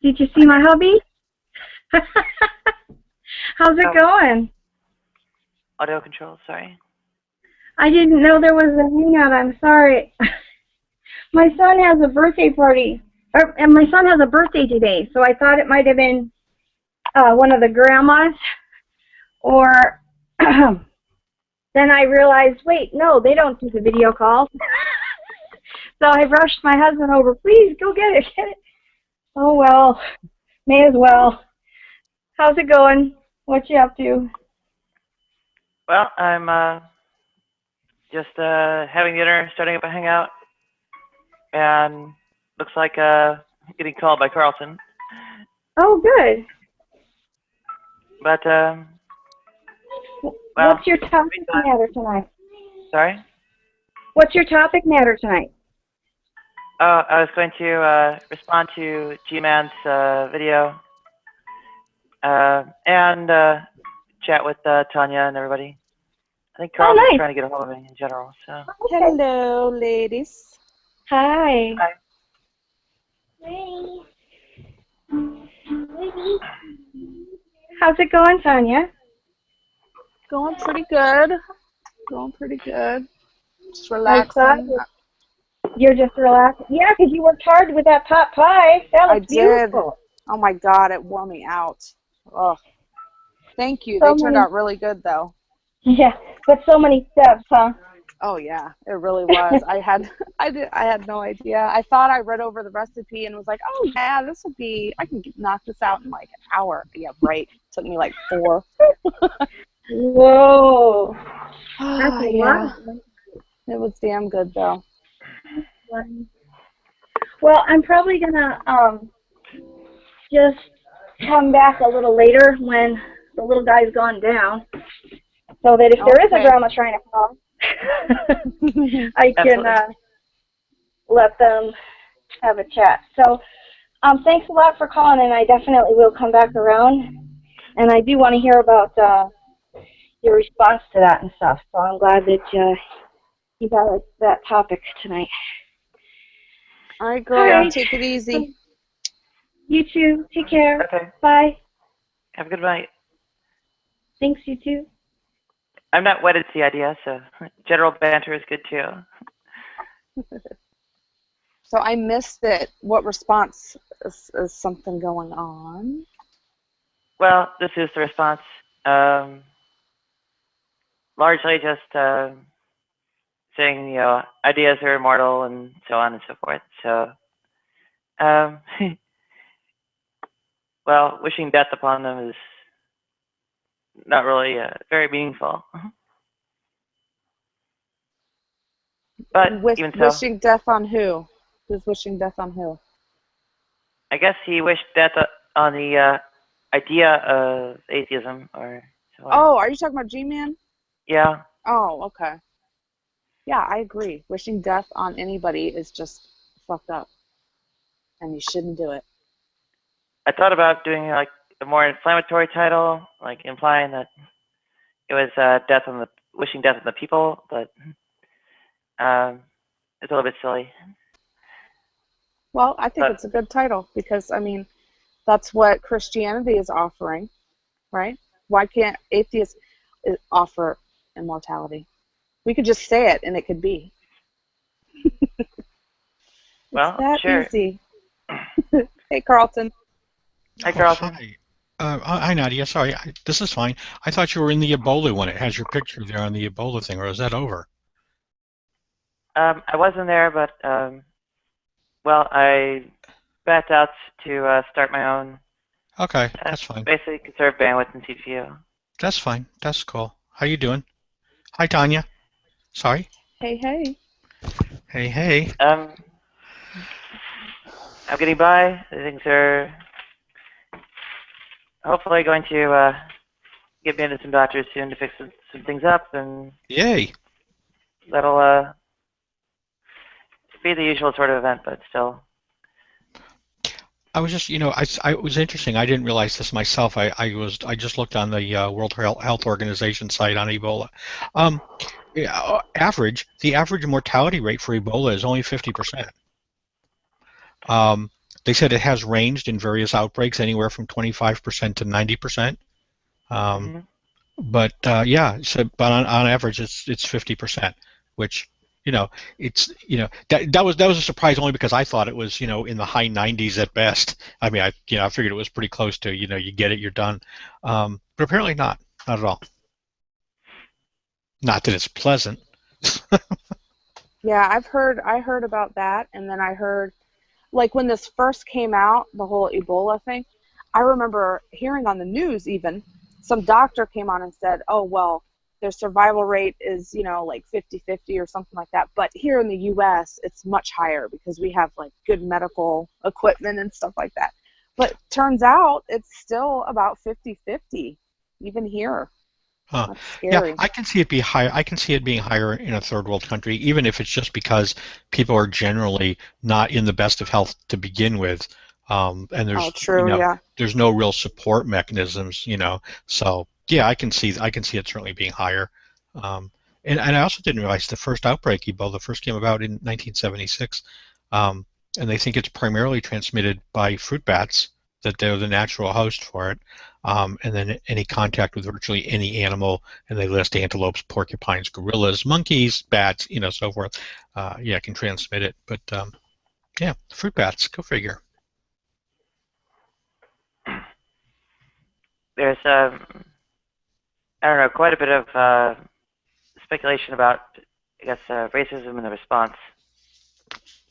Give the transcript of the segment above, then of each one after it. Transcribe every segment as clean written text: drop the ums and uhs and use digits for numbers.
Did you see my hubby? How's it going? Audio control, sorry. I didn't know there was a hangout. I'm sorry. My son has a birthday party, and my son has a birthday today, so I thought it might have been one of the grandmas, or then I realized, wait, no, they don't do the video calls. So I rushed my husband over, please, go get it, get it. Oh, well, may as well. How's it going? What you up to? Well, I'm just having dinner, starting up a hangout, and looks like getting called by Carlton. Oh, good. But, well, what's your topic matter tonight? Sorry? What's your topic matter tonight? I was going to respond to G-Man's video and chat with Tanya and everybody. I think Carlton's trying to get a hold of me in general. So. Hello, ladies. Hi. Hi. How's it going, Tanya? Going pretty good. Going pretty good. Just relaxing. You're just relaxing. Yeah, because you worked hard with that pot pie. That was beautiful. Oh my God, it wore me out. Oh, thank you. They turned out really good, though. Yeah, but so many steps, huh? Oh yeah, it really was. I had no idea. I thought I read over the recipe and was like, oh yeah, this will be. I can knock this out in like an hour. Yeah, right. Took me like 4. Whoa. That's a lot. It was damn good though. Well, I'm probably gonna just come back a little later when the little guy's gone down, so that if there is a grandma trying to call, I can let them have a chat. So thanks a lot for calling, and I definitely will come back around. And I do want to hear about your response to that and stuff. So I'm glad that you got that topic tonight. All right, girl. All right. Take it easy. You too. Take care. Okay. Bye. Have a good night. Thanks, you too. I'm not wedded to the idea, so general banter is good too. So I missed it. What response is something going on? Well, this is the response. Largely just saying, ideas are immortal and so on and so forth. So, well, wishing death upon them is not really very meaningful. But even so, wishing death on who? Who's wishing death on who? I guess he wished death on the idea of atheism, or so on. Oh, are you talking about G-Man? Yeah. Oh, okay. Yeah, I agree. Wishing death on anybody is just fucked up, and you shouldn't do it. I thought about doing like a more inflammatory title, like implying that it was wishing death on the people, but it's a little bit silly. Well, I think it's a good title because, I mean, that's what Christianity is offering, right? Why can't atheists offer immortality? We could just say it and it could be. Well, it's that sure. Easy. Hey, Carlton. Hi, Carlton. Hi. Hi, Nadia. Sorry, this is fine. I thought you were in the Ebola one. It has your picture there on the Ebola thing, or is that over? I wasn't there, but, well, I backed out to start my own. Okay, that's fine. Basically, conserve bandwidth and CPU. That's fine. That's cool. How you doing? Hi, Tanya. Sorry. Hey, hey. Hey, hey. I'm getting by. Things are hopefully going to get me into some doctors soon to fix some things up, and yay. That'll be the usual sort of event, but still. I was just, it was interesting. I didn't realize this myself. I just looked on the World Health Organization site on Ebola. The average mortality rate for Ebola is only 50%. They said it has ranged in various outbreaks anywhere from 25% to 90%. Hmm. But yeah, so but on average it's 50%, which you know that was a surprise only because I thought it was in the high 90s at best. I mean I figured it was pretty close to you get it, you're done, but apparently not at all. Not that it's pleasant. Yeah, I heard about that, and then I heard like when this first came out, the whole Ebola thing, I remember hearing on the news even some doctor came on and said, "Oh, well, their survival rate is, like 50-50 or something like that. But here in the US, it's much higher because we have like good medical equipment and stuff like that." But turns out it's still about 50-50 even here. Huh. That's Yeah, scary. I can see it be higher. I can see it being higher in a third world country, even if it's just because people are generally not in the best of health to begin with, and Oh, there's true, yeah. there's no real support mechanisms. So yeah, I can see it certainly being higher. Um, and I also didn't realize the first outbreak Ebola first came about in 1976, and they think it's primarily transmitted by fruit bats, that they're the natural host for it, and then any contact with virtually any animal, and they list antelopes, porcupines, gorillas, monkeys, bats, so forth. Yeah, can transmit it. But yeah, fruit bats, go figure. There's, I don't know, quite a bit of speculation about, I guess, racism and the response,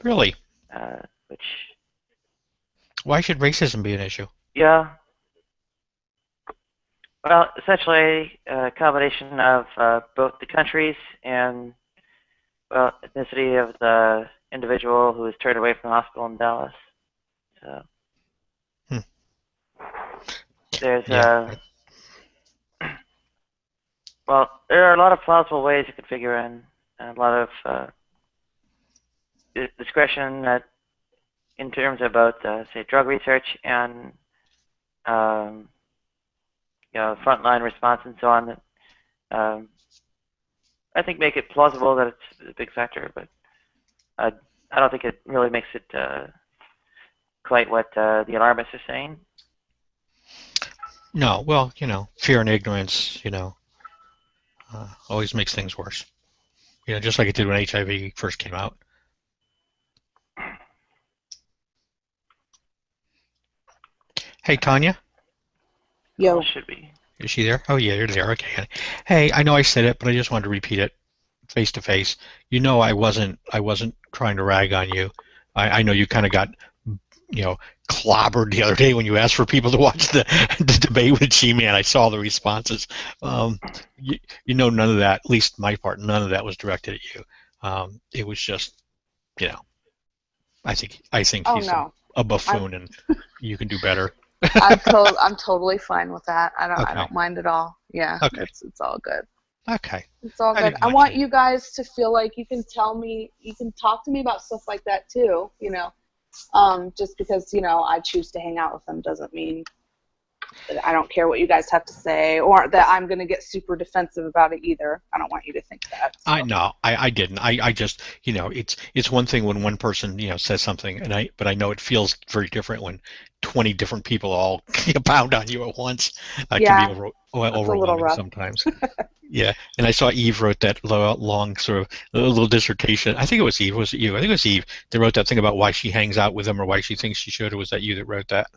Really? which, Why should racism be an issue? yeah, well, essentially a combination of both the countries and, well, ethnicity of the individual who was turned away from the hospital in Dallas. So Hmm. there's, Yeah. well, there are a lot of plausible ways you could figure in, and a lot of discretion that in terms of both, say, drug research and um, frontline response and so on that I think make it plausible that it's a big factor, but I don't think it really makes it quite what the alarmists are saying. No, well, fear and ignorance, always makes things worse. Just like it did when HIV first came out. Hey, Tanya, Well, Yo. it should be. is she there? Oh, yeah, you're there. Okay. Hey, I know I said it, but I just wanted to repeat it face to face. I wasn't trying to rag on you. I know you kind of got clobbered the other day when you asked for people to watch the debate with G-Man. I saw the responses. None of that, at least my part, none of that was directed at you. It was just, I think Oh he's no. a I'm buffoon, and you can do better. I'm totally fine with that. I Okay. don't mind at all. Yeah, Okay. it's all good. Okay. It's all I good. didn't I want want you. you guys to feel like you can tell me, you can talk to me about stuff like that too, just because, I choose to hang out with them doesn't mean that I don't care what you guys have to say or that I'm going to get super defensive about it either. I don't want you to think that. I So. no, I didn't. I just, it's one thing when one person, says something, but I know it feels very different when 20 different people all pound on you at once. It can be Yeah, that's a little overwhelming rough. sometimes. Yeah, and I saw Eve wrote that long sort of little dissertation. I think it was Eve. Was it you? I think it was Eve. They wrote that thing about why she hangs out with him or why she thinks she should. Or was that you that wrote that?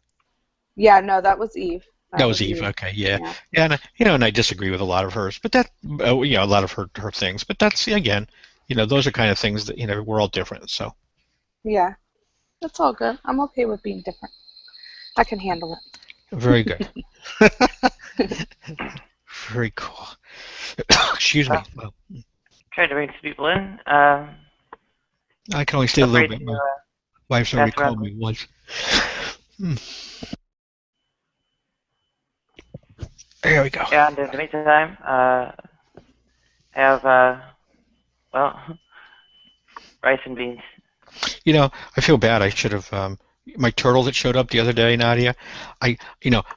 Yeah, no, that was Eve. That That was was Eve. Eve. Okay, yeah, Yeah. yeah, and and I disagree with a lot of hers, but a lot of her things. But that's again, those are kind of things that we're all different. So Yeah, that's all good. I'm okay with being different. I can handle very good, very cool. Excuse me. Well, Well, trying to bring some people in. I can only stay a Feel little free bit. to My wife's already pass around. called me once. Hmm. There we go. And in the meantime, have, well, rice and beans. I feel bad. I should have my turtle that showed up the other day, Nadia. I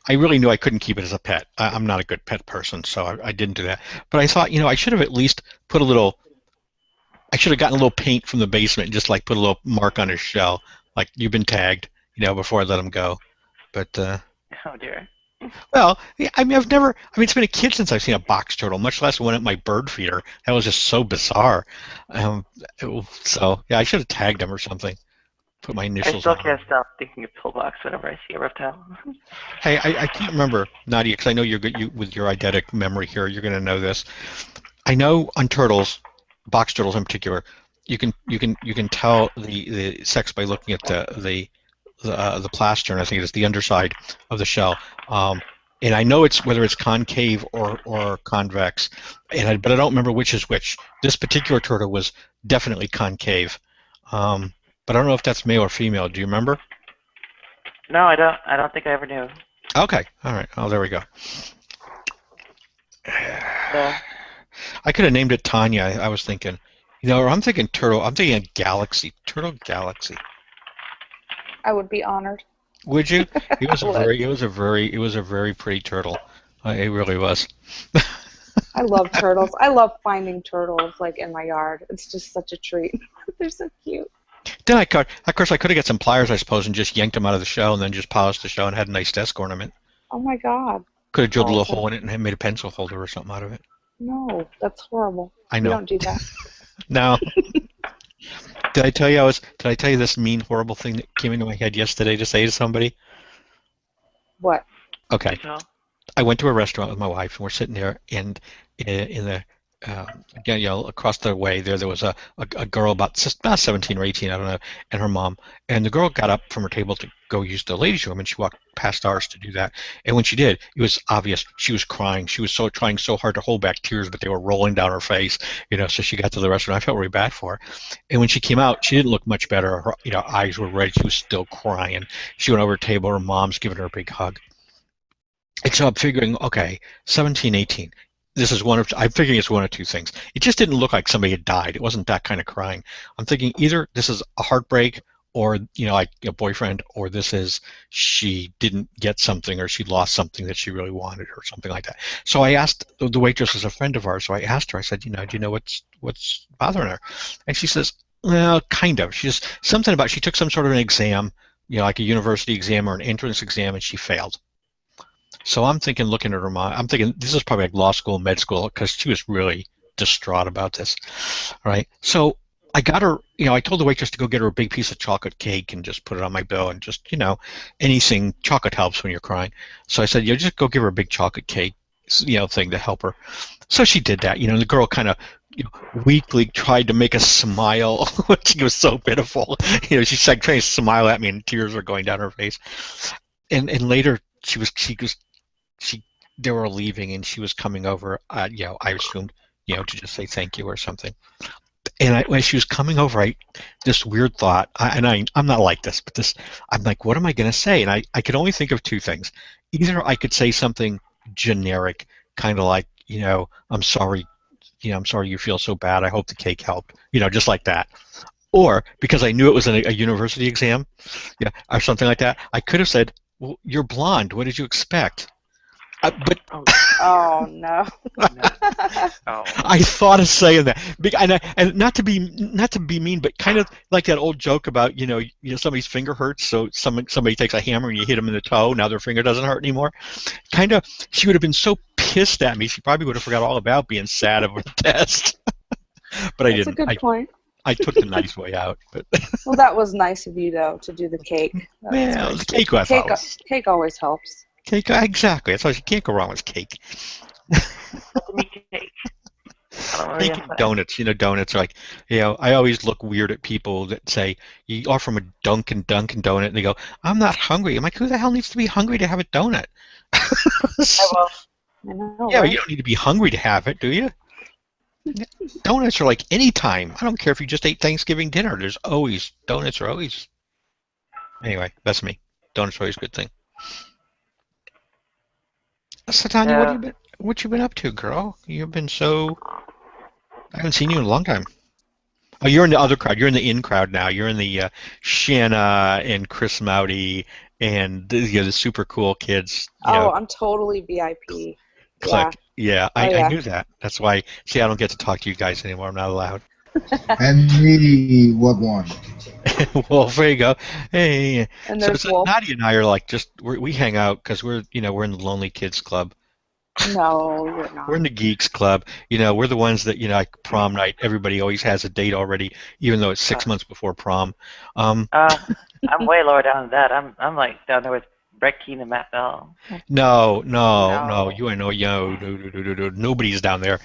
really knew I couldn't keep it as a pet. I'm not a good pet person, so I didn't do that. But I thought, I should have at least put a little. I should have gotten a little paint from the basement and just like put a little mark on his shell, like you've been tagged, before I let them go. But Oh dear. well, yeah, I mean, I've never. I mean, it's been a kid since I've seen a box turtle, much less one at my bird feeder. That was just so bizarre. Um, so yeah, I should have tagged them or something. Put my I initials still on can't them. stop thinking of pillbox whenever I see a reptile. Hey, I can't remember, Nadia, because I know you're good. You with your eidetic memory here, you're going to know this. I know on turtles, box turtles in particular, you can tell the sex by looking at the plastron. I think it is the underside of the shell. And I know it's whether it's concave or convex, but I don't remember which is which. This particular turtle was definitely concave, but I don't know if that's male or female. Do you remember? No, I don't. I don't think I ever knew. Okay, all right. Oh, there we go. Yeah. I could have named it Tanya. I was thinking, or I'm thinking turtle. I'm thinking galaxy, turtle galaxy. I would be honored. Would you? It was I a would. very pretty turtle. It really was. I love turtles. I love finding turtles like in my yard. It's just such a treat. They're so cute. Then of course, I could have got some pliers, I suppose, and just yanked them out of the shell, and then just polished the shell and had a nice desk ornament. Oh my God. Could have drilled a little Awesome. hole in it and made a pencil holder or something out of it. No, that's horrible. I You know. don't do that. Now, did I tell you Did I tell you this mean, horrible thing that came into my head yesterday to say to somebody? What? Okay. So, I went to a restaurant with my wife, and we're sitting there, and in the again, across the way there was a girl about 17 or 18, I don't know, and her mom. And the girl got up from her table to go use the ladies' room, and she walked past ours to do that. And when she did, it was obvious she was crying. She was trying so hard to hold back tears, but they were rolling down her face. So she got to the restaurant. I felt really bad for her. And when she came out, she didn't look much better. Her eyes were red. She was still crying. She went over to the table. Her mom's giving her a big hug. And so I'm figuring, okay, 17, 18. I'm figuring it's one of two things. It just didn't look like somebody had died. It wasn't that kind of crying. I'm thinking either this is a heartbreak or, like a boyfriend, or this is she didn't get something or she lost something that she really wanted or something like that. So I asked, the waitress is a friend of ours, so I asked her, I said, do you know what's bothering her? And she says, well, kind of. She took some sort of an exam, like a university exam or an entrance exam, and she failed. So I'm thinking, looking at her mom, I'm thinking this is probably like law school, med school, because she was really distraught about this. All right. So I got her, I told the waitress to go get her a big piece of chocolate cake and just put it on my bill and just, anything, chocolate helps when you're crying. So I said, just go give her a big chocolate cake, thing to help her. So she did that, and the girl kind of, weakly tried to make a smile. She was so pitiful. She's like trying to smile at me and tears were going down her face. And later she they were leaving and she was coming over. I assumed to just say thank you or something. And when she was coming over, this weird thought, I'm not like this, but I'm like, what am I going to say? And I could only think of two things. Either I could say something generic, kind of like, I'm sorry, I'm sorry you feel so bad. I hope the cake helped, just like that. Or because I knew it was a university exam, or something like that, I could have said, well, you're blonde. What did you expect? But Oh no. oh. I thought of saying that, and not to be mean, but kind of like that old joke about somebody's finger hurts, so somebody takes a hammer and you hit them in the toe. Now their finger doesn't hurt anymore. Kind of, she would have been so pissed at me. She probably would have forgot all about being sad over the test. But I That's didn't. a good point. I took the nice way out. But Well, that was nice of you though to do the cake. That was well, great. the cake I thought was Cake always helps. cake. Exactly. That's why you can't go wrong with cake. Meat cake. I don't really Cake and donuts. Donuts are like, I always look weird at people that say, you offer them a Dunkin' donut, and they go, I'm not hungry. I'm like, who the hell needs to be hungry to have a donut? I will. I know, Yeah, but right? you don't need to be hungry to have it, do you? Donuts are like any time. I don't care if you just ate Thanksgiving dinner. Donuts are always. Anyway, that's me. Donuts are always a good thing. So, Tanya, Yeah. what you been up to, girl? You've been so. I haven't seen you in a long time. Oh, you're in the other crowd. You're in the in crowd now. You're in the Shanna and Chris Mowdy and the super cool kids. Oh, I'm totally VIP. Click. Yeah. Yeah, Oh I yeah. knew that. That's why. See, I don't get to talk to you guys anymore. I'm not allowed. And me, what one? Well, there you go. Hey, And so, there's so Wolf. Nadia and I are like we hang out because we're in the Lonely Kids Club. No, you're We're in not. the Geeks Club. We're the ones that like prom night. Everybody always has a date already, even though it's 6 months before prom. Um, Uh, I'm way lower down than that. I'm like down there with Brett Keane and Matt Bell. no, no, no. No. You know, no, nobody's down there,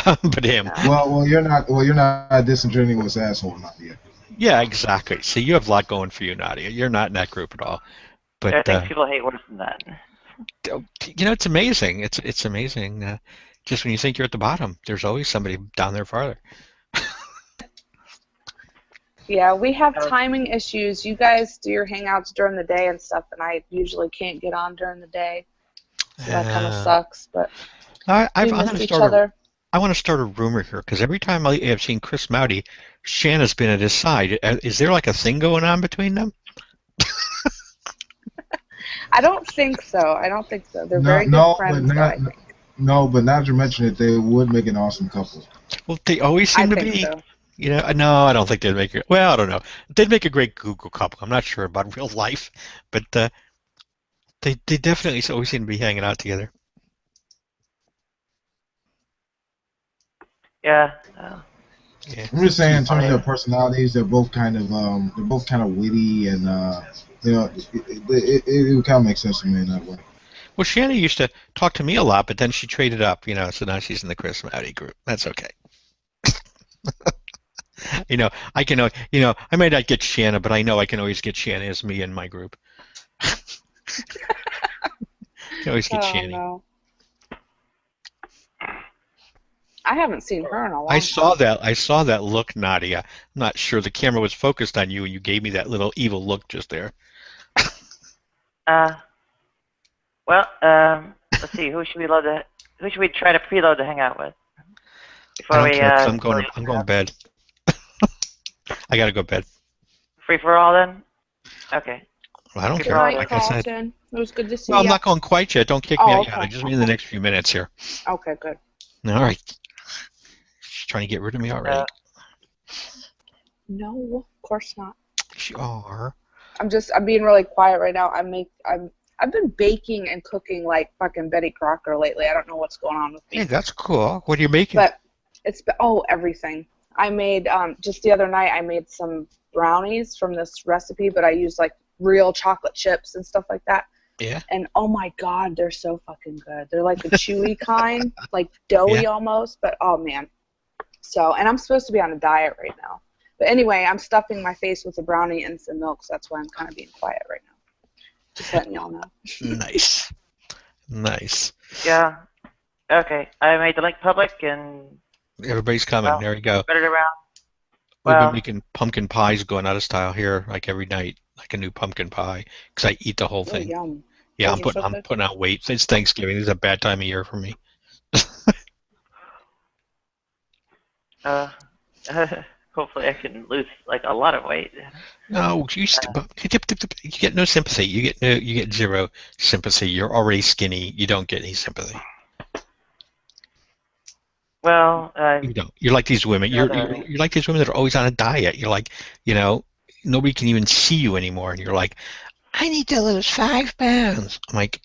but him. No. Well, you're not. Well, you're not a disingenuous asshole, not yet. Yeah, exactly. See, you have a lot going for you, Nadia. You're not in that group at all. There are But things people hate worse than that. it's amazing. It's amazing. Just when you think you're at the bottom, there's always somebody down there farther. Yeah, we have Uh, timing issues. You guys do your hangouts during the day and stuff, and I usually can't get on during the day. So that kind of sucks, but I, we I'm going miss to each start a other. I want to start a rumor here because every time I have seen Chris Mowdy, Shanna's been at his side. Is there like a thing going on between them? I don't think so. I don't think so. They're No, very good no, but friends, though, not. I think. No, but now that you mention it, they would make an awesome couple. Well, they always I seem to think be. so. No, I don't think they'd make it. Well, I don't know. They'd make a great Google couple. I'm not sure about real life, but they definitely always seem to be hanging out together. yeah. Yeah. I'm just saying, in terms of Yeah. their personalities, they're both kind of witty, and it would kind of make sense to me in that way. Well, Shanna used to talk to me a lot, but then she traded up, so now she's in the Chris Mowdy group. That's okay. I can, I may not get Shanna, but I know I can always get Shanna as me in my group. Can always get Oh, Shanny. no. I haven't seen her in a long I saw time. that. I saw that look, Nadia. I'm not sure the camera was focused on you, and you gave me that little evil look just there. Uh, well, let's see. Who should we try to preload to hang out with I before don't we care because I'm going to bed. I got to go to bed. free for all then? Okay. I don't Good care. night, Like I said. Carlton. It was good to see Well, I'm you. not going quite yet. Don't kick me out yet. I just mean in the next few minutes here. Okay, good. All right. She's trying to get rid of me already. No, of course not. Sure. I'm being really quiet right now. I've been baking and cooking like fucking Betty Crocker lately. I don't know what's going on with me. Hey, that's cool. What are you making? But everything. I made just the other night I made some brownies from this recipe, but I used like real chocolate chips and stuff like that. Yeah. And oh my god, they're so fucking good. They're like the chewy kind, like doughy almost, but oh man. So, and I'm supposed to be on a diet right now. But anyway, I'm stuffing my face with a brownie and some milk, so that's why I'm kind of being quiet right now. Just letting y'all know. Nice. Nice. Yeah. Okay. I made the link public and Everybody's coming. There you go. spread it around. We've Well, been making pumpkin pies going out of style here, like every night, like a new pumpkin pie, because I eat the whole Oh, thing. yum. Yeah, Those are so I'm good. putting out weight. It's Thanksgiving. This is a bad time of year for me. hopefully I can lose like a lot of weight. No, you get no sympathy. You get zero sympathy. You're already skinny. You don't get any sympathy. Well, You don't. You're like these women. You're like these women that are always on a diet. You're like, nobody can even see you anymore, and you're like, I need to lose 5 pounds. I'm like,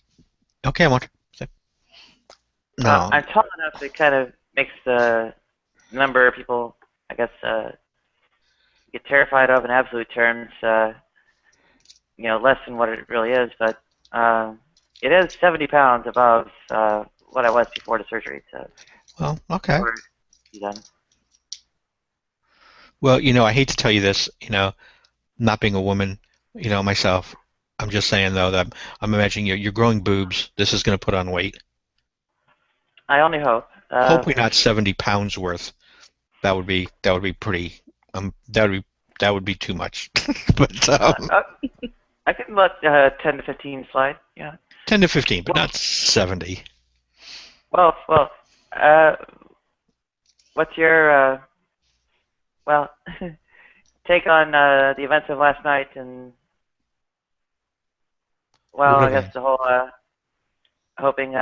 okay, I want to. No. I'm tall enough that kind of makes the number of people, I guess, get terrified of in absolute terms, less than what it really is. But it is 70 pounds above what I was before the surgery. So. Well, okay. Done. Well, I hate to tell you this, not being a woman, myself. I'm just saying though that I'm imagining you're growing boobs. This is going to put on weight. I only hope. Hopefully not 70 pounds worth. That would be pretty. That would be too much. But I can let 10 to 15 slide. Yeah. 10 to 15, but not 70. Well. What's your take on the events of last night and I guess the whole hoping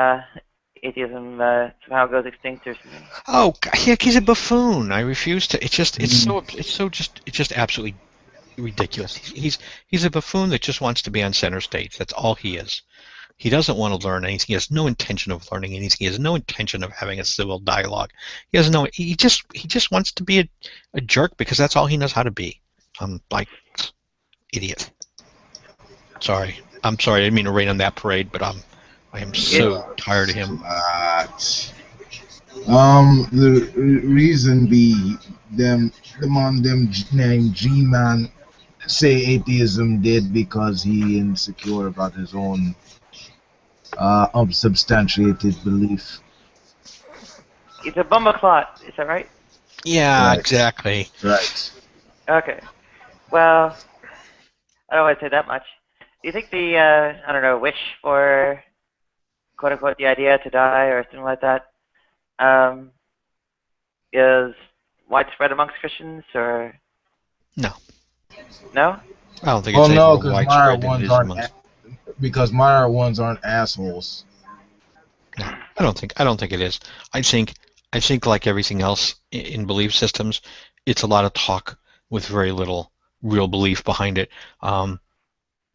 atheism somehow goes extinct or something. Oh, yeah, he's a buffoon. I refuse to. It's just absolutely ridiculous. He's a buffoon that just wants to be on center stage. That's all he is. He doesn't want to learn anything. He has no intention of learning anything. He has no intention of having a civil dialogue. He has no. He just wants to be a jerk because that's all he knows how to be. Like idiot. Sorry. I'm sorry. I didn't mean to rain on that parade, but I am so tired of him. The reason be them named G-Man say atheism did because he insecure about his own unsubstantiated belief. He's a bumbleclot, is that right? Yeah, Right. exactly. Right. Okay. Well, I don't want to say that much. Do you think the, I don't know, wish for, quote-unquote, the idea to die or something like that, is widespread amongst Christians, or? No. No? I don't think Well, it's any no, more because widespread than it is amongst. moderate ones aren't assholes. No, I don't think it is. I think like everything else in belief systems, it's a lot of talk with very little real belief behind it.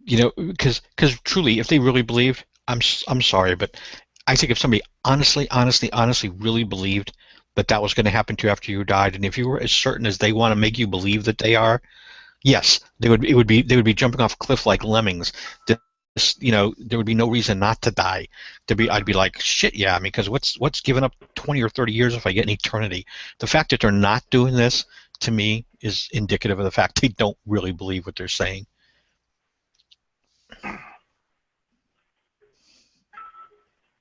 Because truly, if they really believed, I'm sorry, but I think if somebody honestly really believed that was going to happen to you after you died, and if you were as certain as they want to make you believe that they are, yes, they would be jumping off a cliff like lemmings. There would be no reason not to die. I'd be like, shit, yeah. I mean, because what's given up 20 or 30 years if I get an eternity? The fact that they're not doing this, to me, is indicative of the fact they don't really believe what they're saying.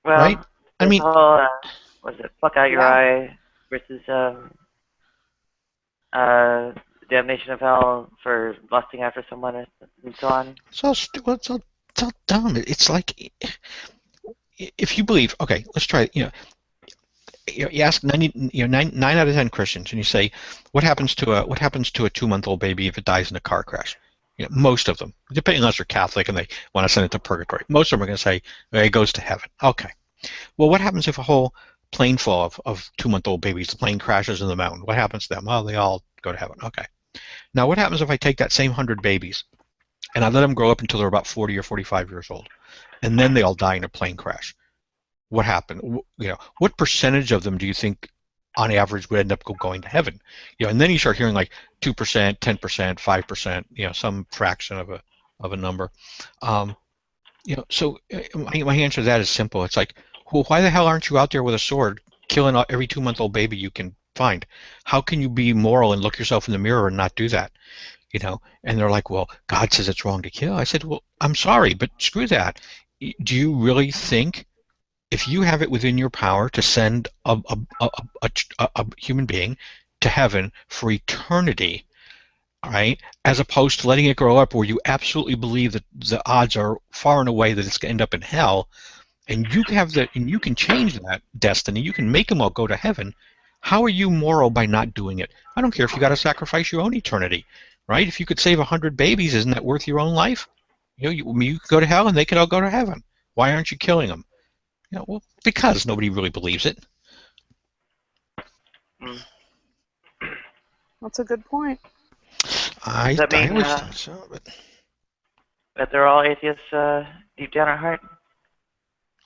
Well, right? I mean, whole, what is it, pluck out your Yeah. eye versus damnation of hell for lusting after someone and so on. it's all dumb. It's like, if you believe, okay, let's try it. You ask 9 out of 10 Christians, and you say, what happens to a 2-month-old baby if it dies in a car crash? Most of them, depending unless they're Catholic and they want to send it to purgatory, most of them are going to say it goes to heaven. Okay. Well, what happens if a whole plane full of 2-month-old babies, the plane crashes in the mountain? What happens to them? Well, they all go to heaven. Okay. Now, what happens if I take that same 100 babies and I let them grow up until they're about 40 or 45 years old, and then they all die in a plane crash? What happened? What percentage of them do you think, on average, would end up going to heaven? And then you start hearing like 2%, 10%, 5%, some fraction of a number. So my answer to that is simple. It's like, well, why the hell aren't you out there with a sword killing every 2-month-old baby you can find? How can you be moral and look yourself in the mirror and not do that? And they're like, well, God says it's wrong to kill. I said, well, I'm sorry, but screw that. Do you really think, if you have it within your power to send a human being to heaven for eternity, all right, as opposed to letting it grow up where you absolutely believe that the odds are far and away that it's going to end up in hell, and you can change that destiny, you can make them all go to heaven, how are you moral by not doing it? I don't care if you got to sacrifice your own eternity, right? If you could save 100 babies, isn't that worth your own life? You could go to hell and they could all go to heaven. Why aren't you killing them? Well, because nobody really believes it. That's a good point. Does that mean always thought so, but that they're all atheists deep down at heart?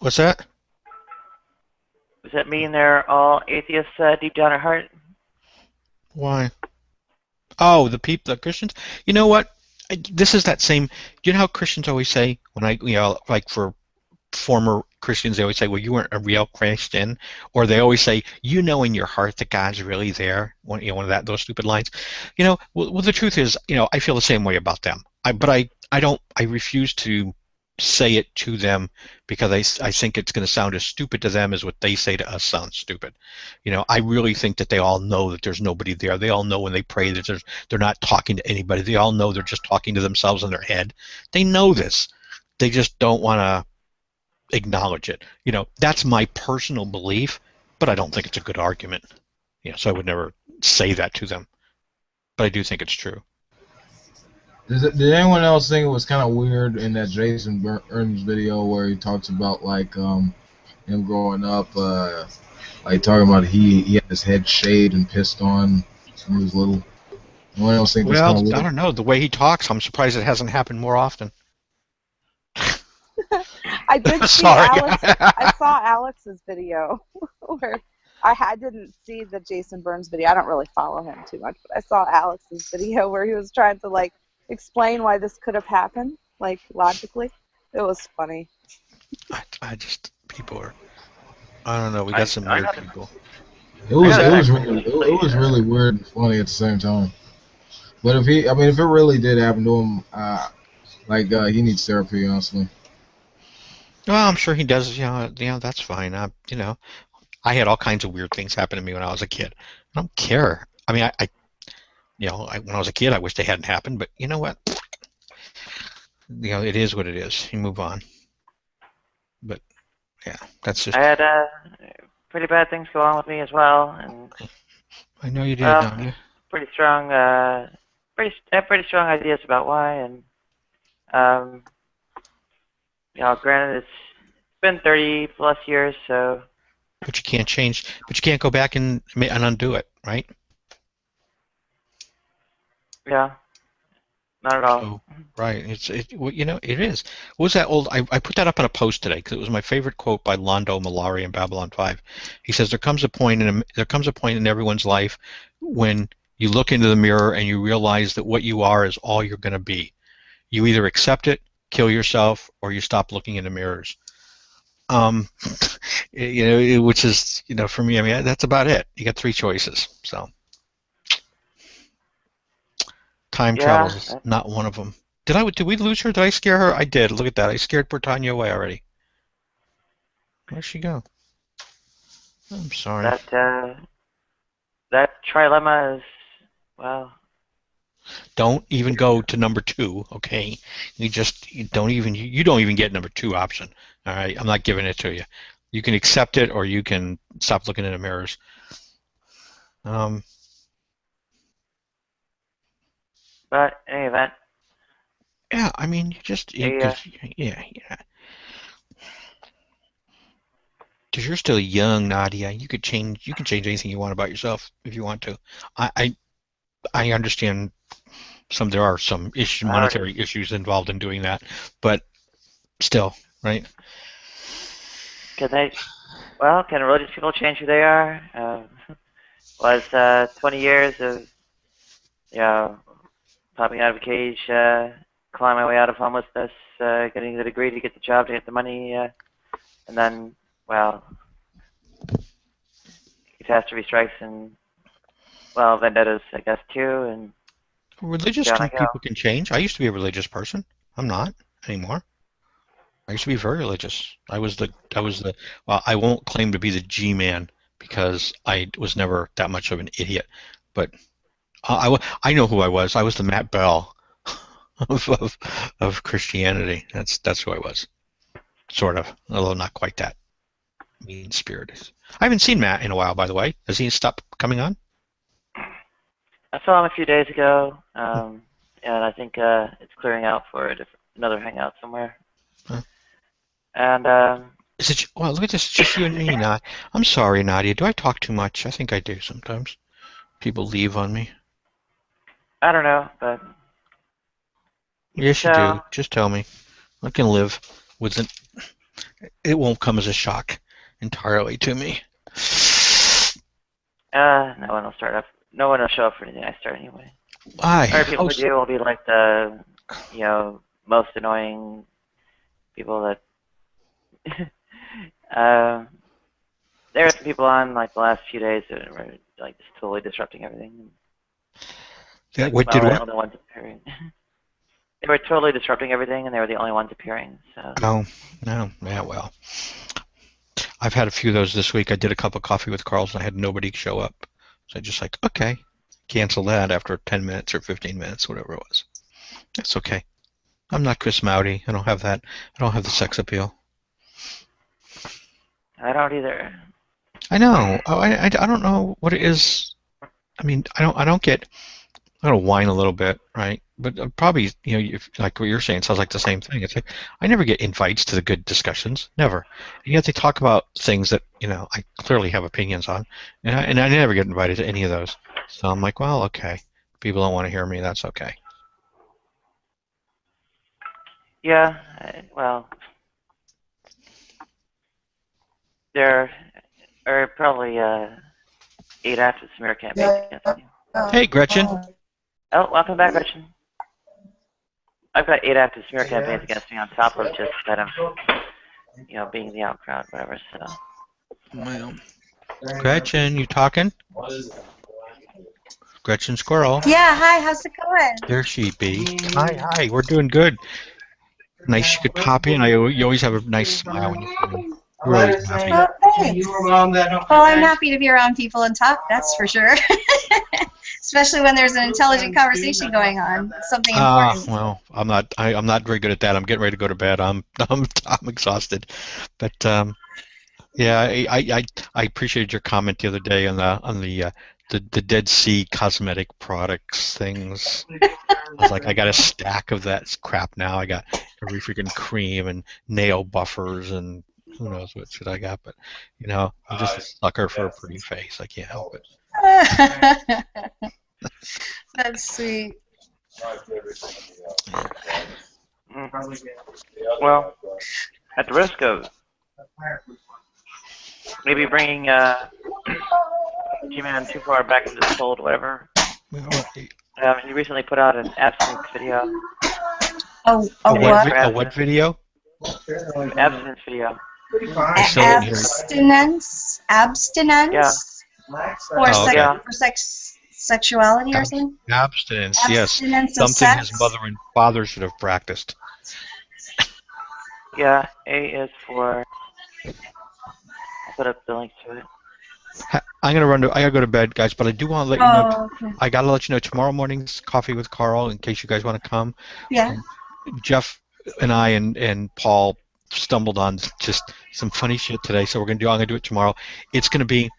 what's that? Does that mean they're all atheists deep down at heart? Why? Oh, the Christians. You know what? This is that same. You know how Christians always say, when like for former Christians, they always say, well, you weren't a real Christian, or they always say, in your heart that God's really there. One of those stupid lines. Well, the truth is, I feel the same way about them. I refuse to say it to them because I think it's going to sound as stupid to them as what they say to us sounds stupid. I really think that they all know that there's nobody there. They all know when they pray that they're not talking to anybody. They all know they're just talking to themselves in their head. They know this. They just don't want to acknowledge it. That's my personal belief, but I don't think it's a good argument. So I would never say that to them. But I do think it's true. Did anyone else think it was kind of weird in that Jason Burns video where he talks about like him growing up, like talking about he had his head shaved and pissed on when he was little. Anyone else think that's Well, kind of I weird? don't know. The way he talks, I'm surprised it hasn't happened more often. I did see Sorry. Alex. I saw Alex's video where I didn't see the Jason Burns video. I don't really follow him too much, but I saw Alex's video where he was trying to like explain why this could have happened, like logically. It was funny. I just people are. I don't know. We got I some I weird got to people. It I was got it to was actually really play. it was really weird and funny at the same time. But if he, I mean, if it really did happen to him, he needs therapy, honestly. Well, I'm sure he does. That's fine. I had all kinds of weird things happen to me when I was a kid. I don't care. I mean, when I was a kid, I wish they hadn't happened. But you know what? It is what it is. You move on. But yeah, that's just. I had pretty bad things go on with me as well, and I know you did, well, don't you? pretty strong, I have pretty strong ideas about why, and um, granted it's been 30 plus years, so But you can't change. But you can't go back and undo it, right? yeah, not at all. So, right. It is. What was that old? I put that up on a post today because it was my favorite quote by Londo Malari in Babylon 5. He says there comes a point in everyone's life when you look into the mirror and you realize that what you are is all you're going to be. You either accept it, kill yourself, or you stop looking in the mirrors. Um, which is, for me, I mean, that's about it. You got three choices. So time travel Yeah, is not one of them. Did we lose her? Did I scare her? I did. Look at that. I scared Britannia away already. Where'd she go? I'm sorry. that trilemma is, well, Don't even go to number two, okay? You don't even get number two option. All right, I'm not giving it to you. You can accept it or you can stop looking in the mirrors. Um, but in any event, yeah, I mean, yeah, yeah, because you're still young, Nadia. You can change anything you want about yourself if you want to. I, I, I understand there are some already. monetary issues involved in doing that, but still, right? Can they, can religious people change who they are? Was 20 years of, you know, popping out of a cage, climbing my way out of homelessness, getting the degree to get the job, to get the money, and then, well, catastrophe strikes and, well, vendettas, I guess, too, and down I go. People can change. I used to be a religious person. I'm not anymore. I used to be very religious. Well, I won't claim to be the G-man because I was never that much of an idiot, but I know who I was. I was the Matt Bell of Christianity. That's who I was, sort of, although not quite that mean-spirited. I haven't seen Matt in a while, by the way. Has he stopped coming on? I saw him a few days ago, and I think it's clearing out for another hangout somewhere. Huh. And Well, look at this. It's just you and me, Nadia. I'm sorry, Nadia. Do I talk too much? I think I do sometimes. People leave on me. I don't know, but you can Yes, you do. tell. Just tell me. I can live with it. It won't come as a shock entirely to me. No one will start up. No one will show up for anything I start anyway. Or people who do will be like the, most annoying people that. There were some people on like the last few days that were like just totally disrupting everything. Like, What well, did they're what? the only ones appearing. They were totally disrupting everything, and they were the only ones appearing. So. No, no. Yeah, well, I've had a few of those this week. I did a cup of coffee with Carl's, and I had nobody show up. So I just like, okay, cancel that after 10 minutes or 15 minutes, whatever it was. That's okay. I'm not Chris Mowdy. I don't have that. I don't have the sex appeal. I don't either. I know. I don't know what it is. I mean, I don't get. I'm gonna whine a little bit, right? But probably, if, like what you're saying, sounds like the same thing. It's like I never get invites to the good discussions, never. And yet they talk about things that I clearly have opinions on, and I never get invited to any of those. So I'm like, well, okay, people don't want to hear me. That's okay. Yeah, well, there are probably 8 active smear campaigns against you. Hey, Gretchen. Oh, welcome back, Gretchen. I've got 8 active smear campaigns against me on top of just kind of, being the out crowd, whatever. So. Well, Gretchen, you talking? Gretchen Squirrel. Yeah, hi, how's it going? There she be. Hi. We're doing good. Nice you could pop in. You always have a nice smile when you come in. We're always happy. Oh, thanks. Well, I'm happy to be around people and talk, that's for sure. Especially when there's an intelligent conversation going on, something important. Well, I'm not very good at that. I'm getting ready to go to bed. I'm exhausted. But yeah, I appreciated your comment the other day on the Dead Sea cosmetic products things. I was like, I got a stack of that crap now. I got every freaking cream and nail buffers and who knows what shit I got. But I'm just a sucker for a pretty face. I can't help it. That's sweet. Well, at the risk of maybe bringing G-Man too far back into the fold, whatever. He recently put out an abstinence video. Oh, what? A what video? An abstinence video. Abstinence? Yeah. For sexuality or something? Abstinence, yes. Abstinence of Something sex? his mother and father should have practiced. Yeah, A is for. I'll put up the link to it. I gotta go to bed, guys. But I do want to let you know. Okay. I gotta let you know tomorrow morning's Coffee with Carl, in case you guys want to come. Yeah. Jeff and I and Paul stumbled on just some funny shit today, so I'm gonna do it tomorrow. It's gonna be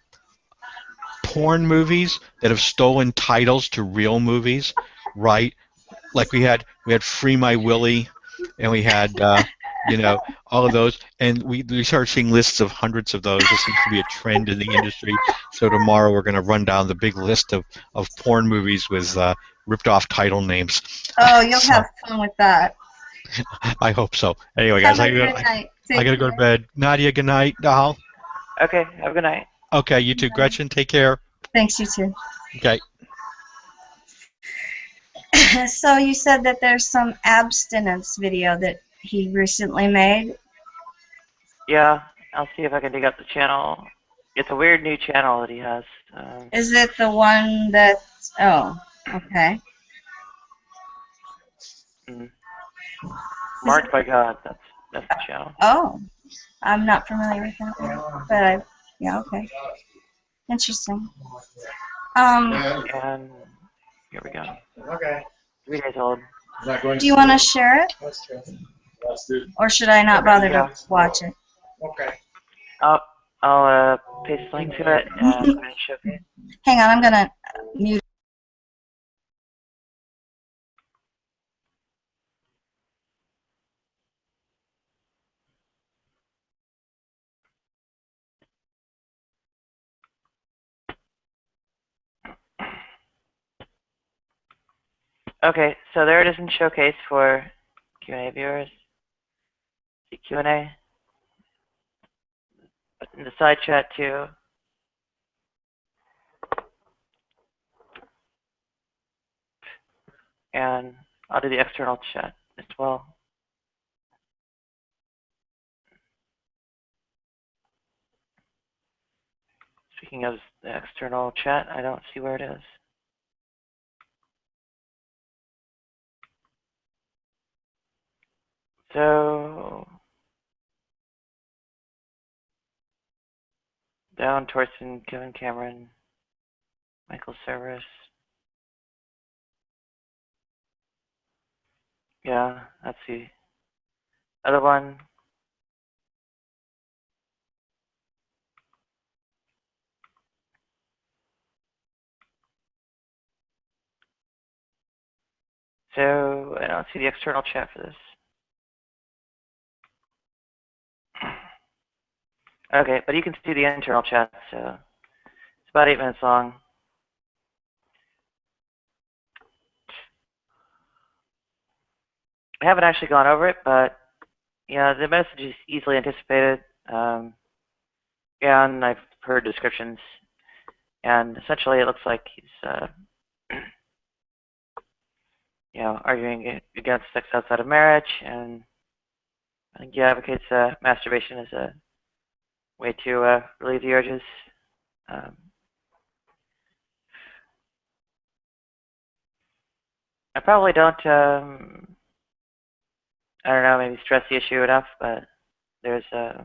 porn movies that have stolen titles to real movies, right? Like we had Free My Willy, and we had all of those, and we started seeing lists of hundreds of those. This seems to be a trend in the industry. So tomorrow we're going to run down the big list of porn movies with ripped off title names. Oh, you'll have fun with that. I hope so. Anyway, guys, I gotta go to bed. Nadia, good night. Doll. Okay, have a good night. Okay, you too. Gretchen, take care. Thanks, you too. Okay. So you said that there's some abstinence video that he recently made? Yeah, I'll see if I can dig up the channel. It's a weird new channel that he has. Is it the one that... Oh, okay. Marked by God, that's the channel. Oh, I'm not familiar with that one, but yeah, okay. Interesting. And here we go. Okay. 3 days old. Do you want to share it? That's true. Or should I not bother to watch it? Okay. I'll paste the link to it and showcase. Hang on, I'm going to mute. Okay, so there it is in Showcase for Q&A viewers. See Q&A. In the side chat too. And I'll do the external chat as well. Speaking of the external chat, I don't see where it is. So down, Torsten, Kevin Cameron, Michael Cerverus. Yeah, that's the other one. So I don't see the external chat for this. Okay, but you can see the internal chat, so it's about 8 minutes long. I haven't actually gone over it, but yeah, the message is easily anticipated. And I've heard descriptions, and essentially it looks like he's, arguing against sex outside of marriage, and I think he advocates masturbation as a way to relieve the urges. I probably don't, I don't know, maybe stress the issue enough, but there's, I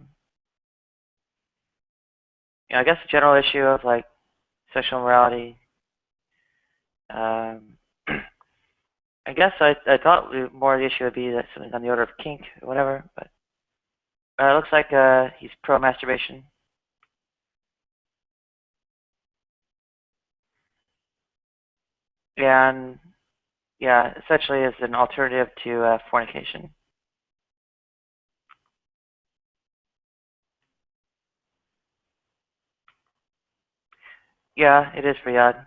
guess the general issue of like sexual morality. I guess I thought more of the issue would be that something on the order of kink or whatever, but it looks like he's pro-masturbation. And yeah, essentially as an alternative to fornication. Yeah, it is pretty odd. I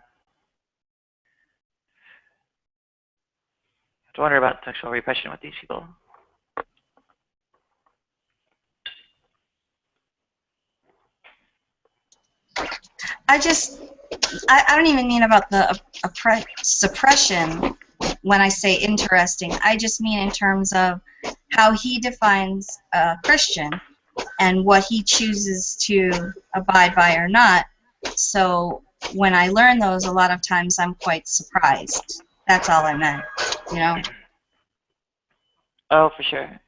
have to wonder about sexual repression with these people. I don't even mean about the suppression when I say interesting. I just mean in terms of how he defines a Christian and what he chooses to abide by or not. So when I learn those, a lot of times I'm quite surprised. That's all I meant, you know? Oh, for sure.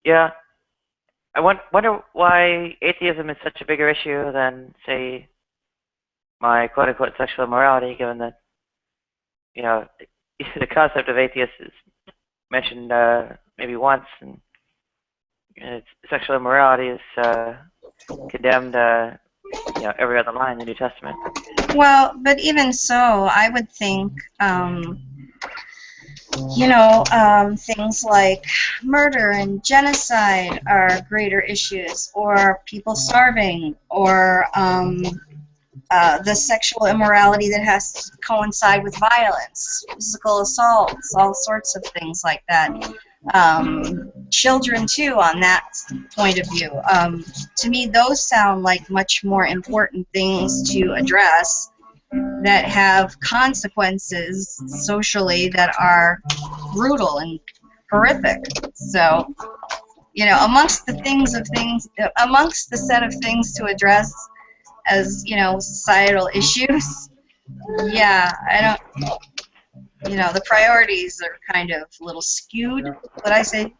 Yeah. I wonder why atheism is such a bigger issue than, say, my quote-unquote sexual immorality, given that, the concept of atheist is mentioned maybe once, and sexual immorality is condemned, every other line in the New Testament. Well, but even so, I would think, things like murder and genocide are greater issues, or people starving, or the sexual immorality that has to coincide with violence, physical assaults, all sorts of things like that. Children, too, on that point of view. To me, those sound like much more important things to address that have consequences socially that are brutal and horrific. So, amongst the set of things to address as, societal issues, yeah, I don't, the priorities are kind of a little skewed, would I say? A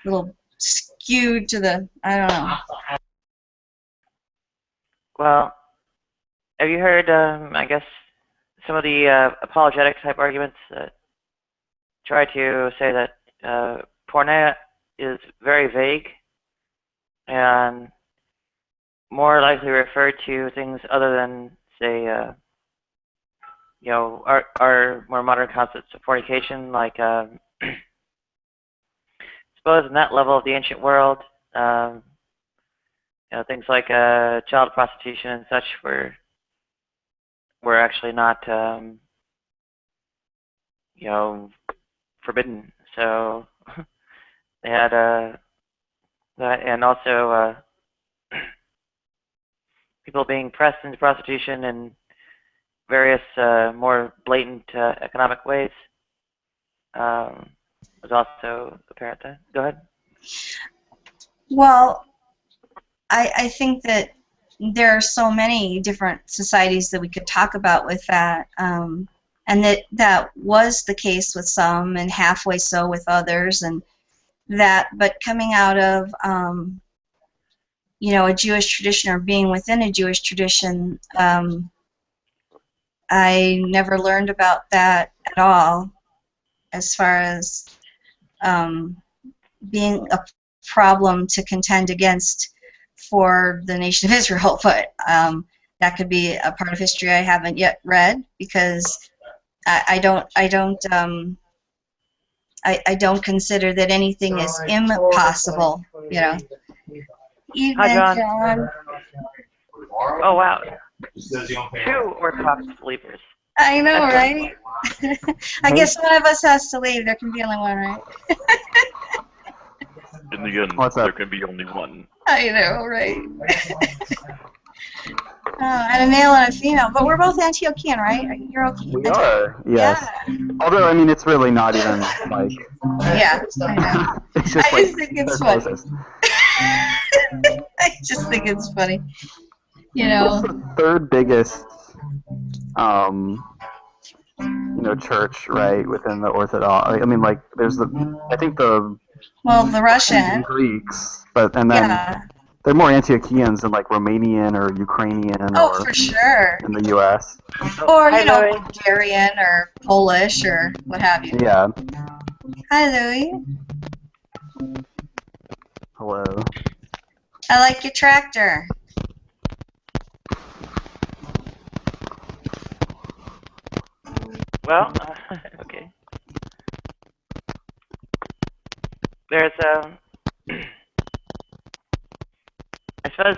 little skewed to the, I don't know. Well, have you heard, I guess, some of the apologetic type arguments that try to say that porneia is very vague and more likely refer to things other than, say, our more modern concepts of fornication, like, suppose in that level of the ancient world, things like child prostitution and such were actually not, forbidden. So they had that, and also people being pressed into prostitution in various more blatant economic ways was also apparent then. Go ahead. Well, I think that there are so many different societies that we could talk about with that, and that was the case with some and halfway so with others, and that, but coming out of a Jewish tradition or being within a Jewish tradition, I never learned about that at all as far as being a problem to contend against for the nation of Israel, but that could be a part of history I haven't yet read, because I don't consider that anything is impossible, you know. Hi, Evening, John. John. Oh, wow. 2 Orthodox believers. I know, That's right? I guess one of us has to leave. There can be only one, right? In the end, What's that? there can be only one. I know, right? And a male and a female, but we're both Antiochian, right? You're okay. We are, yes. Although, I mean, it's really not even like. Yeah, I know. It's just I like just think it's they're funny. closest. I just think it's funny. You know. What's the third biggest, church, right, within the Orthodox? I mean, like, there's I think the Well, the Russian. Greeks, and then Yeah. they're more Antiochians than like Romanian or Ukrainian Oh, or for sure. in the U.S. Or, Hi, Louie. Bulgarian or Polish or what have you. Yeah. Hi, Louie. Hello. I like your tractor. Well, okay. There's, I suppose,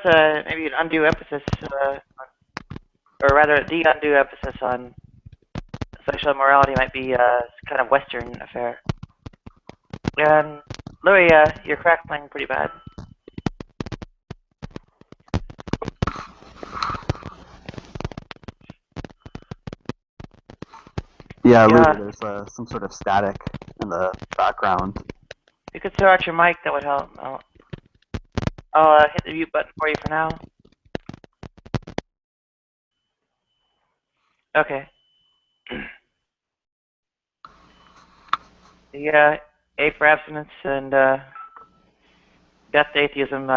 maybe an undue emphasis, or rather, the undue emphasis on sexual immorality might be a kind of Western affair. And, Louis, you're crackling pretty bad. Yeah, Yeah. Louis, there's some sort of static in the background. If you could throw out your mic, that would help. I'll hit the mute button for you for now. Okay. The A for abstinence and death to atheism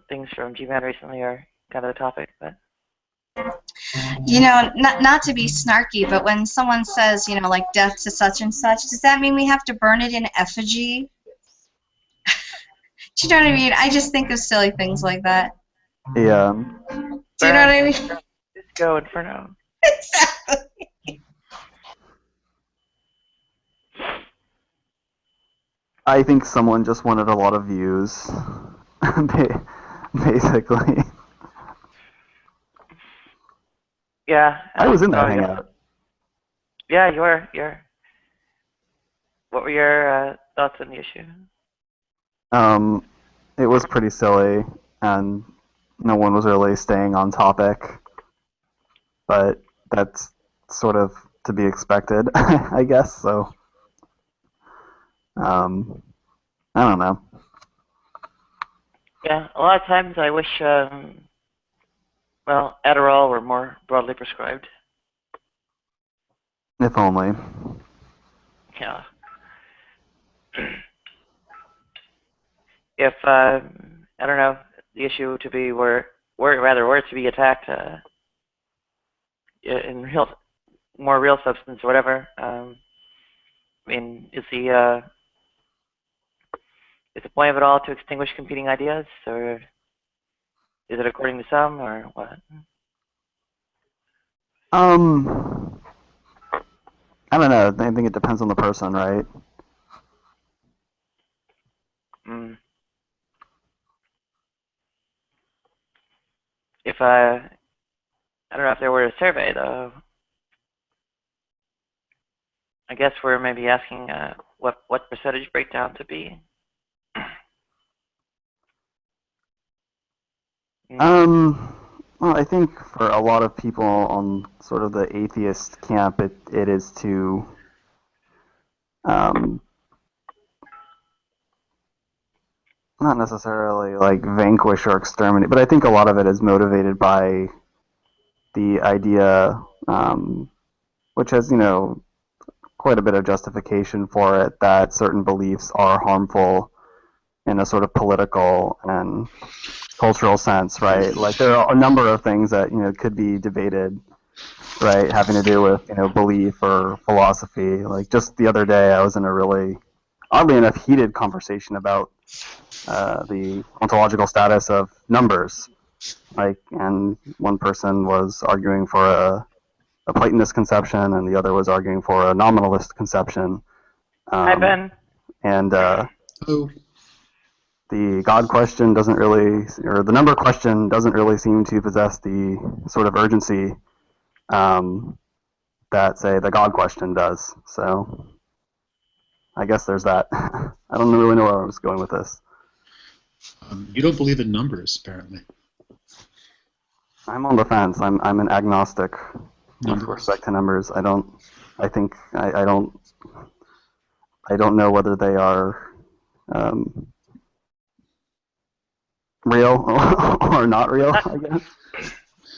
things from G-Man recently are kind of the topic, but Not to be snarky, but when someone says, like death to such and such, does that mean we have to burn it in effigy? Do you know what I mean? I just think of silly things like that. Yeah. Do you know what I mean? Disco Inferno. Exactly. I think someone just wanted a lot of views, basically. Yeah. I was in that oh, hangout. Yeah, you were. What were your thoughts on the issue? It was pretty silly, and no one was really staying on topic. But that's sort of to be expected, I guess. So, I don't know. Yeah, a lot of times I wish, Adderall were more broadly prescribed. If only. Yeah. If I don't know, the issue to be were it to be attacked in more real substance or whatever. I mean, is the point of it all to extinguish competing ideas, or is it according to some, or what? I don't know. I think it depends on the person, right? If I don't know if there were a survey though. I guess we're maybe asking what percentage breakdown to be. Well, I think for a lot of people on sort of the atheist camp, it is to not necessarily like vanquish or exterminate, but I think a lot of it is motivated by the idea, which has, quite a bit of justification for it, that certain beliefs are harmful in a sort of political and cultural sense, right? Like there are a number of things that, could be debated, right, having to do with, belief or philosophy. Like just the other day, I was in a really, oddly enough, heated conversation about the ontological status of numbers. Like, and one person was arguing for a Platonist conception, and the other was arguing for a nominalist conception. Hi, Ben. And Oh, the God question doesn't really, or the number question doesn't really seem to possess the sort of urgency that, say, the God question does. So I guess there's that. I don't really know where I was going with this. you don't believe in numbers, apparently. I'm on the fence. I'm an agnostic with Numbers. respect to numbers. I don't know whether they are real or not real, I guess.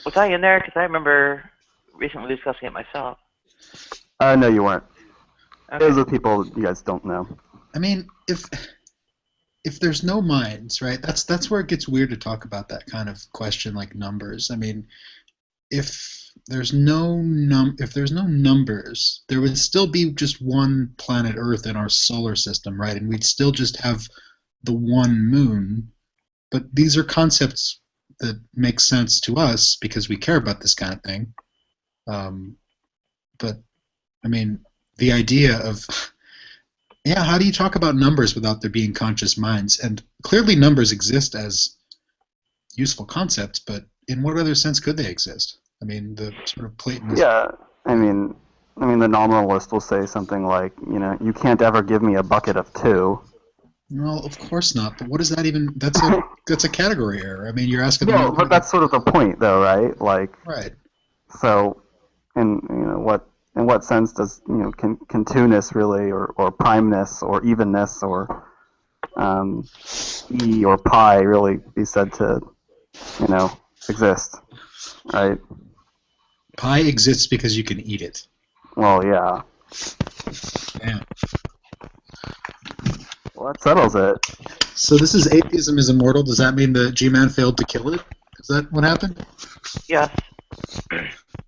Was I in there? Because I remember recently discussing it myself. No, you weren't. Okay. Those are people you guys don't know. I mean, if there's no minds, right? That's where it gets weird to talk about that kind of question like numbers. I mean, if there's no numbers, there would still be just one planet Earth in our solar system, right? And we'd still just have the one moon. But these are concepts that make sense to us because we care about this kind of thing. But I mean, the idea of how do you talk about numbers without there being conscious minds? And clearly numbers exist as useful concepts, but in what other sense could they exist? I mean, the sort of Platonist... Yeah, I mean, the nominalist will say something like, you can't ever give me a bucket of 2. No, of course not. But what does that even... That's a category error. I mean, you're asking... No, but that's sort of the point, though, right? Like, right. So, in what sense does can two-ness really, or primeness, or evenness, or e or pi really be said to exist, right? Pi exists because you can eat it. Well, yeah. Yeah. Well, that settles it. So this is Atheism is Immortal. Does that mean the G-Man failed to kill it? Is that what happened? Yes.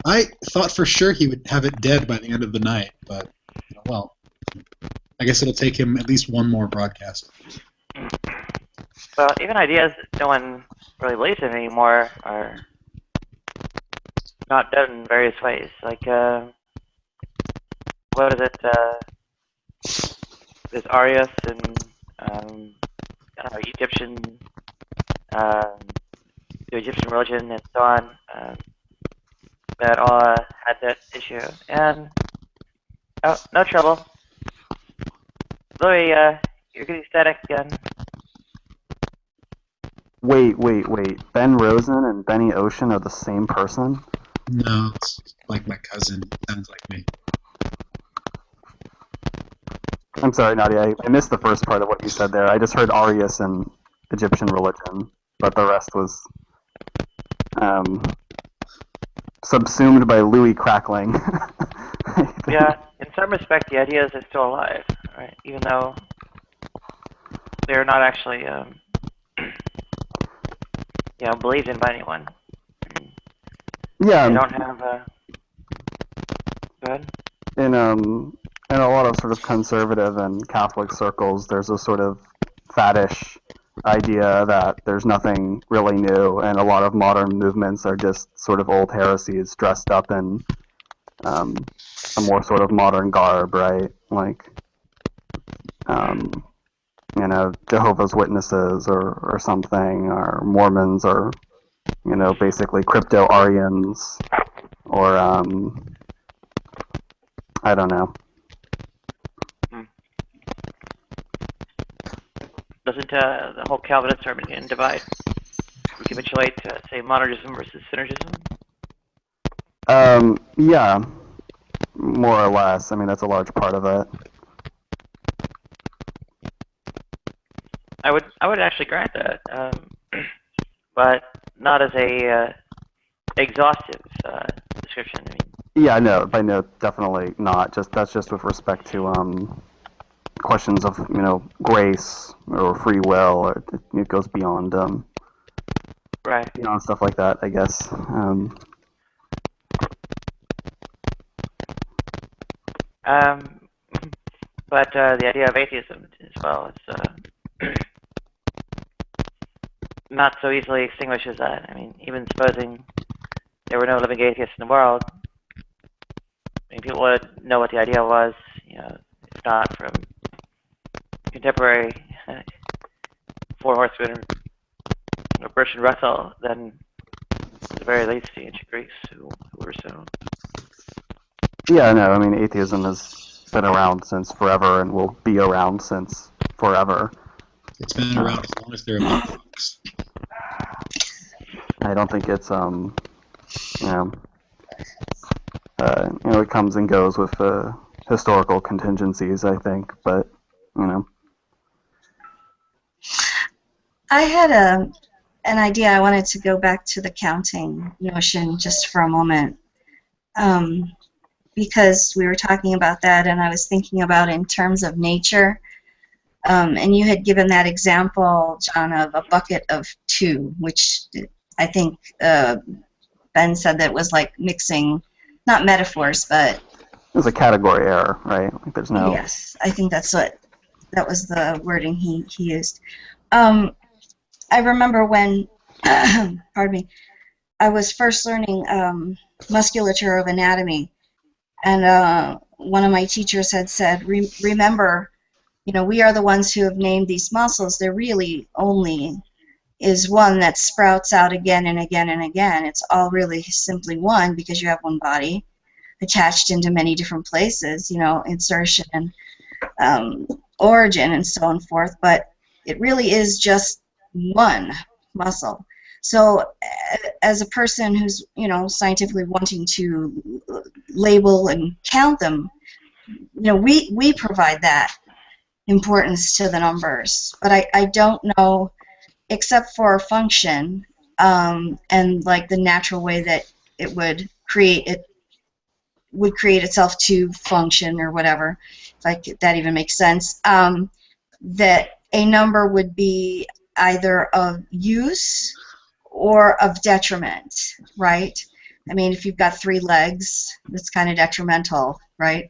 I thought for sure he would have it dead by the end of the night, but, well, I guess it'll take him at least one more broadcast. Well, even ideas that no one really believes in anymore are not done in various ways. Like, what is it? There's Arius and Egyptian, the Egyptian religion and so on. That all had that issue. And no trouble. Louis, you're getting static again. Wait. Ben Rosen and Benny Ocean are the same person? No, it's like my cousin. Sounds like me. I'm sorry, Nadia. I missed the first part of what you said there. I just heard Arius and Egyptian religion, but the rest was subsumed by Louis crackling. Yeah, in some respect, the ideas are still alive, right? Even though they're not actually, believed in by anyone. Yeah. They don't have. Go ahead. In a lot of sort of conservative and Catholic circles, there's a sort of faddish idea that there's nothing really new, and a lot of modern movements are just sort of old heresies dressed up in a more sort of modern garb, right? Like, Jehovah's Witnesses or something, or Mormons, or basically crypto-Aryans, or I don't know. Doesn't the whole Calvinist Arminian divide recapitulate, say, monergism versus synergism? Yeah, more or less. I mean, that's a large part of it. I would actually grant that, but not as a exhaustive description. I mean. Yeah, no, definitely not. That's just with respect to questions of grace or free will, or it goes beyond right, beyond stuff like that, I guess. But the idea of atheism as well is not so easily extinguished as that. I mean, even supposing there were no living atheists in the world, mean, people would know what the idea was. If not from contemporary Four Horsemen or Bertrand Russell, then at the very least the ancient Greeks who were so. Yeah, no, I mean, atheism has been around since forever and will be around since forever. It's been around as long as there have been books. I don't think it's, it comes and goes with historical contingencies, I think, but, I had an idea. I wanted to go back to the counting notion just for a moment, because we were talking about that, and I was thinking about in terms of nature. And you had given that example, John, of a bucket of two, which I think Ben said that was like mixing, not metaphors, but... There's a category error, right? Like there's no... Yes, I think that was the wording he used. I remember when, pardon me, I was first learning musculature of anatomy, and one of my teachers had said, remember, we are the ones who have named these muscles. There really only is one that sprouts out again and again and again. It's all really simply one because you have one body attached into many different places, insertion and origin and so on forth, but it really is just one muscle. So as a person who's, scientifically wanting to label and count them, we provide that importance to the numbers, but I don't know, except for function and like the natural way that it would create itself to function or whatever, if that even makes sense, that a number would be either of use or of detriment, right? I mean, if you've got 3 legs, that's kind of detrimental, right?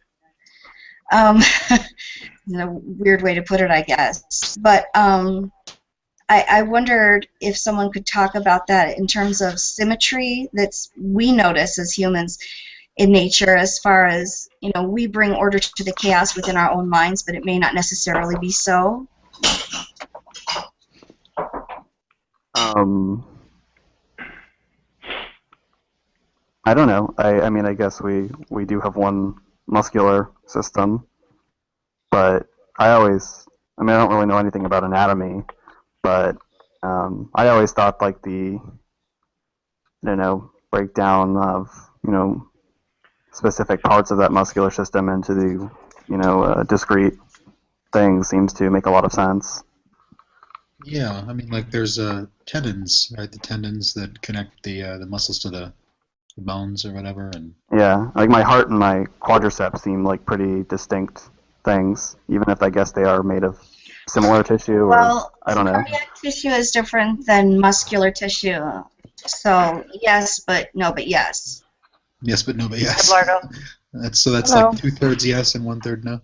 Weird way to put it, I guess. But I wondered if someone could talk about that in terms of symmetry that we notice as humans in nature, as far as, we bring order to the chaos within our own minds, but it may not necessarily be so. I don't know. I mean, I guess we do have one muscular system, but I don't really know anything about anatomy, but I always thought like the, breakdown of, specific parts of that muscular system into the, discrete things seems to make a lot of sense. Yeah, I mean, like there's tendons, right? The tendons that connect the muscles to the bones or whatever, and yeah, like my heart and my quadriceps seem like pretty distinct things, even if I guess they are made of similar tissue. Well, I don't know. cardiac tissue is different than muscular tissue, so yes, but no, but yes. Yes, but no, but yes. Hi, Blargo. That's Hello. like 2/3 yes and 1/3 no.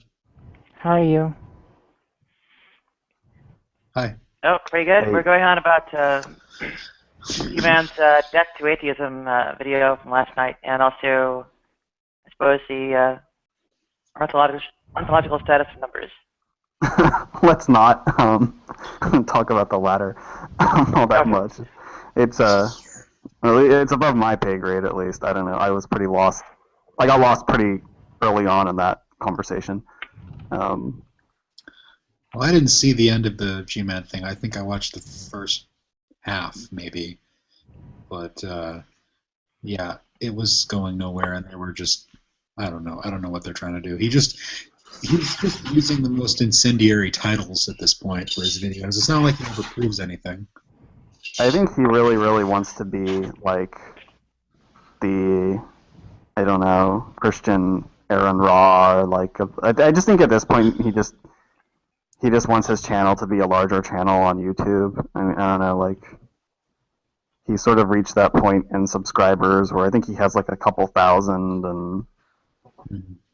How are you? Hi. Oh, pretty good. Hey. We're going on about He-Man's Death to Atheism video from last night, and also, I suppose, the ontological status of numbers. Let's not talk about the latter all that much. It's above my pay grade, at least. I don't know. I was pretty lost. I got lost pretty early on in that conversation. Well, I didn't see the end of the G-Man thing. I think I watched the first half, maybe. But, yeah, it was going nowhere, and they were just, I don't know what they're trying to do. He's just using the most incendiary titles at this point for his videos. It's not like he ever proves anything. I think he really, really wants to be like the, I don't know, Christian Aaron Ra. Or like, I just think at this point he just wants his channel to be a larger channel on YouTube. I mean, I don't know, like he sort of reached that point in subscribers where I think he has like a couple thousand, and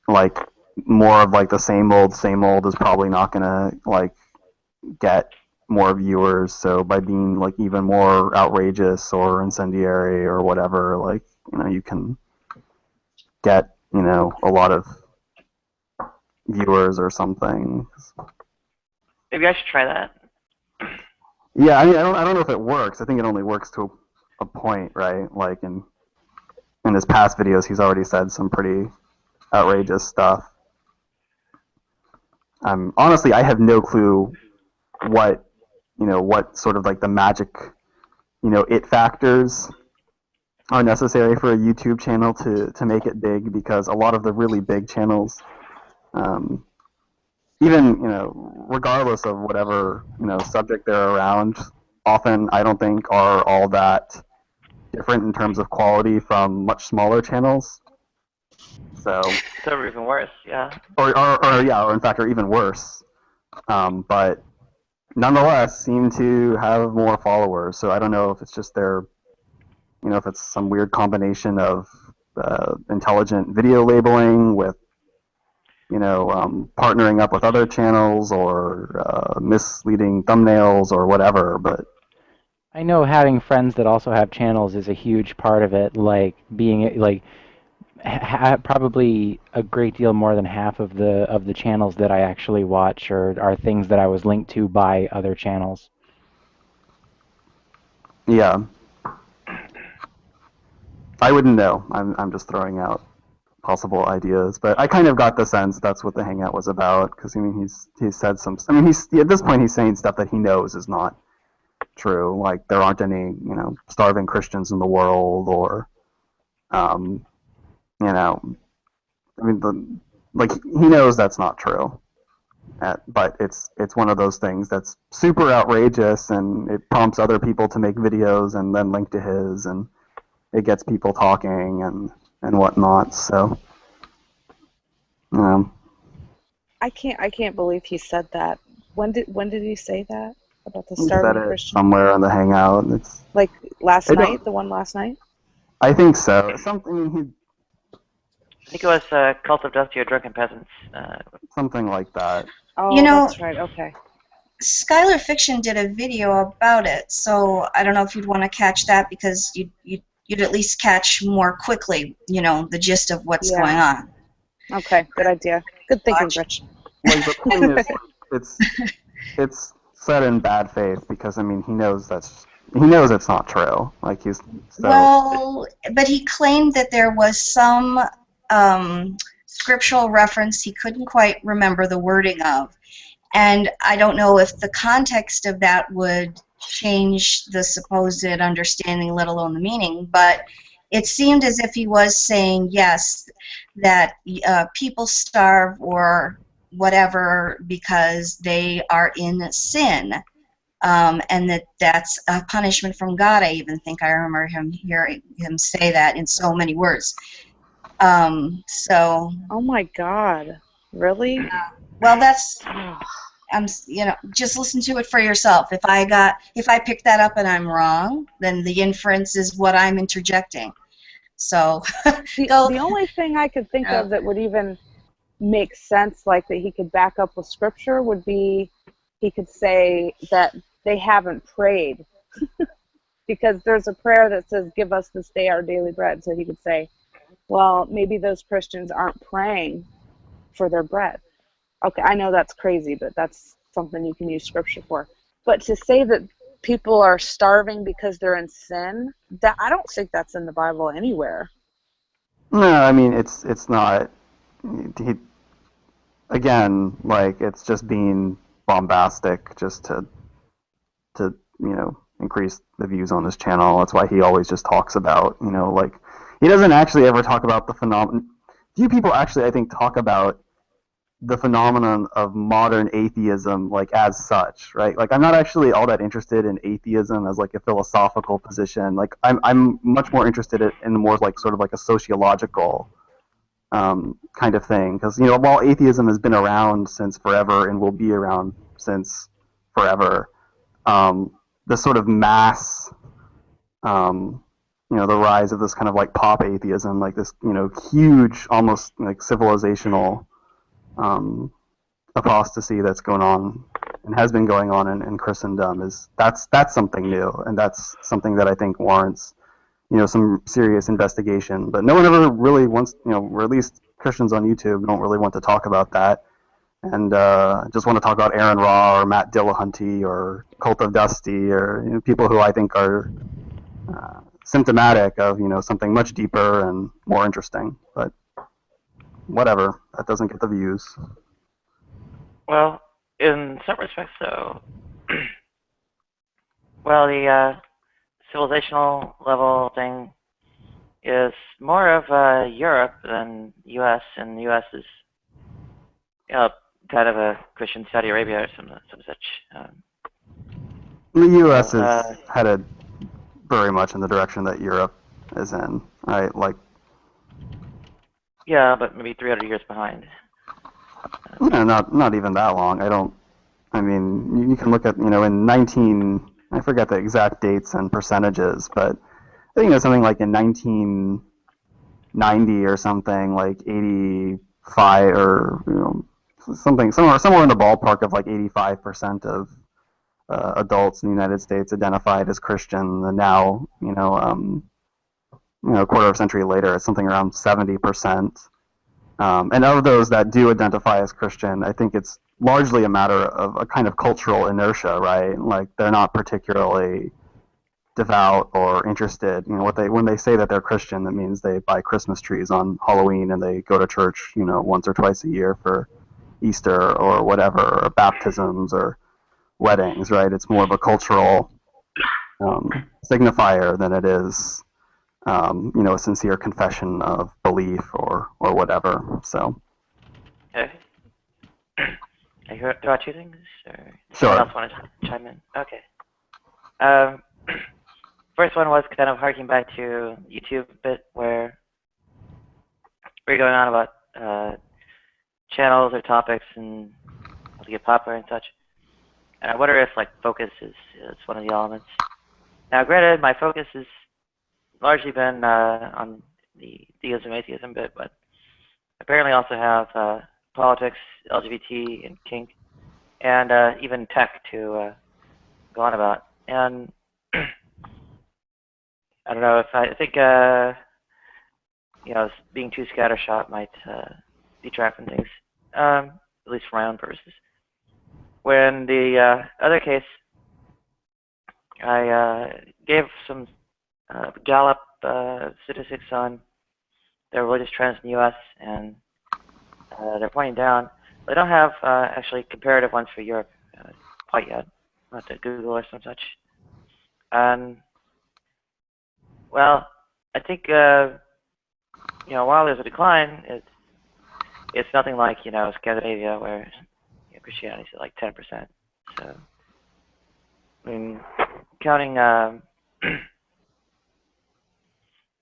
like more of like the same old is probably not gonna like get more viewers. So by being like even more outrageous or incendiary or whatever, like, you can get a lot of viewers or something. Maybe I should try that. Yeah, I mean, I don't know if it works. I think it only works to a point, right? Like in his past videos, he's already said some pretty outrageous stuff. Honestly, I have no clue what sort of like the magic, it factors are necessary for a YouTube channel to make it big, because a lot of the really big channels, even regardless of whatever subject they're around, often I don't think are all that different in terms of quality from much smaller channels. So even worse, yeah. Or in fact are even worse. But nonetheless seem to have more followers. So I don't know if it's just if it's some weird combination of intelligent video labeling with partnering up with other channels, or misleading thumbnails or whatever. But I know having friends that also have channels is a huge part of it, like being like probably a great deal more than half of the channels that I actually watch are things that I was linked to by other channels. yeah, I wouldn't know. I'm just throwing out possible ideas, but I kind of got the sense that's what the hangout was about, because I mean he's said some. I mean he's at this point he's saying stuff that he knows is not true. Like there aren't any starving Christians in the world, or I mean like he knows that's not true. But it's one of those things that's super outrageous, and it prompts other people to make videos and then link to his, and it gets people talking and whatnot. So, I can't believe he said that. When did he say that about the he said starving it Christian? somewhere on the hangout. It's Like last I don't- night, the one last night. I think so. Something I think it was Cult of Dusty or Drunken Peasants. something like that. Oh, You know- that's right. Okay. Skylar Fiction did a video about it, so I don't know if you'd want to catch that, because you'd at least catch more quickly, the gist of what's Yeah. going on. Okay. Good idea. Good thinking, Watch. Rich. Like the point is, it's said in bad faith, because I mean he knows it's not true. Like he's so. Well, but he claimed that there was some scriptural reference he couldn't quite remember the wording of. And I don't know if the context of that would change the supposed understanding, let alone the meaning, but it seemed as if he was saying, yes, that people starve or whatever because they are in sin, and that's a punishment from God. I even think I remember hearing him say that in so many words. So. Oh my God. Really? Well, that's. Just listen to it for yourself. If I pick that up and I'm wrong, then the inference is what I'm interjecting. So the only thing I could think of that would even make sense, like that he could back up with scripture, would be he could say that they haven't prayed, because there's a prayer that says, "Give us this day our daily bread." So he could say, well, maybe those Christians aren't praying for their bread. Okay, I know that's crazy, but that's something you can use scripture for. But to say that people are starving because they're in sin, that I don't think that's in the Bible anywhere. No, I mean it's not. Again, like it's just being bombastic just to increase the views on his channel. That's why he always just talks about like he doesn't actually ever talk about the phenomenon. Few people actually, I think, talk about the phenomenon of modern atheism like as such, right? Like I'm not actually all that interested in atheism as like a philosophical position. Like I'm much more interested in more like sort of like a sociological kind of thing, because while atheism has been around since forever and will be around since forever, the sort of mass the rise of this kind of like pop atheism, like this huge almost like civilizational apostasy that's going on and has been going on in Christendom, that's something new, and that's something that I think warrants some serious investigation. But no one ever really wants, or at least Christians on YouTube don't really want to talk about that, and just want to talk about Aaron Raw or Matt Dillahunty or Cult of Dusty or people who I think are symptomatic of something much deeper and more interesting. But whatever, that doesn't get the views. Well, in some respects, though, well, the civilizational level thing is more of Europe than U.S., and the U.S. is kind of a Christian Saudi Arabia or some such. The U.S. is headed very much in the direction that Europe is in, right? Like, yeah, but maybe 300 years behind. Not even that long. I mean, you can look at, I forget the exact dates and percentages, but I think it's something like in 1990 or something, like 85 or, somewhere in the ballpark of like 85% of adults in the United States identified as Christian, and now, a quarter of a century later, it's something around 70%. And of those that do identify as Christian, I think it's largely a matter of a kind of cultural inertia, right? Like, they're not particularly devout or interested. When they say that they're Christian, that means they buy Christmas trees on Halloween and they go to church, once or twice a year for Easter or whatever, or baptisms or weddings, right? It's more of a cultural signifier than it is, a sincere confession of belief or whatever. So. Okay. I hear throw out two things, or Sure. Someone else want to chime in? Okay. First one was kind of harking back to YouTube a bit, where we're going on about channels or topics and how to get popular and such. And I wonder if focus is one of the elements. Now, granted, my focus has largely been on the theism, atheism bit, but apparently also have politics, LGBT, and kink, and even tech to go on about. And I don't know if I think being too scattershot might detract from things, at least for my own purposes. When the other case, I gave some Gallup statistics on the religious trends in the U.S., and they're pointing down. They don't have actually comparative ones for Europe quite yet, not to Google or some such. And well, I think while there's a decline, it's nothing like Scandinavia, where Christianity is at 10%. So I mean, counting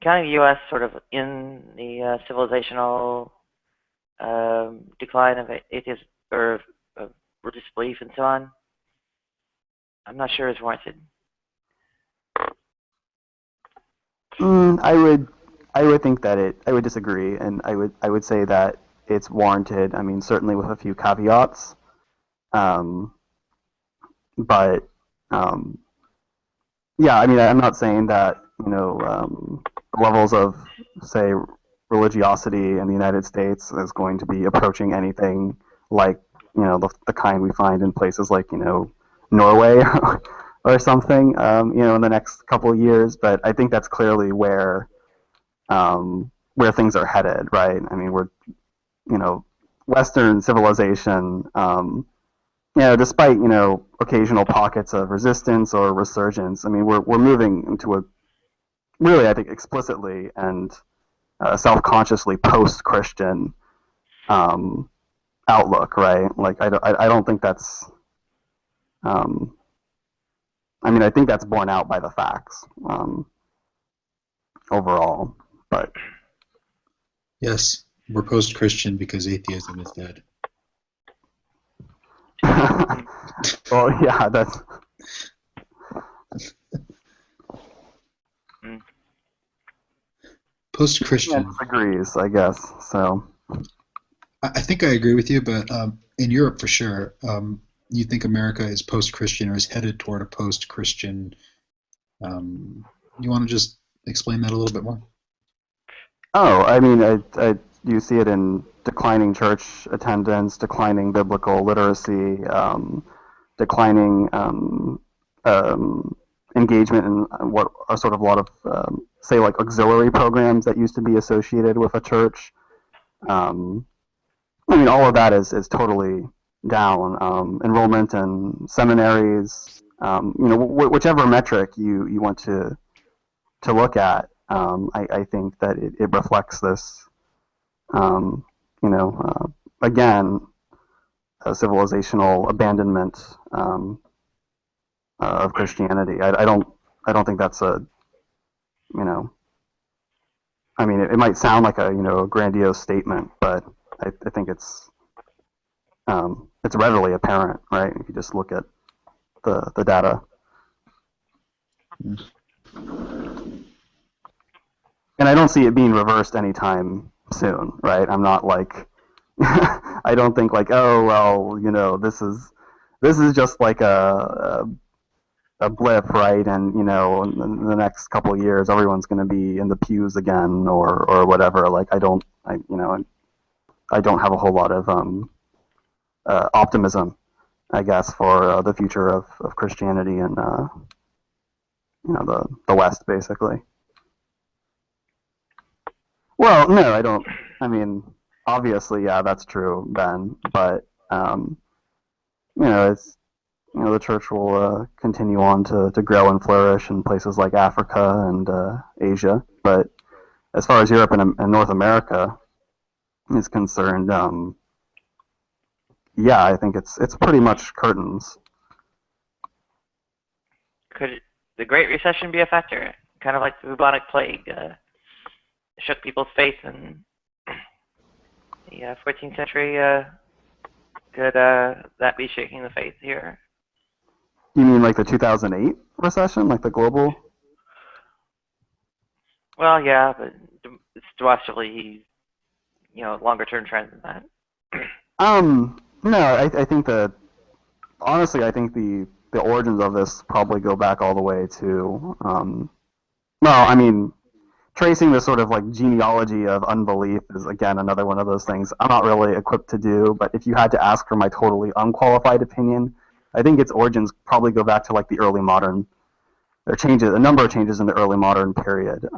counting the U.S. sort of in the civilizational decline of atheism or religious belief and so on, I'm not sure is warranted. I would think that I would disagree, and I would say that it's warranted. I mean, certainly with a few caveats. But yeah, I mean, I'm not saying that levels of, say, religiosity in the United States is going to be approaching anything like the kind we find in places like Norway or something in the next couple of years. But I think that's clearly where things are headed, right? I mean, we're Western civilization, despite occasional pockets of resistance or resurgence, I mean, we're moving into a really, I think, explicitly and self-consciously post-Christian outlook, right? Like, I don't think that's. I mean, I think that's borne out by the facts overall, but. Yes, we're post-Christian because atheism is dead. Well, yeah, that's. Post-Christian. Agrees, I guess. So. I think I agree with you, but in Europe, for sure, you think America is post-Christian or is headed toward a post-Christian. You want to just explain that a little bit more? Oh, I mean, you see it in declining church attendance, declining biblical literacy, declining engagement in what are sort of a lot of, say, like auxiliary programs that used to be associated with a church. I mean, all of that is totally down. Enrollment in seminaries, whichever metric you want to look at, I think that it reflects this, again, a civilizational abandonment of Christianity. I don't think that's I mean, it might sound like a grandiose statement, but I think it's readily apparent, right? If you just look at the data. And I don't see it being reversed anytime soon, right? I'm not like, I don't think like, oh well, this is just like a blip, right? And in the next couple of years, everyone's going to be in the pews again, or whatever. Like I don't have a whole lot of optimism, I guess, for the future of Christianity and the West, basically. Well, no, I don't. I mean, obviously, yeah, that's true, Ben. But it's the church will continue on to grow and flourish in places like Africa and Asia. But as far as Europe and North America is concerned, yeah, I think it's pretty much curtains. Could the Great Recession be a factor? Kind of like the bubonic plague shook people's faith in the 14th century. Could that be shaking the faith here? You mean like the 2008 recession, like the global? Well, yeah, but it's demonstrably, longer-term trend than that. No, I think that honestly, I think the origins of this probably go back all the way to, well, I mean, tracing the sort of like genealogy of unbelief is again another one of those things I'm not really equipped to do. But if you had to ask for my totally unqualified opinion, I think its origins probably go back to like the early modern. There are changes, a number of changes in the early modern period.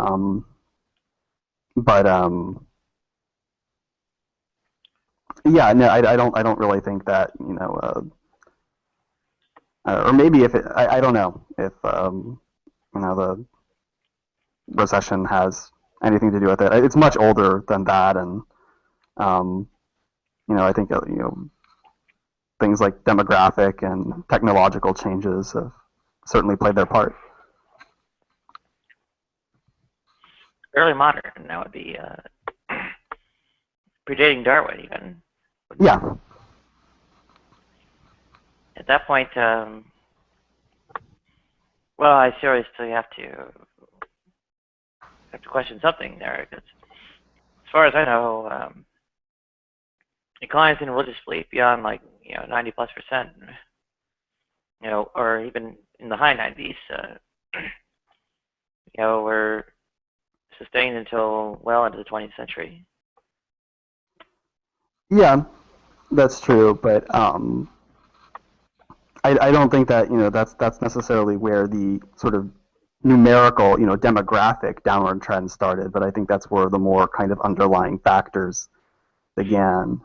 Yeah, no, I don't really think that or maybe if I don't know if the recession has anything to do with it. It's much older than that, and I think things like demographic and technological changes have certainly played their part. Early modern, that would be predating Darwin even. Yeah. At that point, well, I seriously have to question something there, because as far as I know, declines in religious belief beyond 90+%, or even in the high 90s, were sustained until well into the 20th century. Yeah, that's true, but I don't think that that's necessarily where the sort of numerical demographic downward trend started, but I think that's where the more kind of underlying factors began.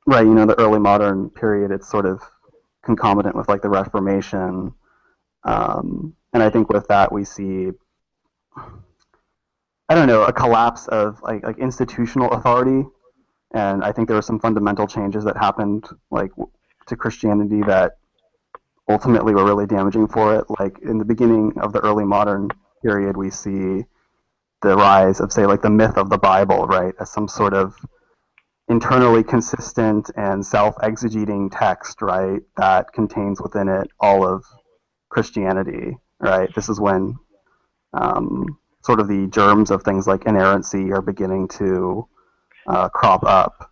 Right, the early modern period, it's sort of concomitant with like the Reformation, and I think with that we see, I don't know, a collapse of like institutional authority, and I think there were some fundamental changes that happened to Christianity that ultimately were really damaging for it. Like in the beginning of the early modern period, we see the rise of, say, like the myth of the Bible, right, as some sort of internally consistent and self-exegeting text, right, that contains within it all of Christianity, right? This is when sort of the germs of things like inerrancy are beginning to crop up.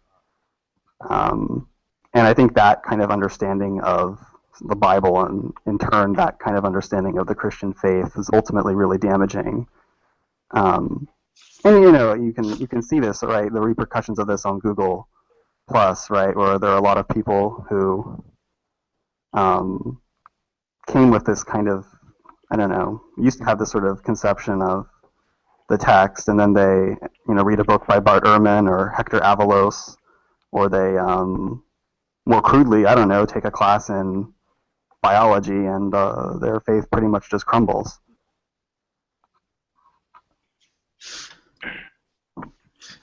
And I think that kind of understanding of the Bible, and in turn that kind of understanding of the Christian faith is ultimately really damaging. And you can see this, right, the repercussions of this on Google Plus, right, where there are a lot of people who came with this kind of, I don't know, used to have this sort of conception of the text, and then they read a book by Bart Ehrman or Hector Avalos, or they more crudely, I don't know, take a class in biology, and their faith pretty much just crumbles.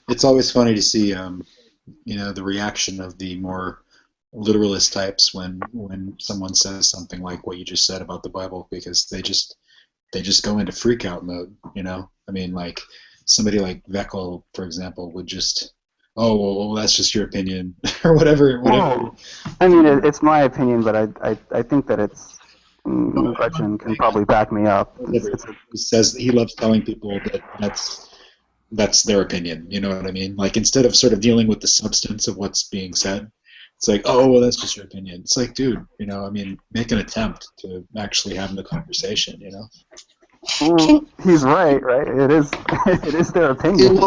It's always funny to see, the reaction of the more literalist types when someone says something like what you just said about the Bible, because they just go into freak out mode. I mean, like somebody like Veckel, for example, would just, oh well, that's just your opinion or whatever. Well, I mean, it's my opinion, but I think that it's Gretchen can probably back me up. He says that he loves telling people that that's their opinion. You know what I mean? Like, instead of sort of dealing with the substance of what's being said, it's like, oh, well, that's just your opinion. It's like, dude, I mean, make an attempt to actually have the conversation. Well, he's right? It is it is their opinion.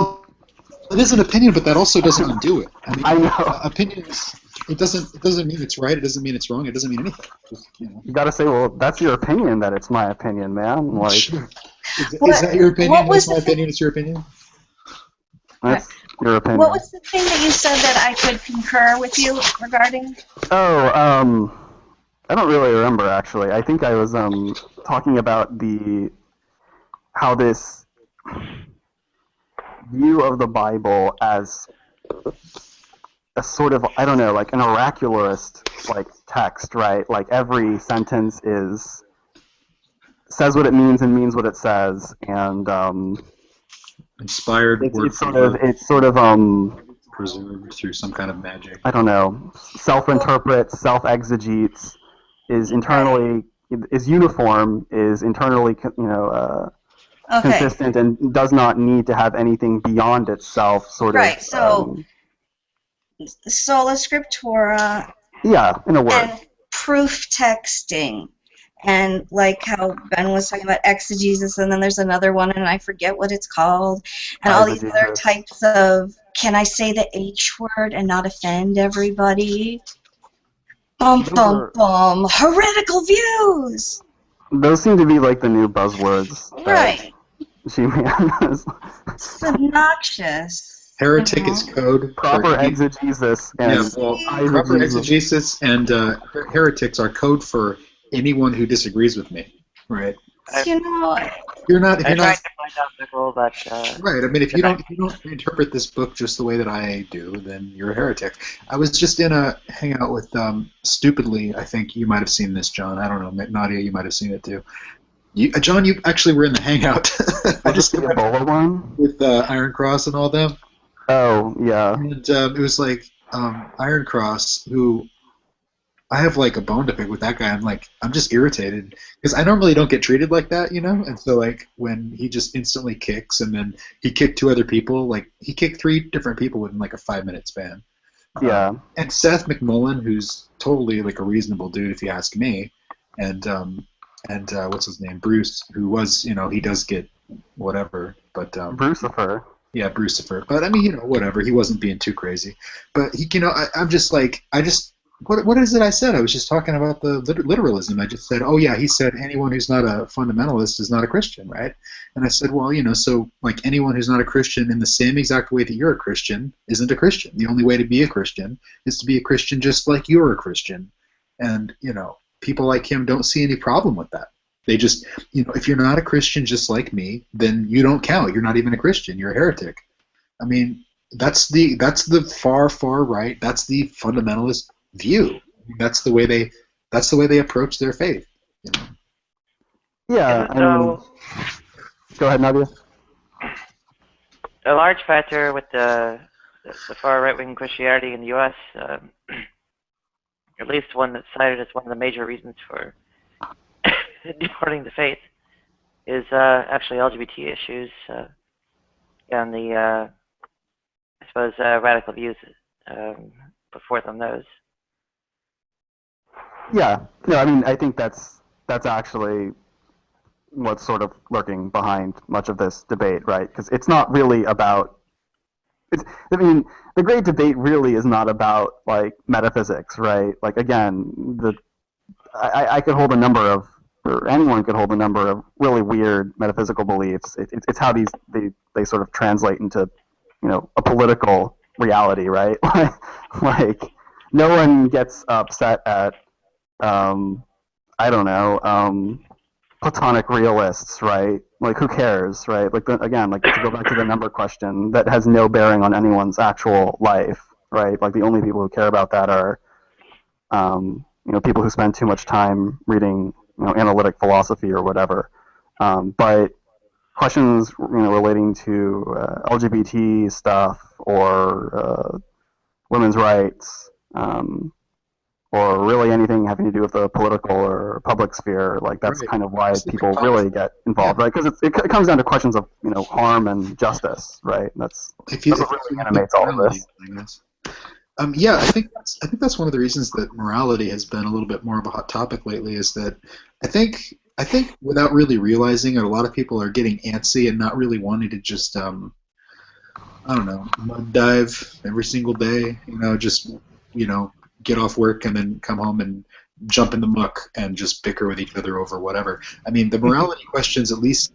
It is an opinion, but that also doesn't undo it. I mean, I know. Opinions. It doesn't mean it's right. It doesn't mean it's wrong. It doesn't mean anything. Just, You got to say, well, that's your opinion. That it's my opinion, man. Like, sure. Is that your opinion? That's my opinion. It's your opinion. That's your opinion. What was the thing that you said that I could concur with you regarding? Oh, I don't really remember, actually. I think I was talking about how this view of the Bible as a sort of, I don't know, like an oracularist like text, right? Like every sentence says what it means and means what it says, and inspired. It's sort of preserved through some kind of magic. I don't know, self-interprets, self-exegetes, is internally is uniform, is internally consistent, and does not need to have anything beyond itself. Sort of. Right. So, sola scriptura. Yeah, in a word. And proof texting. And like how Ben was talking about exegesis, and then there's another one, and I forget what it's called, and all these other types of, can I say the H word and not offend everybody? Bum, bum, bum, heretical views! Those seem to be like the new buzzwords. Right. It's obnoxious. Heretic is code. Proper exegesis. And proper exegesis and heretics are code for anyone who disagrees with me, right? You're not. I tried to find out, Nicole, but right. I mean, if you don't interpret this book just the way that I do, then you're a heretic. I was just in a hangout with stupidly. I think you might have seen this, John. I don't know, Nadia. You might have seen it too. John, you actually were in the hangout. I just the Ebola one with Iron Cross and all them. Oh yeah. And it was like Iron Cross, who I have like a bone to pick with that guy. I'm just irritated because I normally don't get treated like that, And so like when he just instantly kicks, and then he kicked 2 other people, like he kicked 3 different people within like a 5-minute span. Yeah. And Seth MacMullen, who's totally like a reasonable dude if you ask me, and what's his name, Bruce, who was, he does get whatever, but Brucifer. Yeah, Brucifer. But I mean, whatever. He wasn't being too crazy. But he, I'm just like, what is it I said? I was just talking about the literalism. I just said, oh yeah, he said anyone who's not a fundamentalist is not a Christian, right? And I said, well, so like anyone who's not a Christian in the same exact way that you're a Christian isn't a Christian. The only way to be a Christian is to be a Christian just like you're a Christian. And, people like him don't see any problem with that. They just, if you're not a Christian just like me, then you don't count. You're not even a Christian. You're a heretic. I mean, that's the far, far right. That's the fundamentalist view. That's the way they approach their faith. Yeah. I mean, go ahead, Nadia. A large factor with the far right-wing Christianity in the U.S., at least one that's cited as one of the major reasons for departing the faith, is actually LGBT issues and the, I suppose, radical views put forth on those. Yeah, no, I mean, I think that's actually what's sort of lurking behind much of this debate, right? Because it's not really about. It's, I mean, the great debate really is not about like metaphysics, right? Like again, I could hold a number of, or anyone could hold a number of really weird metaphysical beliefs. It's how they sort of translate into, a political reality, right? Like no one gets upset at, I don't know, platonic realists, right? Like who cares, right? Like again, like to go back to the number question, that has no bearing on anyone's actual life, right? Like the only people who care about that are, people who spend too much time reading, analytic philosophy or whatever. But questions, relating to LGBT stuff or women's rights, or really anything having to do with the political or public sphere, like that's Right. kind of why It's like people really get involved, right? Because it comes down to questions of, harm and justice, right? If you, That's what really animates all of this. I guess. Yeah, I think that's one of the reasons that morality has been a little bit more of a hot topic lately. Is that I think without really realizing it, a lot of people are getting antsy and not really wanting to just I don't know, mud dive every single day. Just get off work and then come home and jump in the muck and just bicker with each other over whatever. I mean, the morality questions at least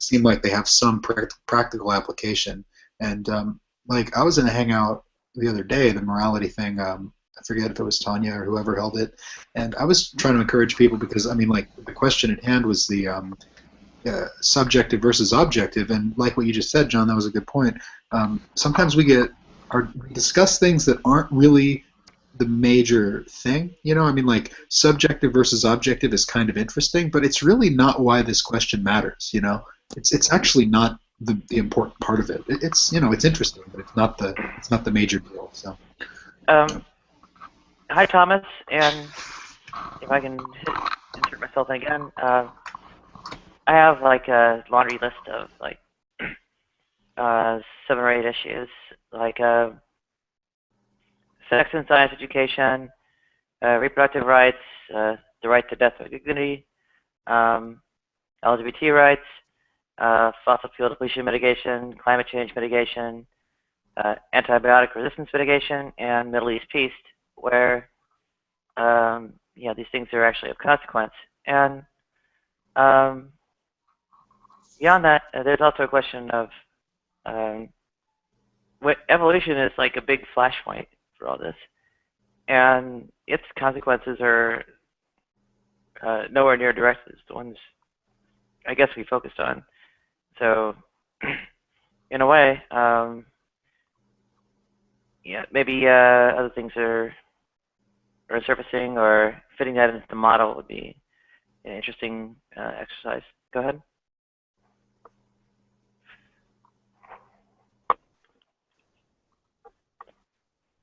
seem like they have some practical application. And like I was in a hangout the other day, the morality thing. I forget if it was Tanya or whoever held it, and I was trying to encourage people because I mean, like the question at hand was the subjective versus objective, and like what you just said, John, that was a good point. Sometimes we discuss things that aren't really the major thing. I mean, like subjective versus objective is kind of interesting, but it's really not why this question matters. It's actually not the important part of it. It's it's interesting, but it's not the major deal. So. Hi, Thomas, and if I can insert myself in again, I have like a laundry list of like 7 or 8 issues, like sex and science education, reproductive rights, the right to death with dignity, LGBT rights, fossil fuel depletion mitigation, climate change mitigation, antibiotic resistance mitigation, and Middle East peace, where these things are actually of consequence. And beyond that, there's also a question of what evolution is like a big flashpoint for all this, and its consequences are nowhere near direct as the ones I guess we focused on. So, in a way, maybe other things are surfacing, or fitting that into the model would be an interesting exercise. Go ahead.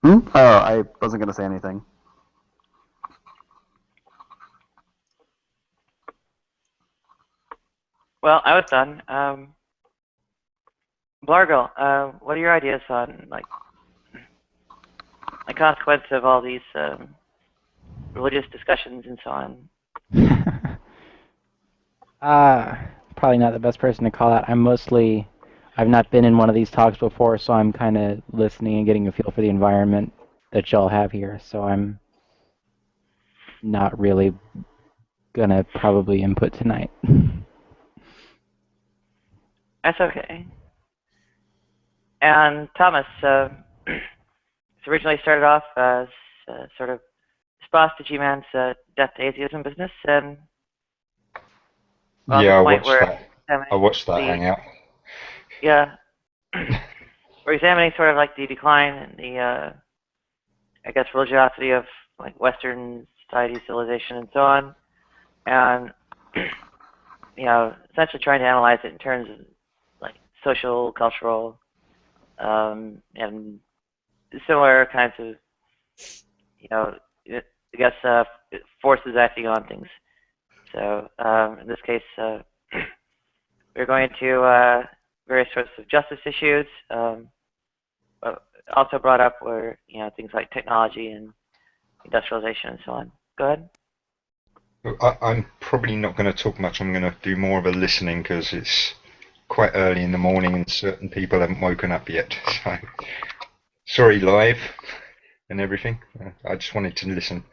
Oh, I wasn't going to say anything. Well, I was done. Blargel, what are your ideas on like the consequence of all these religious discussions and so on? Probably not the best person to call out. I've not been in one of these talks before, so I'm kind of listening and getting a feel for the environment that y'all have here. So I'm not really gonna probably input tonight. That's okay. And Thomas, it's originally started off as sort of response to G-Man's death to atheism business, and Yeah, the point where I watched that hangout. Yeah, we're examining sort of like the decline in the, I guess, religiosity of like Western society, civilization, and so on, and essentially trying to analyze it in terms of like social, cultural, and similar kinds of, I guess, forces acting on things. So in this case, we're going to various sorts of justice issues. Also brought up were things like technology and industrialization and so on. Go ahead. I'm probably not going to talk much. I'm going to do more of a listening because it's quite early in the morning and certain people haven't woken up yet. So, sorry, live and everything. I just wanted to listen.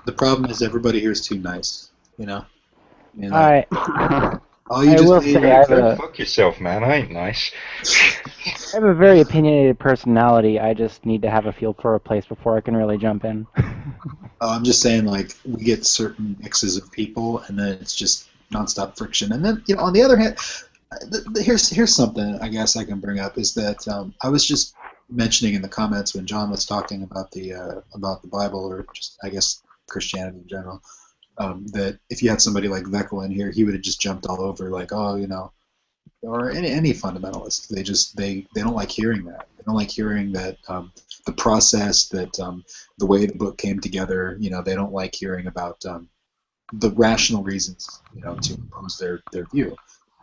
The problem is everybody here is too nice, you know? I mean, I all you I just will need say I have Go a fuck yourself, man. I ain't nice. I have a very opinionated personality. I just need to have a feel for a place before I can really jump in. I'm just saying, like, we get certain mixes of people, and then it's just nonstop friction. And then, on the other hand, here's something I guess I can bring up is that I was just mentioning in the comments when John was talking about the Bible, or just I guess Christianity in general, that if you had somebody like Veckel in here, he would have just jumped all over, like, oh, or any fundamentalist. They don't like hearing that. They don't like hearing that the process, that the way the book came together. They don't like hearing about the rational reasons, to impose their view.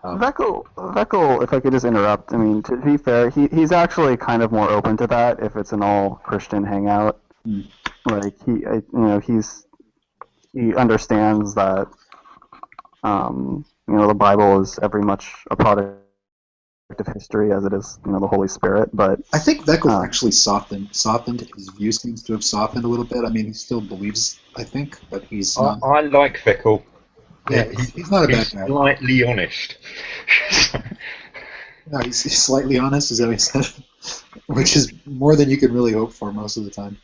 Veckel, if I could just interrupt, I mean, to be fair, he's actually kind of more open to that if it's an all Christian hangout. Mm. Like he understands that the Bible is every much a product of history as it is the Holy Spirit. But I think Veckel actually softened. His view seems to have softened a little bit. I mean, he still believes, I think, but he's not. I like Veckel. Yeah, he's not a bad guy. Slightly honest. No, he's slightly honest, is that what he said? Which is more than you could really hope for most of the time.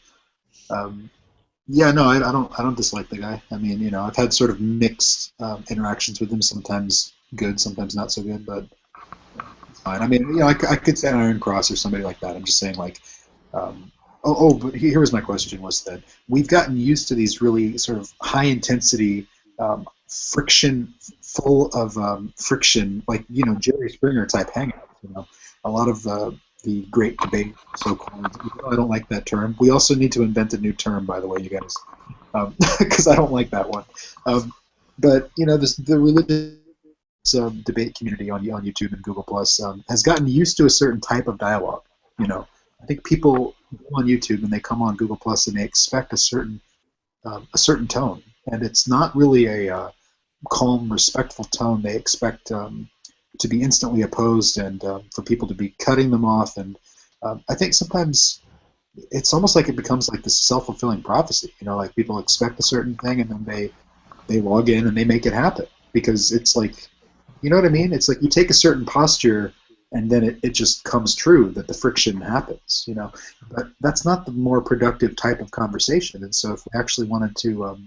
Yeah, no, I don't dislike the guy. I mean, I've had sort of mixed interactions with him. Sometimes good, sometimes not so good, but it's fine. I mean, I could say Iron Cross or somebody like that. I'm just saying, like, but here was my question: was that we've gotten used to these really sort of high intensity friction, full of friction, like Jerry Springer type hangouts. A lot of the great debate, so-called. I don't like that term. We also need to invent a new term, by the way, you guys, because I don't like that one. But the religious debate community on YouTube and Google Plus has gotten used to a certain type of dialogue. I think people go on YouTube and they come on Google Plus and they expect a certain tone, and it's not really a calm, respectful tone. They expect to be instantly opposed and for people to be cutting them off. And I think sometimes it's almost like it becomes like this self-fulfilling prophecy. Like people expect a certain thing and then they log in and they make it happen because it's like, you know what I mean? It's like you take a certain posture and then it just comes true that the friction happens. But that's not the more productive type of conversation. And so if we actually wanted to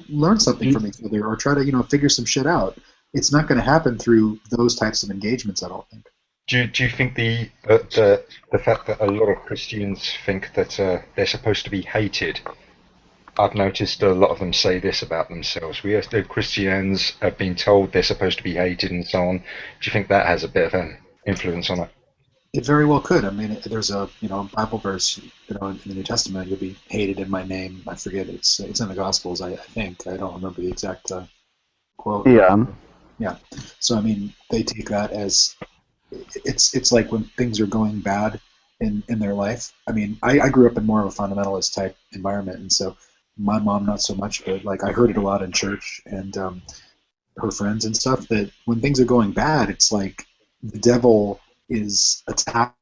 learn something from each other or try to, figure some shit out, it's not going to happen through those types of engagements, I don't think. Do you think the fact that a lot of Christians think that they're supposed to be hated? I've noticed a lot of them say this about themselves. The Christians have been told they're supposed to be hated and so on. Do you think that has a bit of an influence on it? It very well could. I mean, there's a Bible verse, in the New Testament, you'll be hated in my name. I forget it's in the Gospels, I think. I don't remember the exact quote. Yeah. Yeah. So I mean, they take that as it's like when things are going bad in their life. I mean, I grew up in more of a fundamentalist type environment, and so my mom not so much, but like I heard it a lot in church and her friends and stuff, that when things are going bad, it's like the devil is attacking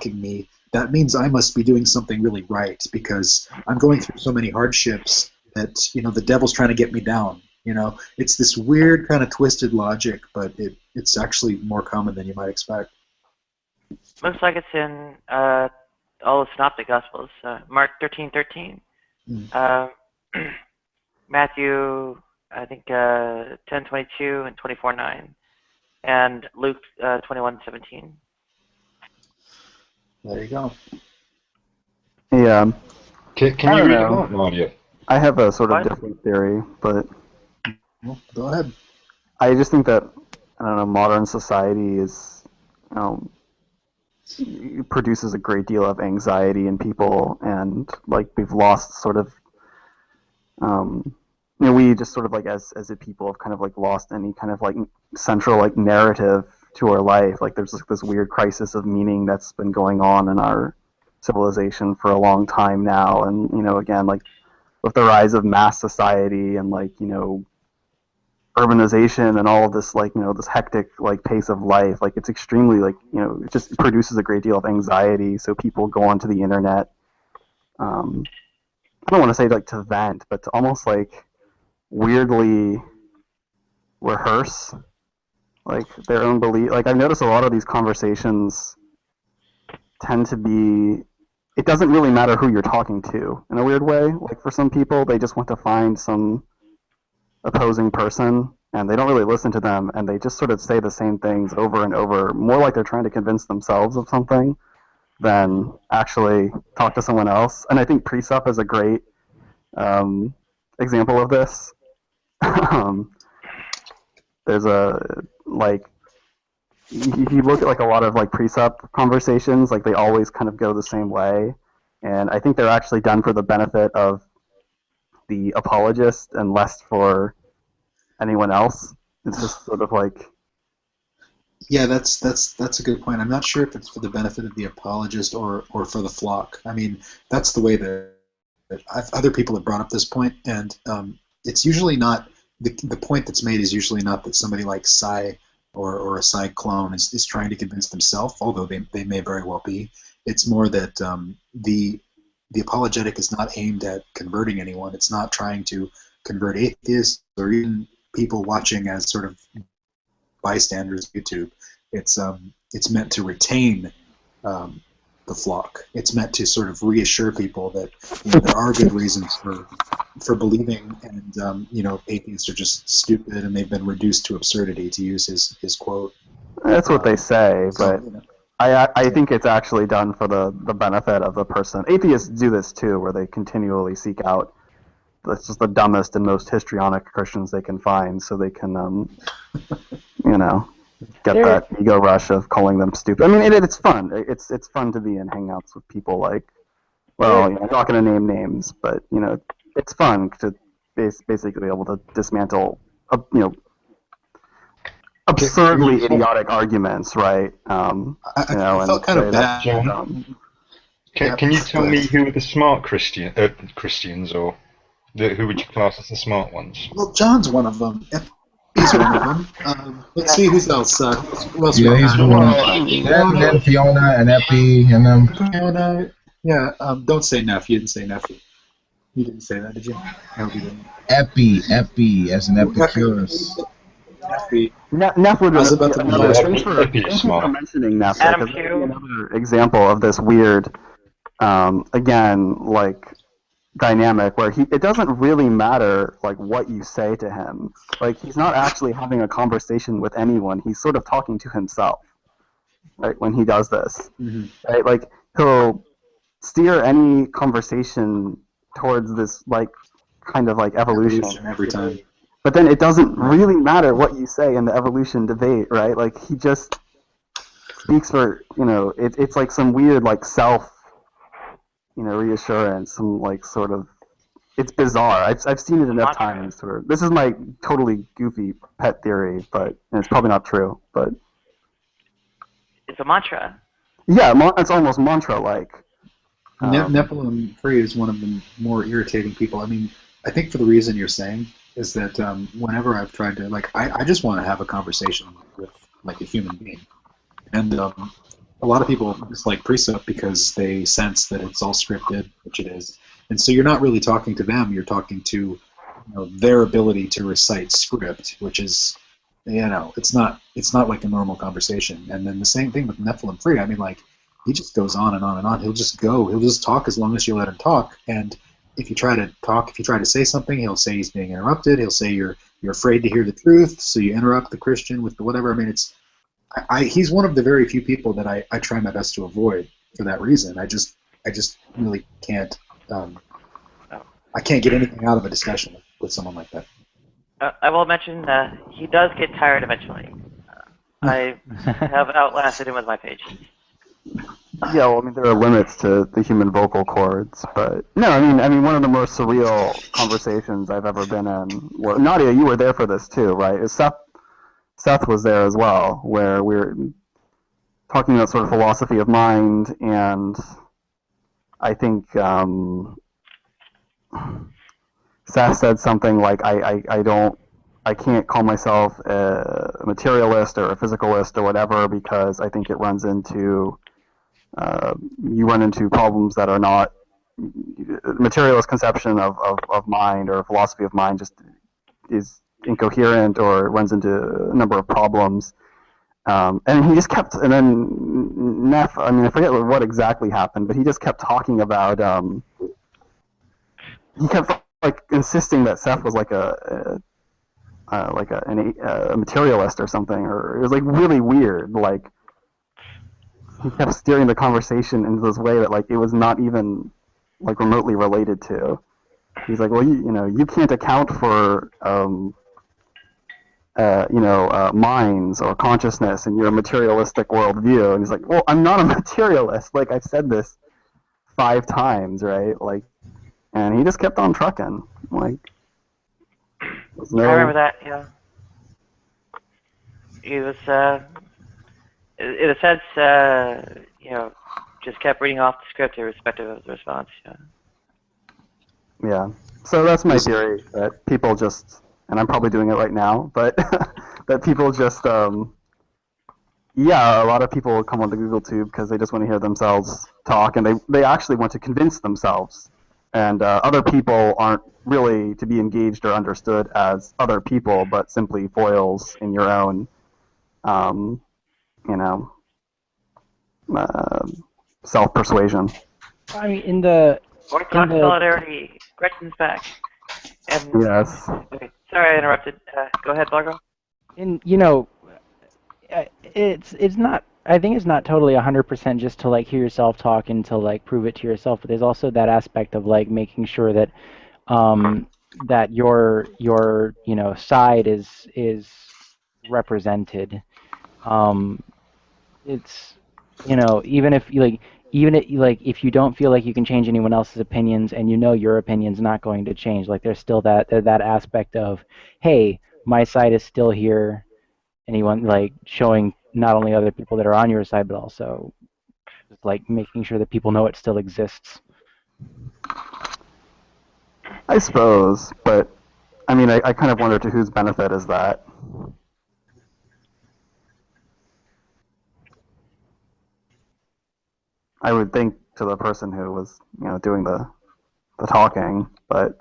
me. That means I must be doing something really right because I'm going through so many hardships that the devil's trying to get me down. It's this weird kind of twisted logic, but it's actually more common than you might expect. Looks like it's in all the Synoptic Gospels. Mark 13:13. Matthew, I think 10:22 and 24:9, and Luke 21:17. There you go. Yeah. Can I you don't read know. them out, Nadia? I have a sort of What? different theory, but Well, go ahead. I just think that modern society is produces a great deal of anxiety in people, and like we've lost sort of we just sort of like as a people have kind of like lost any kind of like central like narrative to our life. Like there's like this weird crisis of meaning that's been going on in our civilization for a long time now, and again, like with the rise of mass society and like urbanization and all of this like this hectic like pace of life, like it's extremely like it just produces a great deal of anxiety. So people go onto the internet. I don't want to say like to vent, but to almost like weirdly rehearse like their own belief. Like I've noticed a lot of these conversations tend to be, it doesn't really matter who you're talking to in a weird way. Like for some people, they just want to find some opposing person and they don't really listen to them, and they just sort of say the same things over and over, more like they're trying to convince themselves of something than actually talk to someone else. And I think Precept is a great example of this. There's a, like, if you look at like a lot of like Precept conversations, like they always kind of go the same way. And I think they're actually done for the benefit of the apologist and less for anyone else. It's just sort of like, yeah, that's a good point. I'm not sure if it's for the benefit of the apologist or for the flock. I mean, that's the way that other people have brought up this point, and it's usually not the point that's made is usually not that somebody like Psy or a Psy clone is trying to convince themselves, although they may very well be. It's more that the apologetic is not aimed at converting anyone. It's not trying to convert atheists or even people watching as sort of bystanders on YouTube. It's meant to retain the flock. It's meant to sort of reassure people that there are good reasons for believing, and atheists are just stupid and they've been reduced to absurdity, to use his quote. that's what they say, but I think it's actually done for the benefit of the person. Atheists do this too, where they continually seek out that's just the dumbest and most histrionic Christians they can find, so they can, get that ego rush of calling them stupid. I mean, it's fun. It's fun to be in hangouts with people like, well, I'm not going to name names, but it's fun to basically be able to dismantle, absurdly idiotic arguments, right? I felt kind of bad. Can you tell me who are the smart Christians, or who would you class as the smart ones? Well, John's one of them. He's one of them. Let's see who's else. Who else? Yeah, he's one. Then Fiona and Epi and them. Fiona. Yeah. Don't say Neff. You didn't say Neff. You didn't say that, did you? I hope you didn't. Epi, as an Epicurus. Neff would was about to thanks for mentioning Neff. Because another example of this weird, again, like, dynamic where it doesn't really matter like what you say to him. Like he's not actually having a conversation with anyone. He's sort of talking to himself, right? When he does this, right? Like he'll steer any conversation towards this like kind of like evolution every time. But then it doesn't really matter what you say in the evolution debate, right? Like he just speaks for it's like some weird like self reassurance, some like sort of, it's bizarre. I've seen it enough times. This is my totally goofy pet theory, but it's probably not true. But it's a mantra. Yeah, it's almost mantra-like. Nephilim Free is one of the more irritating people. I mean, I think for the reason you're saying is that whenever I've tried to I just want to have a conversation with like a human being, and a lot of people dislike Precept because they sense that it's all scripted, which it is. And so you're not really talking to them, you're talking to their ability to recite script, which is, it's not like a normal conversation. And then the same thing with Nephilim Free. I mean, like, he just goes on and on and on. He'll just talk as long as you let him talk. And if you try to say something, he'll say he's being interrupted. He'll say you're afraid to hear the truth, so you interrupt the Christian with the whatever. I mean, he's one of the very few people that I try my best to avoid for that reason. I just really can't. I can't get anything out of a discussion with someone like that. I will mention he does get tired eventually. I have outlasted him with my patience. Yeah, well, I mean, there are limits to the human vocal cords, but no, I mean, one of the most surreal conversations I've ever been in. Well, Nadia, you were there for this too, right? Seth Seth was there as well, where we were talking about sort of philosophy of mind, and I think Seth said something like, I can't call myself a materialist or a physicalist or whatever, because I think it runs into, you run into problems that are not, materialist conception of mind or philosophy of mind just is incoherent or runs into a number of problems. And he just kept, and then Neff, I mean, I forget what exactly happened, but he just kept talking about, he kept like insisting that Seth was like a materialist or something, or it was like really weird. Like he kept steering the conversation into this way that like it was not even like remotely related to. He's like, well, you can't account for minds or consciousness in your materialistic worldview. And he's like, well, I'm not a materialist. Like I've said this 5 times, right? Like, and he just kept on trucking. Like, there's no. I remember that. Yeah. He was, in a sense, just kept reading off the script irrespective of the response. Yeah. Yeah. So that's my theory, that people just, and I'm probably doing it right now, but that people just, a lot of people come onto GoogleTube because they just want to hear themselves talk, and they actually want to convince themselves. And other people aren't really to be engaged or understood as other people, but simply foils in your own, self-persuasion. I mean, in the Orthodox solidarity, Gretchen's back. And, yes. Okay, sorry I interrupted. Go ahead, Margot. And it's not. I think it's not totally 100% just to like hear yourself talk and to like prove it to yourself. But there's also that aspect of like making sure that that your side is represented. It's even if you don't feel like you can change anyone else's opinions, and your opinion's not going to change, like there's still that aspect of, hey, my side is still here. Anyone like showing not only other people that are on your side, but also just like making sure that people know it still exists. I suppose, but I mean, I kind of wonder to whose benefit is that? I would think to the person who was, doing the talking, but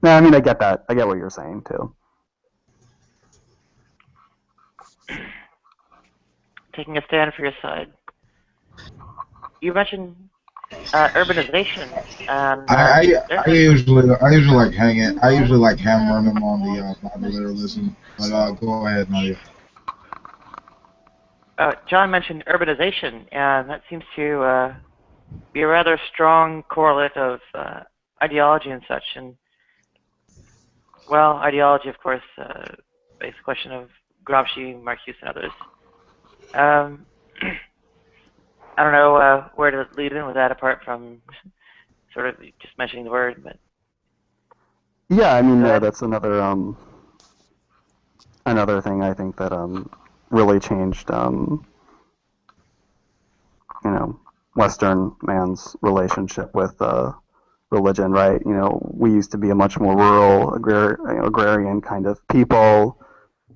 no, I mean, I get that. I get what you're saying too. Taking a stand for your side. You mentioned urbanization. And, I usually like hanging. I usually like hammering them on the Bible literalism. But go ahead, Nadia. John mentioned urbanization, and that seems to be a rather strong correlate of ideology and such. And well, ideology, of course, is a question of Gramsci, Marcuse, and others. I don't know where to lead in with that, apart from sort of just mentioning the word. But yeah, I mean, that's another thing I think that really changed, Western man's relationship with religion, right? We used to be a much more rural, agrarian kind of people.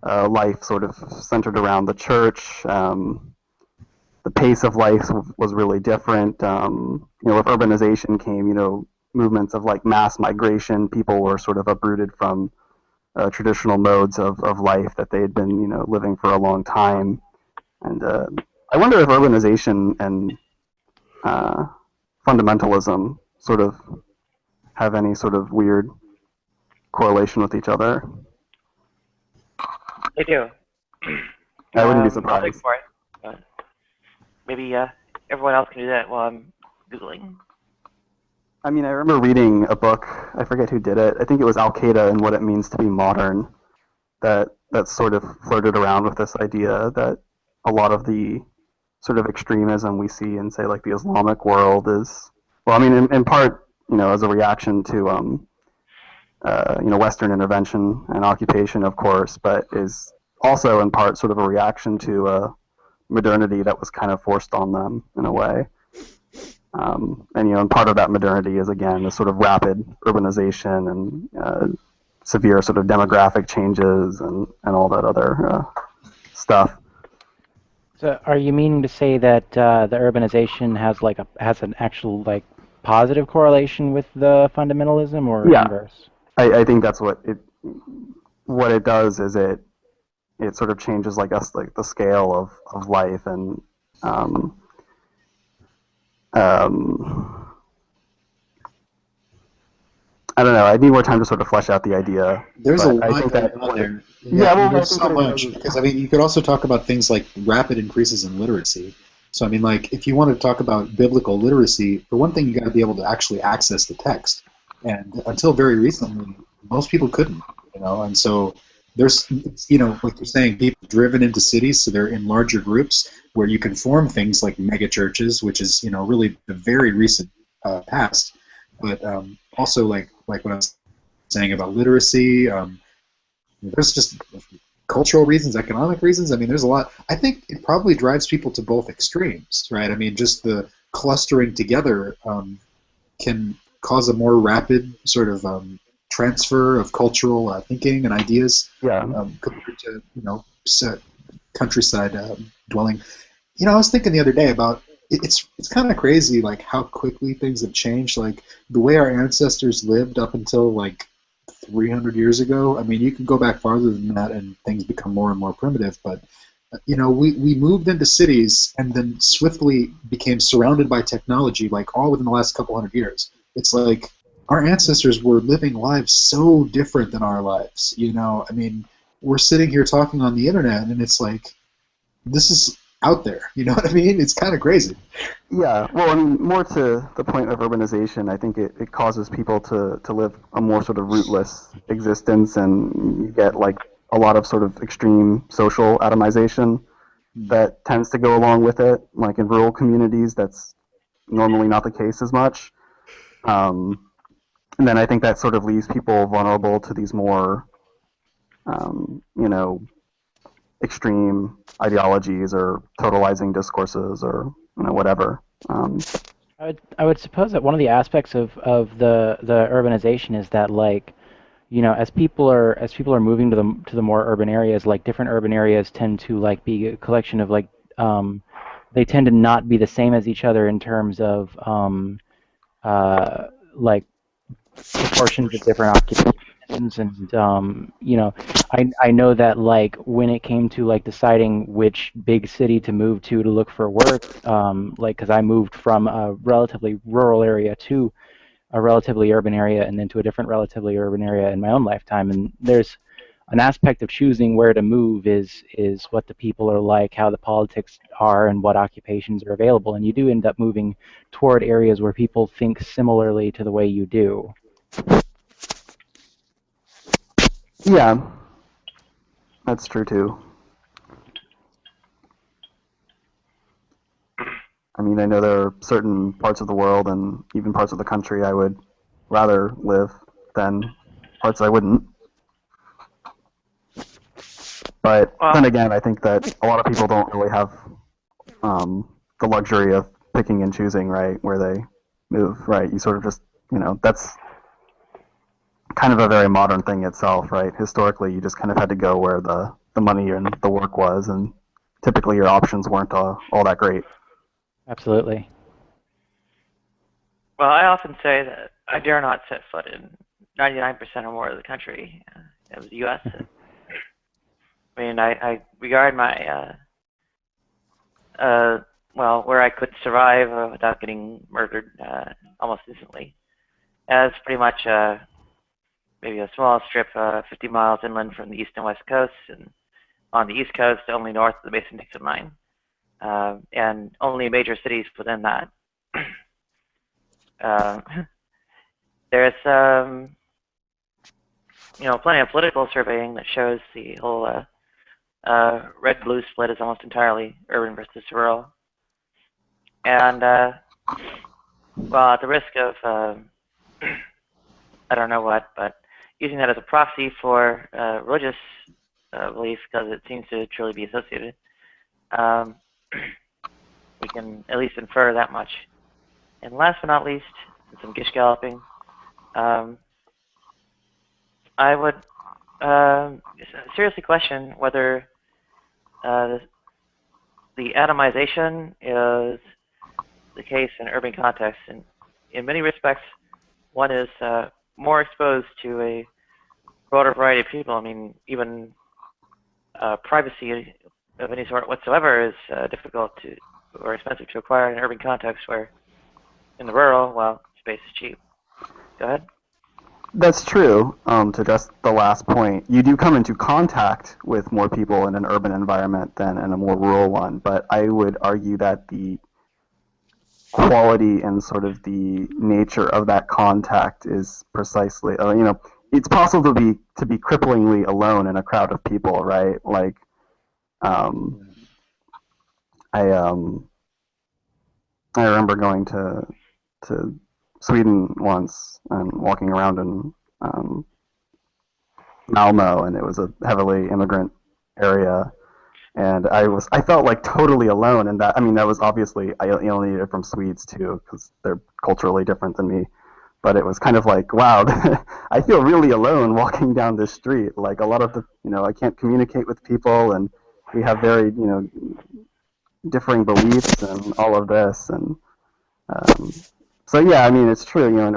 Life sort of centered around the church. The pace of life was really different. With urbanization came, movements of like mass migration. People were sort of uprooted from traditional modes of life that they had been, living for a long time. And I wonder if urbanization and fundamentalism sort of have any sort of weird correlation with each other. they do. I wouldn't be I'll surprised. look for it, but maybe everyone else can do that while I'm Googling. I mean, I remember reading a book, I forget who did it, I think it was Al-Qaeda and What It Means to Be Modern, that sort of flirted around with this idea that a lot of the sort of extremism we see in, say, like the Islamic world is, well, I mean, in part, as a reaction to, Western intervention and occupation, of course, but is also in part sort of a reaction to modernity that was kind of forced on them in a way. And and part of that modernity is again the sort of rapid urbanization and severe sort of demographic changes and all that other stuff. So, are you meaning to say that the urbanization has an actual positive correlation with the fundamentalism, or Yeah. inverse? I think that's what it does is it sort of changes the scale of life and I don't know. I need more time to sort of flesh out the idea. There's a I lot think going that on there. Yeah, well, I there's think so that it much. does- Because, I mean, you could also talk about things like rapid increases in literacy. So, I mean, like, if you want to talk about biblical literacy, for one thing, you got to be able to actually access the text. And until very recently, most people couldn't, and so there's, like you're saying, people driven into cities, so they're in larger groups where you can form things like mega churches, which is, really the very recent past. But also, like what I was saying about literacy, there's just cultural reasons, economic reasons. I mean, there's a lot. I think it probably drives people to both extremes, right? I mean, just the clustering together can cause a more rapid sort of transfer of cultural thinking and ideas compared to, countryside dwelling. I was thinking the other day about it's kind of crazy, like how quickly things have changed. Like the way our ancestors lived up until like 300 years ago. I mean, you can go back farther than that, and things become more and more primitive. But we moved into cities and then swiftly became surrounded by technology, like all within the last couple hundred years. It's like our ancestors were living lives so different than our lives. I mean, we're sitting here talking on the internet, and it's like this is out there. You know what I mean? It's kind of crazy. Yeah, well, I mean, more to the point of urbanization, I think it causes people to live a more sort of rootless existence, and you get like a lot of sort of extreme social atomization that tends to go along with it. Like in rural communities, that's normally not the case as much. And then I think that sort of leaves people vulnerable to these more, extreme ideologies or totalizing discourses or whatever. I would suppose that one of the aspects of the urbanization is that as people are moving to the more urban areas, like different urban areas tend to be a collection of they tend to not be the same as each other in terms of like proportions of different occupations, and I know that when it came to deciding which big city to move to look for work, because I moved from a relatively rural area to a relatively urban area and then to a different relatively urban area in my own lifetime, and there's an aspect of choosing where to move is what the people are like, how the politics are, and what occupations are available, and you do end up moving toward areas where people think similarly to the way you do. Yeah, that's true too. I mean, I know there are certain parts of the world and even parts of the country I would rather live than parts I wouldn't. But then again, I think that a lot of people don't really have the luxury of picking and choosing, right, where they move, right? You sort of just, that's kind of a very modern thing itself, right? Historically, you just kind of had to go where the money and the work was, and typically your options weren't all that great. Absolutely. Well, I often say that I dare not set foot in 99% or more of the country of the U.S. I mean, I regard my, where I could survive without getting murdered almost instantly, as pretty much maybe a small strip 50 miles inland from the east and west coasts, and on the east coast only north of the Mason-Dixon line, and only major cities within that. There's plenty of political surveying that shows the whole red-blue split is almost entirely urban versus rural. And well, at the risk of I don't know what, but using that as a proxy for religious belief because it seems to truly be associated. We can at least infer that much. And last but not least, in some gish galloping, I would seriously question whether the atomization is the case in urban contexts. And in many respects, one is more exposed to a broader variety of people. I mean, even privacy of any sort whatsoever is difficult to or expensive to acquire in an urban context, where in the rural, well, space is cheap. Go ahead. That's true. To address the last point, you do come into contact with more people in an urban environment than in a more rural one, but I would argue that the quality and sort of the nature of that contact is precisely, it's possible to be cripplingly alone in a crowd of people, right? Like, I remember going to Sweden once and walking around in Malmo, and it was a heavily immigrant area, and I felt like totally alone, and that was obviously I alienated from Swedes too because they're culturally different than me, but it was kind of like, wow, I feel really alone walking down this street. Like a lot of I can't communicate with people, and we have very differing beliefs and all of this, and so yeah, it's true. In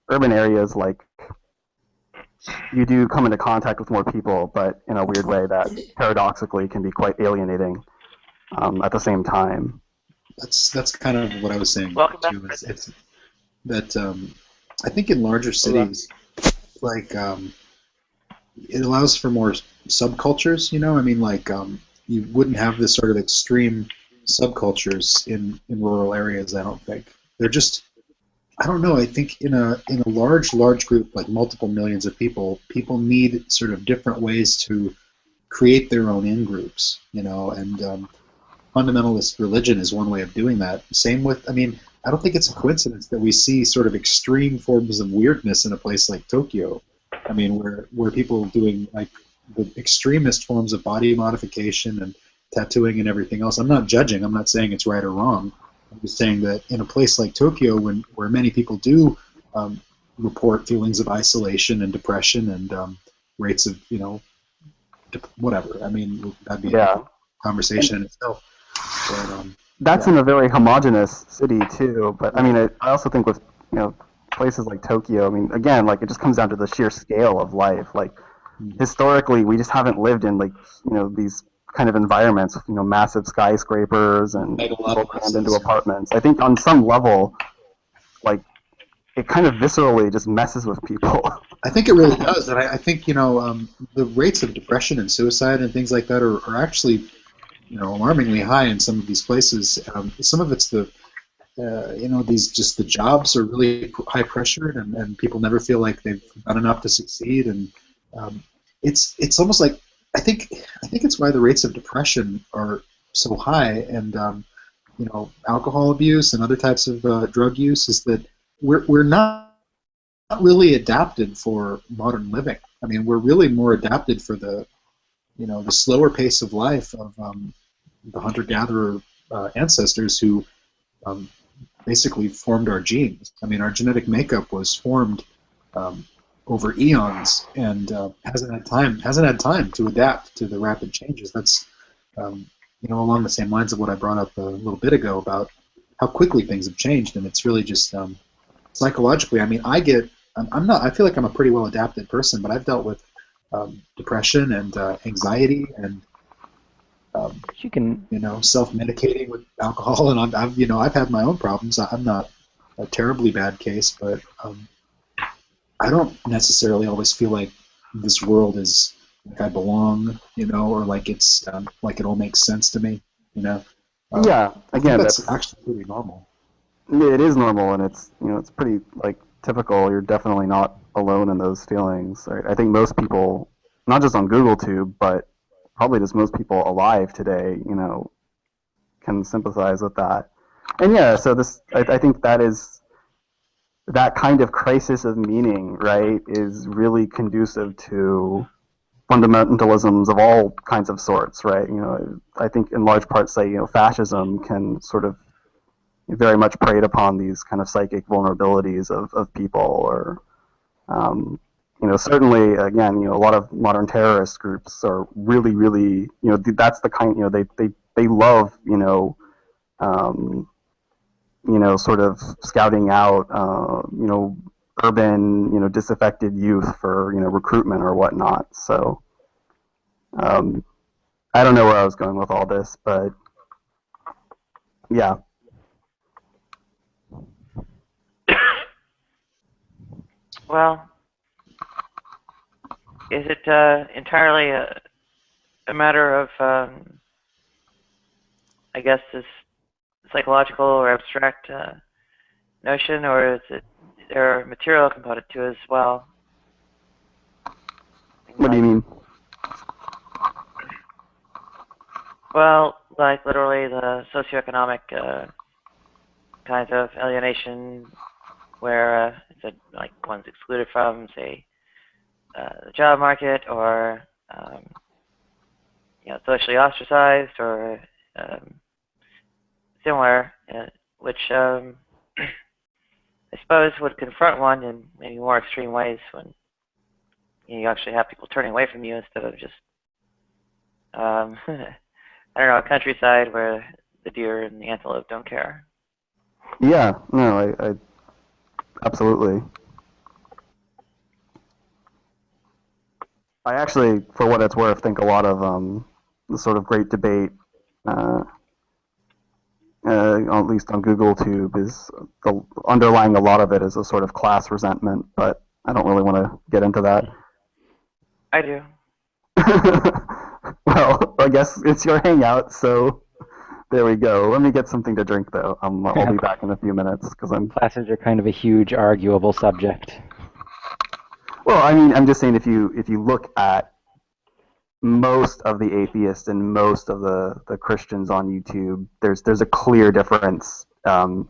urban areas, like you do come into contact with more people, but in a weird way that paradoxically can be quite alienating at the same time. That's kind of what I was saying too. It's that I think in larger cities, like it allows for more subcultures. You wouldn't have this sort of extreme subcultures in rural areas. I don't think they're just. I don't know. I think in a large group, like multiple millions of people need sort of different ways to create their own in-groups, and fundamentalist religion is one way of doing that. Same with, I don't think it's a coincidence that we see sort of extreme forms of weirdness in a place like Tokyo. Where people are doing like the extremist forms of body modification and tattooing and everything else. I'm not judging. I'm not saying it's right or wrong. I'm just saying that in a place like Tokyo, where many people do report feelings of isolation and depression and rates of, whatever. That'd be a conversation in itself. But, that's in a very homogenous city too. But I also think with places like Tokyo, again, like it just comes down to the sheer scale of life. Like historically, we just haven't lived in these kind of environments, massive skyscrapers and people crammed into apartments. I think on some level, like it kind of viscerally just messes with people. I think it really does, and I think the rates of depression and suicide and things like that are actually alarmingly high in some of these places. Some of it's the the jobs are really high pressured, and people never feel like they've done enough to succeed, and it's almost like I think it's why the rates of depression are so high, and alcohol abuse and other types of drug use is that we're not really adapted for modern living. We're really more adapted for the the slower pace of life of the hunter-gatherer ancestors who basically formed our genes. Our genetic makeup was formed over eons, and hasn't had time to adapt to the rapid changes. That's along the same lines of what I brought up a little bit ago about how quickly things have changed, and it's really just psychologically. I feel like I'm a pretty well adapted person, but I've dealt with depression and anxiety and you can self-medicating with alcohol, and I've had my own problems. I'm not a terribly bad case, but I don't necessarily always feel like this world is like I belong, or like it's like it all makes sense to me, Yeah, again, that's actually pretty normal. It is normal, and it's it's pretty like typical. You're definitely not alone in those feelings. Right? I think most people, not just on Google Tube, but probably just most people alive today, can sympathize with that. And yeah, so I think that kind of crisis of meaning, right, is really conducive to fundamentalisms of all kinds of sorts, right? I think in large part, say, fascism can sort of very much preyed upon these kind of psychic vulnerabilities of people, or certainly, again, a lot of modern terrorist groups are really, really, that's the kind, they love, sort of scouting out, urban, disaffected youth for, recruitment or whatnot. So, I don't know where I was going with all this, but yeah. Well, is it entirely a matter of, I guess, this psychological or abstract notion, or is there a material component to it as well? What do you mean? Well, like literally the socioeconomic kinds of alienation where like one's excluded from, say, the job market, or socially ostracized, or similar, which I suppose would confront one in maybe more extreme ways when you actually have people turning away from you instead of just I don't know, a countryside where the deer and the antelope don't care. Yeah, no, I absolutely. I actually, for what it's worth, think a lot of the sort of great debate, at least on Google Tube, is underlying a lot of it is a sort of class resentment, but I don't really want to get into that. I do. Well, I guess it's your hangout, so there we go. Let me get something to drink, though. I'll be back in a few minutes because Classes are kind of a huge, arguable subject. Well, I mean, I'm just saying if you look at most of the atheists and most of the Christians on YouTube, there's a clear difference. And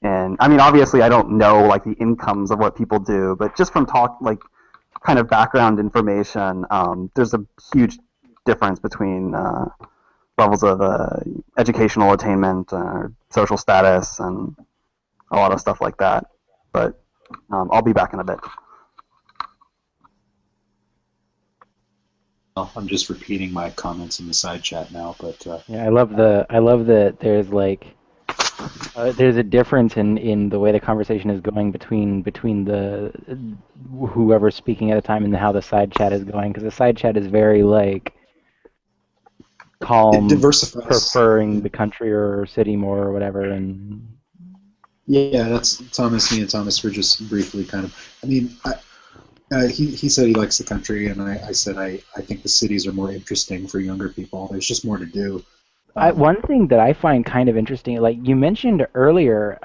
I mean, obviously, I don't know like the incomes of what people do, but just from kind of background information, there's a huge difference between levels of educational attainment, social status, and a lot of stuff like that. But I'll be back in a bit. I'm just repeating my comments in the side chat now, but yeah, I love that there's there's a difference in the way the conversation is going between the whoever's speaking at a time and how the side chat is going, because the side chat is very calm, preferring the country or city more or whatever, and yeah, that's Thomas. Me and Thomas were just briefly kind of. I mean, he said he likes the country, and I said I think the cities are more interesting for younger people. There's just more to do. One thing that I find kind of interesting, like you mentioned earlier,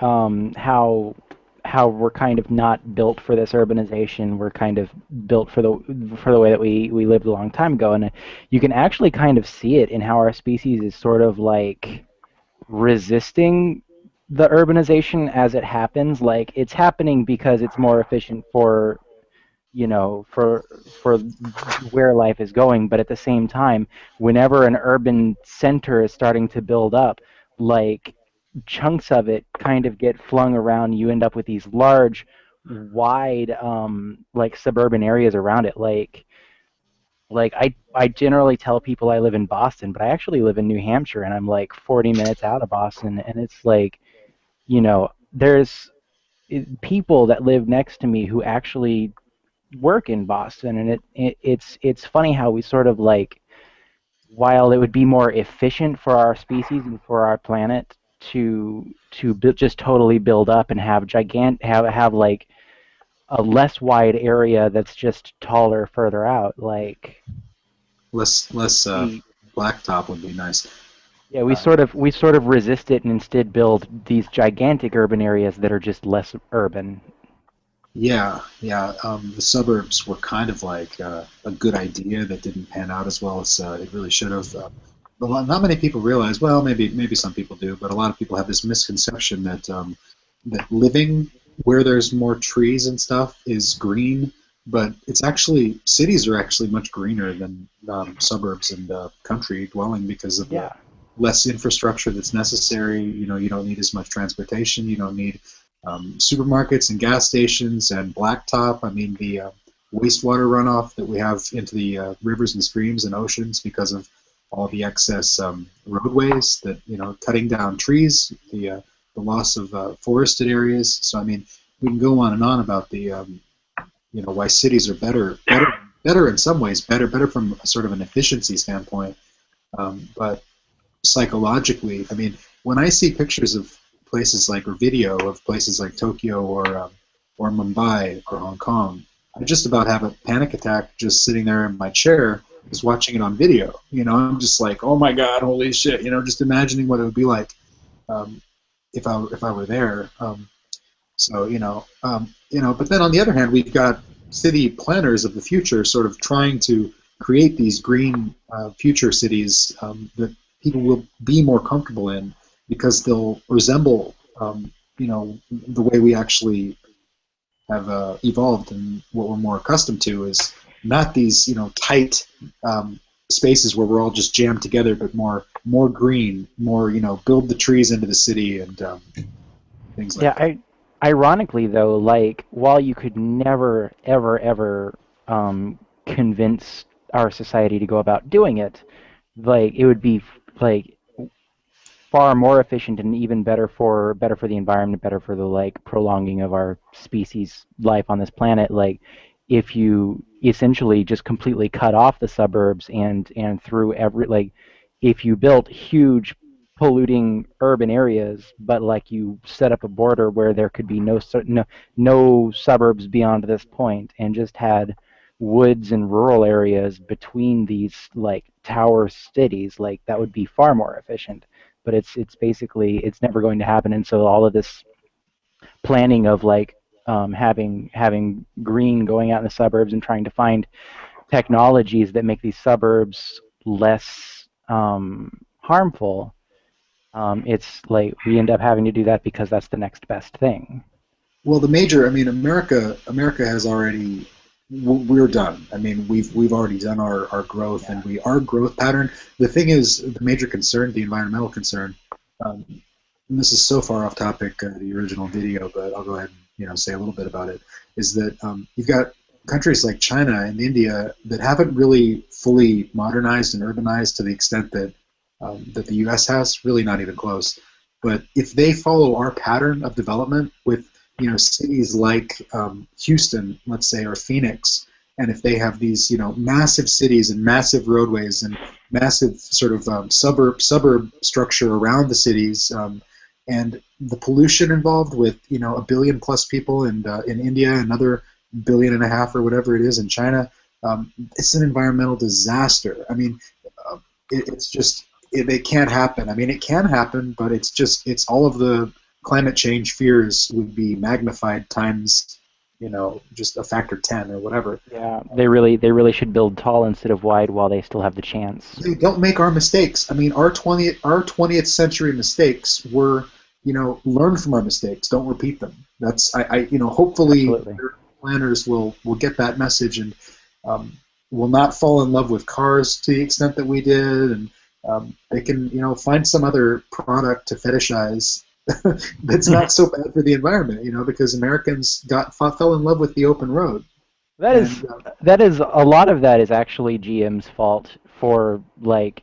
how we're kind of not built for this urbanization. We're kind of built for the way that we lived a long time ago, and you can actually kind of see it in how our species is sort of like resisting the urbanization as it happens. Like it's happening because it's more efficient for for where life is going, but at the same time, whenever an urban center is starting to build up, like chunks of it kind of get flung around. You end up with these large, wide, like suburban areas around it. Like I generally tell people I live in Boston, but I actually live in New Hampshire, and I'm like 40 minutes out of Boston, and it's like, there's people that live next to me who actually work in Boston, and it's funny how we sort of like, while it would be more efficient for our species and for our planet to just totally build up and have have like a less wide area that's just taller further out, like less blacktop would be nice. Yeah, we sort of resist it and instead build these gigantic urban areas that are just less urban. Yeah. The suburbs were kind of like a good idea that didn't pan out as well as it really should have. Not many people realize. Well, maybe some people do, but a lot of people have this misconception that that living where there's more trees and stuff is green, but it's actually cities are actually much greener than suburbs and country dwelling because of the less infrastructure that's necessary. You know, you don't need as much transportation. You don't need supermarkets and gas stations and blacktop. I mean, the wastewater runoff that we have into the rivers and streams and oceans because of all the excess roadways that, you know, cutting down trees, the loss of forested areas. So, I mean, we can go on and on about the, you know, why cities are better in some ways, better from sort of an efficiency standpoint. But psychologically, I mean, when I see pictures of places like, or video of places like Tokyo or Mumbai or Hong Kong, I just about have a panic attack just sitting there in my chair, just watching it on video. You know, I'm just like, oh my God, holy shit! You know, just imagining what it would be like if I were there. So you know, but then on the other hand, we've got city planners of the future sort of trying to create these green future cities that people will be more comfortable in because they'll resemble, you know, the way we actually have evolved, and what we're more accustomed to is not these, you know, tight spaces where we're all just jammed together, but more green, more, you know, build the trees into the city and things like that. Ironically, though, like, while you could never, ever convince our society to go about doing it, like, it would be like far more efficient and even better for the environment, better for the like prolonging of our species life on this planet. Like, if you essentially just completely cut off the suburbs and through every, like, if you built huge polluting urban areas, but like you set up a border where there could be no suburbs beyond this point, and just had woods and rural areas between these like tower cities, like, that would be far more efficient. But it's basically, it's never going to happen, and so all of this planning of like having green going out in the suburbs and trying to find technologies that make these suburbs less harmful, it's like we end up having to do that because that's the next best thing. Well, the major, I mean, America has already, we're done. I mean, we've already done our growth, and our growth pattern. The thing is, the major concern, the environmental concern, and this is so far off topic, the original video, but I'll go ahead and, you know, say a little bit about it, is that you've got countries like China and India that haven't really fully modernized and urbanized to the extent that that the U.S. has, really not even close. But if they follow our pattern of development with, you know, cities like Houston, let's say, or Phoenix, and if they have these, you know, massive cities and massive roadways and massive sort of suburb structure around the cities, and the pollution involved with, you know, 1 billion plus people in India, another 1.5 billion or whatever it is in China, it's an environmental disaster. I mean, it's just, it can't happen. I mean, it can happen, but it's all of the climate change fears would be magnified times, you know, just a factor 10 or whatever. Yeah, they really should build tall instead of wide while they still have the chance. They don't make our mistakes. I mean, our 20th century mistakes were, you know, learn from our mistakes. Don't repeat them. That's you know, hopefully planners will get that message and will not fall in love with cars to the extent that we did, and they can, you know, find some other product to fetishize that's not so bad for the environment, you know, because Americans fell in love with the open road. That is a lot of that is actually GM's fault for like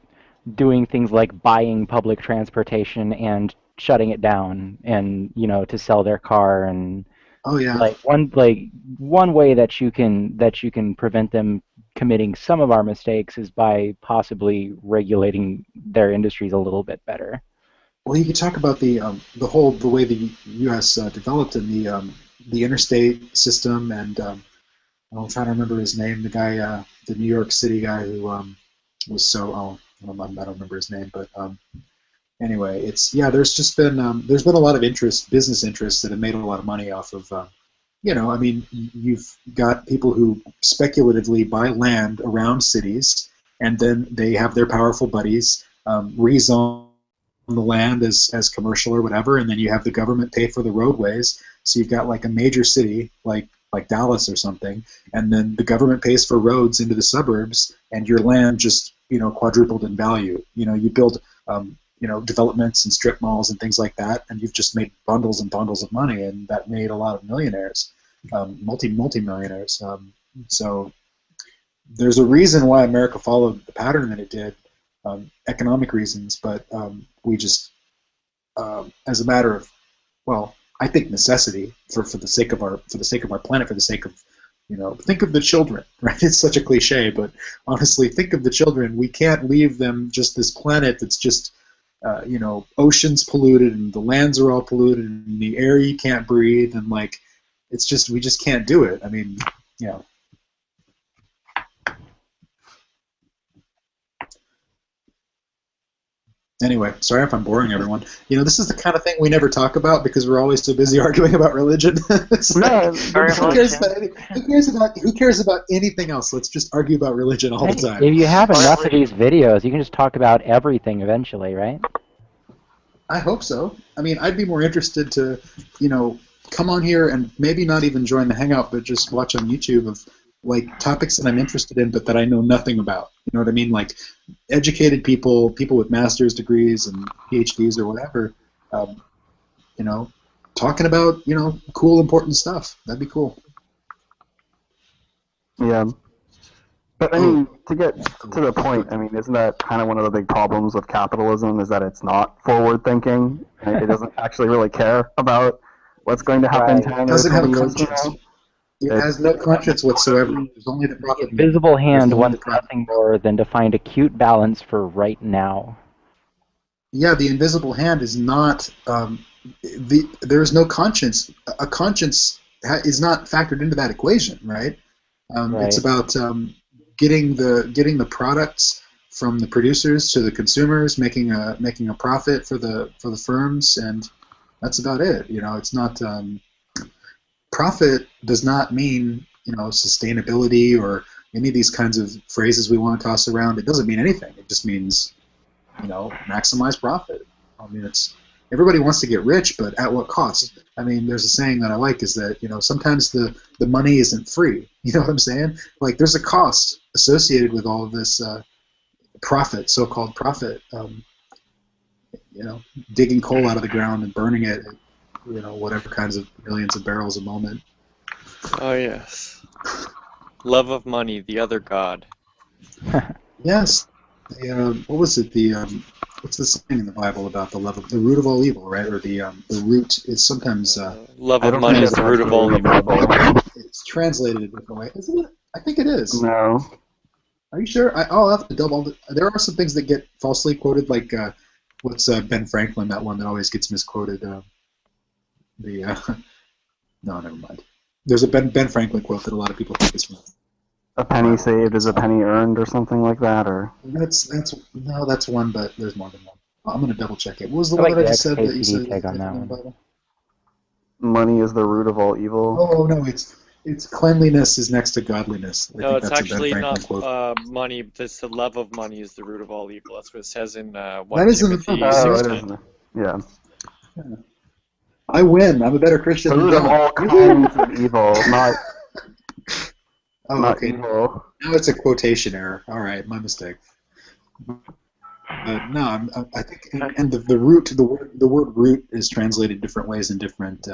doing things like buying public transportation and shutting it down, and, you know, to sell their car. And one way that you can prevent them committing some of our mistakes is by possibly regulating their industries a little bit better. Well, you could talk about the way the U.S. developed in the interstate system, and I'm trying to remember his name. The guy, the New York City guy who was so I don't remember his name, but anyway, there's just been there's been a lot of business interests that have made a lot of money off of. You know, I mean, you've got people who speculatively buy land around cities, and then they have their powerful buddies rezone the land as commercial or whatever, and then you have the government pay for the roadways. So you've got like a major city like like Dallas or something, and then the government pays for roads into the suburbs, and your land just quadrupled in value. You build developments and strip malls and things like that, and you've just made bundles and bundles of money, and that made a lot of millionaires, multi-millionaires. So there's a reason why America followed the pattern that it did, economic reasons, but we just, as a matter of, well, I think necessity for the sake of our planet, for the sake of, think of the children, right? It's such a cliche, but honestly, think of the children. We can't leave them just this planet that's just, oceans polluted and the lands are all polluted and the air you can't breathe, and we just can't do it. I mean, Anyway, sorry if I'm boring everyone. This is the kind of thing we never talk about because we're always so busy arguing about religion. Who cares about anything else? Let's just argue about religion all the time. If you have enough of these videos, you can just talk about everything eventually, right? I hope so. I mean, I'd be more interested to, come on here and maybe not even join the Hangout, but just watch on YouTube of topics that I'm interested in but that I know nothing about. You know what I mean? Like educated people with master's degrees and PhDs or whatever, talking about, cool, important stuff. That'd be cool. Yeah. But I mean, to get to the point, I mean, isn't that kind of one of the big problems with capitalism, is that it's not forward-thinking? It doesn't actually really care about what's going to happen 10 or 20 years from now. It has no conscience whatsoever. There's only the profit. The invisible hand wants nothing more than to find a cute balance for right now. Yeah, the invisible hand is not. There is no conscience. A conscience is not factored into that equation, right? Right. It's about getting the products from the producers to the consumers, making a profit for the firms, and that's about it. It's not. Profit does not mean, sustainability or any of these kinds of phrases we want to toss around. It doesn't mean anything. It just means, maximize profit. I mean, everybody wants to get rich, but at what cost? I mean, there's a saying that I like is that, sometimes the money isn't free. You know what I'm saying? Like, there's a cost associated with all of this profit, so-called profit. Digging coal out of the ground and burning it. Whatever kinds of millions of barrels a moment. Oh, yes. Love of money, the other god. Yes. What was it? What's the saying in the Bible about the root of all evil, right? Or the root is sometimes... love of money is the root of all evil. It's translated a different way, isn't it? I think it is. No. Are you sure? I'll have to double... There are some things that get falsely quoted, like what's Ben Franklin, that one that always gets misquoted. No, never mind. There's a Ben Franklin quote that a lot of people think is wrong. A penny saved is a penny earned, or something like that, or. That's one, but there's more than one. I'm gonna double check it. What was the I one like that I the just said that you said take on that in the one. Bible? Money is the root of all evil. Oh no, it's cleanliness is next to godliness. No, it's actually not money. It's the love of money is the root of all evil. That's what it says in 1 Timothy 6:10. Yeah. I win. I'm a better Christian than Root of all kinds of evil, not okay. evil. Now it's a quotation error. All right, my mistake. No, I think, and the root, the word root is translated different ways in different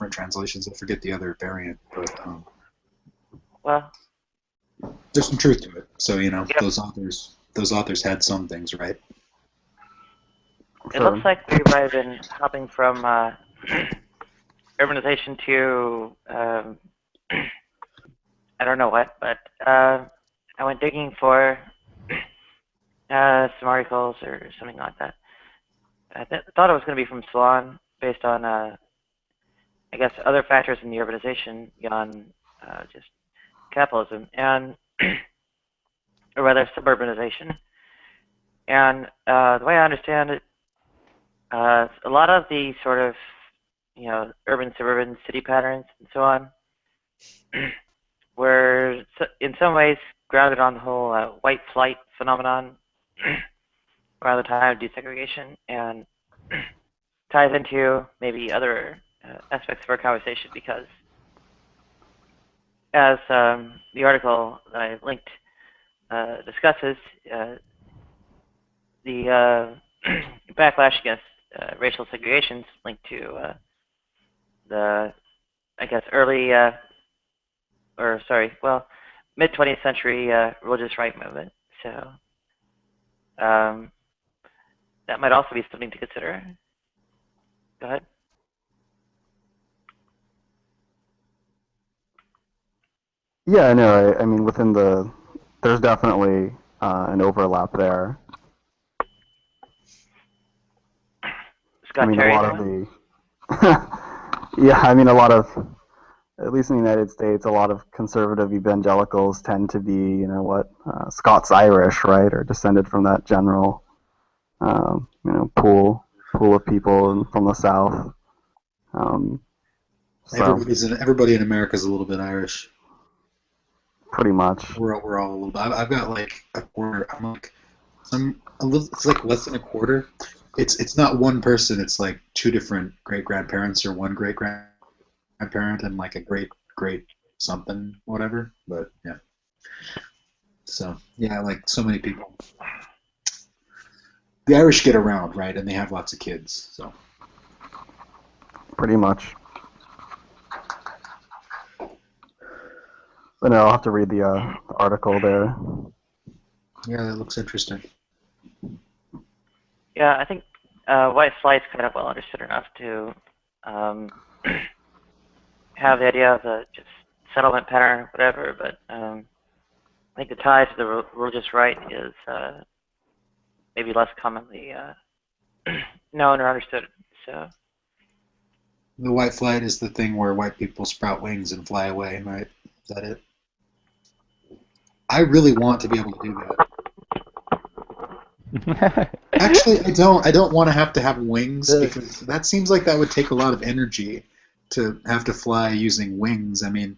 translations. I forget the other variant, but Well, there's some truth to it. So Yep. those authors had some things right. It looks like we might have been hopping from urbanization to I don't know what, but I went digging for some articles or something like that. I thought it was going to be from Salon, based on I guess other factors in the urbanization beyond just capitalism, and or rather suburbanization. And the way I understand it, a lot of the sort of, urban, suburban, city patterns and so on were in some ways grounded on the whole white flight phenomenon around the time of desegregation, and ties into maybe other aspects of our conversation, because as the article that I linked discusses, the backlash against racial segregation is linked to the, I guess, early, mid 20th century religious right movement. So that might also be something to consider. Go ahead. Yeah, I know. I mean, there's definitely an overlap there. Scott I mean, Terry, a lot of the, yeah, I mean, at least in the United States, a lot of conservative evangelicals tend to be, Scots-Irish, right, or descended from that general, pool of people from the South. So Everybody in America is a little bit Irish. pretty much. We're all a little bit. I've got like a quarter. It's like less than a quarter. It's not one person. It's like two different great grandparents or one great grandparent and like a great something whatever. But yeah. So yeah, like so many people. The Irish get around, right, and they have lots of kids. So Pretty much. But no, I'll have to read the article there. yeah, that looks interesting. Yeah, I think white flight's kind of well understood enough to have the idea of the just settlement pattern or whatever, but I think the tie to the religious right is maybe less commonly known or understood. So The white flight is the thing where white people sprout wings and fly away, right? Is that it? I really want to be able to do that. Actually, I don't. I don't want to have wings because that seems like that would take a lot of energy to have to fly using wings. I mean,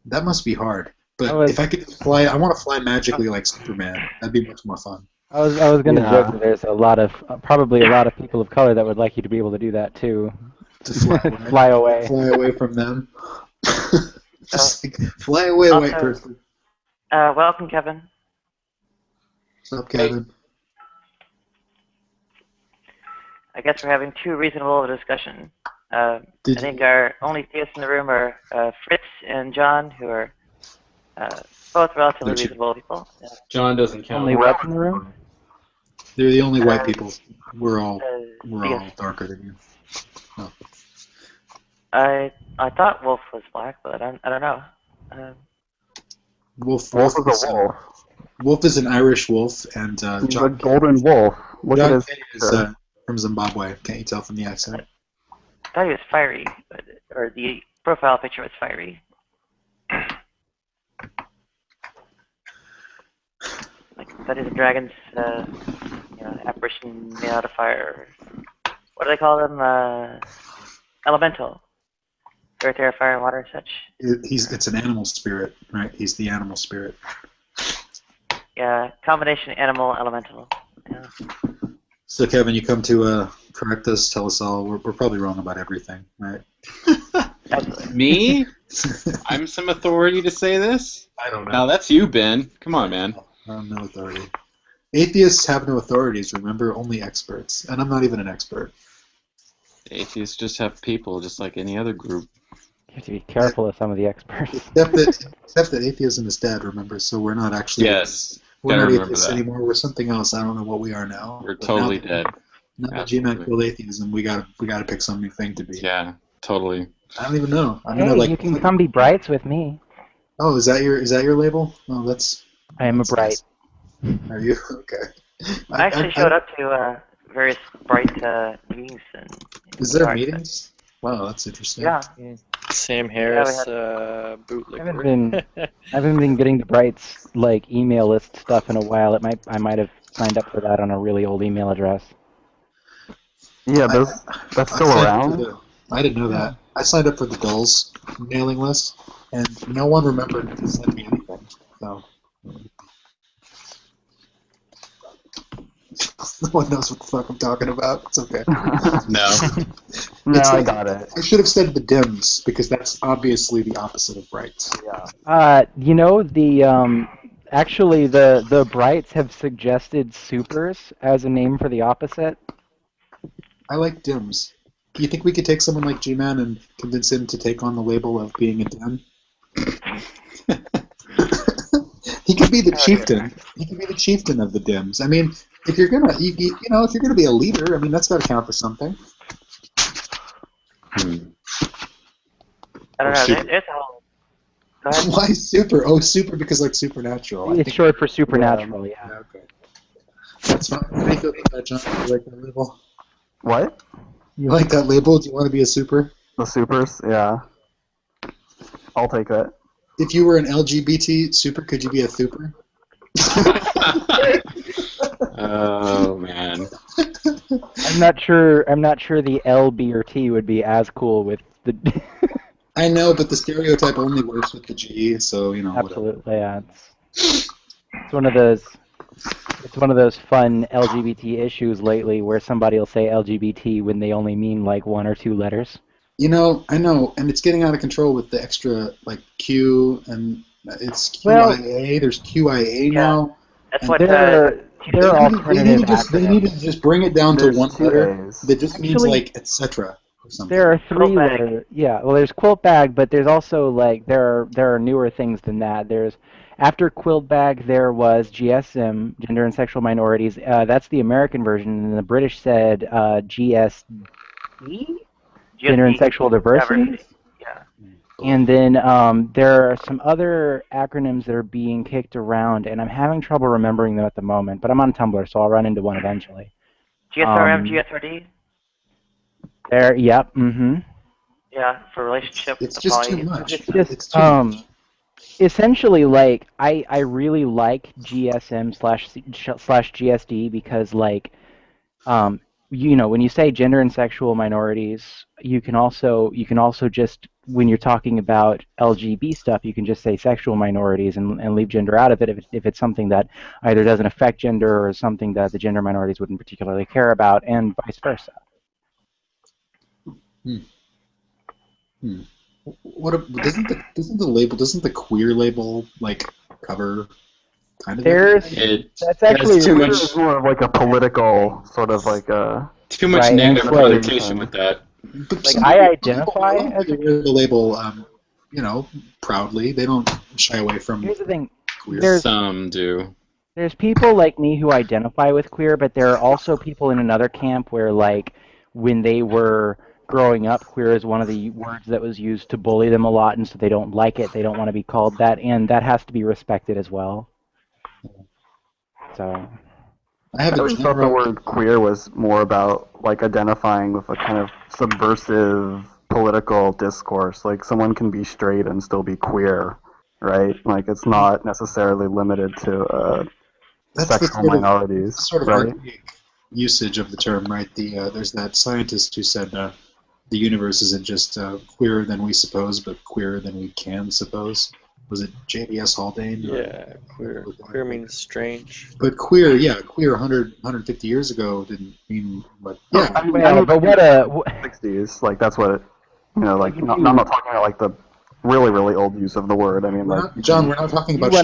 that must be hard. But if I could fly, I want to fly magically like Superman. That'd be much more fun. I was going to joke that there's probably a lot of people of color that would like you to be able to do that too. To fly away. Fly away. Fly away from them. Just like, fly away, also, white person. Welcome, Kevin. What's up, Kevin? I guess we're having too reasonable of a discussion. I think our only theists in the room are Fritz and John, who are both relatively reasonable people. Yeah. John doesn't count. Only what in the room? They're the only white people. We're all darker than you. Oh. I thought Wolf was black, but I don't know. Wolf is a wolf. Wolf is an Irish wolf, and He's a golden wolf. Look at his is from Zimbabwe. Can't you tell from the accent? I thought he was fiery, or the profile picture was fiery. Like Studies of Dragons, apparition made out of fire. What do they call them? Elemental. Earth, air, fire, and water, and such. It's an animal spirit, right? He's the animal spirit. Yeah, combination animal elemental. Yeah. So Kevin, you come to correct us, tell us all. We're probably wrong about everything, right? Me? I'm some authority to say this? I don't know. No, that's you, Ben. Come on, man. I have no authority. Atheists have no authorities, remember? Only experts. And I'm not even an expert. Atheists just have people, just like any other group. You have to be careful of some of the experts. Except that atheism is dead, remember? So we're not actually... Yes. We're not atheists anymore. We're something else. I don't know what we are now. We're totally dead. Now that G-Man killed atheism, we gotta pick some new thing to be. Yeah, totally. I don't even know. You can come be brights with me. Oh, is that your label? Oh, that's. I am a bright. Are you? Okay. I actually showed up to various bright meetings. Is there meetings? Wow, that's interesting. Yeah. Sam Harris, bootlicker. I haven't been getting the Brights like email list stuff in a while. I might have signed up for that on a really old email address. Yeah, that's still around. I didn't know that. I signed up for the Dulles mailing list, and no one remembered to send me anything. So No one knows what the fuck I'm talking about. It's okay. No. No, It's I like- got it. I should have said the Dims because that's obviously the opposite of Brights. Yeah. You know, actually the Brights have suggested supers as a name for the opposite. I like Dims. Do you think we could take someone like G-Man and convince him to take on the label of being a Dim? He could be the chieftain. He could be the chieftain of the Dims. I mean, if you're gonna, you know, if you're gonna be a leader, I mean, that's got to count for something. I don't know. Super. There's a whole. Go ahead. Why super? Oh, super because like supernatural. I It's think short for supernatural, yeah. okay. That's fine. How do you feel about that, John? Do you like that label? What? You like that label? Do you want to be a super? The supers? Yeah. I'll take that. If you were an LGBT super, could you be a super? Oh man. I'm not sure the L, B, or T would be as cool with the. I know, but the stereotype only works with the G, so you know. Absolutely, yeah. It's one of those. It's one of those fun LGBT issues lately where somebody will say LGBT when they only mean like one or two letters. You know, I know, and it's getting out of control with the extra like Q and it's QIA. There's QIA now. That's what There are They alternative need to just bring it down to There's one two letter A's. that just means Actually, like etc. or something. There are three Quilt bag. letter. Yeah, well, there's quilt bag, but there's also like there are newer things than that. There's after quilt bag there was GSM, gender and sexual minorities. That's the American version, and the British said GSD, gender and sexual diversity. Yeah. And then there are some other acronyms that are being kicked around, and I'm having trouble remembering them at the moment. But I'm on Tumblr, so I'll run into one eventually. GSRM, GSRD. There, yep, mm-hmm. Yeah, for relationship. It's just too poly. much. It's just It's too much. essentially like I really like GSM slash GSD because like you know when you say gender and sexual minorities you can also just when you're talking about LGB stuff you can just say sexual minorities and leave gender out of it if it's something that either doesn't affect gender or is something that the gender minorities wouldn't particularly care about and vice versa. Doesn't the queer label like cover kind of That's actually too much. It's more of like a political sort of like a. Too much Right, negative and like- connotation with that. Like I identify as they wear the label, you know, proudly. They don't shy away from here's the thing. queer. Some do. There's people like me who identify with queer, but there are also people in another camp where, like, when they were growing up, queer is one of the words that was used to bully them a lot, and so they don't like it. They don't want to be called that, and that has to be respected as well. So. I always thought the word queer was more about like identifying with a kind of subversive political discourse. Like someone can be straight and still be queer, right? Like it's not necessarily limited to sexual minorities. Sort of right? archaic usage of the term, right? There's that scientist who said the universe isn't just queerer than we suppose, but queerer than we can suppose. Was it J.D.S. Haldane? Yeah, queer. Queer means strange. But queer, yeah, queer 150 years ago didn't mean what. Yeah, I mean, Well, but what 60s, like that's what it, you know, like I'm not talking about like the really really old use of the word. I mean, like John, we're not talking about.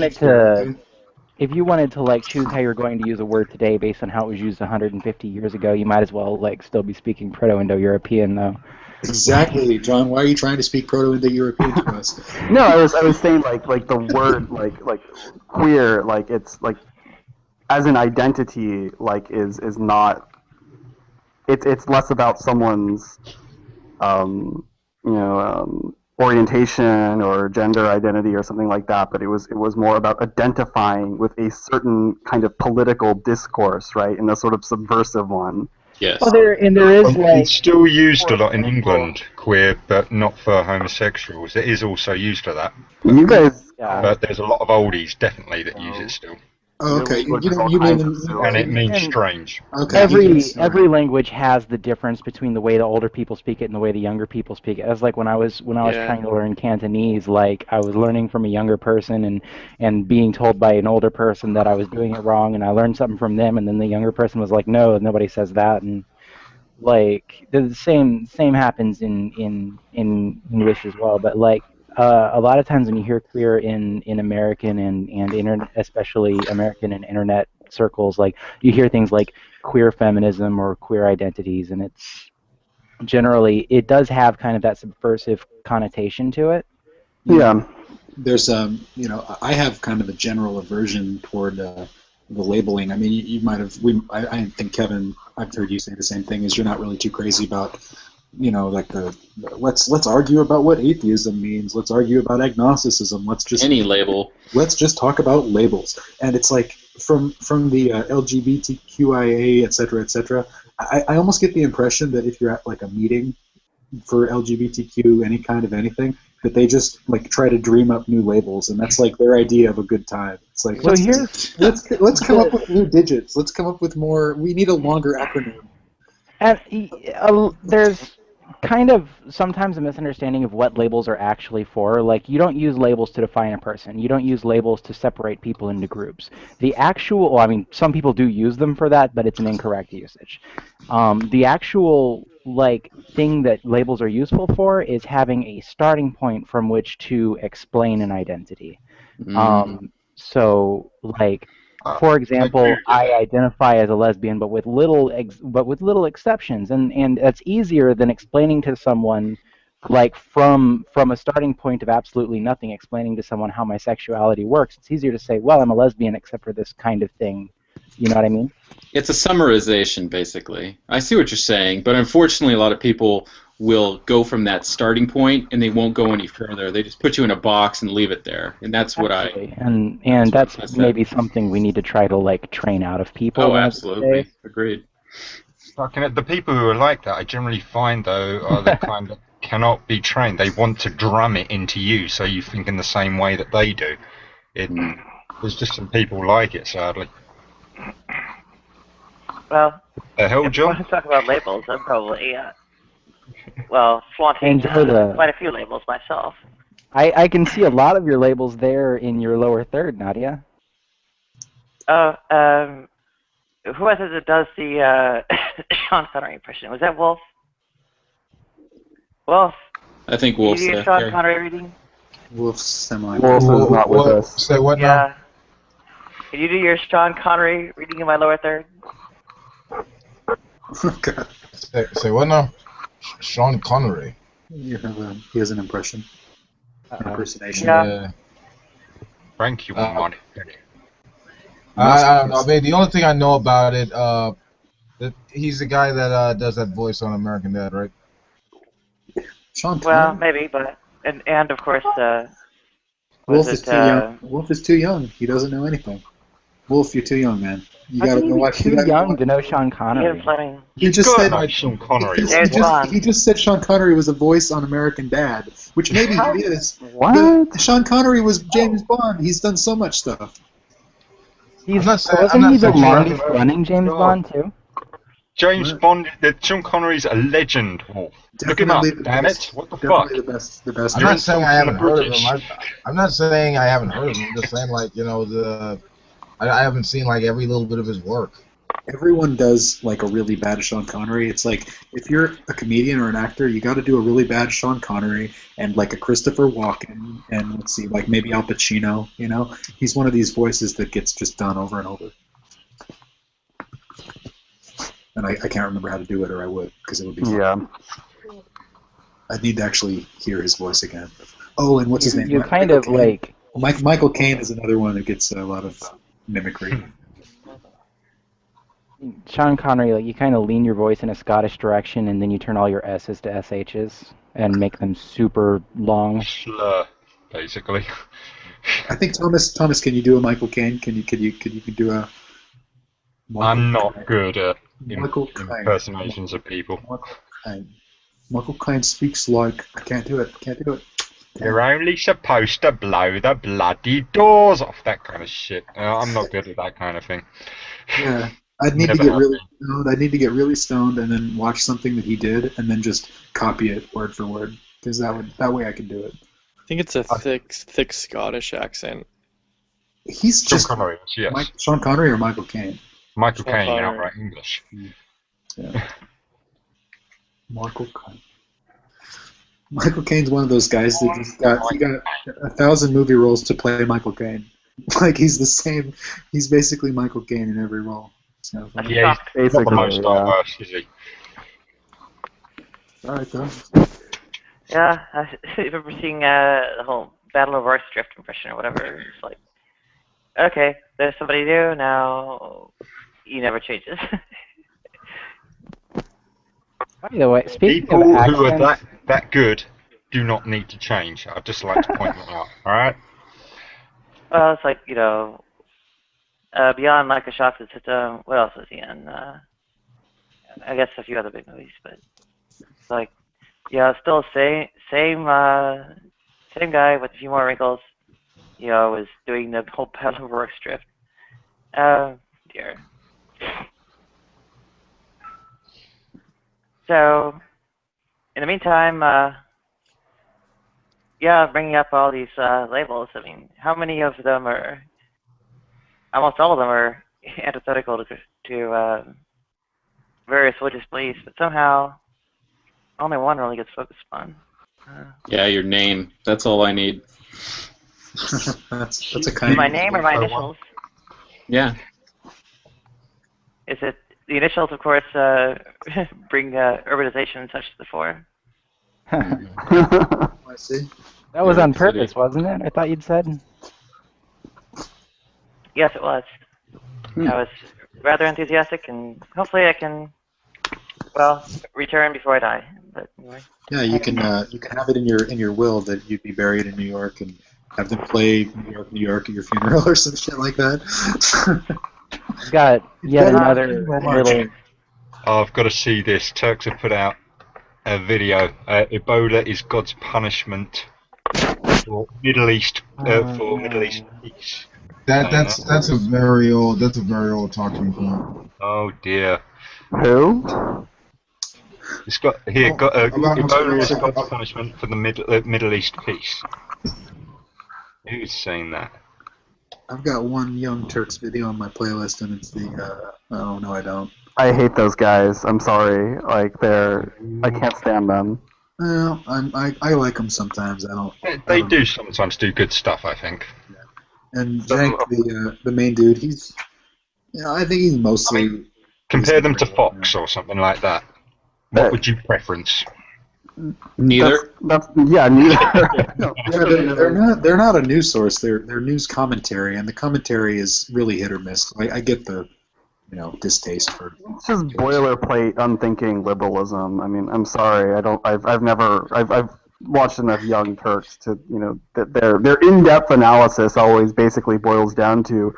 If you wanted to like choose how you're going to use a word today based on how it was used 150 years ago, you might as well like still be speaking Proto-Indo-European though. Exactly, John. Why are you trying to speak Proto-Indo-European to us? No, I was saying like the word like queer, like it's like as an identity like is not. It's less about someone's orientation or gender identity or something like that, but it was more about identifying with a certain kind of political discourse, right, and a sort of subversive one. Yes. Oh, there is like It's still used a lot in England, queer, but not for homosexuals. It is also used for that. You guys, But there's a lot of oldies definitely that use it still. Oh, okay. Language You is know, all you mean kinds of And it silly. means And strange. okay? every language has the difference between the way the older people speak it and the way the younger people speak it. As like when I was Yeah. trying to learn Cantonese, like I was learning from a younger person and being told by an older person that I was doing it wrong, and I learned something from them, and then the younger person was like, no, nobody says that, and like the same happens in English as well. But like a lot of times when you hear queer in American and internet, especially American and internet circles, like you hear things like queer feminism or queer identities, and it's generally it does have kind of that subversive connotation to it. Yeah. There's you know, I have kind of a general aversion toward the labeling. I mean, you might have. I think Kevin, I've heard you say the same thing. Is you're not really too crazy about, you know, like let's argue about what atheism means. Let's argue about agnosticism. Any label. Let's just talk about labels. And it's like from the LGBTQIA, et cetera, I almost get the impression that if you're at like a meeting for LGBTQ, any kind of anything, that they just like try to dream up new labels, and that's like their idea of a good time. It's like So let's come up with new digits. Let's come up with more. We need a longer acronym. And there's kind of sometimes a misunderstanding of what labels are actually for. Like, you don't use labels to define a person. You don't use labels to separate people into groups. The actual, well, I mean, some people do use them for that, but it's an incorrect usage. The actual, like, thing that labels are useful for is having a starting point from which to explain an identity. So, like, for example, I identify as a lesbian, but with little exceptions, and that's easier than explaining to someone, like from a starting point of absolutely nothing, explaining to someone how my sexuality works. It's easier to say, well, I'm a lesbian except for this kind of thing. You know what I mean? It's a summarization, basically. I see what you're saying, but unfortunately, a lot of people will go from that starting point and they won't go any further. They just put you in a box and leave it there, and that's what Absolutely. And that's maybe something we need to try to like train out of people. Oh, one of absolutely. the days. Agreed. The people who are like that, I generally find, though, are the kind that cannot be trained. They want to drum it into you so you think in the same way that they do. There's just some people like it, sadly. Well, The hell, if you want John? to talk about labels, I'm probably, flaunting Enjoy the- quite a few labels myself. I can see a lot of your labels there in your lower third, Nadia. Oh, who was it that does the Sean Connery impression? Was that Wolf? Wolf? I think Did you Wolf's do your Sean Connery reading? Wolf's semi. Wolf is not with us. Say what now? Yeah. Did you do your Sean Connery reading in my lower third? God. Say what now? Sean Connery. He has an impression. Impersonation. Yeah. Frank, you want money. I don't know. I mean, the only thing I know about it, that he's the guy that does that voice on American Dad, right? Sean Well, Connery? maybe, but and of course, Wolf is too young. Wolf is too young. He doesn't know anything. Wolf, you're too young, man. You How gotta can go you be watch. too young to know Sean Connery? He just said Sean Connery. he just said Sean Connery was a voice on American Dad, which maybe he is. What? But Sean Connery was James Bond. He's done so much stuff. Wasn't he the longest running James Bond too? James Bond, Sean Connery's a legend, Wolf. Look him up, damn it. What the fuck? The best. I'm not saying I haven't heard of him. I'm not saying I haven't heard of him. I'm just saying, like, you know, I haven't seen like every little bit of his work. Everyone does like a really bad Sean Connery. It's like if you're a comedian or an actor, you got to do a really bad Sean Connery and like a Christopher Walken and let's see, like maybe Al Pacino. You know, he's one of these voices that gets just done over and over. And I can't remember how to do it, or I would, because it would be fun. Yeah. I'd need to actually hear his voice again. Oh, and what's his name? You kind of like Michael Caine is another one that gets a lot of mimicry. Sean Connery, like you kind of lean your voice in a Scottish direction, and then you turn all your S's to SHs and make them super long. Slur, basically. I think Thomas, can you do a Michael Caine? Can you do a? I'm not good at impersonations of people. Michael Caine speaks like I can't do it. You're only supposed to blow the bloody doors off, that kind of shit. I'm not good at that kind of thing. Yeah, I'd need to Never get have really been. stoned. I'd need to get really stoned and then watch something that he did and then just copy it word for word because that way I could do it. I think it's a thick Scottish accent. He's Sean just Connery, yes. Sean Connery or Michael Caine. Michael Sean Caine, Connery. outright English. Yeah. Michael Caine. Michael Caine's one of those guys that just got 1,000 movie roles to play Michael Caine. Like he's the same. He's basically Michael Caine in every role. It's kind of funny. Yeah, he's not the most yeah. diverse, is he? All right, though. Yeah, I remember seeing the whole Battle of Drift impression or whatever. It's like, okay, there's somebody new, now he never changes. By the way, speaking People of who are accents, that good do not need to change. I'd just like to point that out, alright? Well, it's like, beyond Microsoft System, what else was he in? I guess a few other big movies, but it's like, still same guy with a few more wrinkles. Was doing the whole Battle of Drift. Dear. So, in the meantime, bringing up all these labels, I mean, how many of them are, almost all of them are antithetical to various religious beliefs, but somehow only one really gets focused on. Yeah, your name. That's all I need. that's a kind my of name or my initials? Yeah. Is it the initials? Of course, bring urbanization and such to the fore. I see. that was New on York City. purpose, wasn't it? I thought you'd said. Yes, it was. I was rather enthusiastic, and hopefully I can, return before I die. But anyway. Yeah, you can have it in your will that you'd be buried in New York and have them play New York at your funeral or some shit like that. Got yet another little. Oh, I've got to see this. Turks have put out a video. Ebola is God's punishment for Middle East peace. That's a very old talking point. Oh dear. Who? It's got here. Ebola is about- God's punishment for the Middle East peace. Who's saying that? I've got one Young Turks video on my playlist, and it's the oh no, I don't. I hate those guys. I'm sorry. Like I can't stand them. Well, I like them sometimes. I don't. They do sometimes do good stuff, I think. And Jank, the main dude, he's, I think he's mostly. Compare them to Fox or something like that. What would you preference? Neither. Yeah, neither. Yeah, they're not a news source. They're news commentary, and the commentary is really hit or miss. I get the distaste for. It's just boilerplate, unthinking liberalism. I mean, I'm sorry. I've watched enough Young Turks to, that their in-depth analysis always basically boils down to,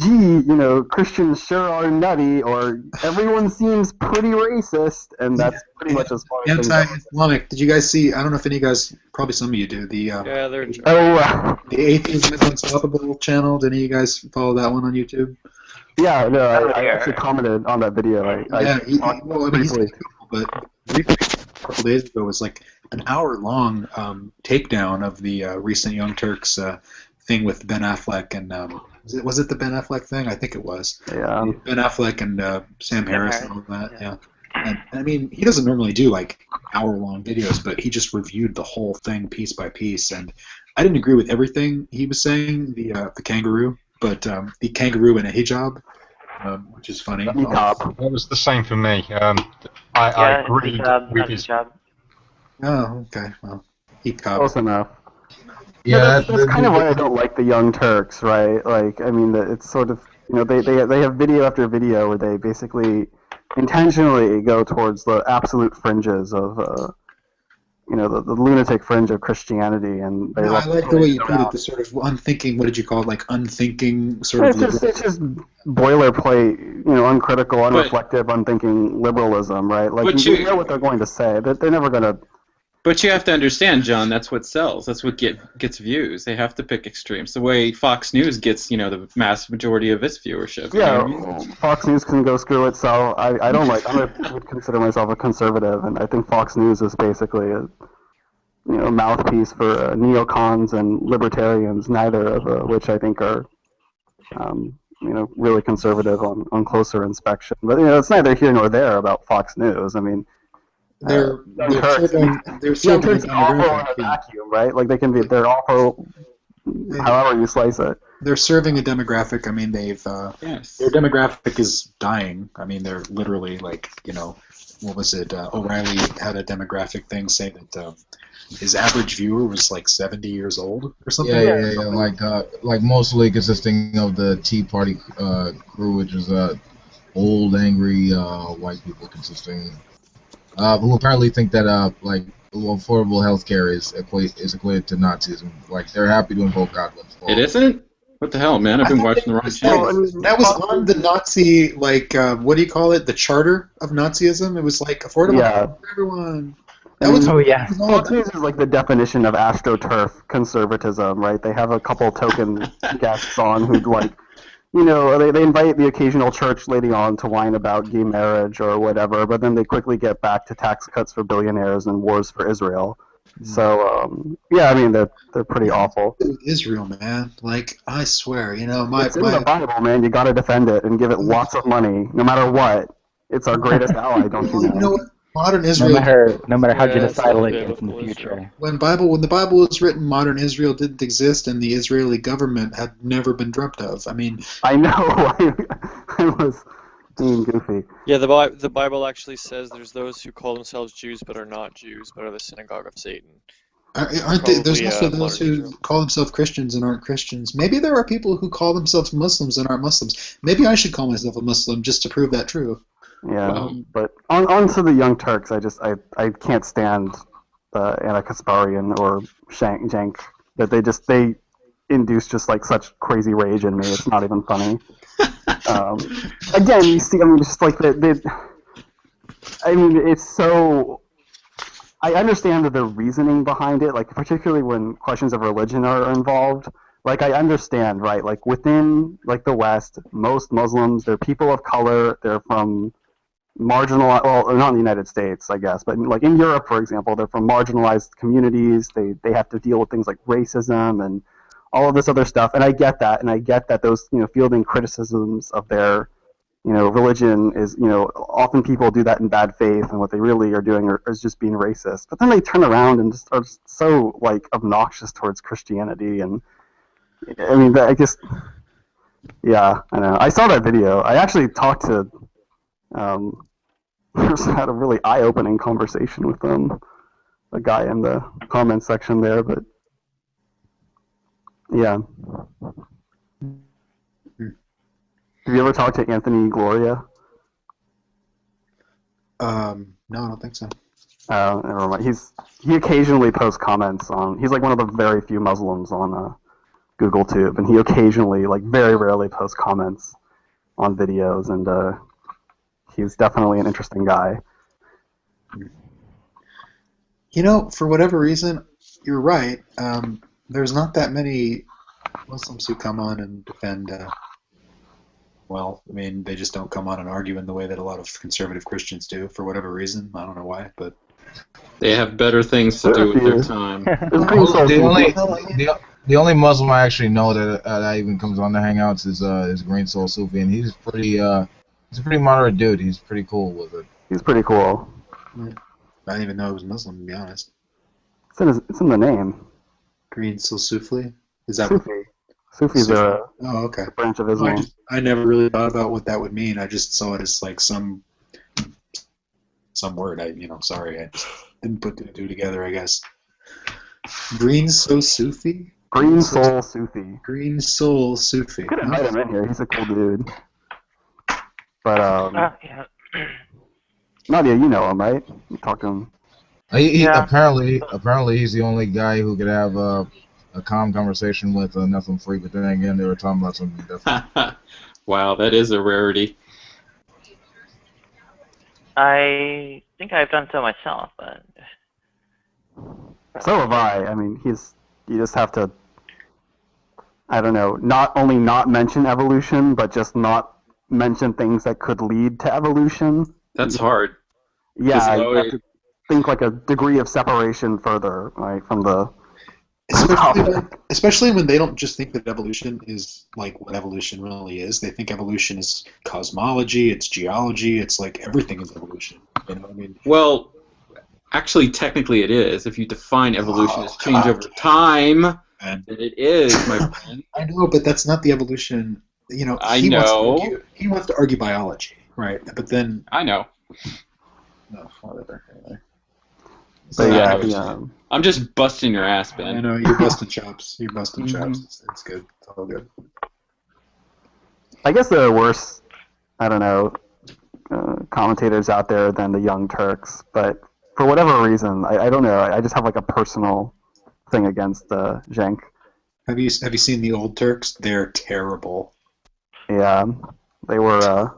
gee, Christians sure are nutty, or everyone seems pretty racist, and that's pretty much as far as things go. Anti-Islamic. Did you guys see? I don't know if any of you guys, probably some of you do. The They're the Atheism is Unstoppable channel. Did any of you guys follow that one on YouTube? Yeah, no, I actually commented on that video. He's cool, but a couple days ago was like an hour-long takedown of the recent Young Turks thing with Ben Affleck and was it the Ben Affleck thing? I think it was. Yeah. Ben Affleck and Sam Harris and all that. Yeah. And I mean, he doesn't normally do like hour-long videos, but he just reviewed the whole thing piece by piece, and I didn't agree with everything he was saying. The kangaroo, but the kangaroo in a hijab. Which is funny. That was the same for me. I agreed with his. Oh, okay. Well, close enough. Yeah, that's kind of why I don't like the Young Turks, right? Like, I mean, it's sort of, they have video after video where they basically intentionally go towards the absolute fringes of, the lunatic fringe of Christianity, and they. I like the way you put it. The sort of unthinking. What did you call it? Like unthinking sort of. It's just boilerplate, uncritical, unreflective, unthinking liberalism, right? Like you know what they're going to say. They're never going to But you have to understand, John, that's what sells. That's what gets views. They have to pick extremes. The way Fox News gets, the mass majority of its viewership. You know Yeah, what I mean? Fox News can go screw itself. I don't like. I would consider myself a conservative, and I think Fox News is basically a mouthpiece for neocons and libertarians, neither of which I think are really conservative on closer inspection. But it's neither here nor there about Fox News. I mean, They're Young serving Young a Turks are awful in demographic. a vacuum, right? Like they're awful, however you slice it. They're serving a demographic. I mean, Yes. their demographic is dying. I mean, they're literally what was it? O'Reilly had a demographic thing say that his average viewer was like 70 years old or something. Yeah. Like mostly consisting of the Tea Party crew, which is old, angry white people consisting, who apparently think that affordable health care is equated to Nazism. Like they're happy to invoke God wins. It isn't? What the hell, man? I've been watching the wrong channel. That was on the Nazi, what do you call it? The charter of Nazism. It was like affordable Yeah. for everyone. Fox News is like the definition of astroturf conservatism, right? They have a couple token guests on who they invite the occasional church lady on to whine about gay marriage or whatever, but then they quickly get back to tax cuts for billionaires and wars for Israel. So I mean they're pretty awful. Israel, man. Like I swear, It's in the Bible, man. You got to defend it and give it lots of money, no matter what. It's our greatest ally, don't you know? You know what? Modern Israel. No matter how genocidal it gets in the future. When the Bible was written, modern Israel didn't exist, and the Israeli government had never been dreamt of. I mean, I know. I was being goofy. Yeah, the Bible actually says there's those who call themselves Jews but are not Jews, but are the synagogue of Satan. Aren't they? There's also those who call themselves Christians and aren't Christians. Maybe there are people who call themselves Muslims and aren't Muslims. Maybe I should call myself a Muslim just to prove that true. Yeah, but on to the Young Turks, I can't stand Anna Kasparian or Jank. That they induce just like such crazy rage in me. It's not even funny. Again, you see, I mean, just like I mean, it's so. I understand the reasoning behind it, like particularly when questions of religion are involved. Like I understand, right? Like within like the West, most Muslims, they're people of color. They're from marginalized, well, not in the United States, I guess, but like in Europe, for example, they're from marginalized communities. They have to deal with things like racism and all of this other stuff. And I get that those fielding criticisms of their religion is often people do that in bad faith, and what they really are doing is just being racist. But then they turn around and just are so like obnoxious towards Christianity, and I mean, I guess, yeah, I know. I saw that video. I actually talked to. Just had a really eye-opening conversation with a guy in the comment section there, but yeah. Have you ever talked to Anthony Gloria? No, I don't think so. Never mind. He occasionally posts comments on. He's like one of the very few Muslims on Google Tube, and he occasionally, like very rarely, posts comments on videos, and he's definitely an interesting guy. For whatever reason, you're right. There's not that many Muslims who come on and defend. Well, I mean, they just don't come on and argue in the way that a lot of conservative Christians do, for whatever reason. I don't know why, but they have better things to do with their time. The only Muslim I actually know that even comes on the Hangouts is Green Soul Sufi, and he's a pretty moderate dude. He's pretty cool with it. He's pretty cool. I didn't even know he was Muslim, to be honest. It's in the name. Green Soul Sufi? Is that Sufi? Sufi's a branch of Islam. I never really thought about what that would mean. I just saw it as like some word. Sorry, I just didn't put the two together, I guess. Green Soul Sufi? Green Soul Sufi. Green Soul Sufi. Could invite him in here. He's a cool dude. But yeah. Nadia, you know him, right? You talked to him. Yeah. Apparently, he's the only guy who could have a calm conversation with nothing free. But then again, they were talking about something different. Wow, that is a rarity. I think I've done so myself, but So have I. I mean, you just have to, I don't know, not only not mention evolution, but just not mention things that could lead to evolution. That's hard. Yeah, you have always, to think like a degree of separation further, right, from the Especially when they don't just think that evolution is like what evolution really is. They think evolution is cosmology, it's geology, it's like everything is evolution. You know what I mean? well, actually, technically it is. If you define evolution as change over time, then it is, my friend. I know, but that's not the evolution. You know, I he know. He wants to argue biology, right? But then I know. no, whatever. Anyway. But I yeah, know. I'm just busting your ass, Ben. I know you're busting chops. You're busting chops. It's good. It's all good. I guess there are worse, I don't know, commentators out there than the Young Turks, but for whatever reason, I don't know, I just have like a personal thing against Cenk. Have you seen the old Turks? They're terrible. Yeah, they were,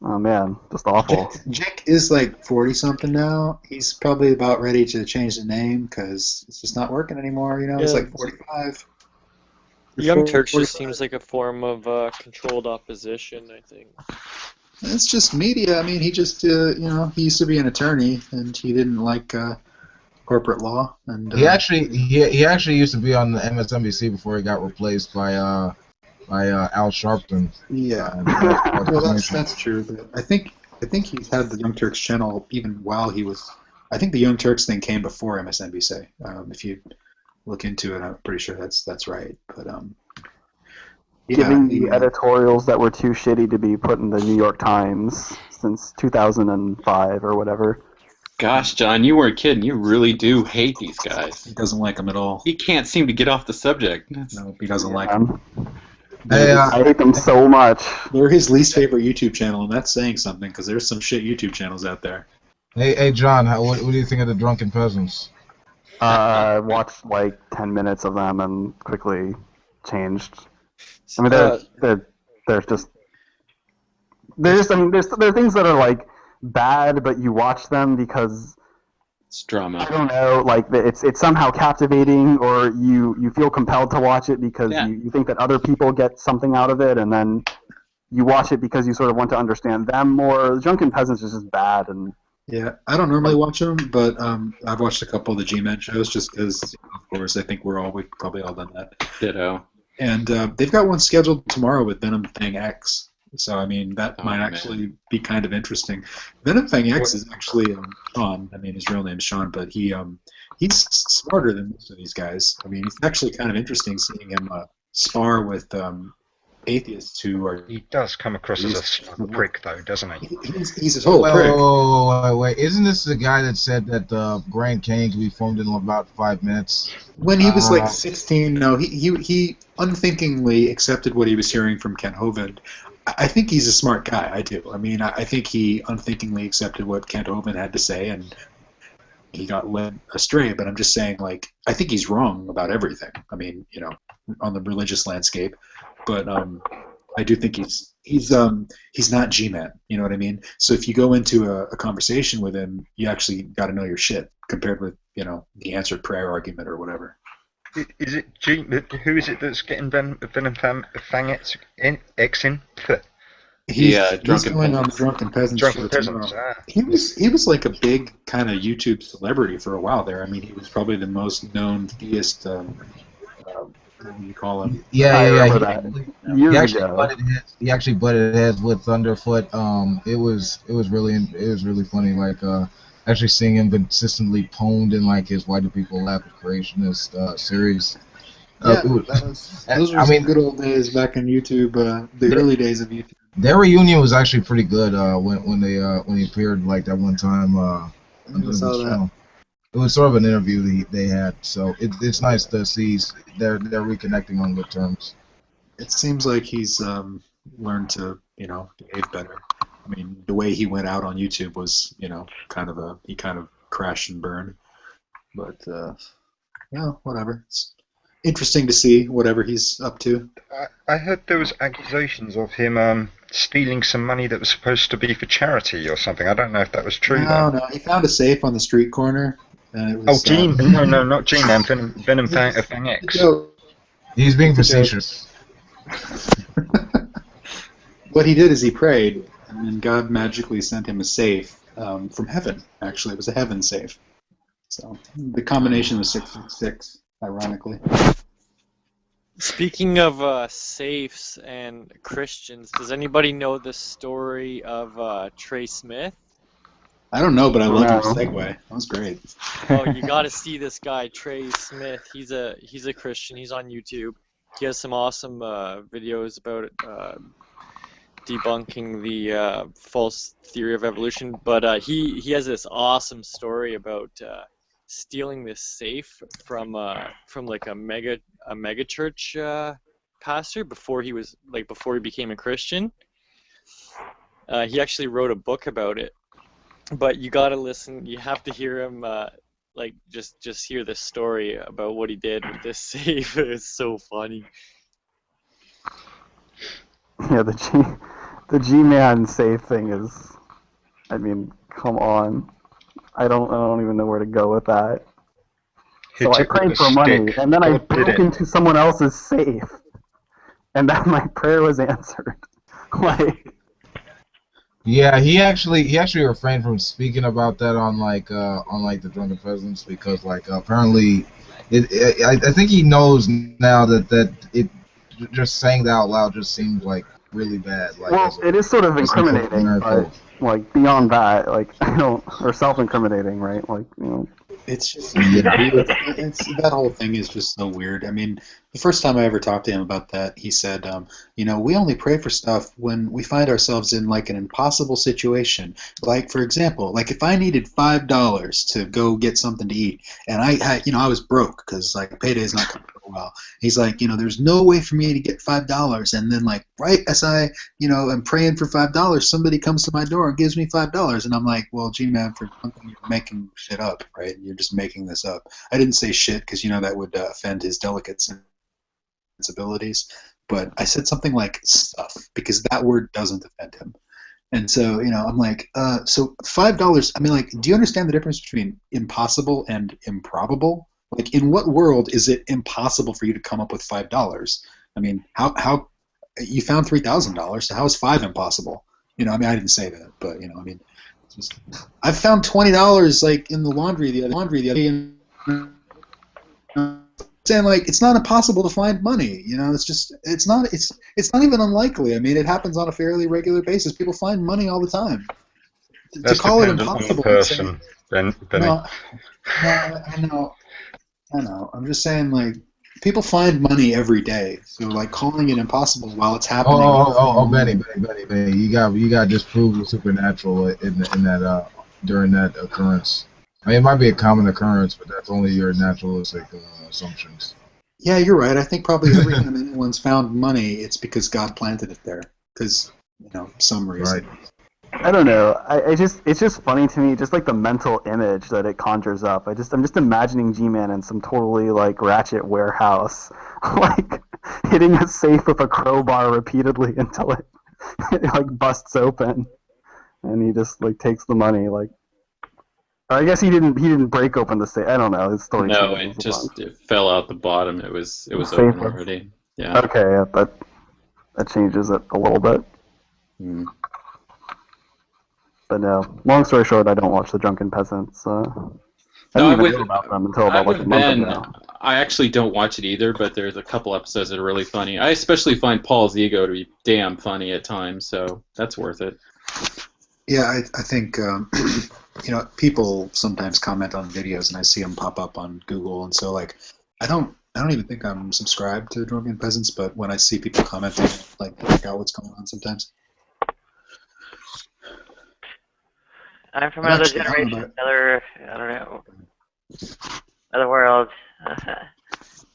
oh man, just awful. Cenk is like 40-something now. He's probably about ready to change the name because it's just not working anymore. You know, he's Yeah. like 45. Young Turks just seems like a form of controlled opposition, I think. It's just media. I mean, he just, you know, he used to be an attorney, and he didn't like corporate law. And He actually used to be on the MSNBC before he got replaced by Al Sharpton. Yeah, well, that's true. But I think he's had the Young Turks channel even while he was. I think the Young Turks thing came before MSNBC. If you look into it, I'm pretty sure that's right. But Giving the editorials that were too shitty to be put in the New York Times since 2005 or whatever. Gosh, John, you weren't kidding. You really do hate these guys. He doesn't like them at all. He can't seem to get off the subject. No, he doesn't like them. Hey, I hate them so much. They're his least favorite YouTube channel, and that's saying something because there's some shit YouTube channels out there. Hey, John, what do you think of the Drunken Peasants? I watched like 10 minutes of them and quickly changed. I mean, they're just I mean, there are things that are like bad, but you watch them because it's drama. I don't know, like it's somehow captivating, or you feel compelled to watch it because you think that other people get something out of it, and then you watch it because you sort of want to understand them more. The Drunken Peasants is just bad, and yeah, I don't normally watch them, but I've watched a couple of the G-Men shows just because, of course, I think we've probably all done that. Ditto. And they've got one scheduled tomorrow with Venom Thing X. So, I mean, that might actually be kind of interesting. Venom Thing X is actually Sean. I mean, his real name's Sean, but he's smarter than most of these guys. I mean, it's actually kind of interesting seeing him spar with atheists who are... He does come across as a prick, though, doesn't he? He's a total prick. Wait. Isn't this the guy that said that the Grand Canyon could be formed in about 5 minutes? When he was like 16, no, he unthinkingly accepted what he was hearing from Ken Hovind. I think he's a smart guy. I do. I mean, I think he unthinkingly accepted what Kent Hovind had to say, and he got led astray. But I'm just saying, like, I think he's wrong about everything. I mean, you know, on the religious landscape. But I do think he's not G-Man. You know what I mean? So if you go into a conversation with him, you actually got to know your shit compared with, you know, the answered prayer argument or whatever. Is it who is it that's getting Venom Fang X in? He's going on the Drunken Peasants show tomorrow. He was like a big kind of YouTube celebrity for a while there. I mean, he was probably the most known theist. What do you call him? Yeah. He actually butted heads with Thunderfoot. It was really funny. Like actually seeing him consistently pwned in like his Why Do People Laugh at Creationist series. Those were good old days back in YouTube. The early days of YouTube. Their reunion was actually pretty good. When he appeared like that one time. It was sort of an interview they had, so it's nice to see they're reconnecting on good terms. It seems like he's learned to, you know, behave better. I mean, the way he went out on YouTube was, you know, he kind of crashed and burned. But yeah, whatever. It's interesting to see whatever he's up to. I heard there was accusations of him stealing some money that was supposed to be for charity or something. I don't know if that was true. No, he found a safe on the street corner. And it Oh, was, Gene? No, no, not Gene. Man. Venom Fang X. He's being It's a joke. facetious. What he did is he prayed, and then God magically sent him a safe from heaven. Actually, it was a heaven safe. So the combination was 666, ironically. Speaking of safes and Christians, does anybody know the story of Trey Smith? I don't know, but I love your No. segue. That was great. Oh, you got to see this guy, Trey Smith. He's a Christian. He's on YouTube. He has some awesome videos about debunking the false theory of evolution. But he has this awesome story about stealing this safe from like a mega church pastor before he became a Christian. He actually wrote a book about it. But you gotta listen. You have to hear him. Just hear this story about what he did with this safe. It's so funny. Yeah, the G-Man safe thing is, I mean, come on. I don't even know where to go with that. Hit So I it with prayed a for money, stick. and then I God did broke it. into someone else's safe, and then my prayer was answered. Like, Yeah, he actually refrained from speaking about that on the Drunken Peasants because apparently, I think he knows now that it just saying that out loud just seems like really bad. well, it is sort of as some sort of incriminating, miracle. but like beyond that, like I don't, or self-incriminating, right? Like, you know. It's just Yeah. it's that whole thing is just so weird. I mean, the first time I ever talked to him about that, he said, we only pray for stuff when we find ourselves in like an impossible situation. Like, for example, like if I needed $5 to go get something to eat, and I was broke because like payday's not coming for a while. He's like, there's no way for me to get $5, and then like right as I am praying for $5, somebody comes to my door and gives me $5, and I'm like, well, gee, man, for something you're making shit up, right? You're just making this up. I didn't say shit because that would offend his delicate sensibilities, but I said something like stuff because that word doesn't offend him. And so, I'm like, so $5. I mean, like, do you understand the difference between impossible and improbable? Like, in what world is it impossible for you to come up with $5? I mean, how you found $3,000? So how is 5 impossible? I mean, I didn't say that, but I mean, I found $20 like in the laundry the other day, and saying like it's not impossible to find money. It's not even unlikely. I mean, it happens on a fairly regular basis. People find money all the time. That's to call it dependent on the impossible, person, Benny. no, I know. I'm just saying like people find money every day. So like calling it impossible while it's happening. Benny, you got disprove the supernatural in that during that occurrence. I mean, it might be a common occurrence, but that's only your naturalistic assumptions. Yeah, you're right. I think probably every time anyone's found money, it's because God planted it there. Because some reason. Right. I don't know. It's just funny to me, just like the mental image that it conjures up. I'm just imagining G-Man in some totally like ratchet warehouse, like hitting a safe with a crowbar repeatedly until it like busts open, and he just like takes the money. Like, or I guess he didn't break open the safe. I don't know. His story. No, changes it fell out the bottom. It was Safe open was- already. Yeah. Okay, yeah, that changes it a little bit. Mm. But no, long story short, I don't watch the Drunken Peasants. I No, didn't even with- know about them until I'm about like a with month Ben. ago. I actually don't watch it either, but there's a couple episodes that are really funny. I especially find Paul's ego to be damn funny at times, so that's worth it. Yeah, I think people sometimes comment on videos, and I see them pop up on Google, and so like I don't even think I'm subscribed to Drunken Peasants, but when I see people commenting, like I figure out what's going on sometimes. I'm from another generation, I don't know, other world.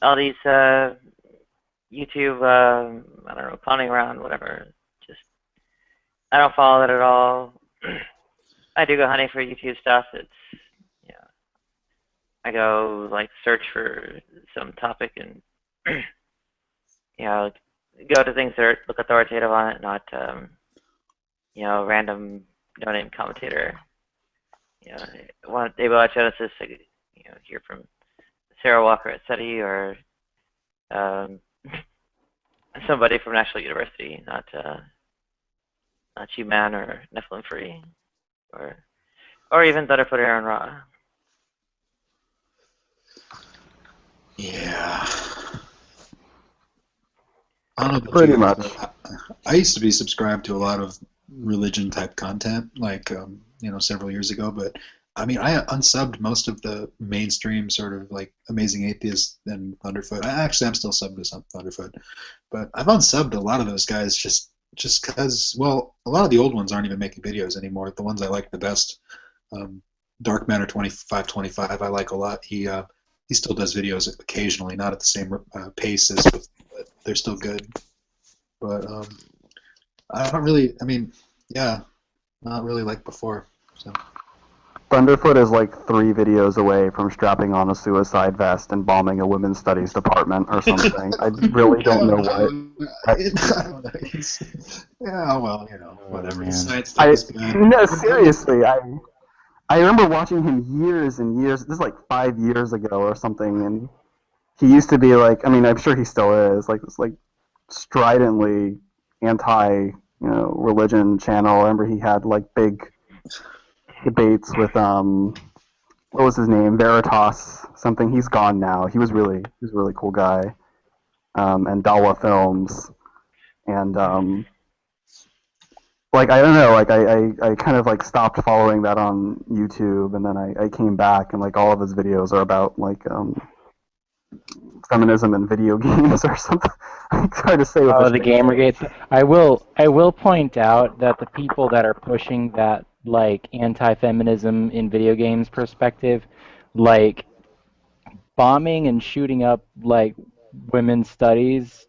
All these YouTube, I don't know, clowning around, whatever. Just, I don't follow that at all. I do go hunting for YouTube stuff. It's, I go like search for some topic and, go to things that look authoritative on it, not, random no-name commentator. One David Genesis, hear from Sarah Walker at SETI or somebody from National University, not UMass or Nephilim Free, or even Thunderfoot Aaron Ra. Yeah. I don't know about Pretty you guys, much. but I used to be subscribed to a lot of religion type content, like several years ago. But I mean, I unsubbed most of the mainstream sort of like Amazing Atheist and Thunderfoot. I'm still subbed to some Thunderfoot, but I've unsubbed a lot of those guys just because. Well, a lot of the old ones aren't even making videos anymore. The ones I like the best, Dark Matter 2525, I like a lot. He still does videos occasionally, not at the same pace as, but they're still good. But I don't really. I mean, yeah, not really like before. So. Thunderfoot is like 3 videos away from strapping on a suicide vest and bombing a women's studies department or something. I really don't know what. I don't know. Yeah, well, whatever. Man. Science stuff is bad. No, seriously, I remember watching him years and years. This is like 5 years ago or something, and he used to be like. I mean, I'm sure he still is like this like stridently anti religion channel. I remember he had like big debates with what was his name, Veritas something. He's gone now. He was a really cool guy, and Dawa Films, and like I don't know, like I kind of like stopped following that on YouTube, and then I came back, and like all of his videos are about like feminism and video games or something. It's hard to say what Oh, the Gamergate. I will point out that the people that are pushing that like anti-feminism in video games perspective, like bombing and shooting up like women's studies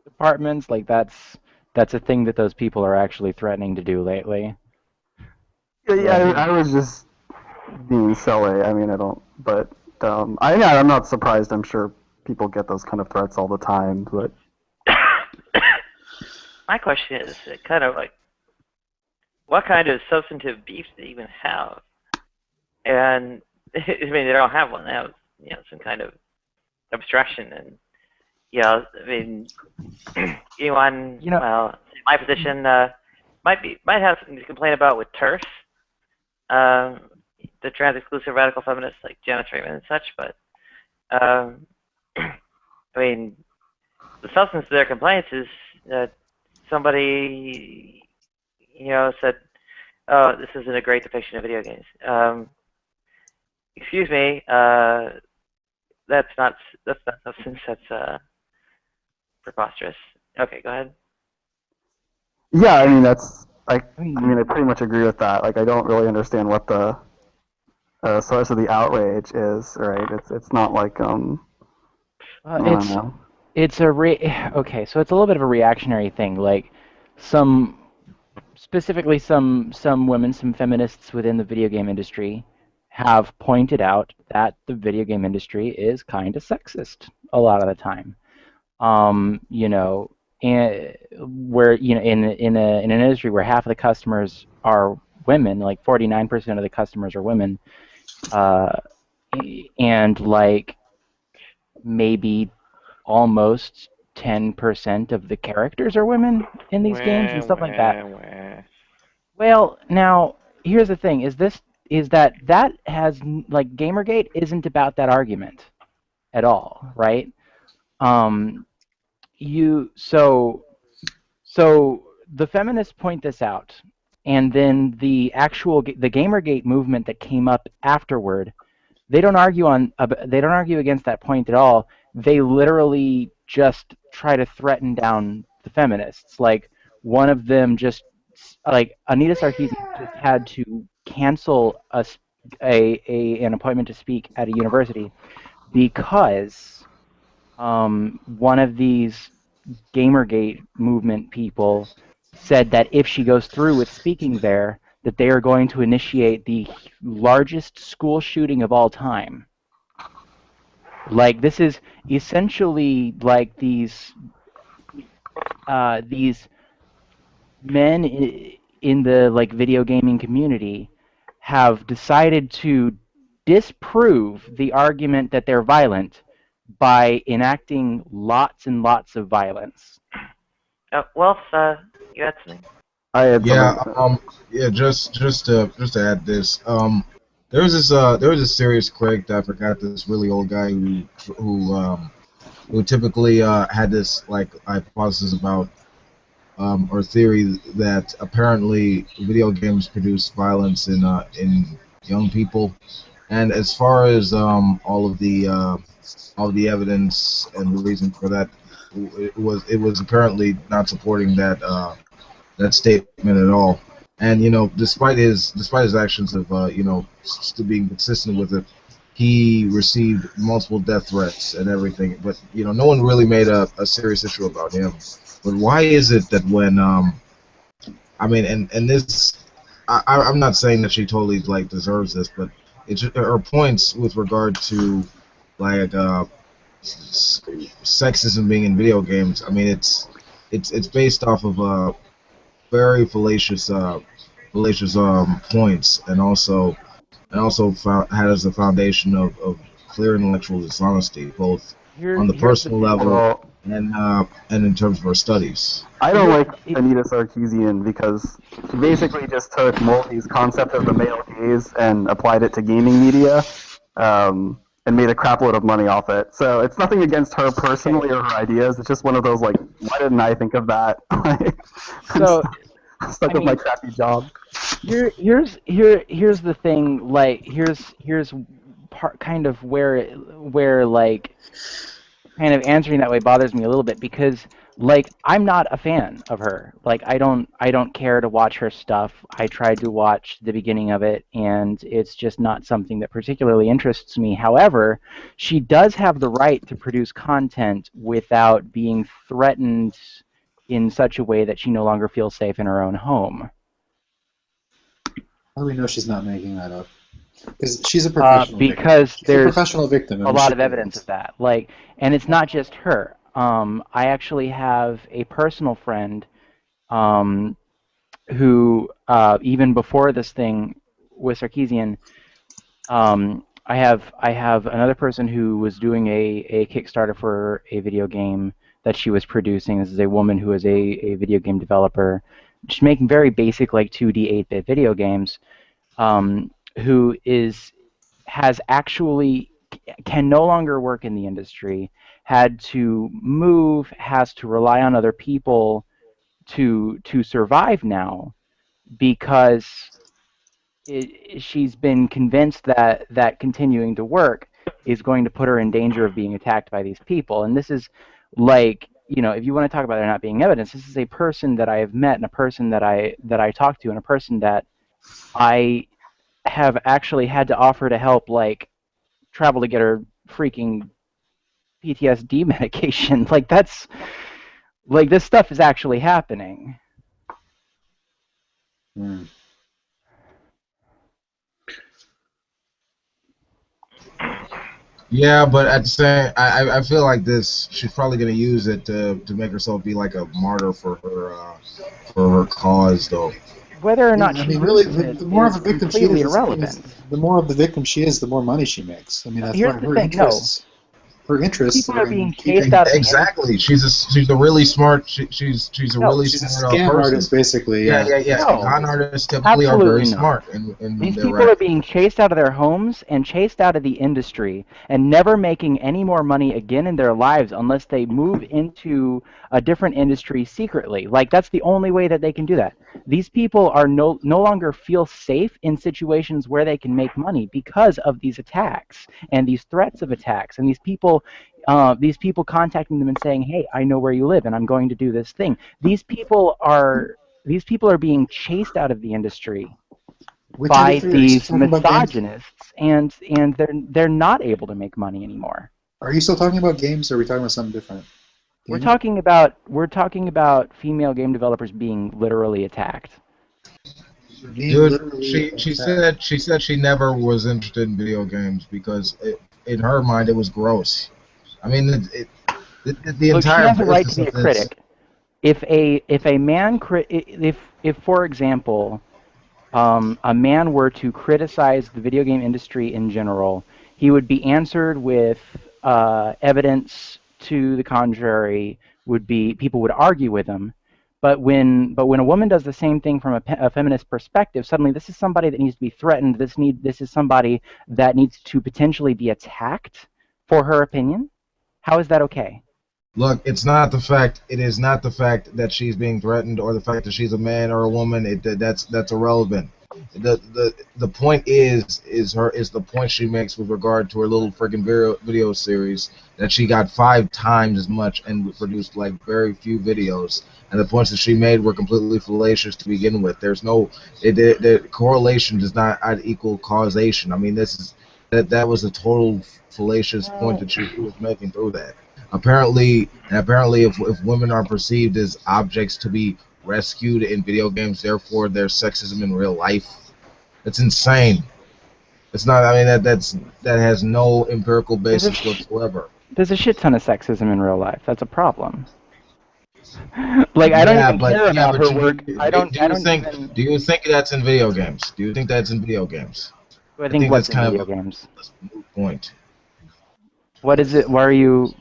departments, like that's a thing that those people are actually threatening to do lately. Yeah, I was just being silly. I mean, I don't, but I'm not surprised. I'm sure people get those kind of threats all the time, but. My question is kind of like, what kind of substantive beef do they even have? And I mean, they don't have one. They have some kind of abstraction, and I mean, anyone, well, my position might have something to complain about with TERF, the trans-exclusive radical feminists like Janet Raymond and such, but I mean, the substance of their complaints is that somebody, said, "Oh, this isn't a great depiction of video games." Excuse me, that's not substance. That's preposterous. Okay, go ahead. Yeah, I mean I pretty much agree with that. Like I don't really understand what the source of the outrage is. Right? It's not like I don't know. It's okay, so it's a little bit of a reactionary thing. Like specifically some women, some feminists within the video game industry have pointed out that the video game industry is kind of sexist a lot of the time. And where in an industry where half of the customers are women, like 49% of the customers are women, and like maybe almost 10% of the characters are women in these games and stuff like that. Well, now here's the thing: is that has like Gamergate isn't about that argument at all, right? So the feminists point this out, and then the Gamergate movement that came up afterward, they don't argue against that point at all. They literally just try to threaten down the feminists. Like one of them just like Anita Sarkeesian just had to cancel an appointment to speak at a university because one of these Gamergate movement people said that if she goes through with speaking there, that they are going to initiate the largest school shooting of all time. Like this is essentially like these men in the like video gaming community have decided to disprove the argument that they're violent by enacting lots and lots of violence. Wolf, you had something? I had Yeah, something. yeah. Just to add this, there was a serious critic that I forgot, this really old guy who typically had this like hypothesis about or theory that apparently video games produce violence in young people, and as far as all of the evidence and the reason for that, it was apparently not supporting that statement at all. And despite his actions of still being consistent with it, he received multiple death threats and everything. But no one really made a serious issue about him. But why is it that when I mean, and this, I'm not saying that she totally like deserves this, but it's her points with regard to like sexism being in video games. I mean, it's based off of very fallacious points, and also has a foundation of clear intellectual dishonesty, both on the Here's the personal thing. level and in terms of her studies. I don't like Anita Sarkeesian because she basically just took Mulvey's concept of the male gaze and applied it to gaming media, and made a crapload of money off it. So it's nothing against her personally or her ideas. It's just one of those like, why didn't I think of that? So I'm stuck with my crappy job. Here's the thing. Like here's part kind of where like kind of answering that way bothers me a little bit, because like I'm not a fan of her. Like I don't care to watch her stuff. I tried to watch the beginning of it, and it's just not something that particularly interests me. However, she does have the right to produce content without being threatened in such a way that she no longer feels safe in her own home. How do we know she's not making that up? Because she's a professional because victim. She's there's a professional victim. a lot of evidence of that. Like, and it's not just her. I actually have a personal friend who, even before this thing with Sarkeesian, I have another person who was doing a Kickstarter for a video game that she was producing. This is a woman who is a video game developer. She's making very basic like 2D 8-bit video games. Who has actually can no longer work in the industry, had to move, has to rely on other people to survive now, because she's been convinced that continuing to work is going to put her in danger of being attacked by these people. And this is like, if you want to talk about there not being evidence, this is a person that I have met, and a person that I talked to, and a person that I have actually had to offer to help, like, travel to get her freaking PTSD medication. Like, that's, like, this stuff is actually happening. Yeah, but at the same, I feel like she's probably going to use it to make herself be like a martyr for her cause, though. Whether or not I she mean, really, uses it the more of is a victim she completely is, irrelevant. the more of the victim she is, the more money she makes. I mean, that's Here's why the her thing, interests. Her interests people are in being keeping- chased out of the Exactly. She's a really smart. She's a No, really she's a smart scam person. artist, basically. Yeah. No. Con artists typically are very Absolutely not. smart, and These they're people right. are being chased out of their homes and chased out of the industry, and never making any more money again in their lives unless they move into a different industry secretly. Like, that's the only way that they can do that. These people are no longer feel safe in situations where they can make money because of these attacks and these threats of attacks, and these people contacting them and saying, "Hey, I know where you live, and I'm going to do this thing." These people are being chased out of the industry by these misogynists, and they're not able to make money anymore. Are you still talking about games, or are we talking about something different? We're talking about female game developers being literally attacked. Dude, she said she never was interested in video games because in her mind it was gross. I mean, the Look, entire she has a right to business be a of this. critic. If a man if for example, a man were to criticize the video game industry in general, he would be answered with evidence to the contrary. People would argue with him. But when a woman does the same thing from a feminist perspective, suddenly this is somebody that needs to be threatened. This is somebody that needs to potentially be attacked for her opinion. How is that okay? Look, it's not the fact. It is not the fact that she's being threatened or the fact that she's a man or a woman. That's irrelevant. The point is the point she makes with regard to her little freaking video series that she got 5 times as much and produced like very few videos, and the points that she made were completely fallacious to begin with. There's no the correlation does not equal causation. I mean, that was a total fallacious point that she was making through that. Apparently, if women are perceived as objects to be rescued in video games, therefore there's sexism in real life. That's insane. It's not. I mean, that has no empirical basis whatsoever. There's a shit ton of sexism in real life. That's a problem. Like, I don't even care about her work. Do you think that's in video games? Do you think that's in video games? I think that's kind kind of of video games. a moot point. What is it? Why are you?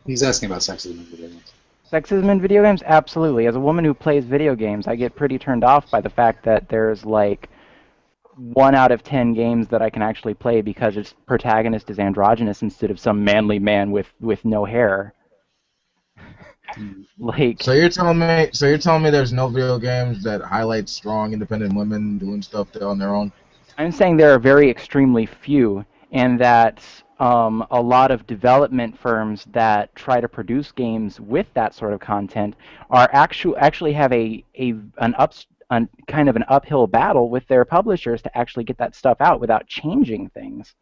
He's asking about sexism in video games. Sexism in video games? Absolutely. As a woman who plays video games, I get pretty turned off by the fact that there's like 1 out of 10 games that I can actually play because its protagonist is androgynous instead of some manly man with no hair. Like. So you're telling me there's no video games that highlight strong, independent women doing stuff on their own? I'm saying there are very extremely few, and that a lot of development firms that try to produce games with that sort of content are actually have an kind of an uphill battle with their publishers to actually get that stuff out without changing things.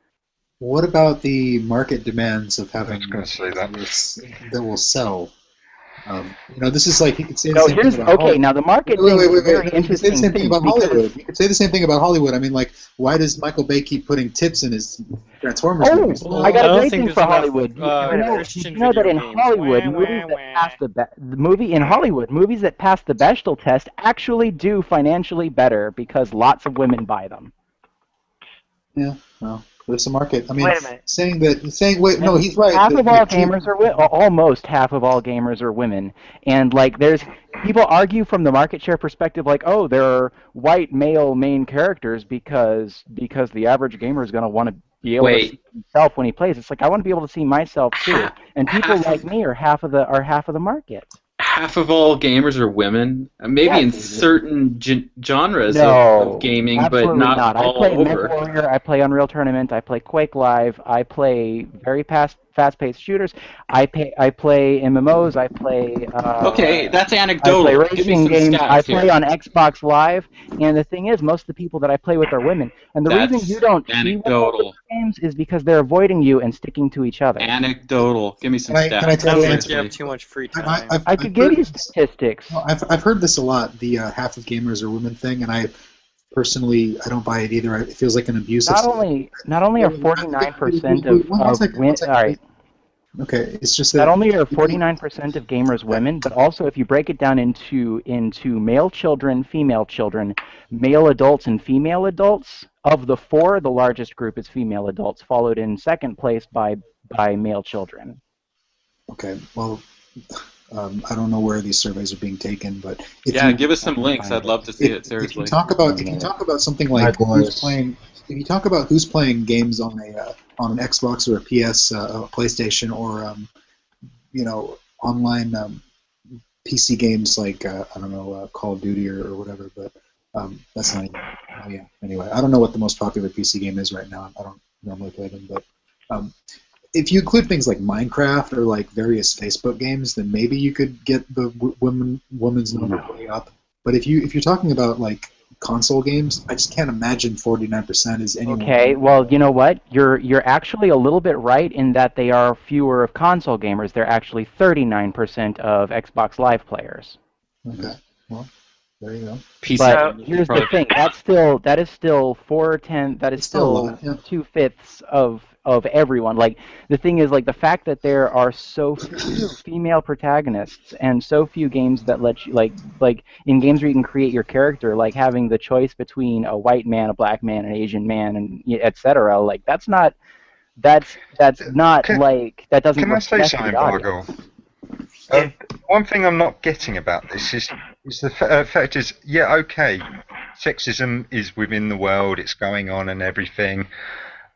What about the market demands of having that will sell? This is like you could say the same thing about Hollywood. Now the market thing is very interesting. You could say the same thing about Hollywood. You could say the same thing about Hollywood. I mean, like, why does Michael Bay keep putting tits in his Transformers movies? I got a great thing for Hollywood. You know that in Hollywood, movies that pass the Bechdel test actually do financially better because lots of women buy them. Yeah, well. There's a market. I mean, Wait a minute. He's right. Half of all gamers are almost half of all gamers are women, and like there's people argue from the market share perspective, like, oh, there are white male main characters because the average gamer is going to want to be able to see himself when he plays. It's like I want to be able to see myself too, and people like me are half of the market. Half of all gamers are women. Maybe in certain genres of gaming, but not all I play over. MechWarrior, I play Unreal Tournament, I play Quake Live, I play very fast-paced shooters, I play MMOs, I play... okay, that's anecdotal. I play racing games, I play here. on Xbox Live, and the thing is, most of the people that I play with are women. And the reason you don't see women games is because they're avoiding you and sticking to each other. Anecdotal. Give me some stats. Can I tell you? Sounds like you have too much free time. I could give you statistics. No, I've heard this a lot, the half of gamers are women thing, and I personally don't buy it either. It feels like an abuse. Not only are 49% of women. All right. Okay, it's just that not only are 49% of gamers women, but also if you break it down into male children, female children, male adults, and female adults, of the 4, the largest group is female adults, followed in second place by male children. Okay, well, I don't know where these surveys are being taken, but give us some links. I'd love to see it seriously. If you talk about something like if you talk about who's playing games on an Xbox or a PS, a PlayStation, or online PC games like Call of Duty or whatever, but that's not even. Oh yeah. Anyway, I don't know what the most popular PC game is right now. I don't normally play them, but if you include things like Minecraft or like various Facebook games, then maybe you could get the women's number way up. But if you're talking about like console games, I just can't imagine 49% is anyone. Okay, well, you know what? You're actually a little bit right in that they are fewer of console gamers. They're actually 39% of Xbox Live players. Okay, well, There you go. PC But gaming here's the probably. thing: that is still 4/10. That is It's still a still lot, yeah. 2/5 of everyone. Like the thing is, like the fact that there are so few female protagonists and so few games that let you like in games where you can create your character, like having the choice between a white man, a black man, an Asian man, and etc. Like that's not Can, like that doesn't can I say reflect something, the audience. Bargle? One thing I'm not getting about this is the fact is, yeah, okay, sexism is within the world, it's going on and everything.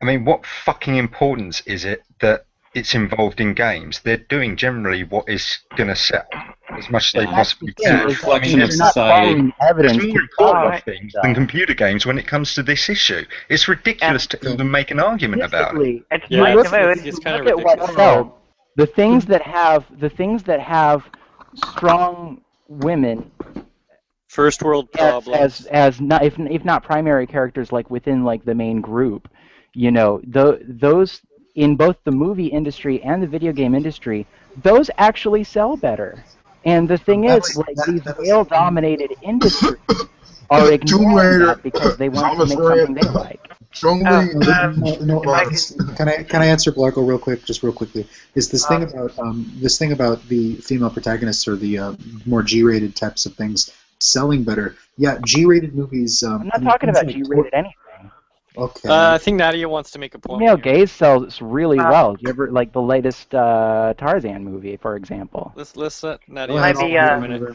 I mean, what fucking importance is it that it's involved in games? They're doing generally what is going to sell as much as they possibly It's a can. reflection of You're not society. following There's evidence more to important stop things stuff. than computer games when it comes to this issue. It's ridiculous to even make an argument about it. It's You my look, mood. you It's kind look of at what ridiculous. sells. The things that have strong women First world problems. as not if not primary characters like within like the main group, you know, those in both the movie industry and the video game industry, those actually sell better. And the thing is, like these male-dominated industries are Tomb ignoring Raider. that because they want to Thomas make Ray. something they like. Strongly. No, can I answer Blargo real quick, just real quickly? Is this thing about the female protagonists or the more G-rated types of things selling better? Yeah, G-rated movies. I'm not talking about G-rated anything. Okay. I think Nadia wants to make a point. Female gaze sells really well. Do you ever like the latest Tarzan movie, for example? Let's let Nadia Might be for a minute.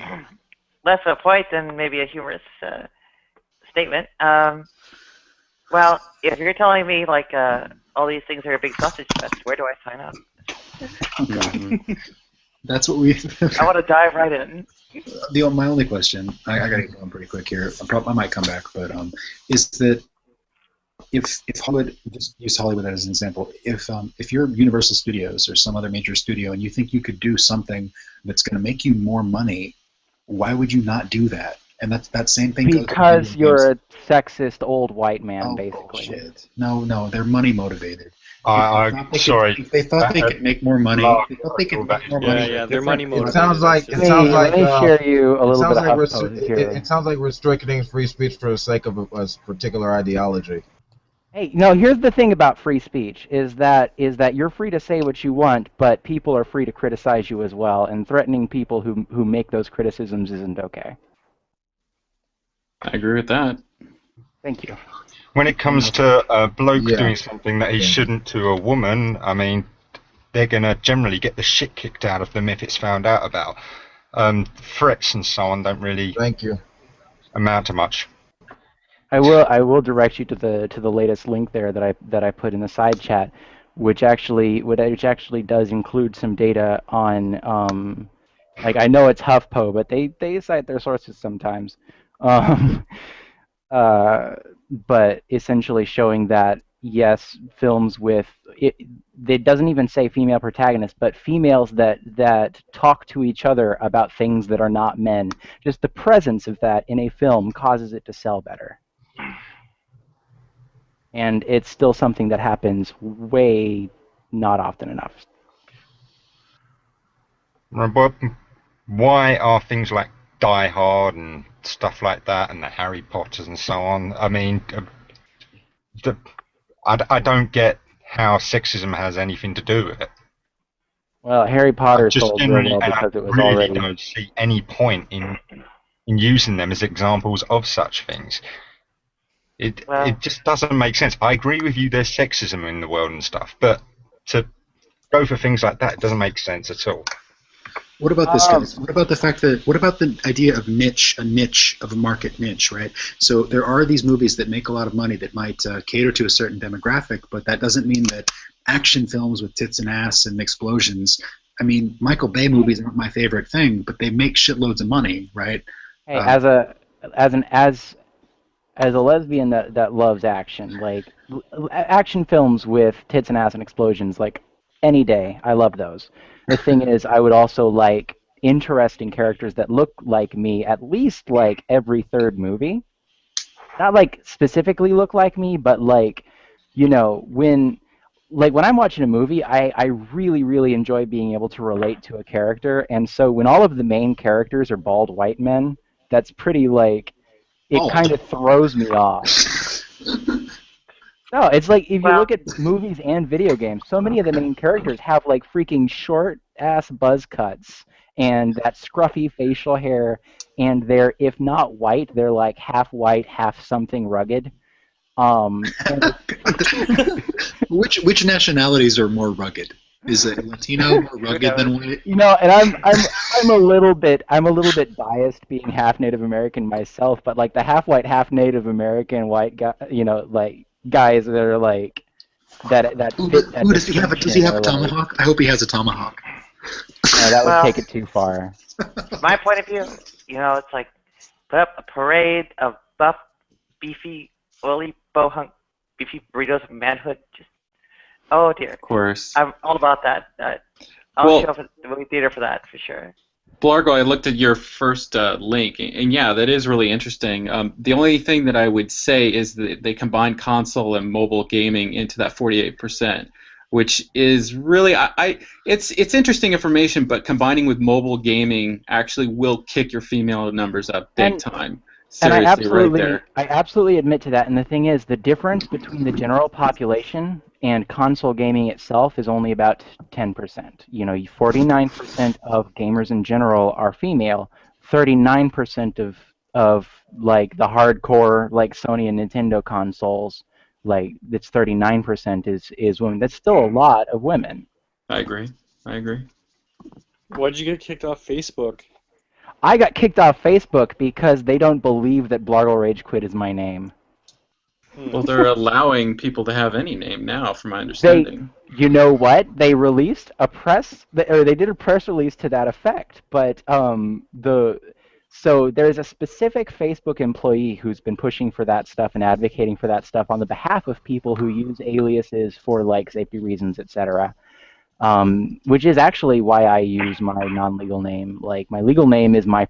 less a point than maybe a humorous statement. Well, if you're telling me like all these things are a big sausage fest, where do I sign up? That's what we. I want to dive right in. My only question, I gotta get going pretty quick here. I might come back, but is that if Hollywood, just use Hollywood as an example, if you're Universal Studios or some other major studio and you think you could do something that's going to make you more money, why would you not do that? And that same thing goes Because you're a sexist old white man, Oh, basically. bullshit. No, they're money motivated. Sorry. If they thought they could make more money, they thought they could make more money. Yeah, they're money motivated. It sounds like let me share you a little bit of HuffPost here. it sounds like restricting free speech for the sake of a particular ideology. Hey, no, here's the thing about free speech is that you're free to say what you want, but people are free to criticize you as well, and threatening people who make those criticisms isn't okay. I agree with that. Thank you. When it comes to a bloke doing something that he shouldn't to a woman, I mean, they're going to generally get the shit kicked out of them if it's found out about. Threats and so on don't really amount to much. I will direct you to the latest link there that I put in the side chat, which actually does include some data on like I know it's HuffPo, but they cite their sources sometimes. But essentially showing that yes, films with it doesn't even say female protagonists, but females that talk to each other about things that are not men. Just the presence of that in a film causes it to sell better. And it's still something that happens way not often enough. But why are things like Die Hard and stuff like that and the Harry Potters and so on? I mean, I don't get how sexism has anything to do with it. Well, Harry Potter Just sold real generally, well and because I it was really already. don't see any point in using them as examples of such things. It just doesn't make sense. I agree with you. There's sexism in the world and stuff, but to go for things like that doesn't make sense at all. What about this, guys? What about the idea of a market niche, right? So there are these movies that make a lot of money that might cater to a certain demographic, but that doesn't mean that action films with tits and ass and explosions. I mean, Michael Bay movies aren't my favorite thing, but they make shitloads of money, right? Hey, as a lesbian that loves action, like action films with tits and ass and explosions, like any day, I love those. The thing is, I would also like interesting characters that look like me at least like every third movie. Not like specifically look like me, but like, you know, when I'm watching a movie, I really, really enjoy being able to relate to a character, and so when all of the main characters are bald white men, that's pretty like it Bald. kind of throws me off. No, it's like if you Well, look at movies and video games, so many of the main characters have like freaking short ass buzz cuts and that scruffy facial hair, and they're if not white, they're like half white, half something rugged. And Which nationalities are more rugged? Is it Latino more rugged than white? you know, and I'm a little bit biased being half Native American myself, but like the half white, half Native American white guy, you know, like guys that are like that fit that Does he have a description are like, tomahawk? I hope he has a tomahawk. that would Well, take it too far. my point of view, it's like put up a parade of buff, beefy, oily, beefy burritos of manhood. Just oh dear. Of course. I'm all about that. I'll Well- show up at the movie theater for that for sure. Blargo, I looked at your first link, and yeah, that is really interesting. The only thing that I would say is that they combine console and mobile gaming into that 48%, which is really it's interesting information, but combining with mobile gaming actually will kick your female numbers up big time. And Seriously, right there. I absolutely admit to that. And the thing is, the difference between the general population and console gaming itself is only about 10%. 49% of gamers in general are female. 39% of like the hardcore like Sony and Nintendo consoles, like it's 39% is women. That's still a lot of women. I agree. Why'd you get kicked off Facebook? I got kicked off Facebook because they don't believe that Blargle Rage Quit is my name. Well, they're allowing people to have any name now, from my understanding. You know what? They released a they did a press release to that effect. But so there's a specific Facebook employee who's been pushing for that stuff and advocating for that stuff on the behalf of people who use aliases for like safety reasons, etc. Which is actually why I use my non-legal name. Like my legal name is my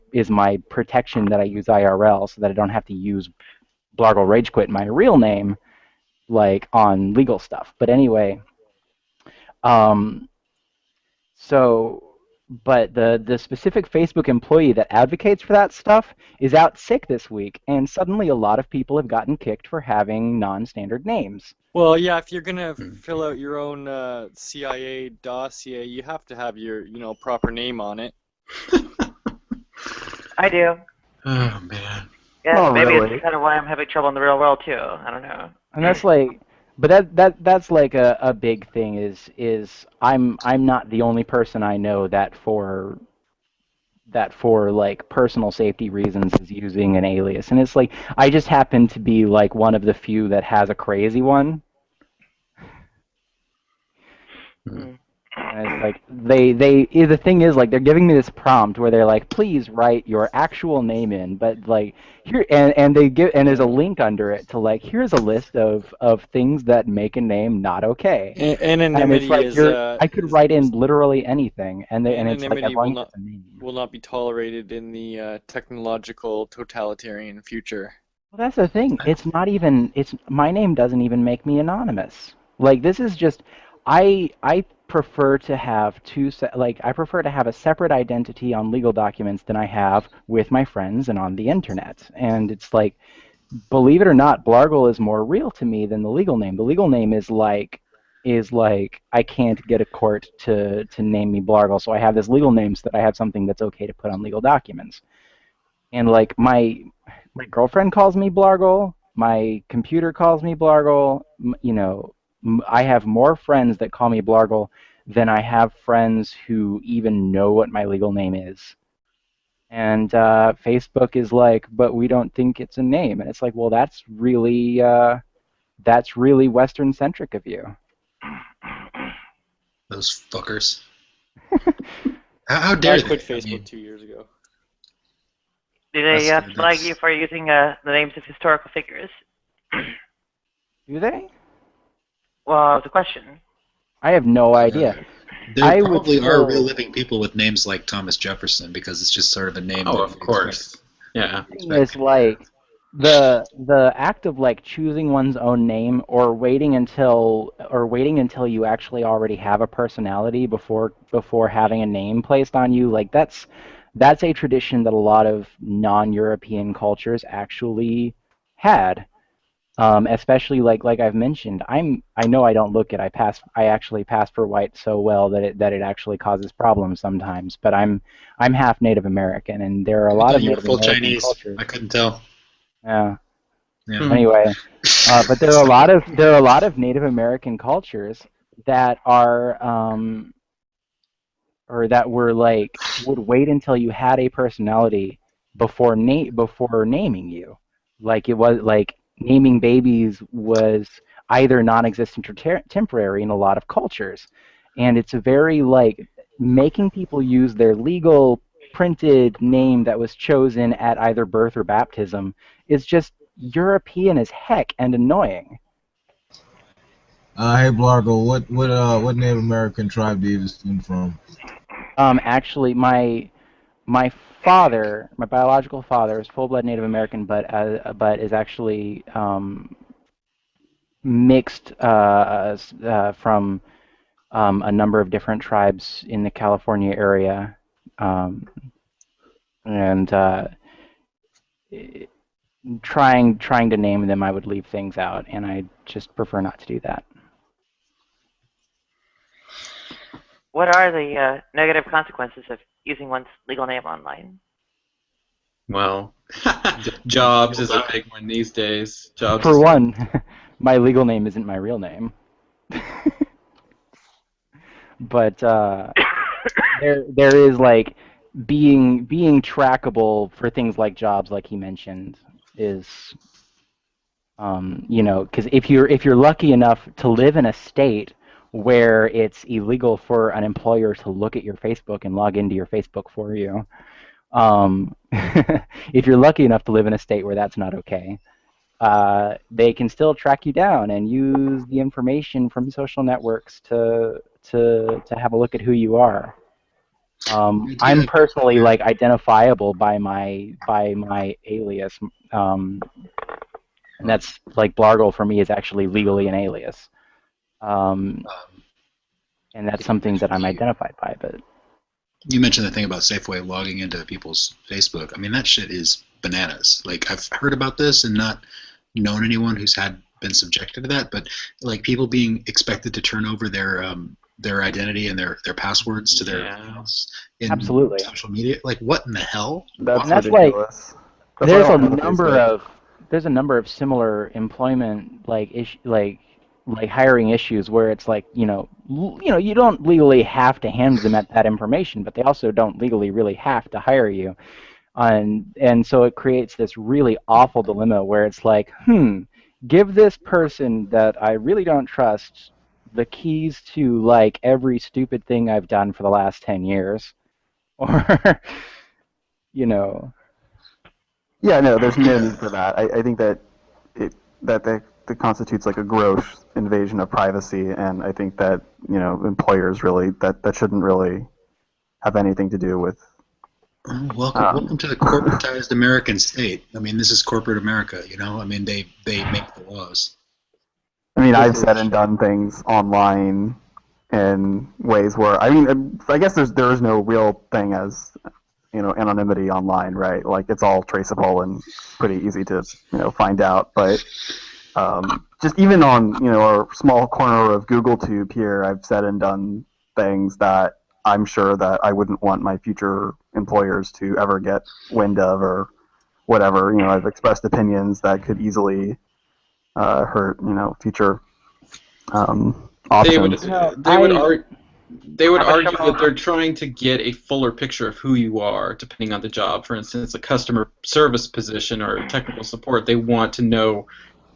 protection that I use IRL, so that I don't have to use Blargle Rage Quit, my real name, like on legal stuff. But anyway, but the specific Facebook employee that advocates for that stuff is out sick this week, and suddenly a lot of people have gotten kicked for having non-standard names. Well, yeah, if you're gonna fill out your own CIA dossier, you have to have your, proper name on it. I do. Oh man. Yeah, Oh, maybe really? it's kind of why I'm having trouble in the real world too. I don't know. And that's like, but that's like a big thing is I'm not the only person I know that for like personal safety reasons is using an alias, and it's like I just happen to be like one of the few that has a crazy one. And it's like the thing is, like, they're giving me this prompt where they're like, please write your actual name in, but like here and there's a link under it to like, here's a list of things that make a name not okay. Anonymity and it's like is I could write in literally anything, and it's like anonymity as long as it's a name. will not be tolerated in the technological totalitarian future. Well, that's the thing. It's not even. It's my name doesn't even make me anonymous. Like this is just. I prefer to have I prefer to have a separate identity on legal documents than I have with my friends and on the internet. And it's like, believe it or not, Blargle is more real to me than the legal name. The legal name is like I can't get a court to name me Blargle, so I have this legal name so that I have something that's okay to put on legal documents. And like my girlfriend calls me Blargle, my computer calls me Blargle, I have more friends that call me Blargle than I have friends who even know what my legal name is. And Facebook is like, but we don't think it's a name. And it's like, well, that's really Western-centric of you. Those fuckers. How dare I they? quit Facebook 2 years ago. Do they That's- flag you for using the names of historical figures? Do they? Well, it's a question. I have no idea. There I would probably are still- real living people with names like Thomas Jefferson because it's just sort of a name. Oh, that of you course. Yeah. It's like the act of like choosing one's own name or waiting until you actually already have a personality before having a name placed on you, like that's that's a tradition that a lot of non-European cultures actually had. Especially like I've mentioned, I know I don't look it. I actually pass for white so well that it actually causes problems sometimes. But I'm half Native American, and there are a I lot thought of you were Native full American Chinese. cultures. I couldn't tell. Yeah. Yeah. Anyway, but there are a lot of Native American cultures that are or that were like would wait until you had a personality before naming you. Like it was like naming babies was either non-existent or temporary in a lot of cultures, and it's a very like making people use their legal printed name that was chosen at either birth or baptism is just European as heck and annoying. Hey Blargo, what Native American tribe do you descend from? Actually, my father, my biological father, is full-blood Native American, but is actually mixed from a number of different tribes in the California area, and trying to name them, I would leave things out, and I just prefer not to do that. What are the negative consequences of using one's legal name online? Well, jobs is a big one these days. Jobs For is one, my legal name isn't my real name. But there is like being trackable for things like jobs, like he mentioned, is because if you're lucky enough to live in a state where it's illegal for an employer to look at your Facebook and log into your Facebook for you, if you're lucky enough to live in a state where that's not okay, they can still track you down and use the information from social networks to have a look at who you are. I'm personally like identifiable by my alias, and that's like Blargle for me is actually legally an alias, and that's something that I'm identified by. But You mentioned the thing about Safeway logging into people's Facebook. I mean, that shit is bananas. Like, I've heard about this and not known anyone who's been subjected to that, but like people being expected to turn over their identity and their passwords to their accounts in absolutely social media. Like, what in the hell? That's and that's ridiculous. like there's a number of similar employment like like hiring issues where it's like you don't legally have to hand them that information, but they also don't legally really have to hire you, and so it creates this really awful dilemma where it's like, give this person that I really don't trust the keys to like every stupid thing I've done for the last 10 years, or you know. Yeah, no, there's no need for that. I think that that constitutes like a gross invasion of privacy, and I think that employers really that shouldn't really have anything to do with. Welcome to the corporatized American state. I mean, this is corporate America. I mean, they make the laws. I mean, I've said and done things online in ways where I guess there is no real thing as anonymity online, right? Like it's all traceable and pretty easy to find out. But just even on our small corner of Google Tube here, I've said and done things that I'm sure that I wouldn't want my future employers to ever get wind of or whatever. I've expressed opinions that could easily hurt future options. They would argue that they're trying to get a fuller picture of who you are, depending on the job. For instance, a customer service position or technical support, they want to know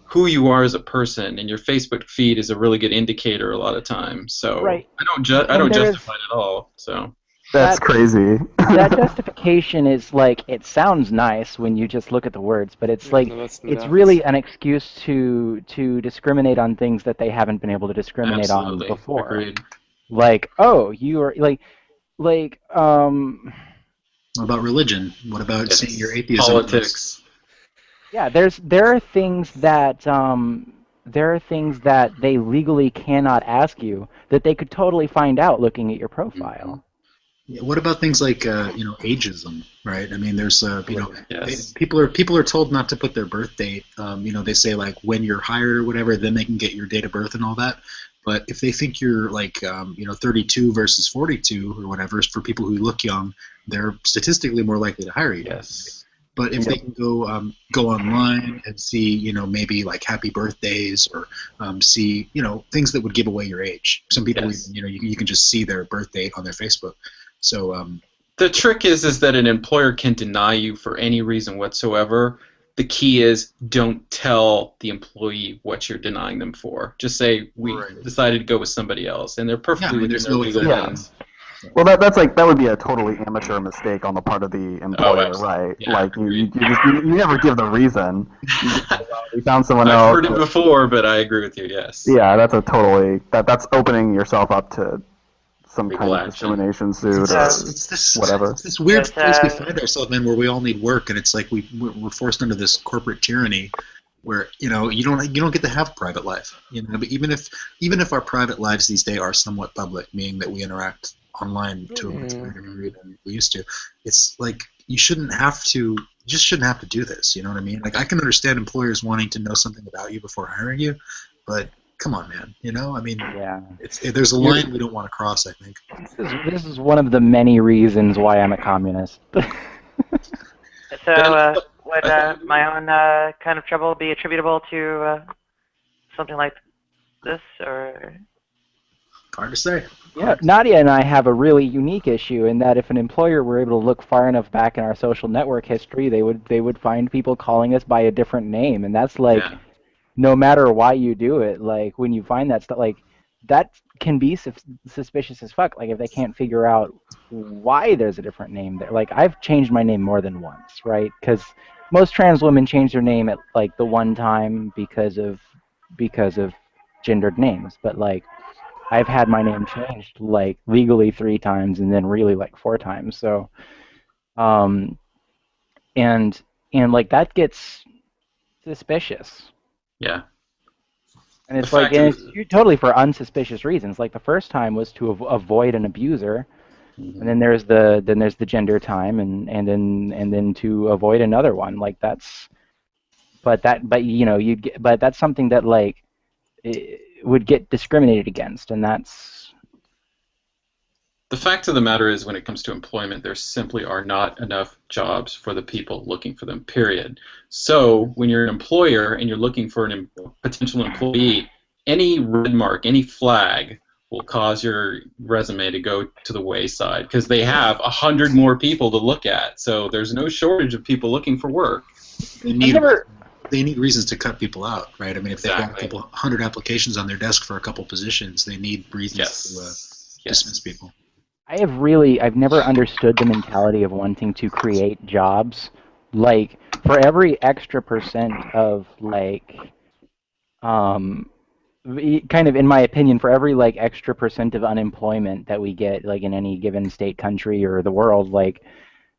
who you are as a person, and your Facebook feed is a really good indicator a lot of times. So right. I don't justify it at all. So that's crazy. That justification is like, it sounds nice when you just look at the words, but it's like it's really an excuse to discriminate on things that they haven't been able to discriminate on before. Agreed. Like, oh, you are like What about religion? What about seeing your atheism? Politics. Yeah, there are things that they legally cannot ask you that they could totally find out looking at your profile. Yeah, what about things like ageism, right? I mean, there's Yes. people are told not to put their birth date. They say like when you're hired or whatever, then they can get your date of birth and all that. But if they think you're like 32 versus 42 or whatever, for people who look young, they're statistically more likely to hire you. Yes. But if they can go online and see maybe like happy birthdays or see things that would give away your age. Some people Yes. you can just see their birth date on their Facebook. So The trick is that an employer can deny you for any reason whatsoever. The key is don't tell the employee what you're denying them for. Just say we decided to go with somebody else, and they're perfectly within their legal rights. Well, that would be a totally amateur mistake on the part of the employer, right? Yeah, like you never give the reason. We found someone I've else. heard it before, but I agree with you. Yes. Yeah, that's opening yourself up to some Legal kind of action. discrimination suit or whatever. It's this weird place we find ourselves in where we all need work, and it's like we're forced under this corporate tyranny where you don't get to have a private life. But even if our private lives these days are somewhat public, meaning that we interact online to a much greater degree than we used to, it's like you shouldn't have to do this. You know what I mean? Like I can understand employers wanting to know something about you before hiring you, but come on, man. I mean, there's a line we don't want to cross, I think. This is one of the many reasons why I'm a communist. So, would my own kind of trouble be attributable to something like this, or? Hard to say. Yeah, Nadia and I have a really unique issue in that if an employer were able to look far enough back in our social network history, they would find people calling us by a different name, and that's like. Yeah. No matter why you do it, like when you find that stuff, like that can be suspicious as fuck. Like if they can't figure out why there's a different name there. Like I've changed my name more than once, right? Because most trans women change their name at like the one time because of gendered names. But like I've had my name changed like legally 3 times and then really like 4 times. So, and like that gets suspicious. Yeah. And it's like, and it's totally for unsuspicious reasons. Like the first time was to avoid an abuser, and then there's the gender time, and then to avoid another one. Like that's, but that's something that like it would get discriminated against, and that's. The fact of the matter is, when it comes to employment, there simply are not enough jobs for the people looking for them, period. So when you're an employer and you're looking for a potential employee, any red mark, any flag will cause your resume to go to the wayside because they have 100 more people to look at. So there's no shortage of people looking for work. They need reasons to cut people out, right? I mean, if they've got 100 applications on their desk for a couple positions, they need reasons to dismiss people. I've never understood the mentality of wanting to create jobs. Like, for every extra percent of, like, kind of, in my opinion, for every, like, extra percent of unemployment that we get, like, in any given state, country, or the world, like,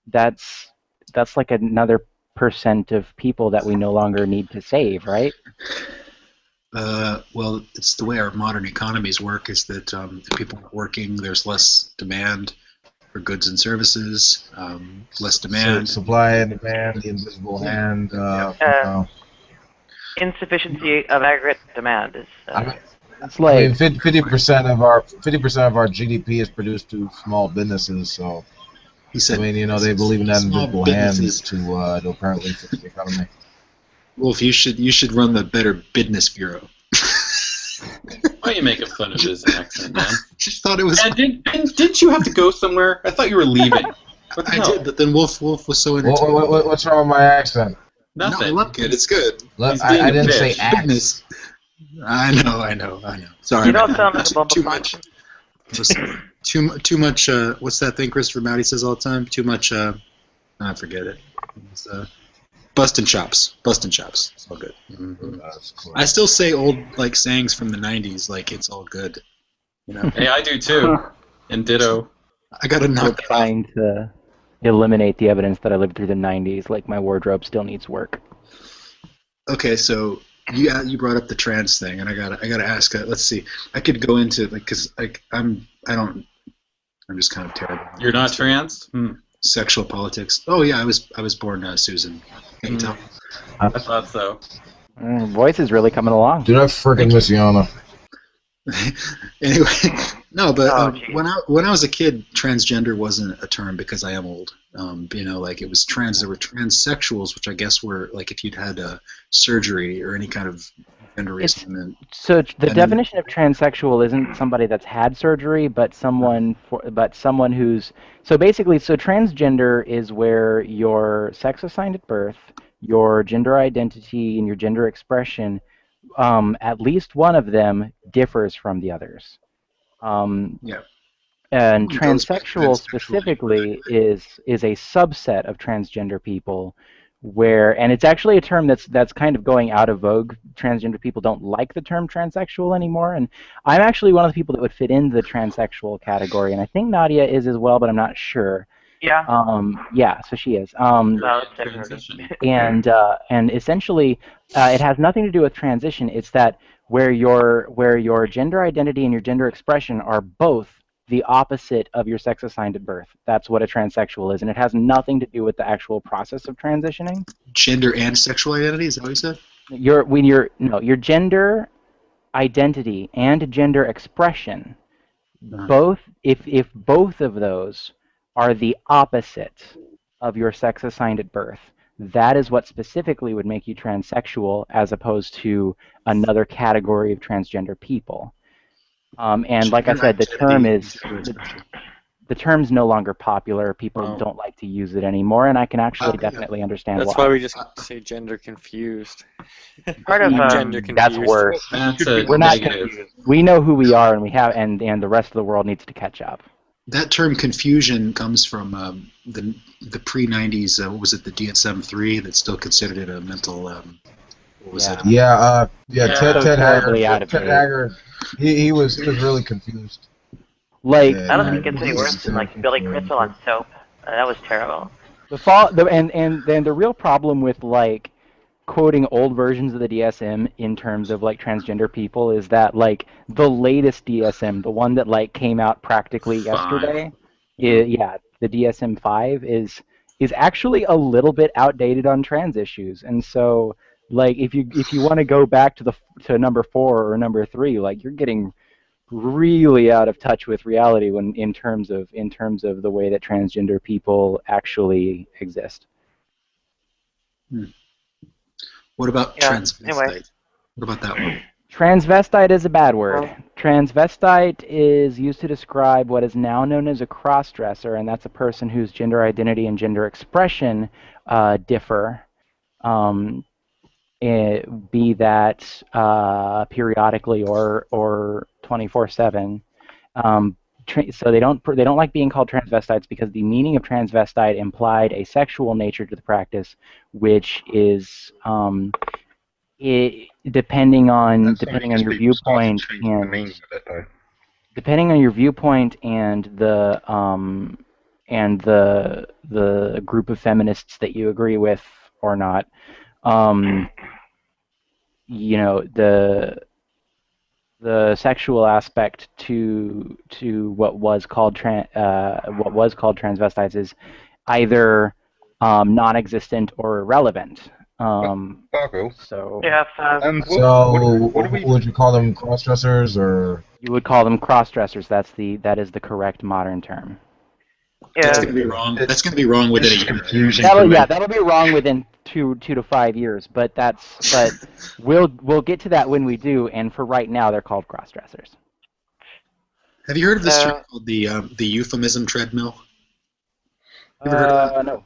that's like another percent of people that we no longer need to save, right? Well, it's the way our modern economies work is that if people aren't working, there's less demand for goods and services, less demand. Supply and demand, the invisible hand. Insufficiency of aggregate demand is. It's like, I mean, 50% of our GDP is produced through small businesses. So he said, I mean, they believe in that invisible hand to apparently fix the economy. Wolf, you should run the Better Business Bureau. Why are you making fun of his accent, man? Just thought it was. And didn't you have to go somewhere? I thought you were leaving. I did, but then Wolf was so entertaining. What's wrong with my accent? Nothing. No, I love it. It's good. Look, I didn't say accent. I know. Sorry. You don't sound like a bumble too much. Too much. What's that thing Christopher Mowdy says all the time? Too much. I forget it. It's, bustin' chops. It's all good. Mm-hmm. I still say old like sayings from the '90s, like it's all good. Hey, I do too. And ditto. I gotta knock that trying to eliminate the evidence that I lived through the '90s. Like my wardrobe still needs work. Okay, so you brought up the trans thing, and I gotta ask. Let's see. I could go into because I I'm just kind of terrible. You're not trans? Sexual politics. Oh yeah, I was born Susan. Can you tell? I thought so. Voice is really coming along. Dude, I freaking miss Yana. Anyway, no, but geez. when I was a kid, transgender wasn't a term because I am old. Like it was trans. There were transsexuals, which I guess were like if you'd had surgery or any kind of gender reason. So the definition of transsexual isn't somebody that's had surgery, but someone who's so basically transgender is where your sex assigned at birth, your gender identity, and your gender expression. At least one of them differs from the others. Yeah. And transsexual specifically is a subset of transgender people, and it's actually a term that's kind of going out of vogue. Transgender people don't like the term transsexual anymore, and I'm actually one of the people that would fit into the transsexual category, and I think Nadia is as well, but I'm not sure. Yeah. Yeah, so she is. Transition. And essentially, it has nothing to do with transition. It's that where your gender identity and your gender expression are both the opposite of your sex assigned at birth. That's what a transsexual is, and it has nothing to do with the actual process of transitioning. Gender and sexual identity, is that what you said? Your gender identity and gender expression, both if both of those are the opposite of your sex assigned at birth, that is what specifically would make you transsexual as opposed to another category of transgender people. And like I said, the term's no longer popular. People don't like to use it anymore, and I can actually definitely understand why. That's why we just say gender confused. Part of gender confused. That's worse. We're not confused. We know who we are, and we have, and the rest of the world needs to catch up. That term confusion comes from the pre-90s. What was it? The DSM-3 that still considered it a mental. What was it? Yeah. Ted Haggard. Ted Haggard. He was really confused. Like I don't think it's any worse than like Billy Crystal on Soap. That was terrible. And the real problem with like quoting old versions of the DSM in terms of like transgender people is that like the latest DSM, the one that like came out practically yesterday, the DSM-5 is actually a little bit outdated on trans issues, and so like if you want to go back to number 4 or number 3, like you're getting really out of touch with reality when in terms of the way that transgender people actually exist. What about transvestite? Anyway. What about that one? Transvestite is a bad word. Transvestite is used to describe what is now known as a cross-dresser, and that's a person whose gender identity and gender expression differ, be that periodically or 24/7. So they don't like being called transvestites because the meaning of transvestite implied a sexual nature to the practice, which is depending on your viewpoint and the group of feminists that you agree with or not. The sexual aspect to what was called transvestites is either non-existent or irrelevant. So would you call them cross-dressers or? You would call them cross-dressers. That is the correct modern term. That's going to be wrong. That's going to be wrong within a year. That'll be wrong within 2 to 5 years. But we'll get to that when we do. And for right now, they're called cross-dressers. Have you heard of this term called the euphemism treadmill? Have you ever heard of that? No.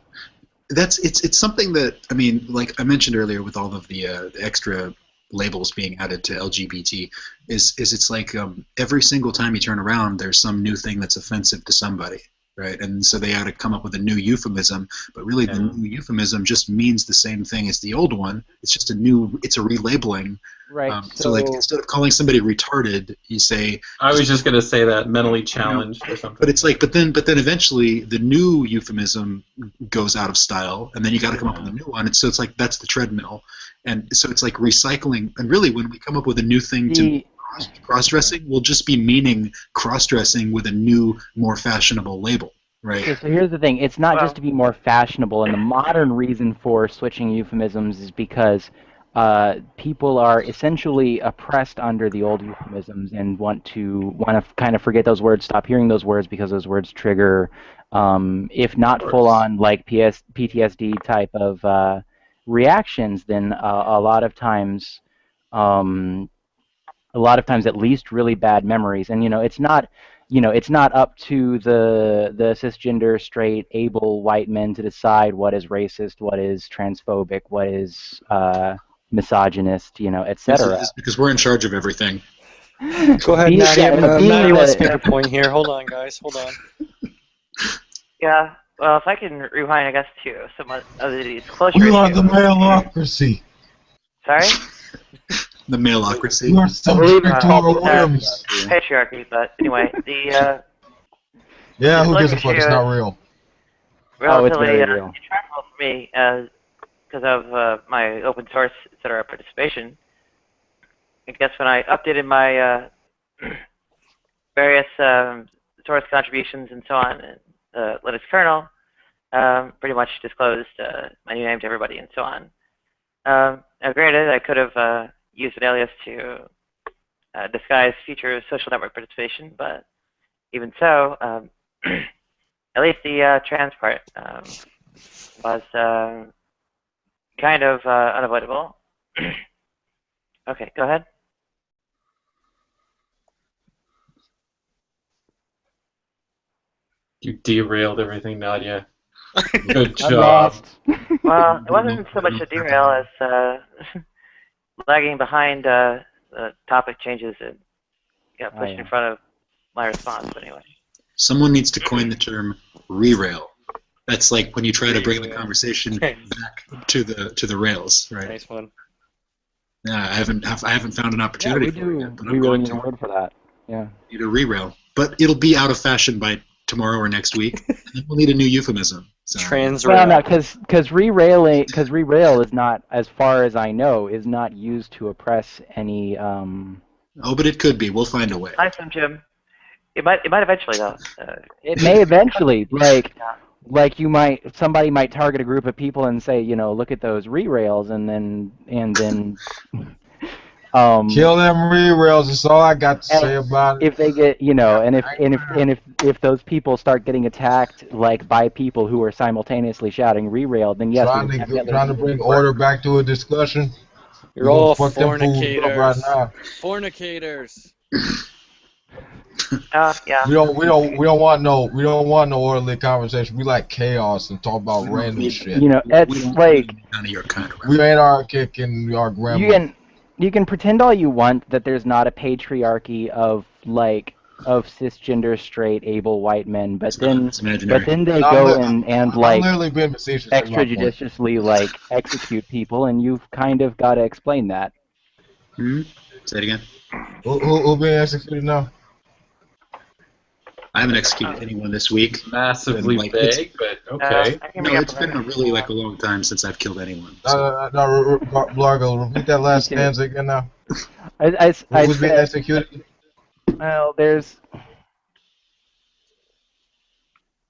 It's something that, I mean, like I mentioned earlier, with all of the extra labels being added to LGBT, it's like every single time you turn around, there's some new thing that's offensive to somebody. Right, and so they had to come up with a new euphemism, but really the new euphemism just means the same thing as the old one. It's just it's a relabeling. Right. So like instead of calling somebody retarded, you say. I was just gonna say that mentally challenged or something. But it's like, but then eventually the new euphemism goes out of style, and then you got to come up with a new one. And so it's like that's the treadmill, and so it's like recycling. And really, when we come up with a new thing to cross-dressing will just be meaning cross-dressing with a new, more fashionable label, right? So here's the thing. It's not just to be more fashionable, and the modern reason for switching euphemisms is because people are essentially oppressed under the old euphemisms and want to kind of forget those words, stop hearing those words because those words trigger, if not full-on like PTSD type of reactions, then a lot of times at least really bad memories. And it's not up to the cisgender straight able white men to decide what is racist, what is transphobic, what is misogynist, etc. It's because we're in charge of everything. Go ahead, Natty. Natty wants to make a point here. Hold on, guys. Hold on. Yeah, well, if I can rewind, I guess, to some of these closure We are issues. the maleocracy. Sorry? The maleocracy. You are subject to our whims. Patriarchy, but anyway, the Yeah, who gives a closure fuck? It's issue not real. relatively very real. intractable for me because of my open source, etc. participation. I guess when I updated my various source contributions and so on, Linux kernel, pretty much disclosed my new name to everybody and so on. Now, granted, I could have used an alias to disguise future social network participation, but even so, at least the trans part was kind of unavoidable. Okay, go ahead. You derailed everything, Nadia. Good I'm job. lost. Well, it wasn't so much a derail as lagging behind the topic changes and got pushed in front of my response anyway. Someone needs to coin the term re-rail. That's like when you try to bring the conversation back to the rails, right? Nice one. Yeah, I haven't found an opportunity we for it do. yet, but We I'm really going need a to. word for that. Yeah. Need a re-rail, but it'll be out of fashion by tomorrow or next week. And then we'll need a new euphemism. So. Transrail. Well, no, because re-rail is not, as far as I know, is not used to oppress any. Oh, but it could be. We'll find a way. Hi, Slim Jim. It might eventually though. It may eventually, like somebody might target a group of people and say, look at those re-rails, and then Kill them re-rails. That's all I got to say about it. if they get, and if those people start getting attacked like by people who are simultaneously shouting re-rail, then yes, we would Trying to bring order back to a discussion. You're all fuck them fools up right now. Fornicators. Yeah. We don't want no orderly conversation. We like chaos and talk about random shit. It's like None of your kind of we ain't our kick and our grandma. you can pretend all you want that there's not a patriarchy of cisgender straight able white men, but then they go and extrajudiciously execute people, and you've kind of got to explain that. Say it again. Who being executed now? I haven't executed anyone this week. Massively vague, but okay. No, it's been a long time since I've killed anyone. Blargo, repeat that last stanza again now. Who's being executed? Well, there's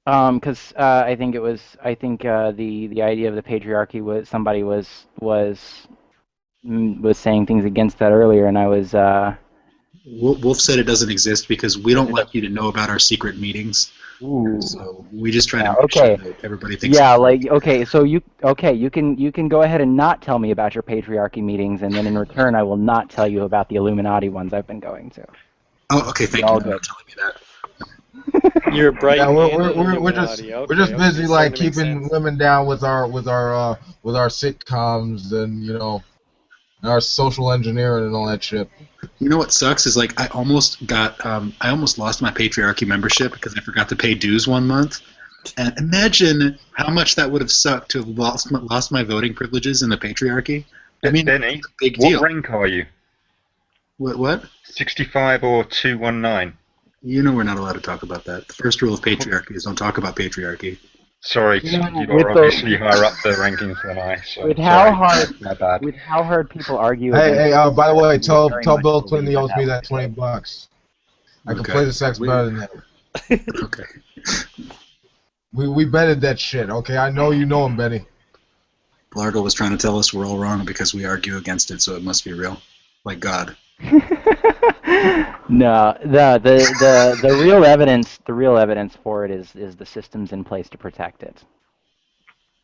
because I think the idea of the patriarchy was somebody was saying things against that earlier, and I was. Wolf said it doesn't exist because we don't like you to know about our secret meetings. Ooh. So we just try to make sure that everybody thinks. Yeah, so you can go ahead and not tell me about your patriarchy meetings, and then in return I will not tell you about the Illuminati ones I've been going to. Oh, okay, thank you for telling me that. You're bright. Yeah, we're just busy keeping women down with our sitcoms and our social engineering and all that shit. You know what sucks is I almost lost my patriarchy membership because I forgot to pay dues one month. And imagine how much that would have sucked to have lost my voting privileges in the patriarchy. I mean, Benny, it's a big deal. what rank are you? What? 65 or 219? You know we're not allowed to talk about that. The first rule of patriarchy is don't talk about patriarchy. Sorry, You know, you're obviously higher up the rankings than I, so with sorry, how hard my bad. with how hard people argue Hey, against hey. By the way, you would tell very tell much Bill believe Clinton he that owes me that that was the case. $20. I can Okay. play the sex better than that. Okay. We betted that shit. Okay, I know you know him, Benny. Blargo was trying to tell us we're all wrong because we argue against it, so it must be real. Like God. No, the real evidence for it is the systems in place to protect it.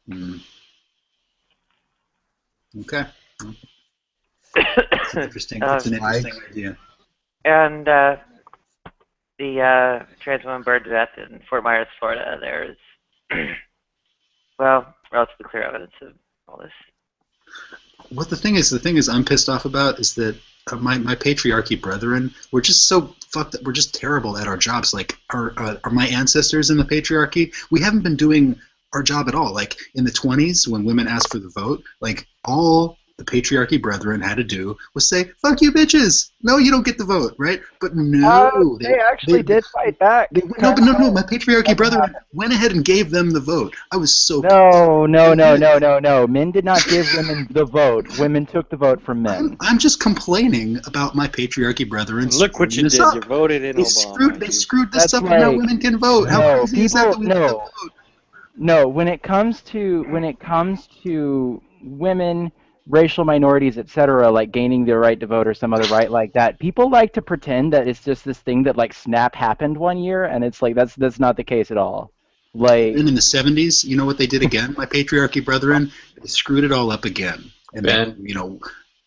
Mm. Okay. It's interesting. It's an interesting idea. And the trans woman burned to death in Fort Myers, Florida. There's, well, relatively clear evidence of all this. What the thing is I'm pissed off about is that my patriarchy brethren, we're just so fucked up. We're just terrible at our jobs. Like, are my ancestors in the patriarchy, we haven't been doing our job at all. Like, in the 20s, when women asked for the vote, like, all the patriarchy brethren had to do was say, fuck you bitches, no, you don't get the vote, right? But no, they actually did fight back. No, my patriarchy brethren went ahead and gave them the vote. I was so No. Men did not give women the vote. Women took the vote from men. I'm just complaining about my patriarchy brethren. Look what you did. You voted in Obama. They screwed this up, and now women can vote. How crazy is that we don't vote? No, when it comes to women, racial minorities, etc., like gaining the right to vote or some other right like that, people like to pretend that it's just this thing that like snap happened one year, and it's like that's not the case at all. Like, and in the 70s, you know what they did again? My patriarchy brethren, they screwed it all up again. And Ben, you know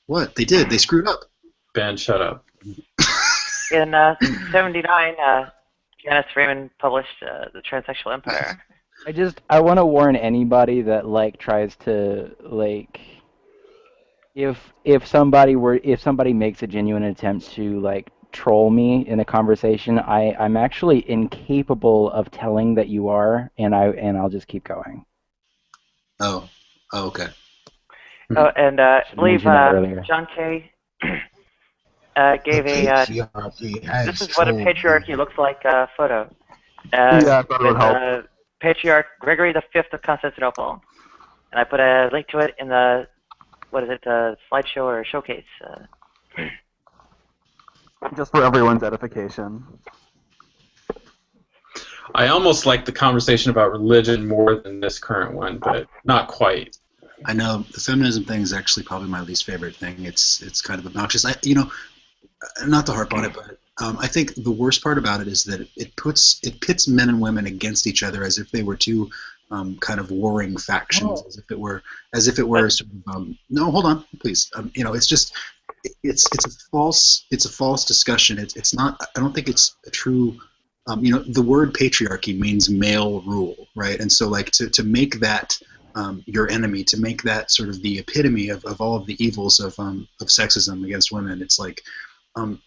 what they did? They screwed up. Ben, shut up. In 79, Janice Raymond published The Transsexual Empire. I want to warn anybody that like tries to like if somebody makes a genuine attempt to like troll me in a conversation, I'm actually incapable of telling that you are, and I'll just keep going. Oh, okay. Oh, and I believe mentioned that earlier. John Kay gave a this is what a patriarchy looks like photo. Yeah, I thought it would help. With Patriarch Gregory V of Constantinople, and I put a link to it in the slideshow or showcase. Just for everyone's edification. I almost like the conversation about religion more than this current one, but not quite. I know the feminism thing is actually probably my least favorite thing. It's kind of obnoxious. Not to harp on it, but I think the worst part about it is that it pits men and women against each other as if they were two kind of warring factions, as if it were sort of, no, hold on, please. It's just it's a false discussion. It's not. I don't think it's a true. The word patriarchy means male rule, right? And so like to make that your enemy, to make that sort of the epitome of all of the evils of sexism against women, it's like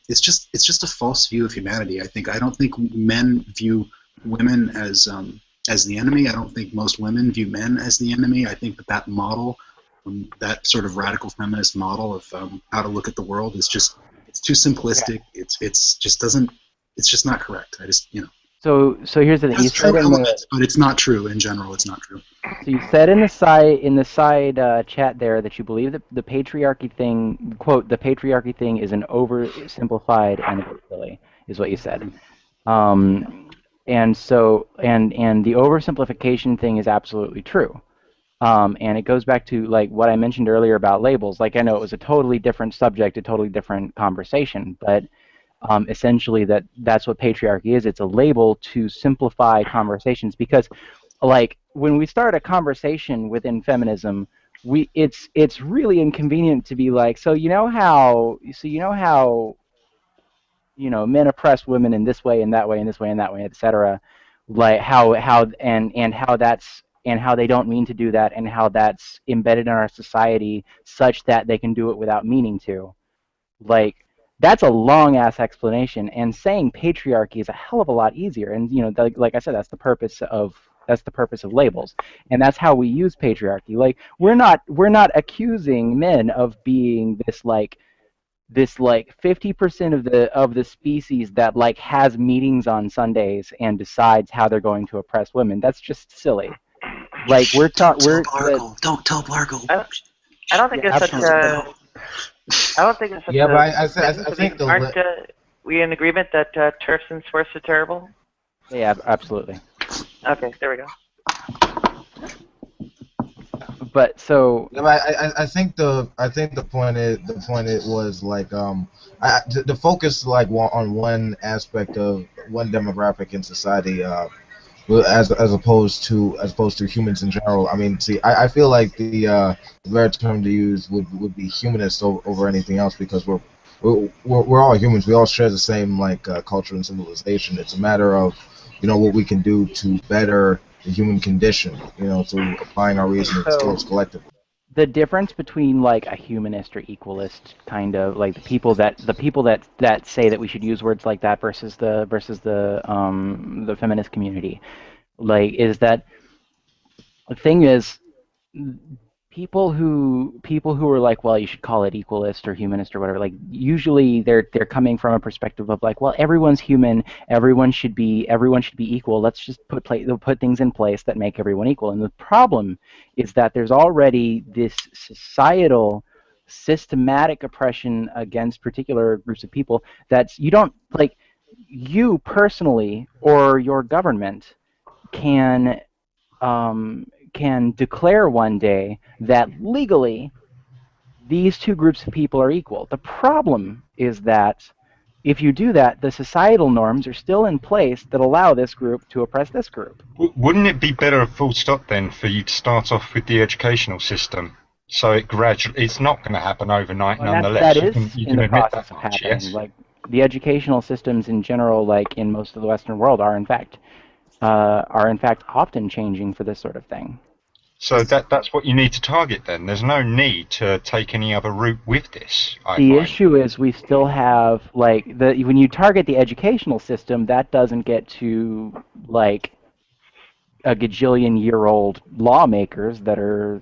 it's just a false view of humanity. I don't think men view women as the enemy. I don't think most women view men as the enemy. I think that model, that sort of radical feminist model of how to look at the world is it's too simplistic. Yeah. It's just not correct. So here's the thing. It's true elements, but it's not true in general. It's not true. So you said in the side chat there that you believe that the patriarchy thing, quote, the patriarchy thing is an oversimplified and a bit silly, is what you said. And so the oversimplification thing is absolutely true. And it goes back to like what I mentioned earlier about labels. Like, I know it was a totally different subject, a totally different conversation, but essentially that's what patriarchy is. It's a label to simplify conversations, because like when we start a conversation within feminism, it's really inconvenient to be like, so you know how men oppress women in this way and that way and this way and that way, etc. Like how they don't mean to do that, and how that's embedded in our society such that they can do it without meaning to. Like, that's a long-ass explanation, and saying patriarchy is a hell of a lot easier. And like I said, that's the purpose of labels, and that's how we use patriarchy. Like, we're not accusing men of being this 50% of the species that like has meetings on Sundays and decides how they're going to oppress women. That's just silly. Like we're talking, Don't tell Bargle. Don't tell Bargle. I don't think Yeah, it's such a. I don't think it's such Yeah, but a. I think the aren't we in agreement that turfs and sports are terrible? Yeah, absolutely. Okay, there we go. But so yeah, but I think the point it was like the focus like on one aspect of one demographic in society as opposed to humans in general. I mean, see, I feel like the better term to use would be humanist over anything else because we're all humans. We all share the same like culture and civilization. It's a matter of what we can do to better the human condition. Through applying our reasoning skills collectively. the difference between like a humanist or equalist kind of like the people that say that we should use words like that versus the feminist community like is that the thing is people who are like, well, you should call it equalist or humanist or whatever, like usually they're coming from a perspective of like, well, everyone's human, everyone should be equal. Let's just put things in place that make everyone equal. And the problem is that there's already this societal systematic oppression against particular groups of people that's you don't like you personally or your government can can declare one day that legally these two groups of people are equal. The problem is that if you do that, the societal norms are still in place that allow this group to oppress this group. Wouldn't it be better, full stop, then, for you to start off with the educational system? So it's not going to happen overnight, Well, nonetheless. that is You in can the admit process that of much, happening. yes? Like the educational systems in general, like in most of the Western world, are in fact often changing for this sort of thing. So that's what you need to target then. There's no need to take any other route with this, I The find. issue is we still have like when you target the educational system, that doesn't get to like a gajillion-year-old lawmakers that are,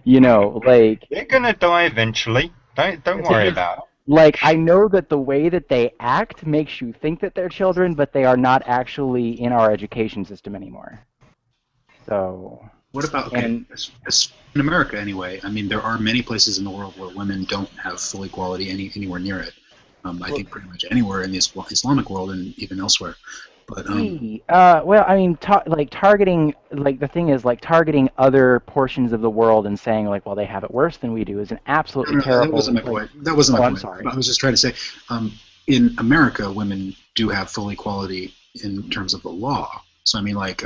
like They're going to die eventually. Don't worry about it. like I know that the way that they act makes you think that they're children, but they are not actually in our education system anymore. So. What about, okay, And in America anyway, I mean, there are many places in the world where women don't have full equality anywhere near it. I think pretty much anywhere in the Islamic world and even elsewhere. But well, I mean, like targeting, like the thing is, like targeting other portions of the world and saying like, well, they have it worse than we do is an absolutely terrible. That wasn't my point. That wasn't my point. I'm sorry. I was just trying to say, in America, women do have full equality in terms of the law. So I mean, like,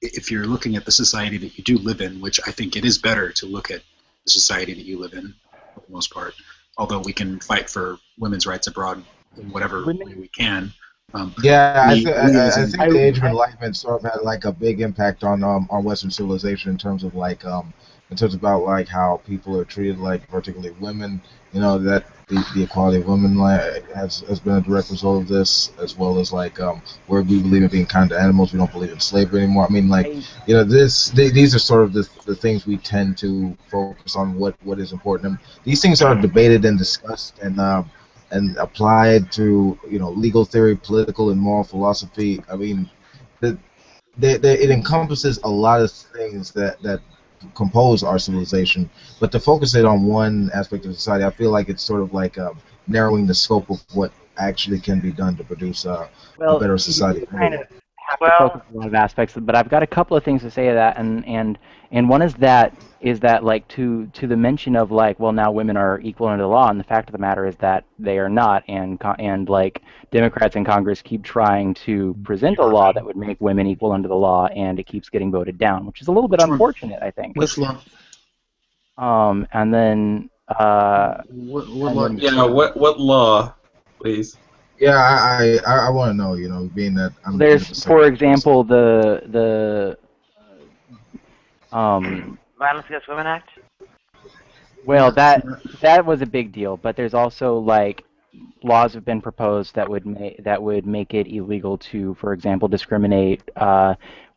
if you're looking at the society that you do live in, which I think it is better to look at the society that you live in, for the most part, although we can fight for women's rights abroad in whatever way we can. I think the Age of Enlightenment sort of had like a big impact on Western civilization in terms of like about like how people are treated, like particularly women. That the equality of women has been a direct result of this, as well as like where we believe in being kind to animals. We don't believe in slavery anymore. I mean, like these are sort of the things we tend to focus on what is important. And these things are debated and discussed and applied to legal theory, political and moral philosophy. I mean, it encompasses a lot of things that compose our civilization. But to focus it on one aspect of society, I feel like it's sort of like narrowing the scope of what actually can be done to produce a better society. You kind of have to focus on a lot of aspects, but I've got a couple of things to say to that, and one is that like to the mention of like, well, now women are equal under the law, and the fact of the matter is that they are not, and like Democrats in Congress keep trying to present a law that would make women equal under the law, and it keeps getting voted down, which is a little bit unfortunate, I think. Which law? And then what law? Yeah, what law, please? Yeah, I want to know. Being that I'm there's, for example, the Violence Against Women Act. Well, that was a big deal, but there's also like laws have been proposed that would make it illegal to, for example, discriminate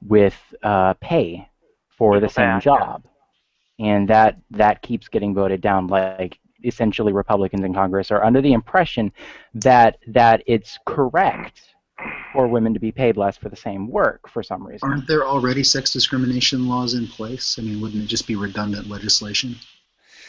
with pay for the same job, and that keeps getting voted down. Like essentially, Republicans in Congress are under the impression that it's correct for women to be paid less for the same work for some reason. Aren't there already sex discrimination laws in place? I mean, wouldn't it just be redundant legislation?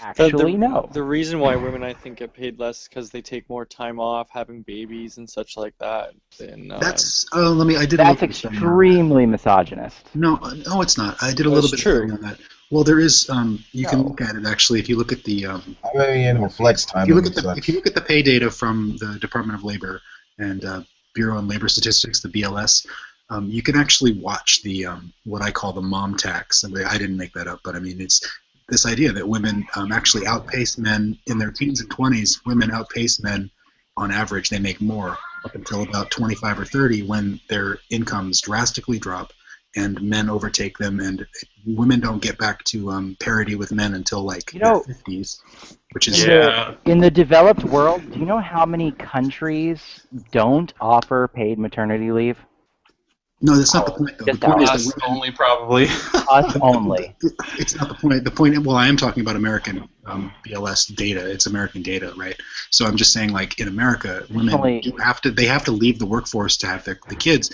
Actually, no. The reason why women, I think, get paid less is because they take more time off having babies and such like that. And, That's let me. I did. That's extremely misogynist. No, no, it's not. I did a little bit of study on that. Well, there is. You can look at it actually if you look at the. flex time. If you look at the pay data from the Department of Labor and Bureau of Labor Statistics, the BLS, you can actually watch the what I call the mom tax. I didn't make that up, but I mean it's this idea that women actually outpace men in their teens and 20s. Women outpace men on average. They make more up until about 25 or 30 when their incomes drastically drop and men overtake them, and women don't get back to parity with men until like their 50s, which is in the developed world. Do you know how many countries don't offer paid maternity leave? No, that's not the point, though. The point is that Us only, probably. Us only. It's not the point. The point. Well, I am talking about American BLS data. It's American data, right? So I'm just saying, like in America, women they have to leave the workforce to have the kids.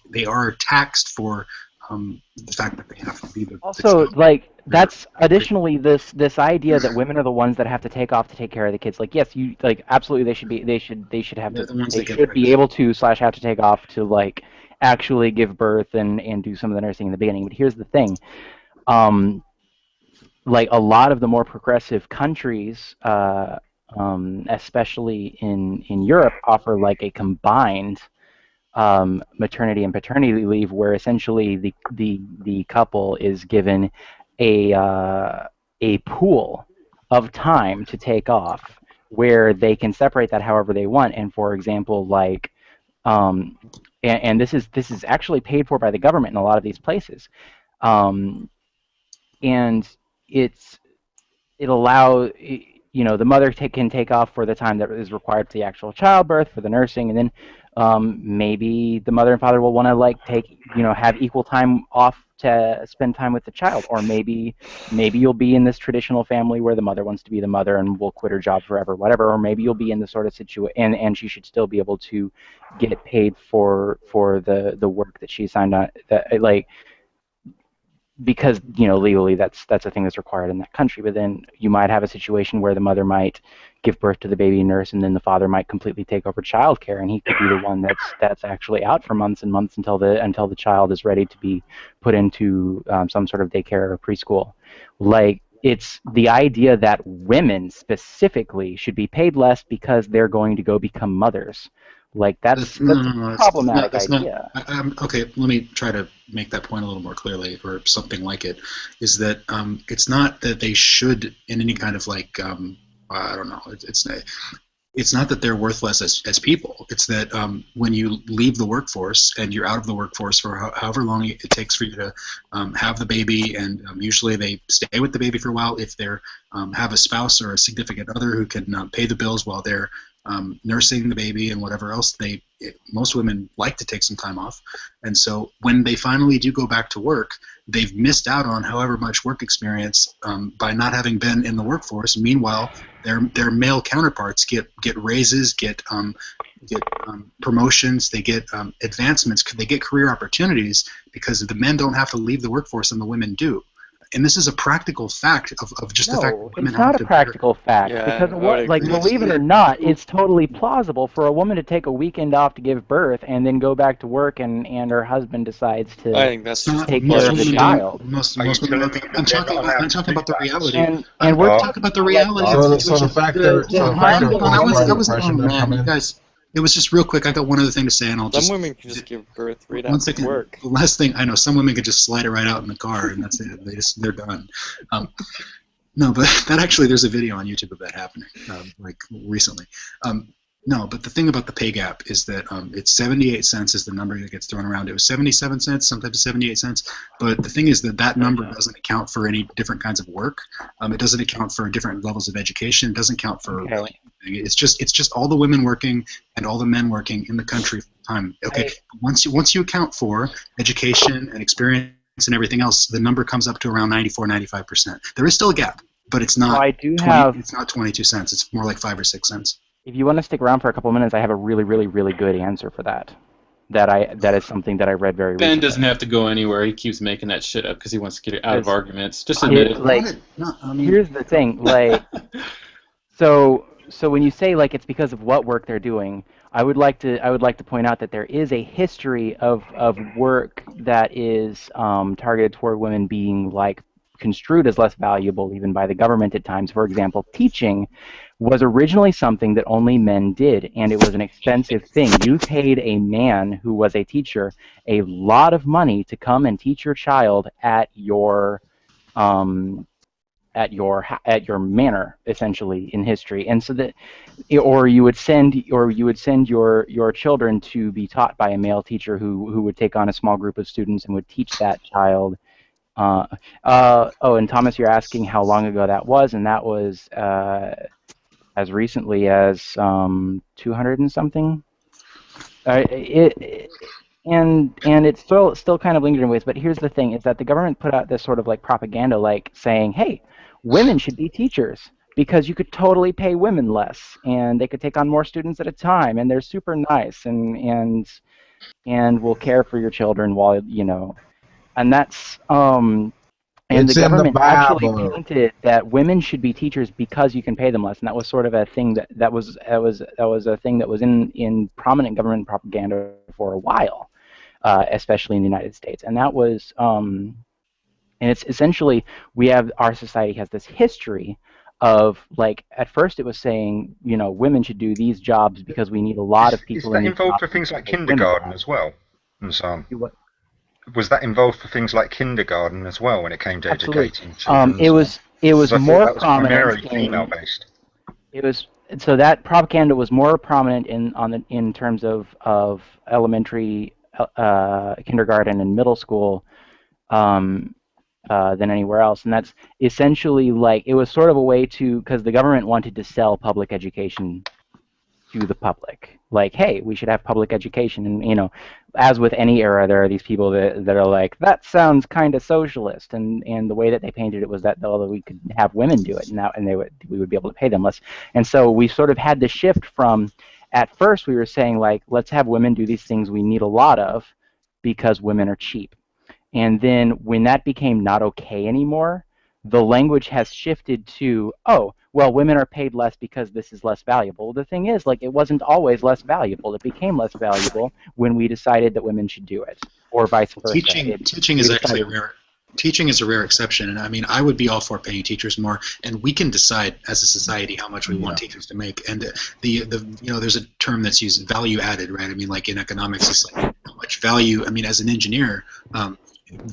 They are taxed for the fact that they have to be the. Also, like that's additionally this idea that women are the ones that have to take off to take care of the kids. Like, yes, you like absolutely they should have to they should be able to / have to take off to like actually give birth and do some of the nursing in the beginning. But here's the thing, like a lot of the more progressive countries, especially in Europe, offer like a combined maternity and paternity leave, where essentially the couple is given a pool of time to take off, where they can separate that however they want. And for example, like and this is actually paid for by the government in a lot of these places, and it allows the mother can take off for the time that is required for the actual childbirth, for the nursing, and then maybe the mother and father will want to like have equal time off to spend time with the child, or maybe you'll be in this traditional family where the mother wants to be the mother and will quit her job forever, whatever, or maybe you'll be in the sort of situation and she should still be able to get paid for the work that she signed on, that like, because legally that's a thing that's required in that country. But then you might have a situation where the mother might give birth to the baby, nurse, and then the father might completely take over childcare, and he could be the one that's actually out for months and months until the child is ready to be put into some sort of daycare or preschool. Like, it's the idea that women specifically should be paid less because they're going to go become mothers. Like that's a problematic idea. Okay, let me try to make that point a little more clearly, or something like it. Is that it's not that they should in any kind of like I don't know. It's not that they're worthless as people. It's that when you leave the workforce and you're out of the workforce for however long it takes for you to have the baby, and usually they stay with the baby for a while if they have a spouse or a significant other who can pay the bills while they're nursing the baby and whatever else. Most women like to take some time off, and so when they finally do go back to work, they've missed out on however much work experience by not having been in the workforce. Meanwhile, their male counterparts get raises, get promotions, they get advancements, they get career opportunities because the men don't have to leave the workforce and the women do. And this is a practical fact of just the fact that women it's not a practical fact, because believe it or not, it's totally plausible for a woman to take a weekend off to give birth and then go back to work, and her husband decides to take care of the child. Most women, I'm talking about the reality. And we're talking about the reality. Guys, it was just real quick. I got one other thing to say, and Some women can just give birth right after work. The last thing I know, some women could just slide it right out in the car, and that's it. They're done. No, but that actually, there's a video on YouTube of that happening, like recently. No, but the thing about the pay gap is that it's 78 cents is the number that gets thrown around. It was 77 cents, sometimes 78 cents. But the thing is that number doesn't account for any different kinds of work. It doesn't account for different levels of education. It doesn't count for really anything. It's just all the women working and all the men working in the country full time. Okay, once you account for education and experience and everything else, the number comes up to around 94-95%. There is still a gap, but it's not. It's not 22 cents. It's more like 5 or 6 cents. If you want to stick around for a couple of minutes, I have a really, really, really good answer for that. That is something that I read very Ben recently. doesn't have to go anywhere. He keeps making that shit up because he wants to get out of It's- arguments. Just admit it. Like, here's the thing, like, so when you say like it's because of what work they're doing, I would like to point out that there is a history of work that is targeted toward women being like construed as less valuable even by the government at times. For example, teaching was originally something that only men did, and it was an expensive thing. You paid a man who was a teacher a lot of money to come and teach your child at your manor, essentially, in history. And so that, or you would send your children to be taught by a male teacher who would take on a small group of students and would teach that child. And Thomas, you're asking how long ago that was, and that was as recently as 200 and something. And it's still kind of lingering ways. But here's the thing: is that the government put out this sort of like propaganda, like saying, "Hey, women should be teachers because you could totally pay women less, and they could take on more students at a time, and they're super nice, and will care for your children while and that's and It's the in the government actually Bible. painted that women should be teachers because you can pay them less, and that was sort of a thing that was a thing that was in prominent government propaganda for a while, especially in the United States, and that was and it's essentially our society has this history of, like, at first it was saying women should do these jobs because we need a lot of Is people that in these involved jobs for things like because women kindergarten are. as well, and so on? What? Was that involved for things like kindergarten as well when it came to Absolutely. educating children? It was Because I thought more that was prominent primarily female-based. It was so that propaganda was more prominent in terms of elementary, kindergarten, and middle school than anywhere else, and that's essentially like it was sort of a way to, because the government wanted to sell public education to the public. Like, hey, we should have public education, and as with any era, there are these people that are like, that sounds kind of socialist, and the way that they painted it was that we could have women do it, and we would be able to pay them less, and so we sort of had to shift from, at first we were saying like, let's have women do these things we need a lot of because women are cheap, and then when that became not okay anymore, the language has shifted to, oh, well, women are paid less because this is less valuable. The thing is, like, it wasn't always less valuable. It became less valuable when we decided that women should do it, or vice versa. Teaching is actually rare. Teaching is a rare exception, and I mean, I would be all for paying teachers more, and we can decide as a society how much we want teachers to make. And there's a term that's used, value added, right? I mean, like in economics, it's like how much value. I mean, as an engineer,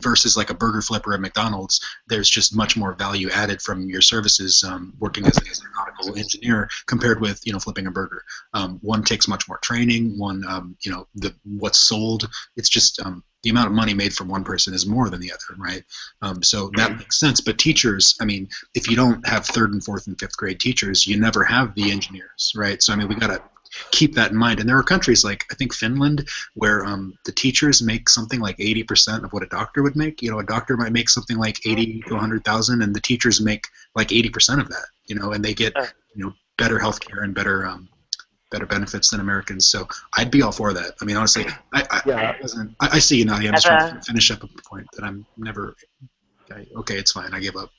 versus like a burger flipper at McDonald's, there's just much more value added from your services working as an aeronautical engineer compared with flipping a burger. One takes much more training. One, what's sold. It's just the amount of money made from one person is more than the other, right? So that makes sense. But teachers, I mean, if you don't have third and fourth and fifth grade teachers, you never have the engineers, right? So I mean, we gotta keep that in mind. And there are countries like, I think, Finland, where the teachers make something like 80% of what a doctor would make. A doctor might make something like 80 to 100,000, and the teachers make like 80% of that. And they get better healthcare and better benefits than Americans. So I'd be all for that. I mean, honestly, I see you, Nadia. I'm just trying to finish up a point that I'm never. Okay, it's fine. I give up.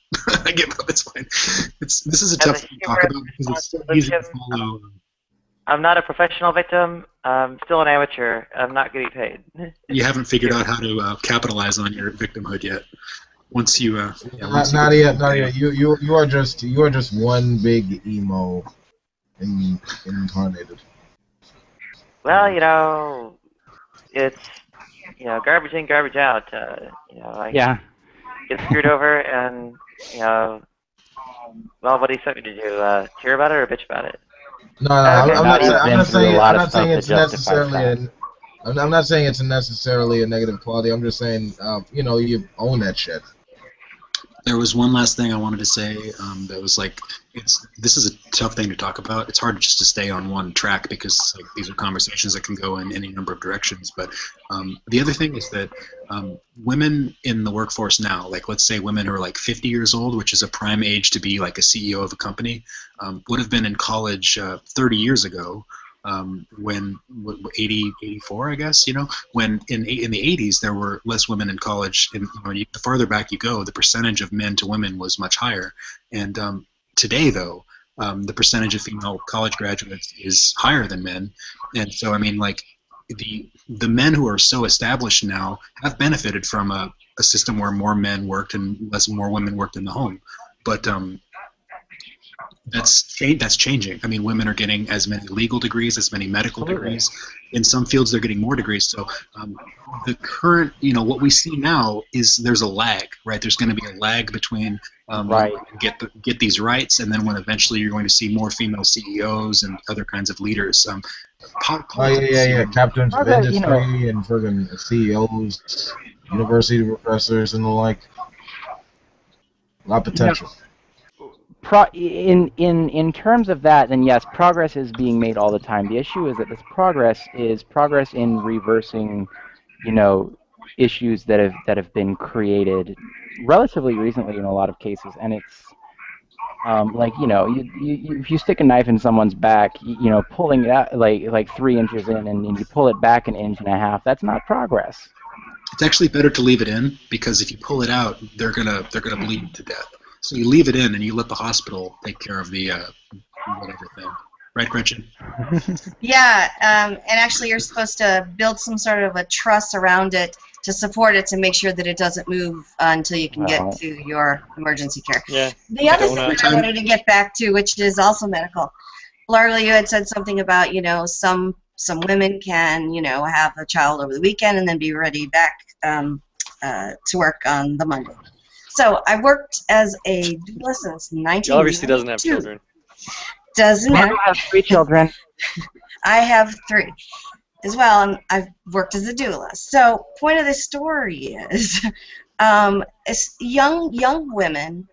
I give up. It's fine. This is a tough thing to talk about because it's so easy to follow. I'm not a professional victim. I'm still an amateur. I'm not getting paid. You haven't figured out how to capitalize on your victimhood yet. Once you, Nadia, you are just one big emo incarnated. Well, it's garbage in, garbage out. I get screwed over, and well, what do you expect me to do? Cheer about it or bitch about it? No, I'm not saying it's necessarily. I'm not saying it's necessarily a negative quality. I'm just saying, you own that shit. There was one last thing I wanted to say that was like, this is a tough thing to talk about. It's hard just to stay on one track because these are conversations that can go in any number of directions. But the other thing is that women in the workforce now, like let's say women who are like 50 years old, which is a prime age to be like a CEO of a company, would have been in college 30 years ago when 80, 84, I guess, when in the 80s there were less women in college, and the farther back you go, the percentage of men to women was much higher. And today, though, the percentage of female college graduates is higher than men. And so, I mean, like, the men who are so established now have benefited from a system where more men worked and more women worked in the home. But that's changing. I mean, women are getting as many legal degrees, as many medical degrees. In some fields, they're getting more degrees. So the current, what we see now is there's a lag, right? There's going to be a lag between when get these rights, and then when eventually you're going to see more female CEOs and other kinds of leaders. Captains of industry and friggin' CEOs, university professors, and the like. A lot of potential. In terms of that, then yes, progress is being made all the time. The issue is that this progress is progress in reversing, issues that have been created relatively recently in a lot of cases, and it's if you stick a knife in someone's back, pulling it out like 3 inches in, and you pull it back 1.5 inches, that's not progress. It's actually better to leave it in, because if you pull it out, they're gonna bleed to death. So you leave it in, and you let the hospital take care of the whatever thing. Right, Gretchen? Yeah, and actually you're supposed to build some sort of a truss around it to support it, to make sure that it doesn't move until you can get to your emergency care. Yeah. The other thing that I wanted to get back to, which is also medical, Laura, you had said something about, some women can, have a child over the weekend and then be ready back to work on the Monday. So I worked as a doula since 1992. She obviously doesn't have children. Doesn't matter. I have 3 children. I have 3 as well, and I've worked as a doula. So point of the story is young women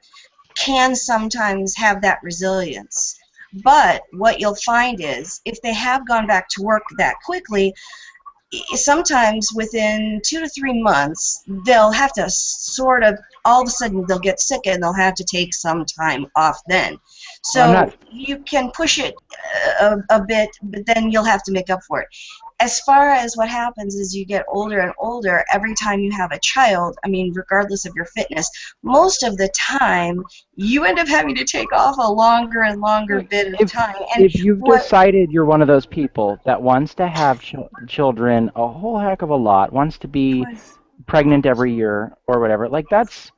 can sometimes have that resilience. But what you'll find is, if they have gone back to work that quickly, sometimes within 2 to 3 months, they'll have to sort of, all of a sudden they'll get sick and they'll have to take some time off then. So you can push it a bit, but then you'll have to make up for it. As far as what happens as you get older and older, every time you have a child, I mean, regardless of your fitness, most of the time you end up having to take off a longer and longer bit of time. And if you've decided you're one of those people that wants to have children a whole heck of a lot, wants to be pregnant every year or whatever, like that's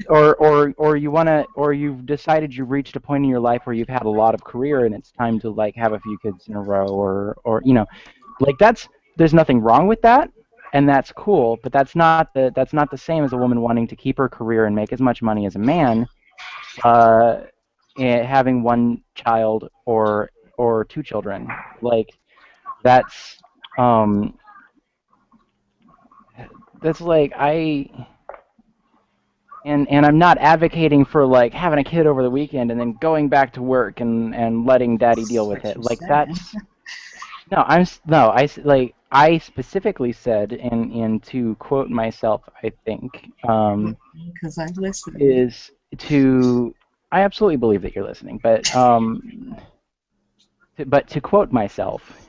or you want to, or you've decided you've reached a point in your life where you've had a lot of career and it's time to like have a few kids in a row, or like there's nothing wrong with that, and that's cool, but that's not the same as a woman wanting to keep her career and make as much money as a man, having 1 child or 2 children. Like that's like and I'm not advocating for like having a kid over the weekend and then going back to work and letting daddy deal with it. Like that's I specifically said, and to quote myself, I think, because I'm listening, is to, I absolutely believe that you're listening, but to quote myself,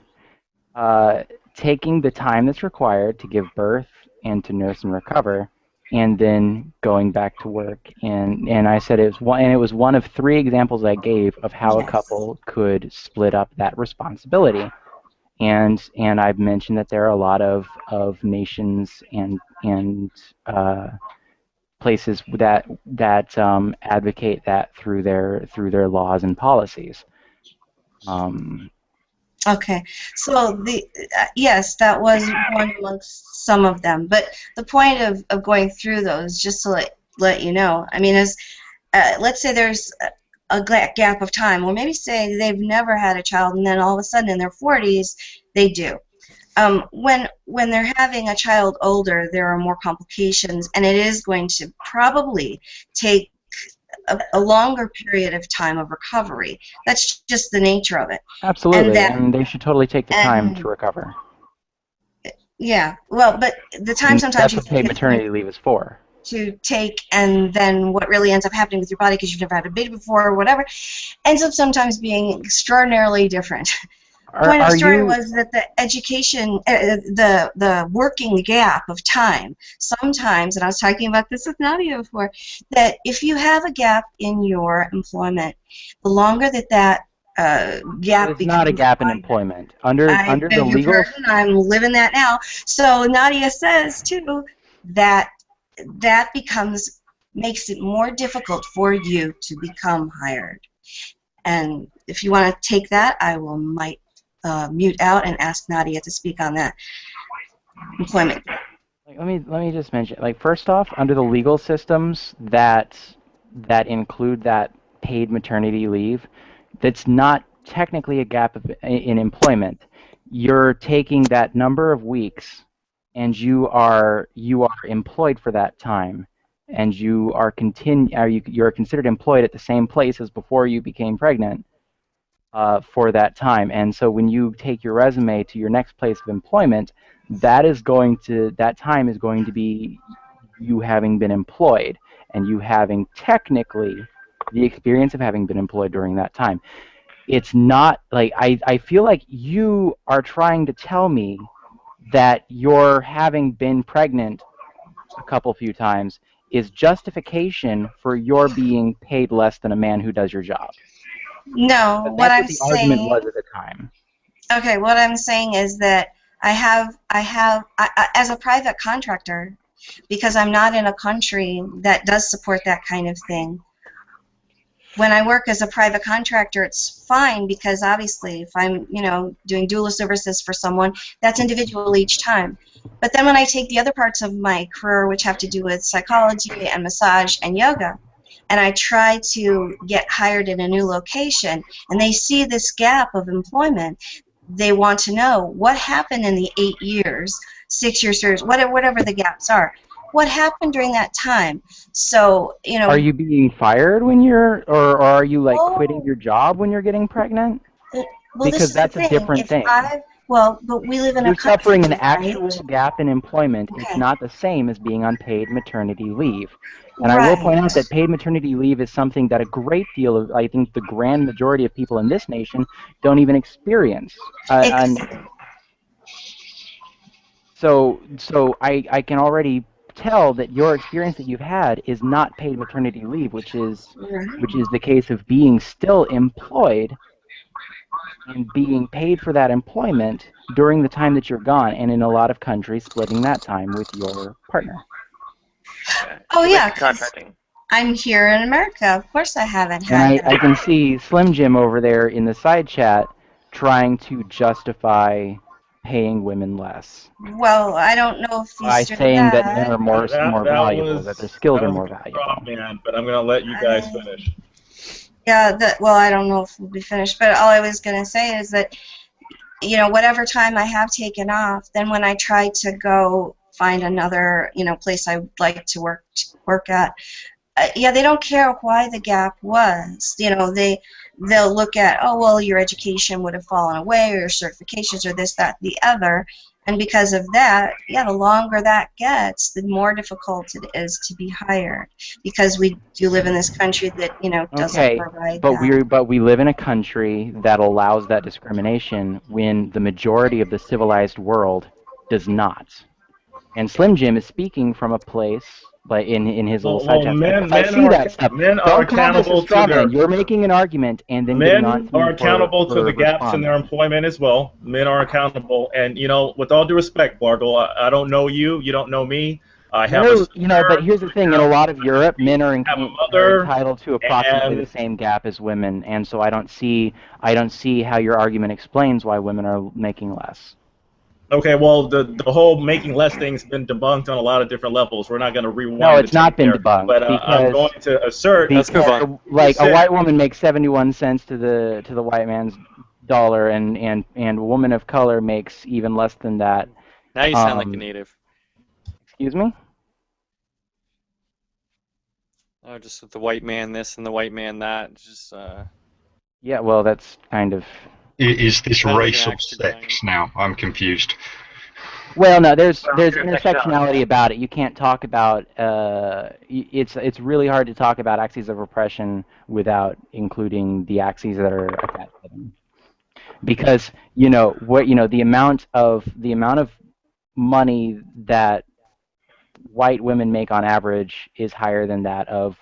taking the time that's required to give birth and to nurse and recover, and then going back to work, and I said it was one of 3 examples I gave of how a couple could split up that responsibility. And I've mentioned that there are a lot of nations and places that advocate that through their laws and policies. Okay, so yes, that was one amongst some of them. But the point of going through those, just to let you know, I mean, is let's say there's a gap of time, or maybe say they've never had a child, and then all of a sudden in their 40s they do. When they're having a child older, there are more complications, and it is going to probably take a longer period of time of recovery. That's just the nature of it. Absolutely, and they should totally take the time to recover. Yeah, well, but the time sometimes that's what paid maternity leave is for. To take, and then what really ends up happening with your body, because you've never had a baby before or whatever, ends up sometimes being extraordinarily different. Point of the story you was that the education, the working gap of time, sometimes, and I was talking about this with Nadia before, that if you have a gap in your employment, the longer that gap it's not a becomes gap in wider. employment I under the beg your legal. pardon, I'm living that now. So Nadia says, too, that that makes it more difficult for you to become hired. And if you want to take that, I might mute out and ask Nadia to speak on that employment. Let me just mention, like, first off, under the legal systems that include that paid maternity leave, that's not technically a gap in employment. You're taking that number of weeks, and you're employed for that time, and you're considered employed at the same place as before you became pregnant for that time. And so when you take your resume to your next place of employment, that time is going to be you having been employed and you having technically the experience of having been employed during that time. It's not like I feel like you are trying to tell me that your having been pregnant a few times is justification for your being paid less than a man who does your job. No, But what that's I'm what the argument saying. was at the time. Okay, what I'm saying is that as a private contractor, because I'm not in a country that does support that kind of thing. When I work as a private contractor, it's fine because obviously if I'm, doing doula services for someone, that's individual each time. But then when I take the other parts of my career, which have to do with psychology and massage and yoga, and I try to get hired in a new location, and they see this gap of employment, they want to know what happened in the 8 years, 6 years, whatever the gaps are. What happened during that time? So, Are you being fired when or are you like Oh. quitting your job when you're getting pregnant? Well, Because this is that's the a thing. different thing. But we live in You're a country, suffering an right? actual gap in employment. It's Okay. not the same as being on paid maternity leave. And I will Right. point out that paid maternity leave is something that a great deal of, I think the grand majority of people in this nation don't even experience. So I can already tell that your experience that you've had is not paid maternity leave, which is the case of being still employed and being paid for that employment during the time that you're gone, and in a lot of countries, splitting that time with your partner. Oh yeah, contracting. I'm here in America. Of course, I haven't And had that. I can see Slim Jim over there in the side chat trying to justify paying women less Well, I don't know if by he's doing saying that men that. are more valuable, that their skills are more valuable. Man, but I'm going to let you guys finish. Yeah, I don't know if we'll be finished, but all I was going to say is that, whatever time I have taken off, then when I try to go find another, place I would like to work at, they don't care why the gap was. They'll look at, oh, well, your education would have fallen away, or your certifications, or this, that, the other. And because of that, the longer that gets, the more difficult it is to be hired, because we do live in this country that doesn't provide that. But we live in a country that allows that discrimination when the majority of the civilized world does not. And Slim Jim is speaking from a place, like in his little side chat. I see that stuff. Men are Don't call this a accountable straw to their. man. You're making an argument and then getting on Men to me are accountable to the gaps in responding. their employment as well. Men are accountable, and with all due respect, Bargle, I don't know you. You don't know me. I have a sister, But here's the thing: in a lot of Europe, men are entitled to approximately the same gap as women, and so I don't see how your argument explains why women are making less. Okay, well, the whole making less thing's been debunked on a lot of different levels. We're not going to rewind. No, it's not been debunked. But I'm going to assert. Let's move on. Like a white woman makes 71 cents to the white man's dollar, and a woman of color makes even less than that. Now you sound like a native. Excuse me? Oh, just with the white man this and the white man that. Just. Yeah, well, that's kind of. Is this Sounds like racial an axe to sex now? I'm confused. Well, no, there's intersectionality about it. You can't talk about it's really hard to talk about axes of oppression without including the axes that are attached to them. because the amount of money that white women make on average is higher than that of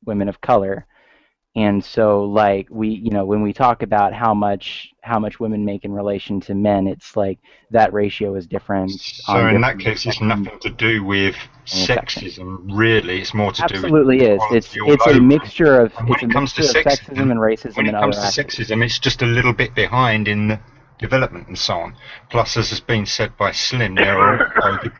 women of color. And so, like, when we talk about how much women make in relation to men, it's like that ratio is different So on in that different case, it's spectrums nothing to do with and exception. sexism, really. It's more to do with Absolutely is. equality all It's a over. mixture of And when it comes to sexism and racism when and it other comes to aspects. sexism, it's just a little bit behind in the development and so on. Plus, as has been said by Slim, there are also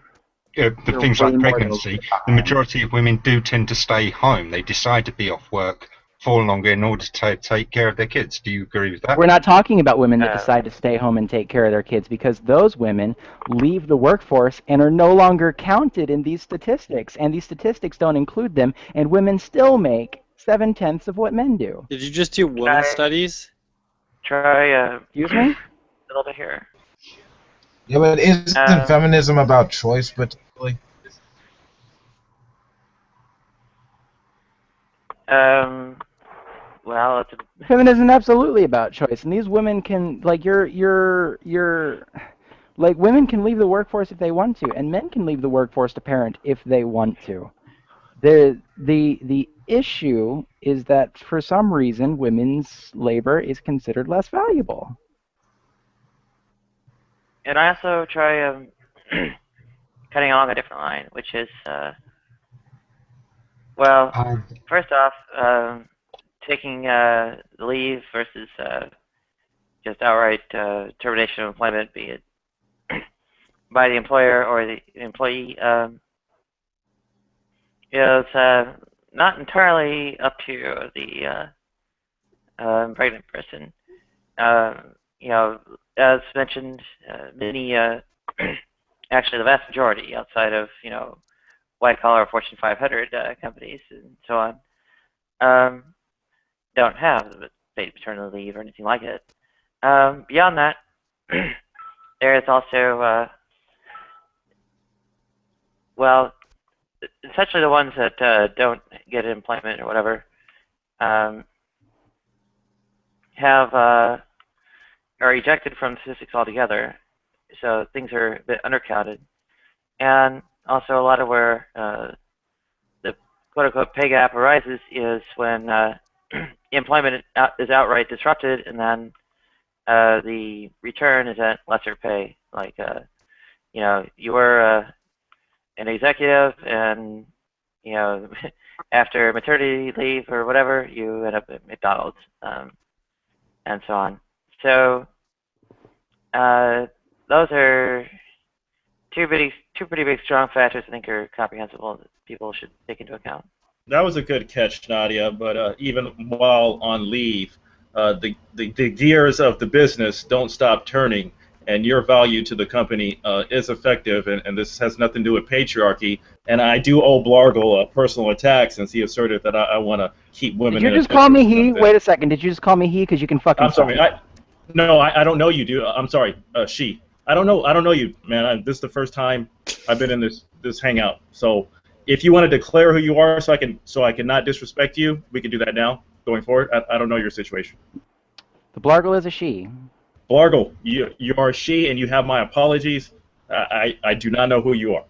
the You're things way like more than a little pregnancy. bit The behind. majority of women do tend to stay home. They decide to be off work for longer in order to take care of their kids. Do you agree with that? We're not talking about women that decide to stay home and take care of their kids, because those women leave the workforce and are no longer counted in these statistics, and these statistics don't include them, and women still make 7/10 of what men do. Did you just do women's studies? Try Excuse me? a little bit here. Yeah, but isn't feminism about choice, particularly? Well, it's Feminism is absolutely about choice, and these women can, like, like, women can leave the workforce if they want to, and men can leave the workforce to parent if they want to. The issue is that for some reason women's labor is considered less valuable. and I also try cutting along a different line, which is well, first off, taking leave versus just outright termination of employment, be it by the employer or the employee, is not entirely up to the pregnant person. As mentioned, many, actually the vast majority outside of, white-collar Fortune 500 companies and so on, don't have paid paternity leave or anything like it. Beyond that, there is also, essentially the ones that don't get employment or whatever are ejected from statistics altogether. So things are a bit undercounted. And also a lot of where the quote-unquote pay gap arises is when employment is outright disrupted, and then the return is at lesser pay. Like, you were an executive, and after maternity leave or whatever, you end up at McDonald's, and so on. So those are two pretty big strong factors I think are comprehensible that people should take into account. That was a good catch, Nadia. But even while on leave, the gears of the business don't stop turning, and your value to the company is effective. And this has nothing to do with patriarchy. And I do owe Blargle a personal attack since he asserted that I want to keep women. Did you just call me he? Wait a second. Did you just call me he? Because you can fucking. I'm sorry. No, I don't know you, dude. I'm sorry. She. I don't know you, man. This is the first time I've been in this hangout. So if you want to declare who you are, so I can not disrespect you, we can do that now going forward. I don't know your situation. The Blargle is a she. Blargle, you are a she, and you have my apologies. I do not know who you are.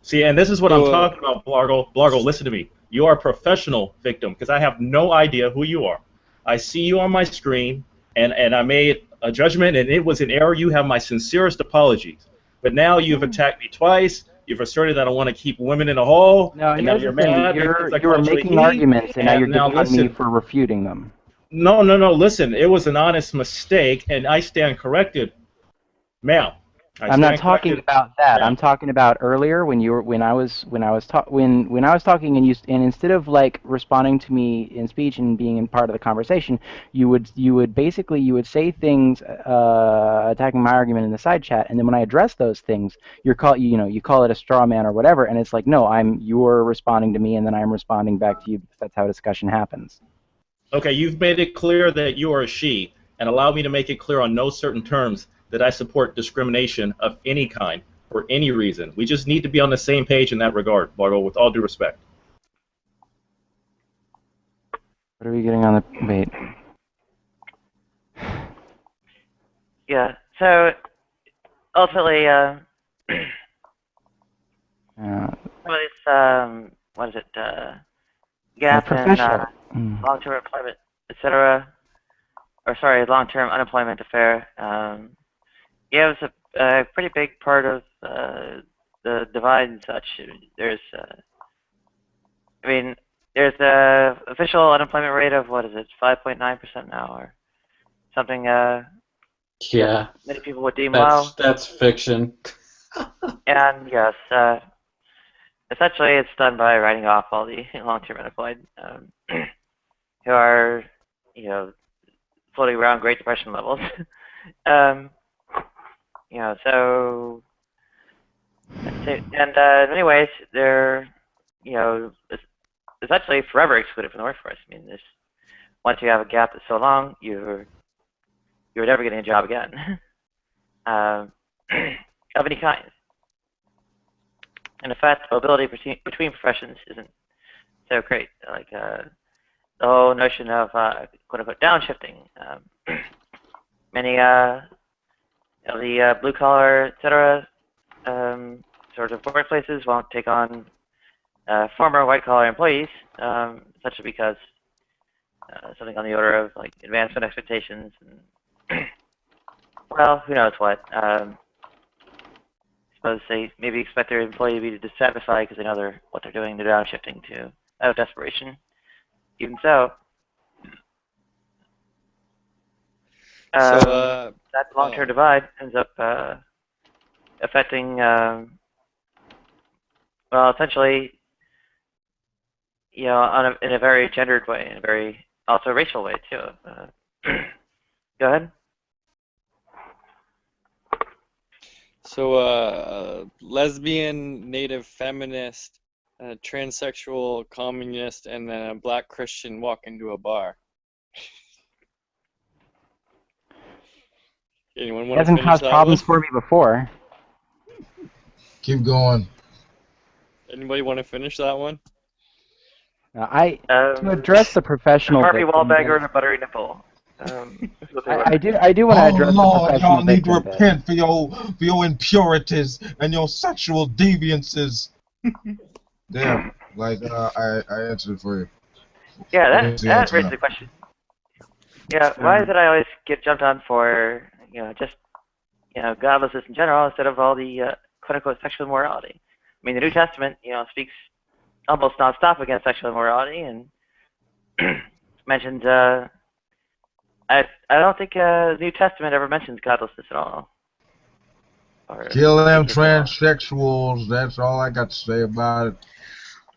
See, and this is what I'm talking about, Blargle. Blargle, listen to me. You are a professional victim because I have no idea who you are. I see you on my screen, and I made a judgment, and it was an error. You have my sincerest apologies. But now you've attacked me twice. You've asserted that I want to keep women in a hole. No, and now here's you're the thing. mad. You're making arguments, and now you're getting on me for refuting them. No. Listen, it was an honest mistake, and I stand corrected, ma'am. I'm not talking about that. I'm talking about earlier when I was talking, and instead of like responding to me in speech and being in part of the conversation, you would basically say things attacking my argument in the side chat, and then when I address those things, you call it a straw man or whatever, and it's like, no, you're responding to me, and then I'm responding back to you because that's how discussion happens. Okay, you've made it clear that you are a she, and allow me to make it clear on no certain terms that I support discrimination of any kind for any reason. We just need to be on the same page in that regard, Blargle, with all due respect. What are we getting on the... Wait. Yeah. So ultimately, what is it? Gap in professional. long-term employment, etc. Or sorry, long-term unemployment affair. Yeah, it was a pretty big part of the divide and such. There's, I mean, there's a official unemployment rate of what is it, 5.9% now, or something. Yeah, Many people would deem low. that's fiction. And yes, essentially it's done by writing off all the long-term unemployed who are, you know, floating around Great Depression levels. You know, so, and in many ways, they're, you know, essentially forever excluded from the workforce. I mean, this, once you have a gap that's so long, you're never getting a job again, of any kind. And in fact, mobility between professions isn't so great. Like the whole notion of quote-unquote downshifting. Many of the blue collar, etc. Sort of workplaces won't take on former white collar employees, essentially because something on the order of like advancement expectations and well, who knows what. Suppose they maybe expect their employee to be dissatisfied because they know what they're doing. They're downshifting to out of desperation. Even so, that long-term divide ends up affecting, well, essentially, you know, in a very gendered way, in a very also racial way too. Go ahead. So, lesbian, native feminist, transsexual, communist, and then a black Christian walk into a bar. Anyone want to Hasn't finish caused that problems one? for me before. Keep going. Anybody want to finish that one? To address the professional Harvey victim Wallbagger bit, and a buttery nipple. I do want to address the Lord, professional y'all need to victim bit. repent for your impurities and your sexual deviances. Damn, like I answered for you. Yeah, What is the that answer raises now? the question. Yeah, why is it I always get jumped on for, you know, just, you know, godlessness in general instead of all the quote-unquote sexual immorality? I mean, the New Testament, you know, speaks almost nonstop against sexual immorality and mentions, I don't think the New Testament ever mentions godlessness at all. Or Kill them speaks at all. transsexuals. That's all I got to say about it.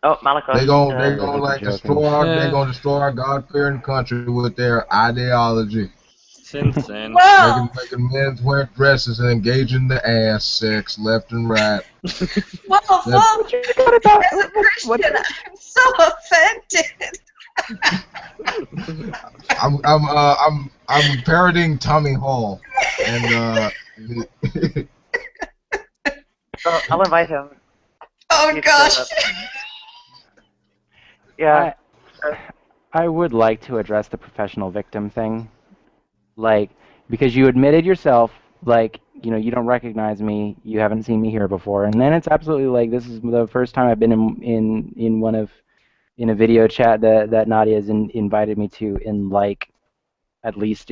Oh, Malakos. They gonna like joking. they gonna destroy our God-fearing country with their ideology. Sin. Whoa! Making men wear dresses and engaging the ass sex left and right. Whoa, whoa! about, As a Christian, I'm so offended. I'm parroting Tommy Hall, and So I'll invite him. Oh gosh. Yeah. I would like to address the professional victim thing, like, because you admitted yourself, like, you know, you don't recognize me, you haven't seen me here before, and then it's absolutely like this is the first time I've been in a video chat that Nadia's invited me to in like at least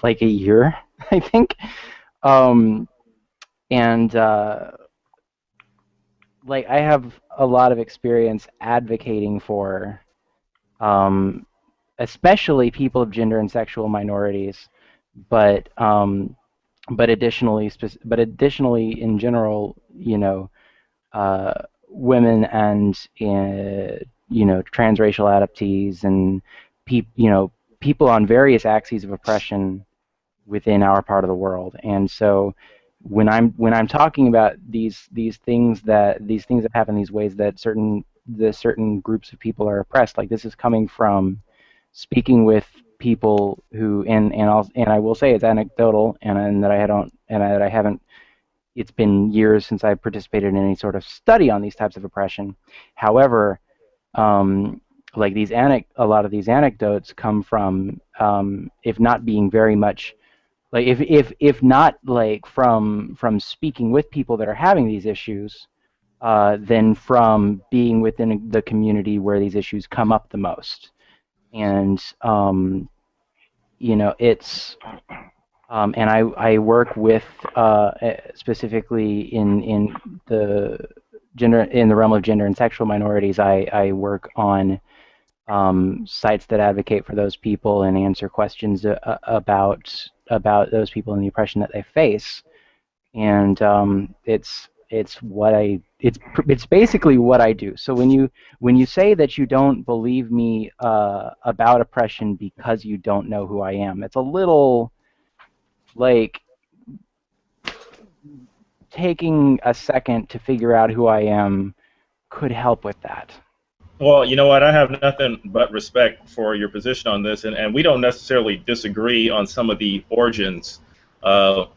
like a year, I think, and like I have a lot of experience advocating for especially people of gender and sexual minorities, but additionally in general, you know, women and you know, transracial adoptees and people on various axes of oppression within our part of the world. And so when I'm talking about these things that happen, these ways that certain groups of people are oppressed, like this is coming from speaking with people who and I will say it's anecdotal and that I haven't. It's been years since I've participated in any sort of study on these types of oppression. However, like a lot of these anecdotes come from, if not being very much like if not like from speaking with people that are having these issues, then from being within the community where these issues come up the most. And it's and I work with specifically in the realm of gender and sexual minorities. I work on sites that advocate for those people and answer questions about those people and the oppression that they face. And it's basically what I do. So when you say that you don't believe me about oppression because you don't know who I am, it's a little like taking a second to figure out who I am could help with that. Well, you know what? I have nothing but respect for your position on this, and we don't necessarily disagree on some of the origins of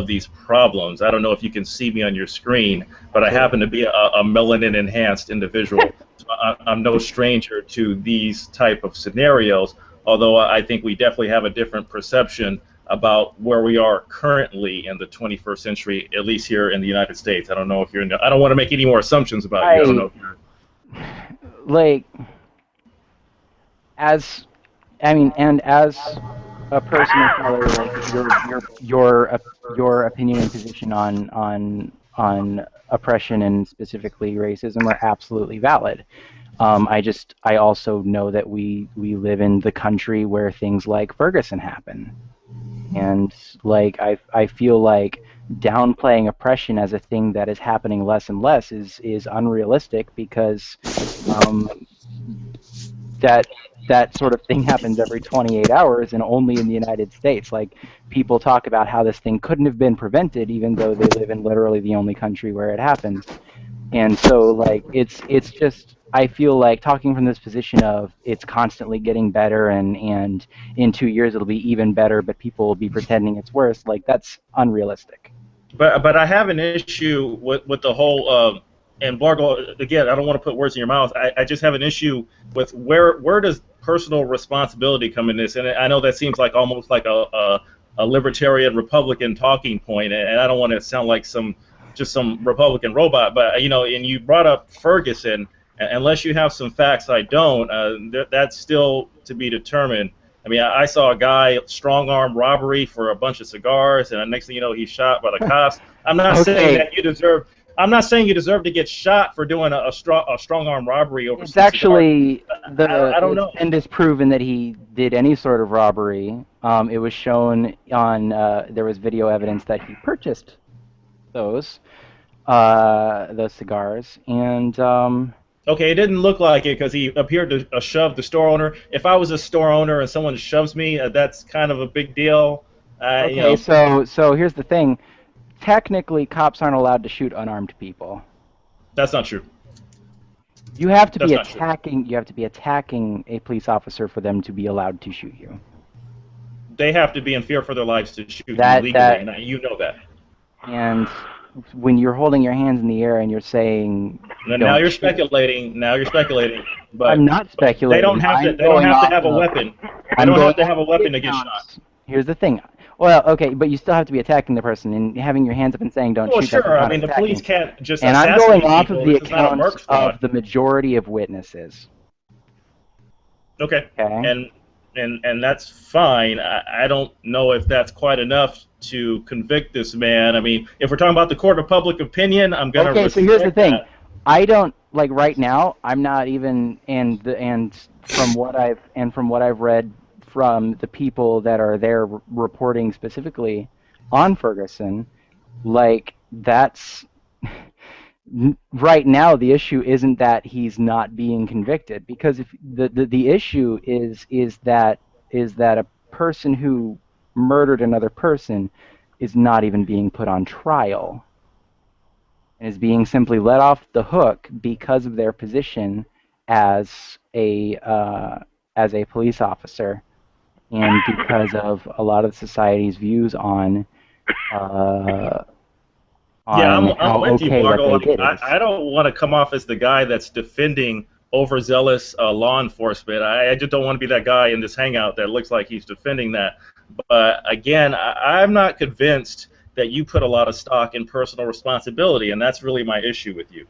these problems. I don't know if you can see me on your screen, but I happen to be a melanin-enhanced individual. So I'm no stranger to these type of scenarios, although I think we definitely have a different perception about where we are currently in the 21st century, at least here in the United States. I don't know if you're I don't want to make any more assumptions about you. I don't know if you're like as a person of color, like your opinion and position on oppression and specifically racism are absolutely valid. I also know that we live in the country where things like Ferguson happen, and like I feel like downplaying oppression as a thing that is happening less and less is unrealistic, because that sort of thing happens every 28 hours and only in the United States. Like, people talk about how this thing couldn't have been prevented, even though they live in literally the only country where it happens. And so, like, it's just, I feel like talking from this position of it's constantly getting better, and in 2 years it'll be even better, but people will be pretending it's worse, like, that's unrealistic. But I have an issue with the whole and Blargo, again, I don't want to put words in your mouth. I just have an issue with where does personal responsibility come in this? And I know that seems like almost like a libertarian Republican talking point, and I don't want to sound like some Republican robot. But and you brought up Ferguson. Unless you have some facts I don't, that's still to be determined. I mean, I saw a guy strong-arm robbery for a bunch of cigars, and the next thing you know, he's shot by the cops. I'm not saying that you deserve. I'm not saying you deserve to get shot for doing a strong-arm robbery over. It's actually I don't know. And it's proven that he did any sort of robbery. It was shown on. There was video evidence that he purchased those cigars, and. Okay, it didn't look like it because he appeared to shove the store owner. If I was a store owner and someone shoves me, that's kind of a big deal. Okay, so here's the thing. Technically, cops aren't allowed to shoot unarmed people. That's not true. You have to be attacking. You have to be attacking a police officer for them to be allowed to shoot you. They have to be in fear for their lives to shoot you legally, and you know that. And when you're holding your hands in the air and you're saying, now you're speculating. But I'm not speculating. They don't have to. They don't have to have a weapon. They don't have to have a weapon to get shot. Here's the thing. Well, okay, but you still have to be attacking the person and having your hands up and saying, "Don't shoot." Well, sure. I mean, the police can't just. And I'm going off of the accounts of the majority of witnesses. Okay. And that's fine. I don't know if that's quite enough to convict this man. I mean, if we're talking about the court of public opinion, I'm gonna. Okay, so here's the thing. I don't like right now. I'm not even and from what I've read from the people that are there reporting specifically on Ferguson, like that's right now the issue isn't that he's not being convicted, because if the issue is that a person who murdered another person is not even being put on trial and is being simply let off the hook because of their position as a police officer, and because of a lot of society's views on I'm with you, okay Blargo. I don't want to come off as the guy that's defending overzealous law enforcement. I just don't want to be that guy in this hangout that looks like he's defending that. But again, I'm not convinced that you put a lot of stock in personal responsibility, and that's really my issue with you.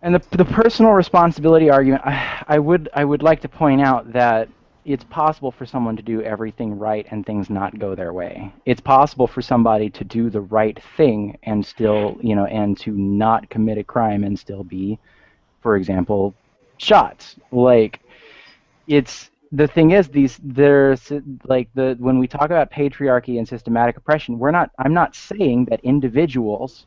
And the personal responsibility argument, I would like to point out that it's possible for someone to do everything right and things not go their way. It's possible for somebody to do the right thing and still, and to not commit a crime and still be, for example, shot. Like, it's the thing is there's like when we talk about patriarchy and systematic oppression, I'm not saying that individuals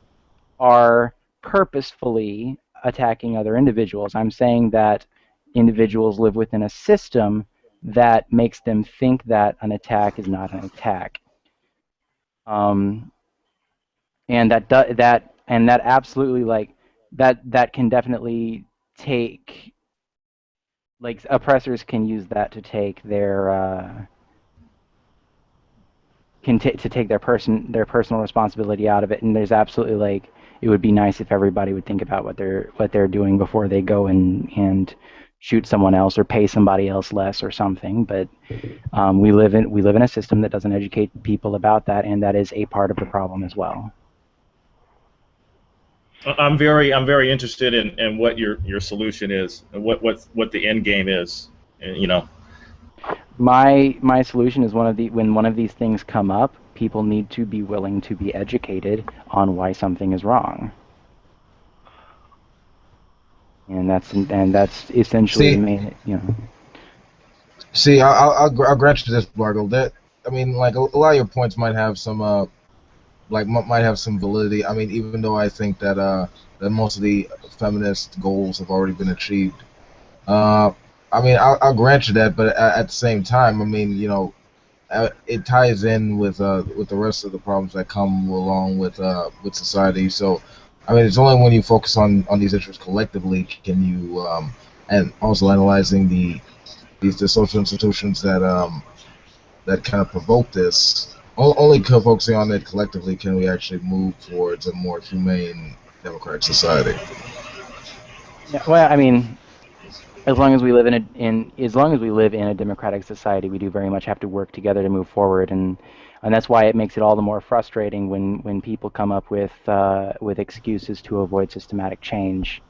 are purposefully attacking other individuals. I'm saying that individuals live within a system that makes them think that an attack is not an attack. And that absolutely, like, that can definitely take, like, oppressors can use that to take their to take their personal responsibility out of it. And there's absolutely, like, it would be nice if everybody would think about what they're doing before they go and shoot someone else or pay somebody else less or something. But we live in a system that doesn't educate people about that, and that is a part of the problem as well. I'm very interested in what your solution is, and what the end game is, and. My solution is when one of these things come up, people need to be willing to be educated on why something is wrong. And that's essentially the main, See, I'll grant you this, Bargle. That, I mean, like, a lot of your points might have some might have some validity. I mean, even though I think that that most of the feminist goals have already been achieved. I mean, I'll grant you that, but at the same time, I mean, it ties in with the rest of the problems that come along with society. So, I mean, it's only when you focus on these issues collectively can you, and also analyzing the social institutions that that kind of provoke this. Only focusing on it collectively can we actually move towards a more humane democratic society. Yeah, well, I mean, as long as we live in a democratic society, we do very much have to work together to move forward, and that's why it makes it all the more frustrating when people come up with excuses to avoid systematic change.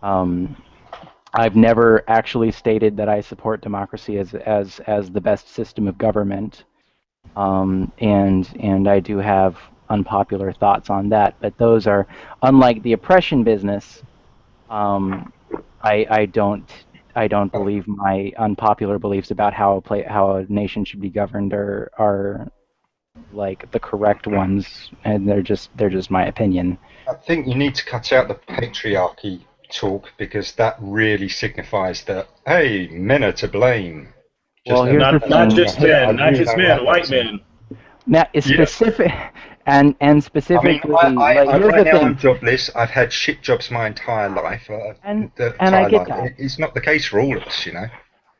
I've never actually stated that I support democracy as the best system of government, and I do have unpopular thoughts on that, but those are, unlike the oppression business. I don't believe my unpopular beliefs about how a nation should be governed are like the correct ones, and they're just my opinion. I think you need to cut out the patriarchy talk, because that really signifies that, hey, men are to blame. Well, here's the thing. Not just men, white men. Now, it's specific, and specifically, I mean, here's right the now thing. I'm jobless. I've had shit jobs my entire life. And I get that. It's not the case for all of us,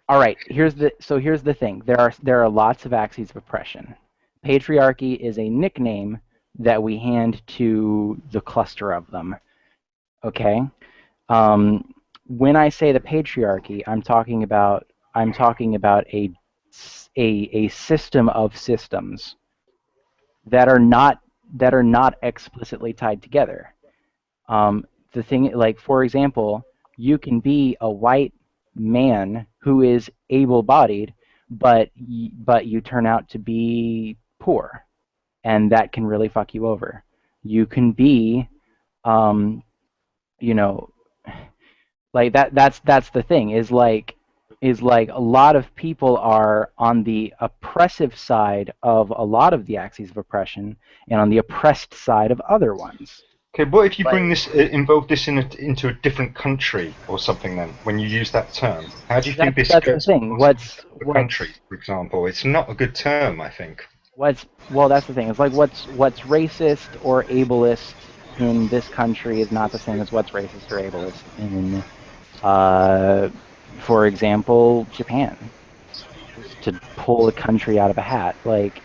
All right. Here's the thing. There are lots of axes of oppression. Patriarchy is a nickname that we hand to the cluster of them. Okay. When I say the patriarchy, I'm talking about a system of systems that are not explicitly tied together. The thing, like, for example, you can be a white man who is able-bodied, but you turn out to be poor, and that can really fuck you over. You can be, like that's the thing, is like a lot of people are on the oppressive side of a lot of the axes of oppression and on the oppressed side of other ones. Okay, what if you bring this, involve this into a different country or something then, when you use that term? How do you think this goes What's the country, for example? It's not a good term, I think. Well, that's the thing. It's like what's racist or ableist in this country is not the same as what's racist or ableist in, for example, Japan. Just to pull a country out of a hat, like,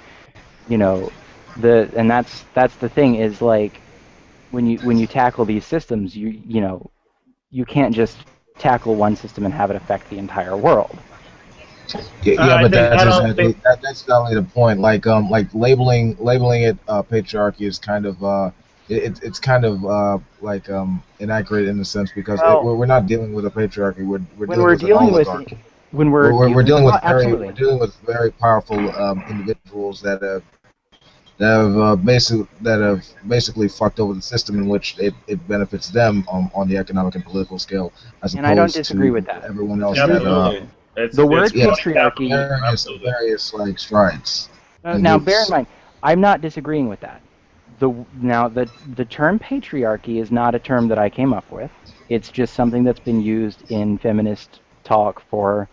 and that's the thing, is like when you tackle these systems, you can't just tackle one system and have it affect the entire world. Yeah, I but think I that's don't exactly think. that's exactly the point. Like labeling it patriarchy is kind of it's kind of inaccurate in the sense because Well, we're not dealing with a patriarchy. We're when dealing we're with an dealing with oligarchy. when we're We're dealing, dealing oh, with we're absolutely. dealing with very powerful individuals that have basically fucked over the system in which it benefits them on the economic and political scale, as And I don't opposed disagree to with that. everyone else that Absolutely. The It's word yeah, crony patriarchy. capitalism. various Absolutely. like strides and Now, bear in groups. mind, I'm not disagreeing with that. The term patriarchy is not a term that I came up with. It's just something that's been used in feminist talk for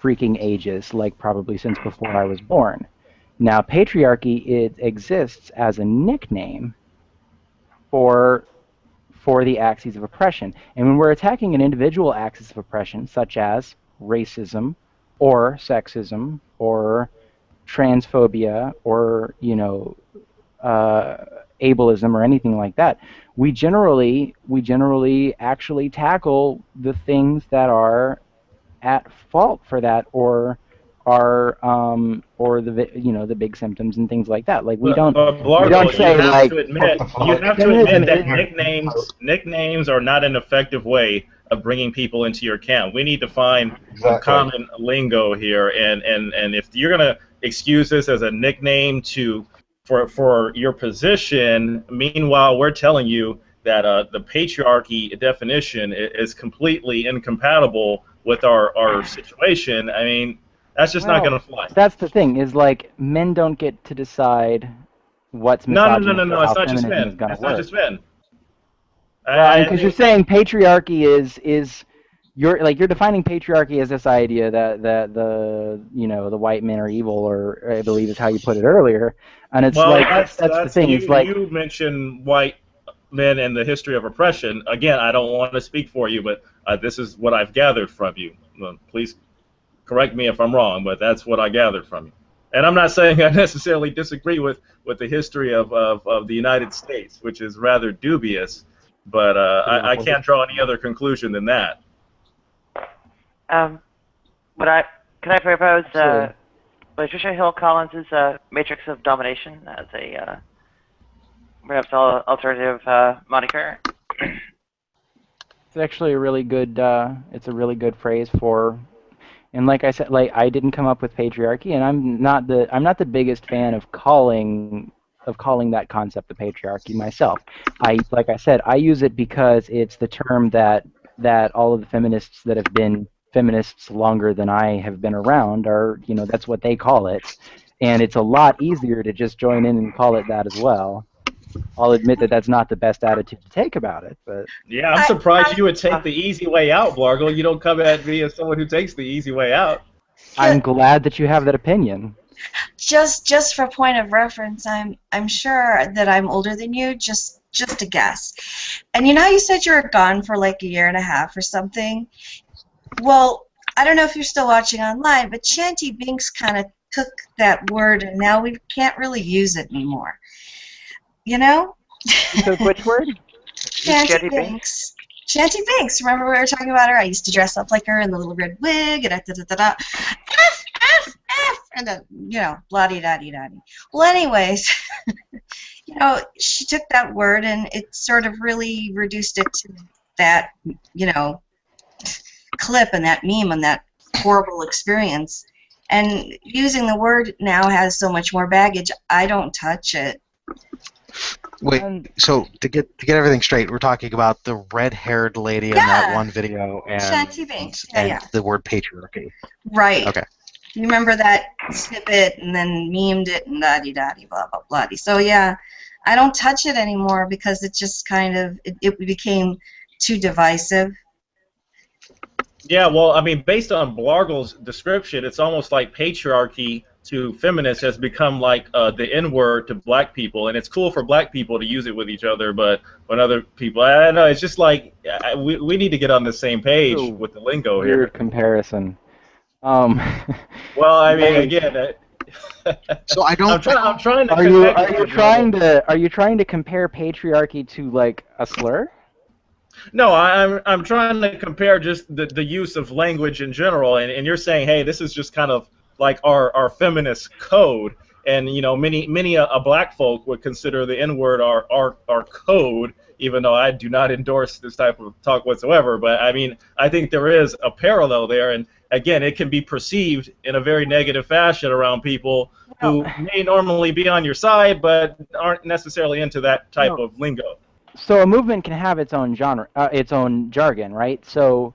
freaking ages, like probably since before I was born. Now, patriarchy, it exists as a nickname for the axes of oppression. And when we're attacking an individual axis of oppression, such as racism or sexism or transphobia or ableism or anything like that, we generally actually tackle the things that are at fault for that, or the big symptoms and things like that. Like we don't Blargo, you say have like to admit feminism that is nicknames are not an effective way of bringing people into your camp. We need to find some Exactly. common lingo here, and if you're gonna excuse this as a nickname for your position, meanwhile we're telling you that the patriarchy definition is completely incompatible with our situation. I mean, that's just not well, gonna fly. that's the thing, is like men don't get to decide what's misogynist or No. It's how not just feminism is men. going to It's not work. just men. Well, I because you're think. saying patriarchy is you're defining patriarchy as this idea that the white men are evil, or I believe is how you put it earlier, and it's Well, like that's the thing. It's like, you mentioned white men and the history of oppression. Again, I don't want to speak for you, but this is what I've gathered from you. Well, please correct me if I'm wrong, but that's what I gathered from you. And I'm not saying I necessarily disagree with the history of the United States, which is rather dubious, but I can't draw any other conclusion than that. But can I propose absolutely. Patricia Hill Collins' Matrix of Domination as a perhaps alternative moniker? It's actually a really good it's a really good phrase for. And like I said, like I didn't come up with patriarchy, and I'm not the biggest fan of calling that concept the patriarchy myself. Like I said, I use it because it's the term that all of the feminists that have been feminists longer than I have been around are, that's what they call it. And it's a lot easier to just join in and call it that as well. I'll admit that that's not the best attitude to take about it, but Yeah, I'm surprised you would take the easy way out, Blargo. You don't come at me as someone who takes the easy way out. I'm glad that you have that opinion. Just for point of reference, I'm sure that I'm older than you, just a guess. And you know how you said you were gone for like a year and a half or something? Well, I don't know if you're still watching online, but Shanty Binks kind of took that word and now we can't really use it anymore. You know? You took which word? Shanty Binks. Shanty Binks. Remember we were talking about her? I used to dress up like her in the little red wig and da-da-da-da. F, and then, blah-dee-da-dee-da-dee. Well, anyways, she took that word and it sort of really reduced it to that, clip and that meme and that horrible experience. And using the word now has so much more baggage. I don't touch it. Wait, so to get everything straight, we're talking about the red-haired lady in that one video and Shanty Binks. the word patriarchy. Right. Okay. You remember that snippet and then memed it and da-dee-da-dee, blah, blah, blah. So, yeah, I don't touch it anymore because it just kind of, it became too divisive. Yeah, well, I mean, based on Blargle's description, it's almost like patriarchy to feminists has become like the N-word to black people, and it's cool for black people to use it with each other, but when other people, I don't know, it's just like we need to get on the same page with the lingo here. Weird comparison. Well, I mean, again, so I don't. I'm trying to. Are you trying to compare patriarchy to like a slur? No, I'm trying to compare just the use of language in general, and you're saying, hey, this is just kind of like our feminist code, and many a black folk would consider the N-word our code, even though I do not endorse this type of talk whatsoever. But I mean, I think there is a parallel there, and again, it can be perceived in a very negative fashion around people who may normally be on your side, but aren't necessarily into that type of lingo. So a movement can have its own genre, its own jargon, right? So,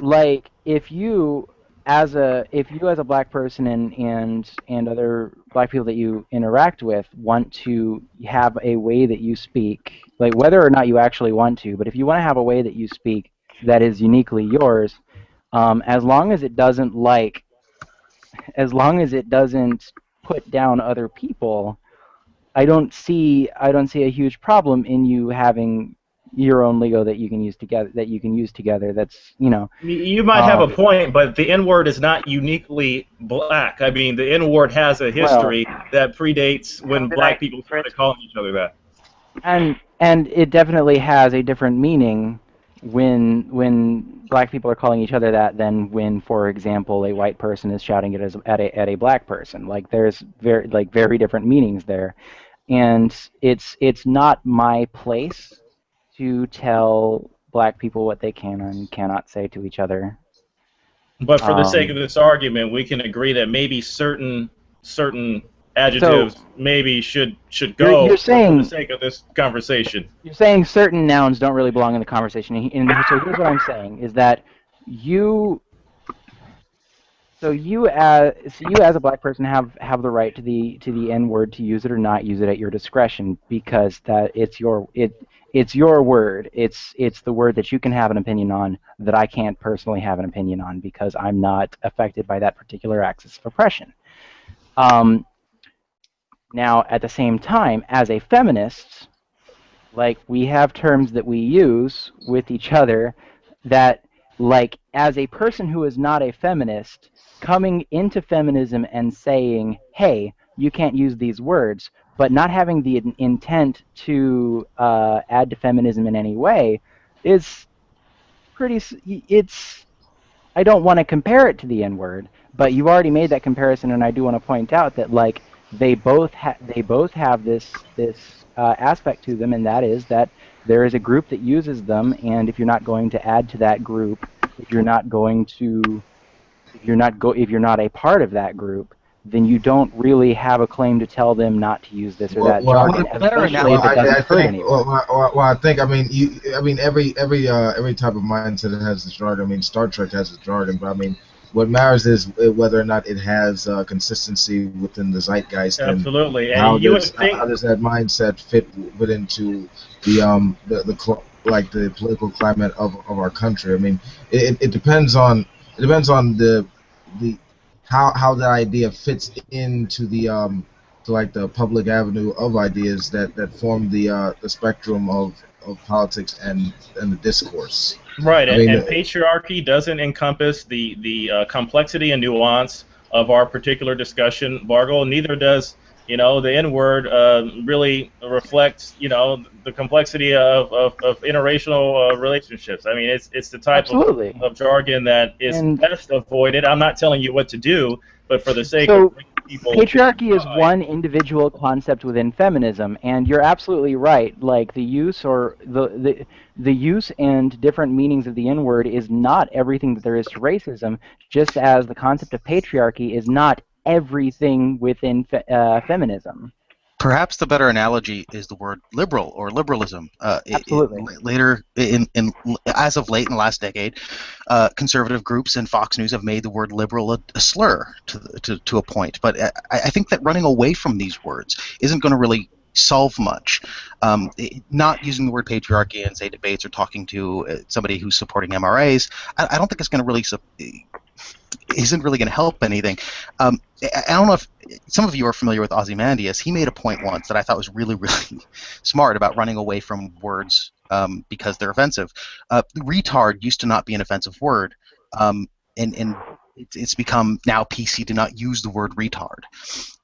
like, if you as a black person and other black people that you interact with want to have a way that you speak, like whether or not you actually want to, but if you want to have a way that you speak that is uniquely yours, as long as it doesn't put down other people, I don't see a huge problem in you having your own lingo that you can use together. That's You might have a point, but the N-word is not uniquely black. I mean, the N-word has a history that predates when black people started calling each other that. And it definitely has a different meaning when black people are calling each other that than when, for example, a white person is shouting it at a black person. Like there's very different meanings there, and it's not my place to tell black people what they can and cannot say to each other. But for the sake of this argument, we can agree that maybe certain adjectives maybe should go you're saying, for the sake of this conversation. You're saying certain nouns don't really belong in the conversation. And so here's what I'm saying is that you as a black person have the right to the N-word, to use it or not use it at your discretion, because that it's your word. It's the word that you can have an opinion on that I can't personally have an opinion on because I'm not affected by that particular axis of oppression. Now, at the same time, as a feminist, like, we have terms that we use with each other that, like, as a person who is not a feminist, coming into feminism and saying, hey, you can't use these words, but not having the intent to add to feminism in any way is I don't want to compare it to the N-word, but you've already made that comparison, and I do want to point out that, like, they both have this aspect to them, and that is that there is a group that uses them, and if you're not going to add to that group, if you're not a part of that group, then you don't really have a claim to tell them not to use this or that jargon, especially if it doesn't hurt anyone. Every type of mindset has its jargon. I mean, Star Trek has its jargon, but I mean, what matters is whether or not it has consistency within the zeitgeist. Absolutely. And how does that mindset fit into the political climate of our country? I mean, it depends on the how that idea fits into the the public avenue of ideas that form the spectrum of politics and the discourse. Right, and patriarchy doesn't encompass the complexity and nuance of our particular discussion, Bargle. Neither does the N-word really reflects the complexity of interracial relationships. I mean, it's the type of jargon that is best avoided. I'm not telling you what to do, but for the sake of people, patriarchy is one individual concept within feminism, and you're absolutely right. Like, the use or the use and different meanings of the N-word is not everything that there is to racism, just as the concept of patriarchy is not everything within feminism. Perhaps the better analogy is the word liberal or liberalism. Absolutely. Later, as of late in the last decade, conservative groups and Fox News have made the word liberal a slur to a point. But I think that running away from these words isn't going to really solve much. Not using the word patriarchy in, say, debates or talking to somebody who's supporting MRAs, I don't think it's going to really isn't really going to help anything. I don't know if some of you are familiar with Ozymandias. He made a point once that I thought was really, really smart about running away from words because they're offensive. Retard used to not be an offensive word, and it's become now PC to not use the word retard.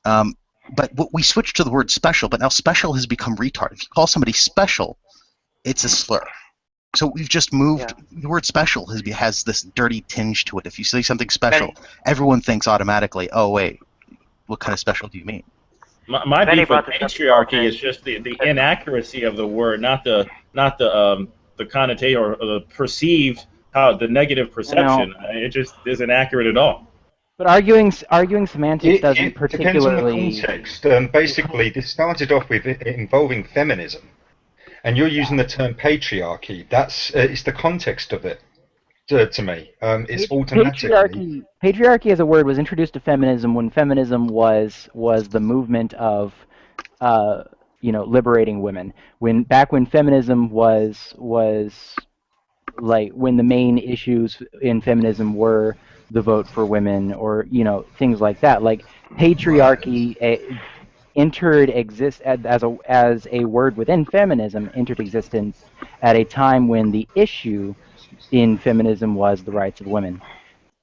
But we switched to the word special, but now special has become retard. If you call somebody special, it's a slur. So we've just moved. Yeah. The word special has this dirty tinge to it. If you say something special, everyone thinks automatically, oh wait, what kind of special do you mean? My Benny beef with brought this up patriarchy today. is just the inaccuracy of the word, not the connotation or the perceived how the negative perception. It just isn't accurate at all. But arguing semantics doesn't It depends on the particularly. context. Basically, this started off with it involving feminism, and you're using the term patriarchy. That's it's the context of it to me. It's automatically. Patriarchy as a word was introduced to feminism when feminism was the movement of liberating women. Back when feminism was like when the main issues in feminism were the vote for women or things like that. Like patriarchy as a word within feminism entered existence at a time when the issue in feminism was the rights of women.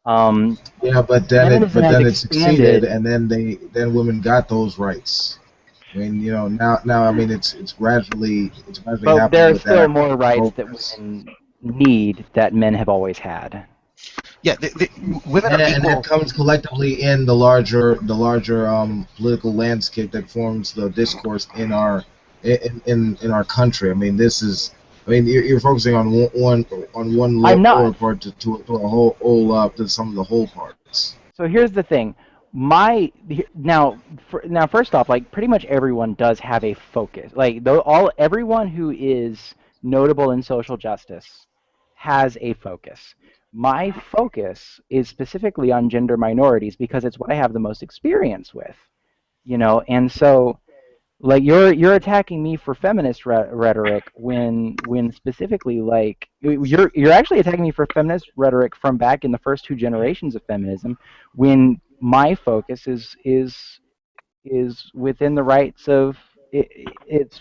Yeah, but then it succeeded, and then women got those rights. I mean, now I mean it's gradually But happening there are with still that more rights that progress. women need that men have always had. Yeah, women are equal. And that comes collectively in the larger political landscape that forms the discourse in our country. I mean, you're focusing on one I'm lower not. part to a whole to some of the whole parts. So here's the thing. Now, first off, like pretty much everyone does have a focus. Like everyone who is notable in social justice has a focus. My focus is specifically on gender minorities because it's what I have the most experience with, and so like you're attacking me for feminist rhetoric when specifically like you're actually attacking me for feminist rhetoric from back in the first two generations of feminism when my focus is within the rights of it's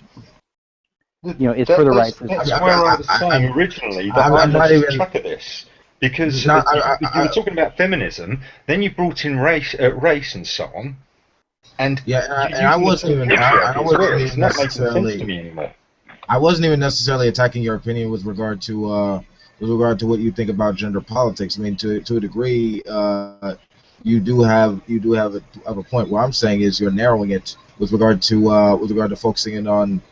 for the rights of That's where I was saying originally that I I'm not lost even. track of this because Not, you were talking about feminism, then you brought in race and so on, and yeah, you're and I using the wasn't term even. patriarchy as well. Even It's not making sense to necessarily. me anymore. I wasn't even necessarily attacking your opinion with regard to what you think about gender politics. I mean, to a degree, you do have a point. What I'm saying is you're narrowing it with regard to focusing in on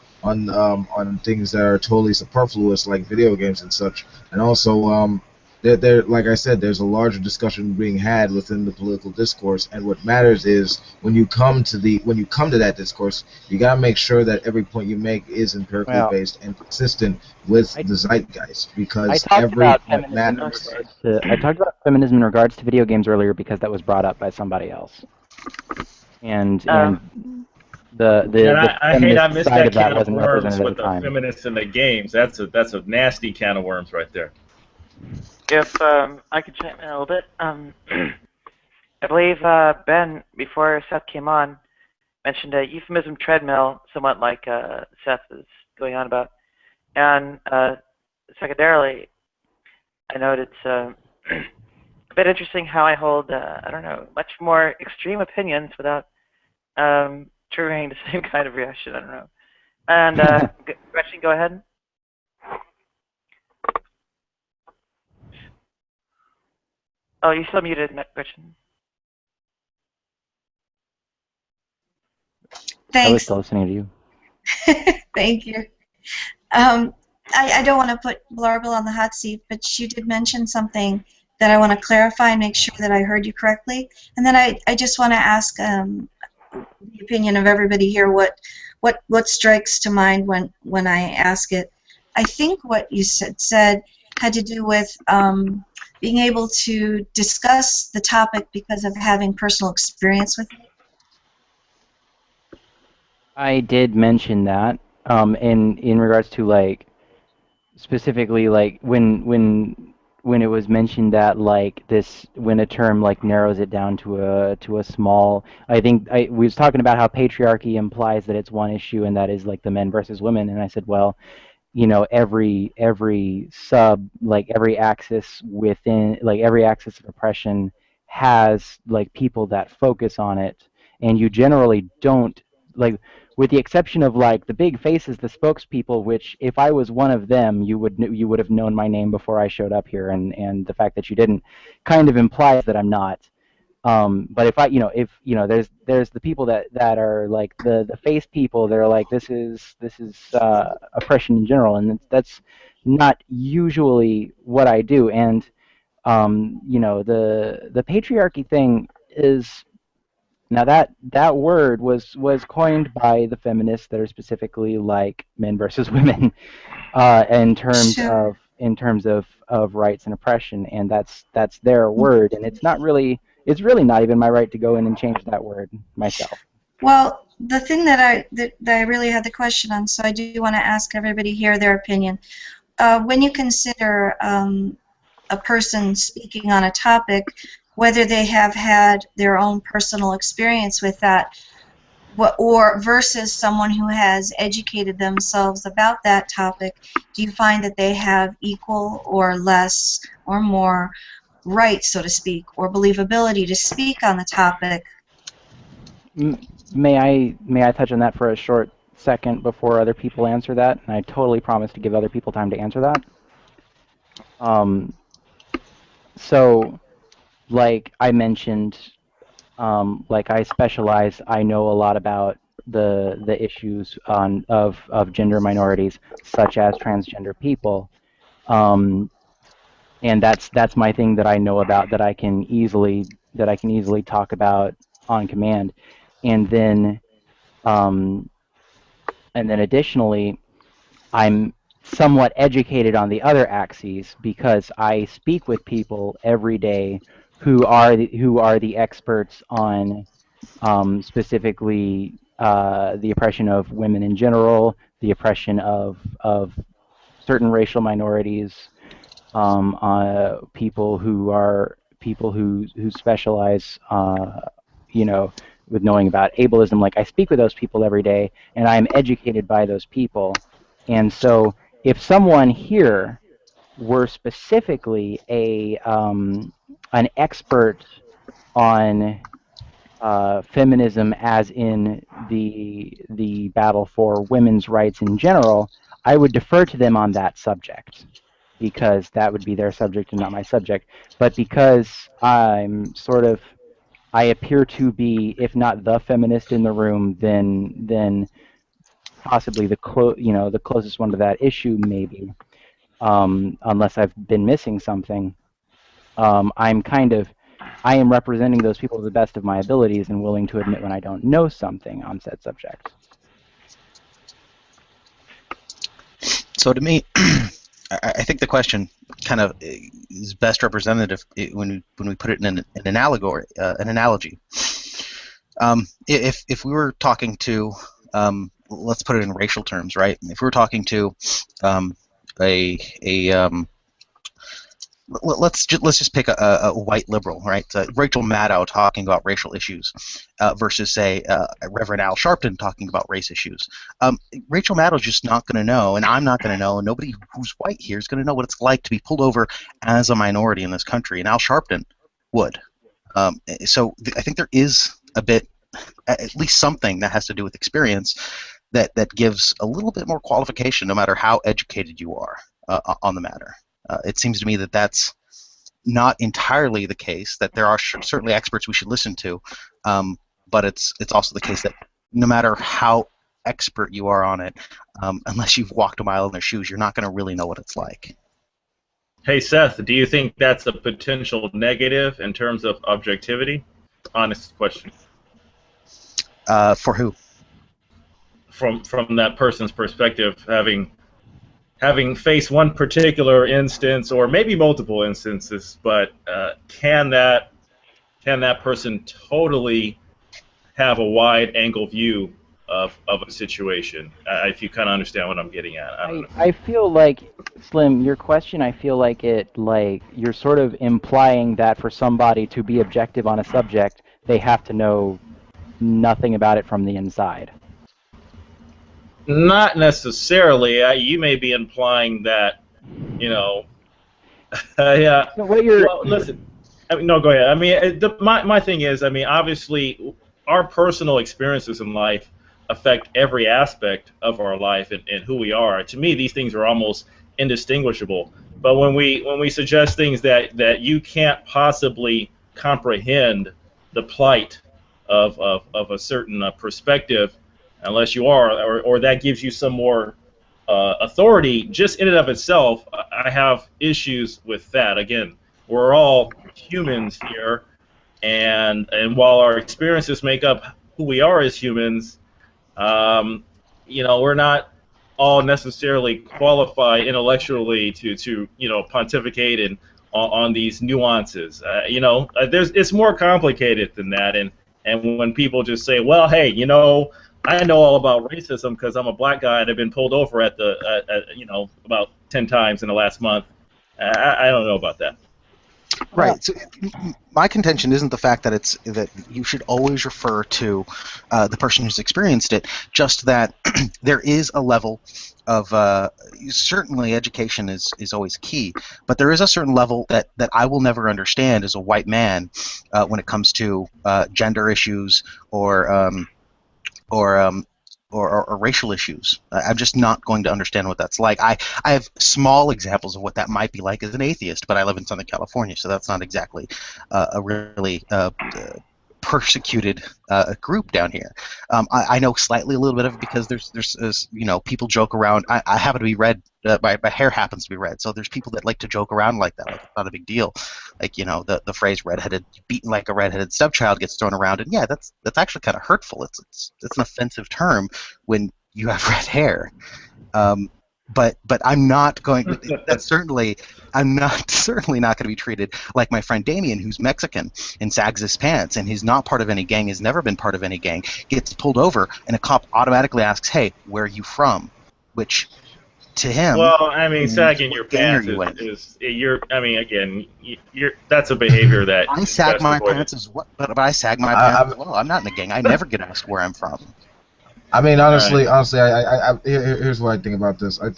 things that are totally superfluous like video games and such, and also there like I said, there's a larger discussion being had within the political discourse, and what matters is when you come to that discourse, you gotta make sure that every point you make is empirically based and consistent with the zeitgeist, because every point matters. I talked about feminism in regards to video games earlier because that was brought up by somebody else, and the I hate I feminist missed side that of that can of wasn't worms represented at with the the time. feminists and the games. That's a nasty can of worms right there. If I could chime in a little bit, I believe Ben, before Seth came on, mentioned a euphemism treadmill, somewhat like Seth is going on about. And secondarily, I noted it's a bit interesting how I hold, much more extreme opinions without triggering the same kind of reaction. I don't know. And Gretchen, go ahead. Oh, you still muted, Gretchen. Thanks. I was still listening to you. Thank you. I don't want to put Blarble on the hot seat, but you did mention something that I want to clarify and make sure that I heard you correctly. And then I just want to ask the opinion of everybody here what strikes to mind when I ask it. I think what you said had to do with being able to discuss the topic because of having personal experience with it. I did mention that, in regards to like specifically like when it was mentioned that like this when a term like narrows it down to a small. I think we was talking about how patriarchy implies that it's one issue and that is like the men versus women, and I said, well, every sub like every axis within like every axis of oppression has like people that focus on it, and you generally don't like with the exception of like the big faces, the spokespeople, which if I was one of them, you would have known my name before I showed up here, and the fact that you didn't kind of implies that I'm not. But if I, there's the people that are like the face people. They're like, this is oppression in general, and that's not usually what I do. And the patriarchy thing is, now that word was coined by the feminists that are specifically like men versus women, in terms Sure. of rights and oppression, and that's their word, and it's really not even my right to go in and change that word myself. Well, the thing that I really had the question on, so I do want to ask everybody here their opinion. When you consider a person speaking on a topic, whether they have had their own personal experience with that, or versus someone who has educated themselves about that topic, do you find that they have equal or less or more rights, so to speak, or believability to speak on the topic? May I touch on that for a short second before other people answer that? And I totally promise to give other people time to answer that. So, like I mentioned, like I know a lot about the issues of gender minorities, such as transgender people, and that's my thing that I know about, that I can easily talk about on command, and then additionally, I'm somewhat educated on the other axes because I speak with people every day who are the experts on specifically the oppression of women in general, the oppression of certain racial minorities, people who specialize, with knowing about ableism. Like, I speak with those people every day, and I am educated by those people. And so, if someone here were specifically an expert on feminism, as in the battle for women's rights in general, I would defer to them on that subject, because that would be their subject and not my subject. But because I appear to be, if not the feminist in the room, then possibly the closest one to that issue, maybe, unless I've been missing something. I am representing those people to the best of my abilities and willing to admit when I don't know something on said subject. So to me, I think the question kind of is best representative when we put it in an allegory, an analogy. If we were talking to, let's put it in racial terms, right? If we were talking to let's just pick a white liberal, right? Rachel Maddow talking about racial issues versus, say, Reverend Al Sharpton talking about race issues. Rachel Maddow's just not going to know, and I'm not going to know, and nobody who's white here is going to know what it's like to be pulled over as a minority in this country, and Al Sharpton would. So I think there is a bit, at least something that has to do with experience that gives a little bit more qualification no matter how educated you are on the matter. It seems to me that that's not entirely the case, that there are certainly experts we should listen to, but it's also the case that no matter how expert you are on it, unless you've walked a mile in their shoes, you're not going to really know what it's like. Hey, Seth, do you think that's a potential negative in terms of objectivity? Honest question. For who? From that person's perspective, having faced one particular instance, or maybe multiple instances, but can that person totally have a wide-angle view of a situation? If you kind of understand what I'm getting at. I don't know. I feel like, Slim, your question, I feel like you're sort of implying that for somebody to be objective on a subject, they have to know nothing about it from the inside. Not necessarily. You may be implying that, yeah. Well, listen. No, go ahead. I mean, my thing is, I mean, obviously, our personal experiences in life affect every aspect of our life and who we are. To me, these things are almost indistinguishable. But when we suggest things that you can't possibly comprehend the plight of a certain perspective, unless you are, or that gives you some more authority, just in and of itself, I have issues with that. Again, we're all humans here, and while our experiences make up who we are as humans, um, we're not all necessarily qualified intellectually to pontificate and on these nuances. It's more complicated than that, and when people just say, well, hey, I know all about racism because I'm a black guy and I've been pulled over about 10 times in the last month. I don't know about that. Right. So my contention isn't the fact that you should always refer to the person who's experienced it, just that there is a level of certainly education is always key, but there is a certain level that I will never understand as a white man when it comes to gender issues or racial issues. I'm just not going to understand what that's like. I have small examples of what that might be like as an atheist, but I live in Southern California, so that's not exactly a really persecuted group down here. I know slightly a little bit of it because there's people joke around. I happen to be red. My hair happens to be red, so there's people that like to joke around like that. Like it's not a big deal. Like the phrase "redheaded," beaten like a redheaded stepchild gets thrown around, and yeah, that's actually kind of hurtful. It's an offensive term when you have red hair. But I'm not going. Certainly not going to be treated like my friend Damien, who's Mexican and sags his pants, and he's not part of any gang, has never been part of any gang, gets pulled over, and a cop automatically asks, "Hey, where are you from?" Which, to him, well, I mean, sagging your pants that's a behavior that I sag my pants as well. But I sag my pants as well. I'm not in a gang. I never get asked where I'm from. I mean, honestly, here's what I think about this. I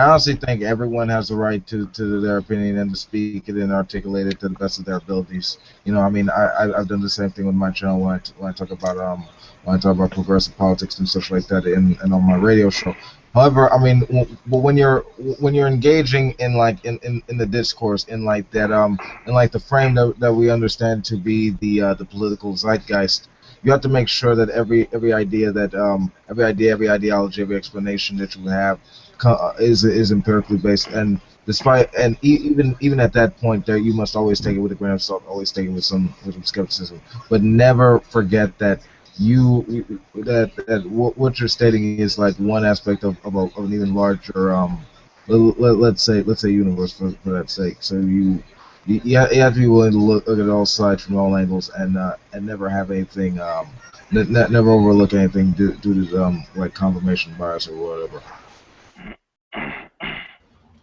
honestly think everyone has the right to their opinion and to speak it and articulate it to the best of their abilities. I've done the same thing with my channel when I talk about progressive politics and stuff like that, and on my radio show. However, I mean, when you're engaging in the discourse in the frame that we understand to be the political zeitgeist, you have to make sure that every idea, every ideology, every explanation that you have is empirically based, and even at that point, there you must always take it with a grain of salt, always take it with some skepticism, but never forget that what you're stating is like one aspect of an even larger let's say universe for that sake. So you have to be willing to look at all sides from all angles and never have anything never overlook anything due to like confirmation bias or whatever.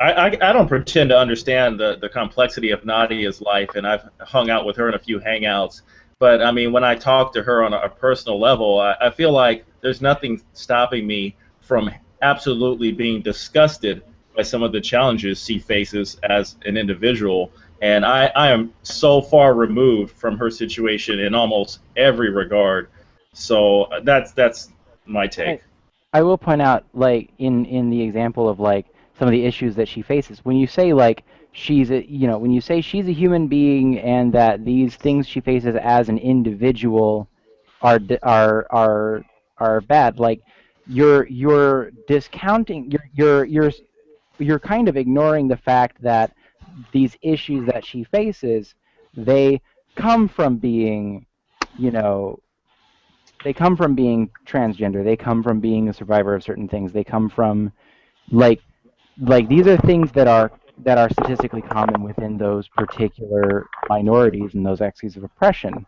I don't pretend to understand the complexity of Nadia's life, and I've hung out with her in a few hangouts. But I mean, when I talk to her on a personal level, I feel like there's nothing stopping me from absolutely being disgusted by some of the challenges she faces as an individual. And I am so far removed from her situation in almost every regard. So that's my take. I will point out, like in the example of like some of the issues that she faces, when you say like when you say she's a human being and that these things she faces as an individual are bad, like you're discounting, you're kind of ignoring the fact that these issues that she faces, they come from being, they come from being transgender. They come from being a survivor of certain things. They come from like these are things that are statistically common within those particular minorities and those axes of oppression.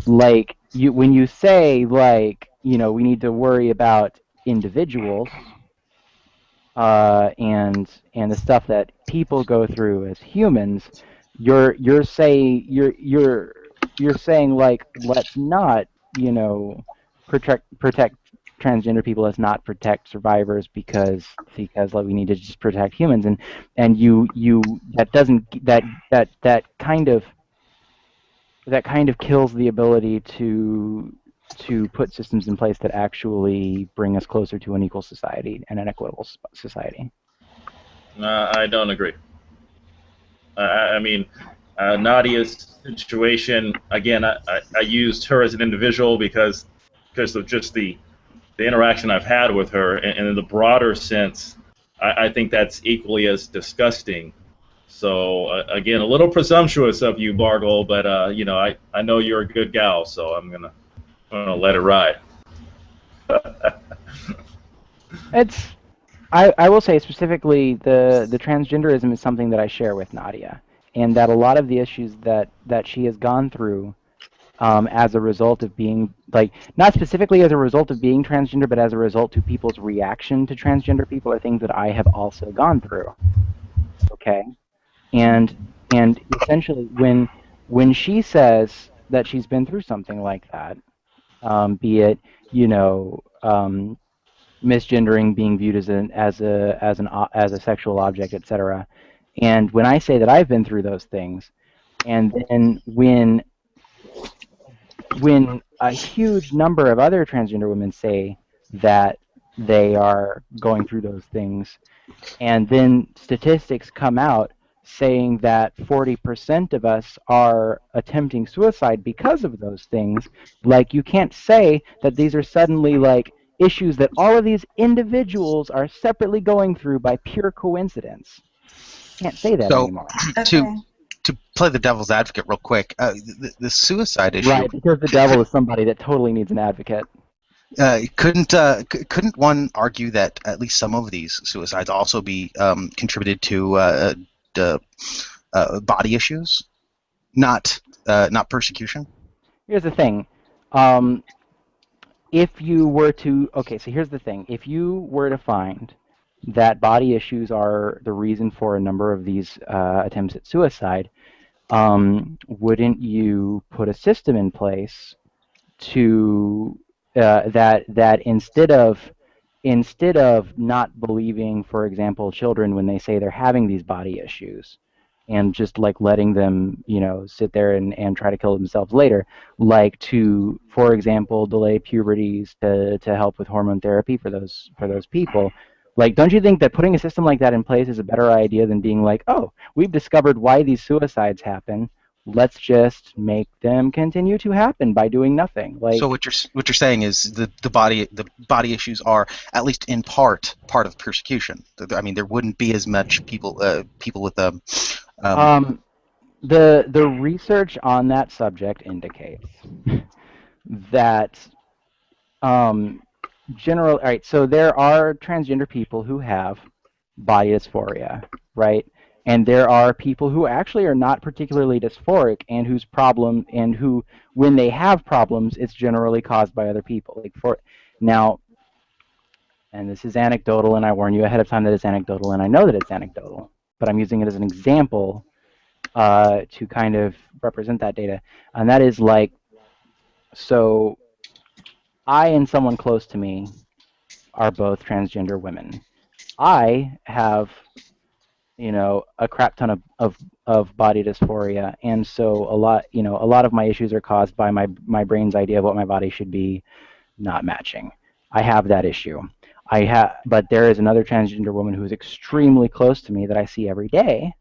Like when you say like we need to worry about individuals and the stuff that people go through as humans, you're saying like let's not protect transgender people, let's not protect survivors because like we need to just protect humans, and you that doesn't that kind of kills the ability to to put systems in place that actually bring us closer to an equal society and an equitable society. I don't agree. I mean, Nadia's situation, again, I used her as an individual because of just the interaction I've had with her, and in the broader sense, I think that's equally as disgusting. So again, a little presumptuous of you, Bargle, but you know, I know you're a good gal, so I'm gonna let it ride. I will say specifically the transgenderism is something that I share with Nadia, and that a lot of the issues that she has gone through as a result of being, like, not specifically as a result of being transgender, but as a result to people's reaction to transgender people are things that I have also gone through. Okay, and essentially when she says that she's been through something like that, be it, you know, misgendering, being viewed as a sexual object, etc. And when I say that I've been through those things, and then when a huge number of other transgender women say that they are going through those things, and then statistics come out saying that 40% of us are attempting suicide because of those things, like, you can't say that these are suddenly, like, issues that all of these individuals are separately going through by pure coincidence. Can't say that So, anymore. to play the devil's advocate real quick, the suicide issue. Right, because the devil is somebody that totally needs an advocate. Couldn't one argue that at least some of these suicides also be contributed to body issues, not persecution? Here's the thing. If you were to, okay, so here's the thing. If you were to find that body issues are the reason for a number of these attempts at suicide, wouldn't you put a system in place to that instead of not believing, for example, children when they say they're having these body issues, and just, like, letting them, you know, sit there and try to kill themselves later, like, to, for example, delay puberties to help with hormone therapy for those people? Like, don't you think that putting a system like that in place is a better idea than being like, oh, we've discovered why these suicides happen, let's just make them continue to happen by doing nothing? Like, So what you're saying is the body issues are at least in part of persecution. I mean, there wouldn't be as much people with the research on that subject indicates that all right, so there are transgender people who have body dysphoria, right? And there are people who actually are not particularly dysphoric and whose problem, and who, when they have problems, it's generally caused by other people. Like, for now, and this is anecdotal, and I warn you ahead of time that it's anecdotal, and I know that it's anecdotal, but I'm using it as an example to kind of represent that data. And that is, like, so I and someone close to me are both transgender women. I have, you know, a crap ton of body dysphoria, and so a lot of my issues are caused by my brain's idea of what my body should be not matching. I have that issue. But there is another transgender woman who is extremely close to me that I see every day,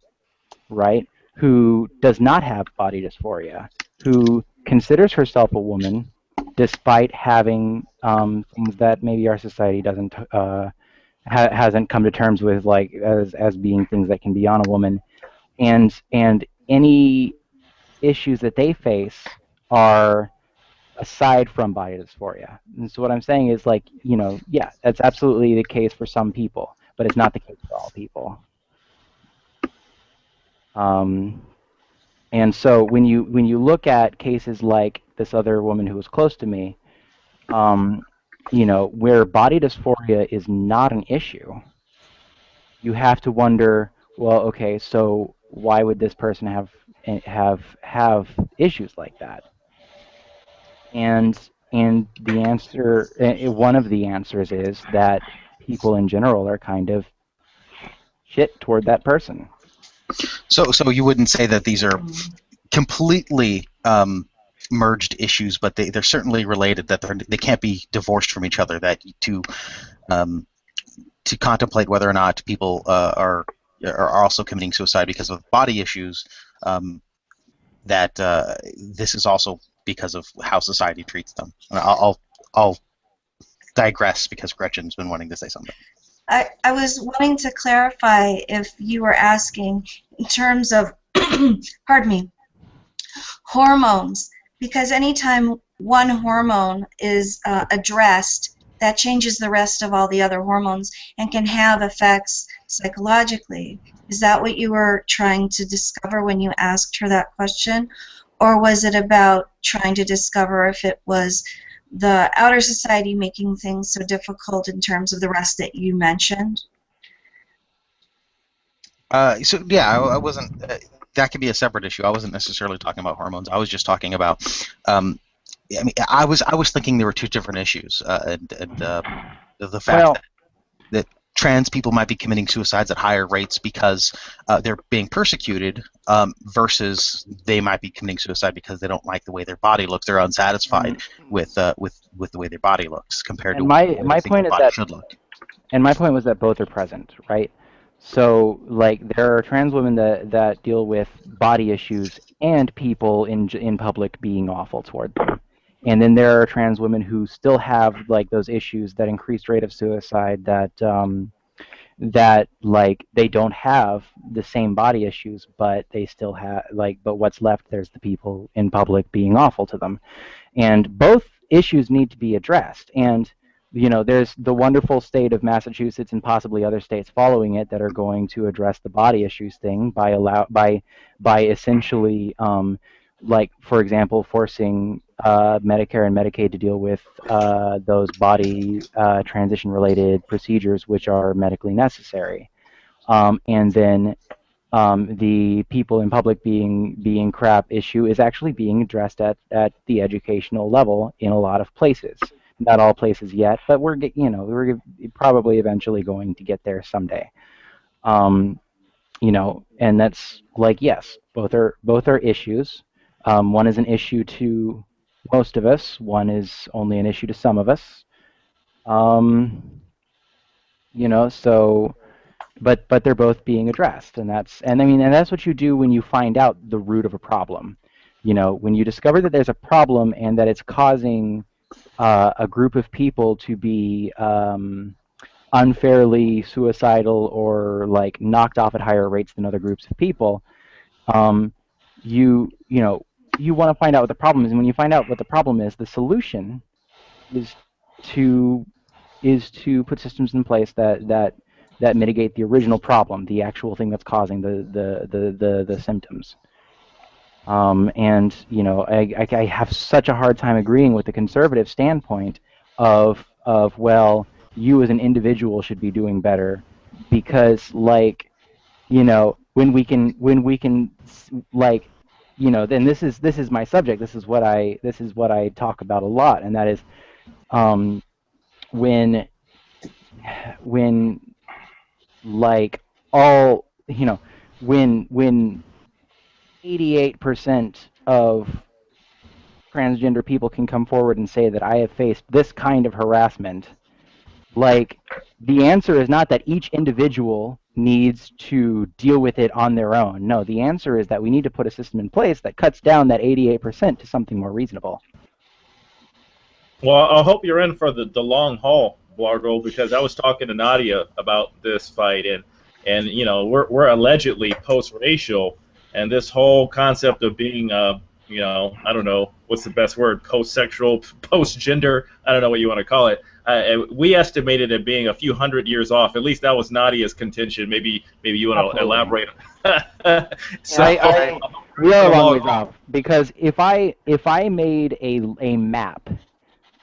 right, who does not have body dysphoria, who considers herself a woman despite having things that maybe our society doesn't hasn't come to terms with, like, as being things that can be on a woman, and any issues that they face are aside from body dysphoria. And so what I'm saying is, like, you know, yeah, that's absolutely the case for some people, but it's not the case for all people. And so when you look at cases like this other woman who was close to me, you know, where body dysphoria is not an issue, you have to wonder, well, okay, so why would this person have issues like that? And the answer, one of the answers, is that people in general are kind of shit toward that person. So you wouldn't say that these are completely merged issues, but they're certainly related. That they can't be divorced from each other. That to contemplate whether or not people are also committing suicide because of body issues, that this is also because of how society treats them. I'll digress because Gretchen's been wanting to say something. I was wanting to clarify if you were asking in terms of, pardon me, hormones, because anytime one hormone is addressed, that changes the rest of all the other hormones and can have effects psychologically. Is that what you were trying to discover when you asked her that question? Or was it about trying to discover if it was the outer society making things so difficult in terms of the rest that you mentioned? So yeah, I wasn't. That could be a separate issue. I wasn't necessarily talking about hormones. I was just talking about. I mean, I was thinking there were two different issues, and the fact that trans people might be committing suicides at higher rates because they're being persecuted, versus they might be committing suicide because they don't like the way their body looks. They're unsatisfied with the way their body looks compared to my the way they think point their is body that, should look. and my point was that both are present, right? So, like, there are trans women that deal with body issues and people in public being awful toward them. And then there are trans women who still have, like, those issues, that increased rate of suicide, that like they don't have the same body issues, but they still have, like, but what's left, there's the people in public being awful to them. And both issues need to be addressed. And there's the wonderful state of Massachusetts and possibly other states following it that are going to address the body issues thing by essentially, like, for example, forcing Medicare and Medicaid to deal with those body transition-related procedures which are medically necessary. And then the people in public being crap issue is actually being addressed at the educational level in a lot of places. Not all places yet, but we're probably eventually going to get there someday. And that's, like, yes, both are issues. One is an issue to most of us. One is only an issue to some of us. So. But they're both being addressed, and that's what you do when you find out the root of a problem. When you discover that there's a problem and that it's causing a group of people to be unfairly suicidal or, like, knocked off at higher rates than other groups of people, you want to find out what the problem is. And when you find out what the problem is, the solution is to put systems in place that mitigate the original problem, the actual thing that's causing the symptoms. And I have such a hard time agreeing with the conservative standpoint of well, you as an individual should be doing better, because, like, when we can like, then this is my subject. This is what I talk about a lot, and that is when like all when 88% of transgender people can come forward and say that I have faced this kind of harassment, like, the answer is not that each individual needs to deal with it on their own. No, the answer is that we need to put a system in place that cuts down that 88% to something more reasonable. Well, I hope you're in for the long haul, Blargo, because I was talking to Nadia about this fight, and we're allegedly post-racial, and this whole concept of being I don't know what's the best word, post-sexual, post-gender, I don't know what you want to call it. We estimated it being a few hundred years off. At least that was Nadia's contention. Maybe you want to elaborate. We are a long ways off, because if I made a map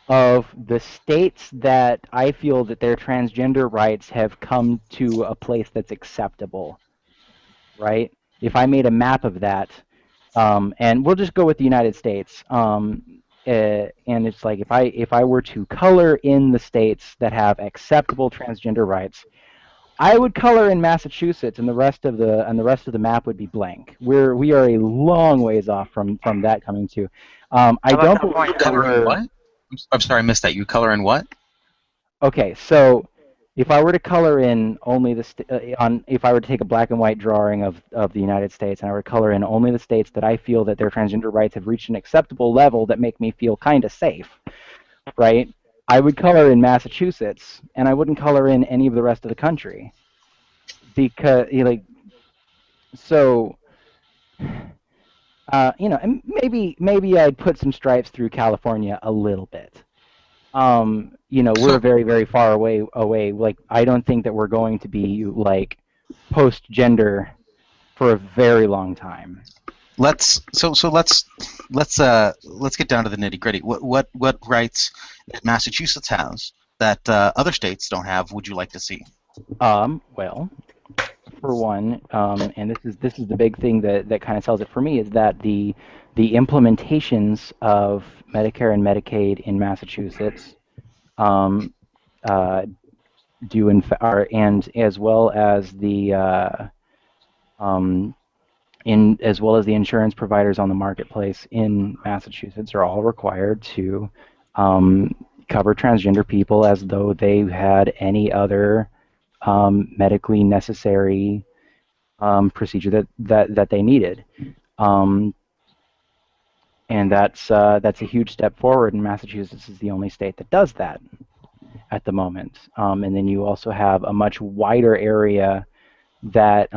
of the states that I feel that their transgender rights have come to a place that's acceptable, right? If I made a map of that, and we'll just go with the United States, and it's like, if I were to color in the states that have acceptable transgender rights, I would color in Massachusetts, and the rest of the map would be blank. We are a long ways off from that coming to. I How about don't that believe point? that Color in we're what? I'm sorry, I missed that. You color in what? okay. So if I were to color in only if I were to take a black and white drawing of the United States, and I were to color in only the states that I feel that their transgender rights have reached an acceptable level that make me feel kind of safe, right? I would color in Massachusetts, and I wouldn't color in any of the rest of the country because so and maybe I'd put some stripes through California a little bit. We're So very, very far away. Like, I don't think that we're going to be like post-gender for a very long time. let's get down to the nitty gritty. What rights that Massachusetts has that other states don't have would you like to see? Well, for one, and this is the big thing that kind of sells it for me, is that the implementations of Medicare and Medicaid in Massachusetts and as well as the insurance providers on the marketplace in Massachusetts are all required to cover transgender people as though they had any other medically necessary procedure that they needed. And that's a huge step forward, and Massachusetts is the only state that does that at the moment. And then you also have a much wider area that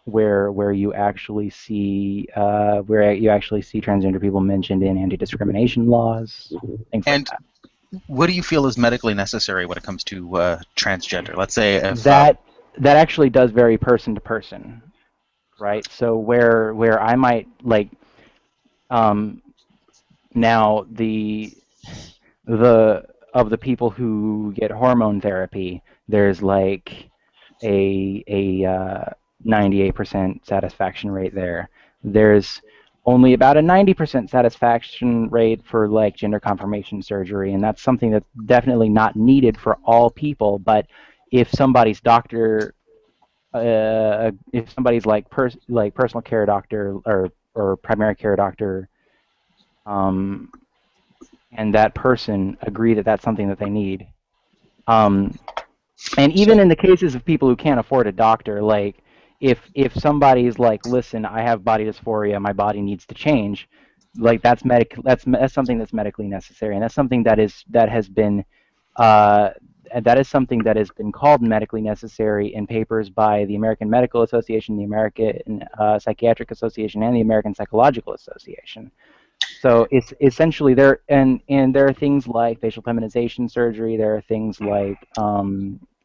where you actually see transgender people mentioned in anti-discrimination laws, things like that. What do you feel is medically necessary when it comes to transgender? Let's say if that actually does vary person to person, right? So where I might now the of the people who get hormone therapy, there's like a 98% satisfaction rate there. There's only about a 90% satisfaction rate for like gender confirmation surgery, and that's something that's definitely not needed for all people. But if somebody's doctor, if somebody's like personal care doctor or primary care doctor, and that person agree that that's something that they need. And even in the cases of people who can't afford a doctor, like if somebody's like, listen, I have body dysphoria, my body needs to change, like that's something that's medically necessary, and that's something that has been called medically necessary in papers by the American Medical Association, the American Psychiatric Association, and the American Psychological Association. So it's essentially there, and there are things like facial feminization surgery. There are things like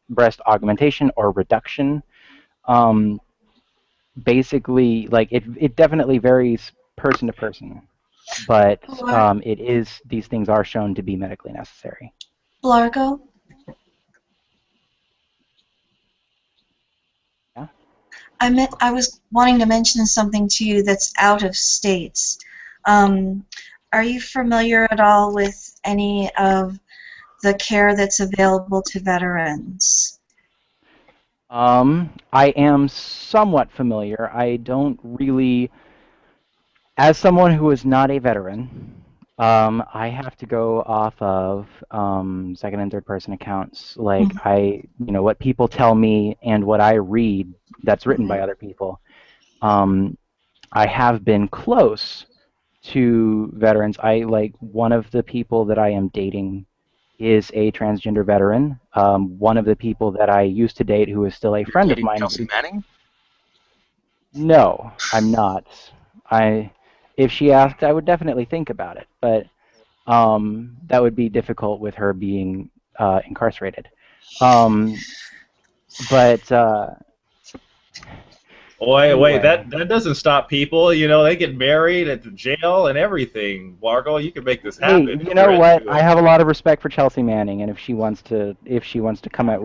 breast augmentation or reduction. Basically, like it definitely varies person to person, but these things are shown to be medically necessary. Blargo? Yeah. I was wanting to mention something to you that's out of states. Are you familiar at all with any of the care that's available to veterans? I am somewhat familiar. I don't really, as someone who is not a veteran, I have to go off of second and third person accounts. Like what people tell me and what I read that's written by other people. I have been close to veterans. One of the people that I am dating is a transgender veteran. One of the people that I used to date, who is still a friend of mine. Chelsea Manning? No, I'm not. If she asked, I would definitely think about it, but that would be difficult with her being incarcerated. Wait, anyway. that doesn't stop people. You know, they get married at the jail and everything. Largo, you can make this happen. Hey, you know what? I have a lot of respect for Chelsea Manning, and if she wants to come at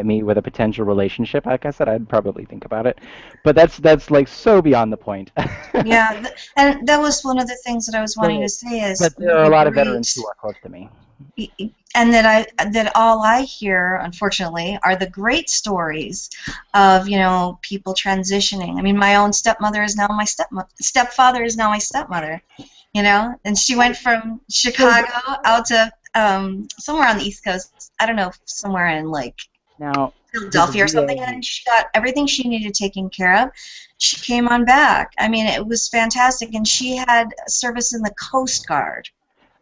me with a potential relationship, like I said, I'd probably think about it. But that's like so beyond the point. Yeah, and that was one of the things that I was wanting to say is. But there are a lot of veterans who are close to me. and that all I hear, unfortunately, are the great stories of people transitioning. I mean, my own stepmother is now my stepfather is now my stepmother. And she went from Chicago out to somewhere on the East Coast. I don't know, somewhere in like Now, Philadelphia or something, and she got everything she needed taken care of. She came on back. I mean, it was fantastic, and she had service in the Coast Guard.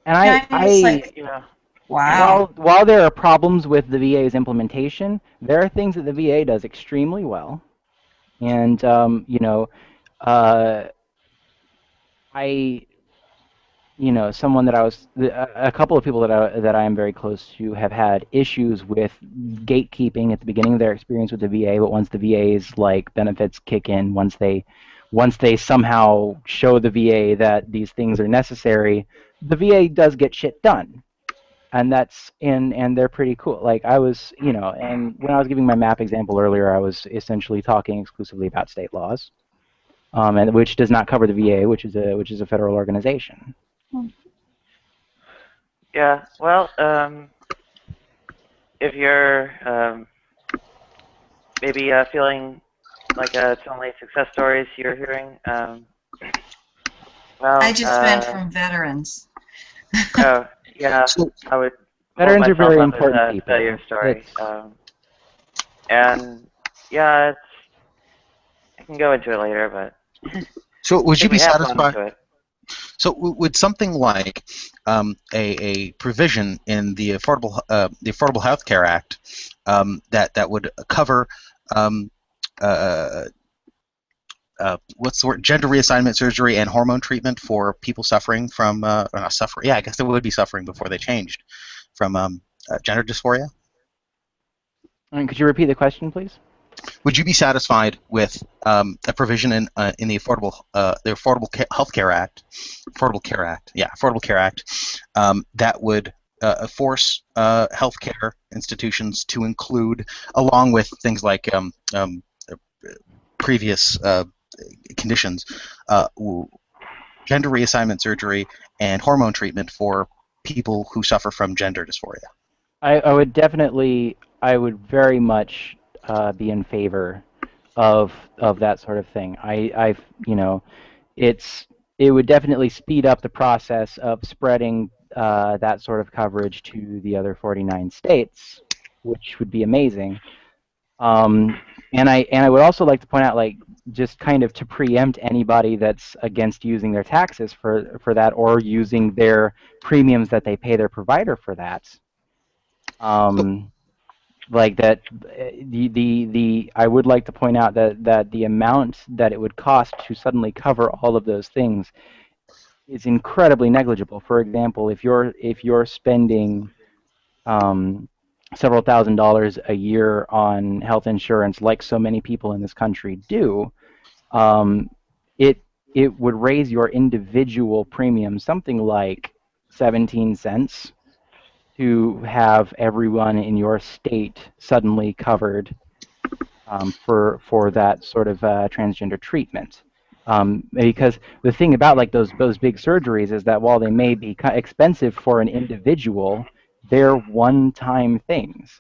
and It's like, Yeah. wow. while there are problems with the VA's implementation, there are things that the VA does extremely well, and I someone that a couple of people that I am very close to have had issues with gatekeeping at the beginning of their experience with the VA, but once the VA's like benefits kick in, once they somehow show the VA that these things are necessary, the VA does get shit done. And and they're pretty cool. Like I was, and when I was giving my map example earlier, I was essentially talking exclusively about state laws, and which does not cover the VA, which is a federal organization. Yeah. Well, if you're maybe feeling like it's only success stories you're hearing, well, I just meant from veterans. Oh, yeah, I would Veterans are hold myself very up important as a people. failure story. And yeah, I can go into it later, but So would I you think be we have gone satisfied? into it. So would something like a provision in the Affordable Health Care Act that would cover what's the word? Gender reassignment surgery and hormone treatment for people suffering from or not suffering? Yeah, I guess they would be suffering before they changed from gender dysphoria. Could you repeat the question, please? Would you be satisfied with a provision in the Health Care Act, Affordable Care Act, that would force healthcare institutions to include, along with things like previous conditions, gender reassignment surgery and hormone treatment for people who suffer from gender dysphoria? I would very much be in favor of that sort of thing. It would definitely speed up the process of spreading that sort of coverage to the other 49 states, which would be amazing. And I would also like to point out, like, just kind of to preempt anybody that's against using their taxes for that, or using their premiums that they pay their provider for that. Like that, I would like to point out that the amount that it would cost to suddenly cover all of those things is incredibly negligible. For example, if you're spending several $1,000s a year on health insurance, like so many people in this country do, it would raise your individual premium something like 17 cents to have everyone in your state suddenly covered for that sort of transgender treatment. Because the thing about like those big surgeries is that while they may be expensive for an individual, they're one-time things.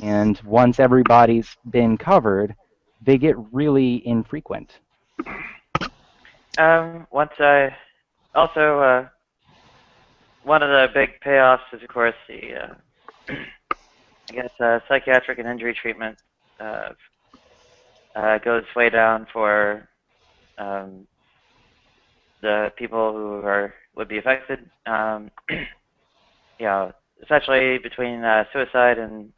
And once everybody's been covered, they get really infrequent. Also, one of the big payoffs is, of course, the I guess psychiatric and injury treatment goes way down for the people who would be affected. Especially between suicide and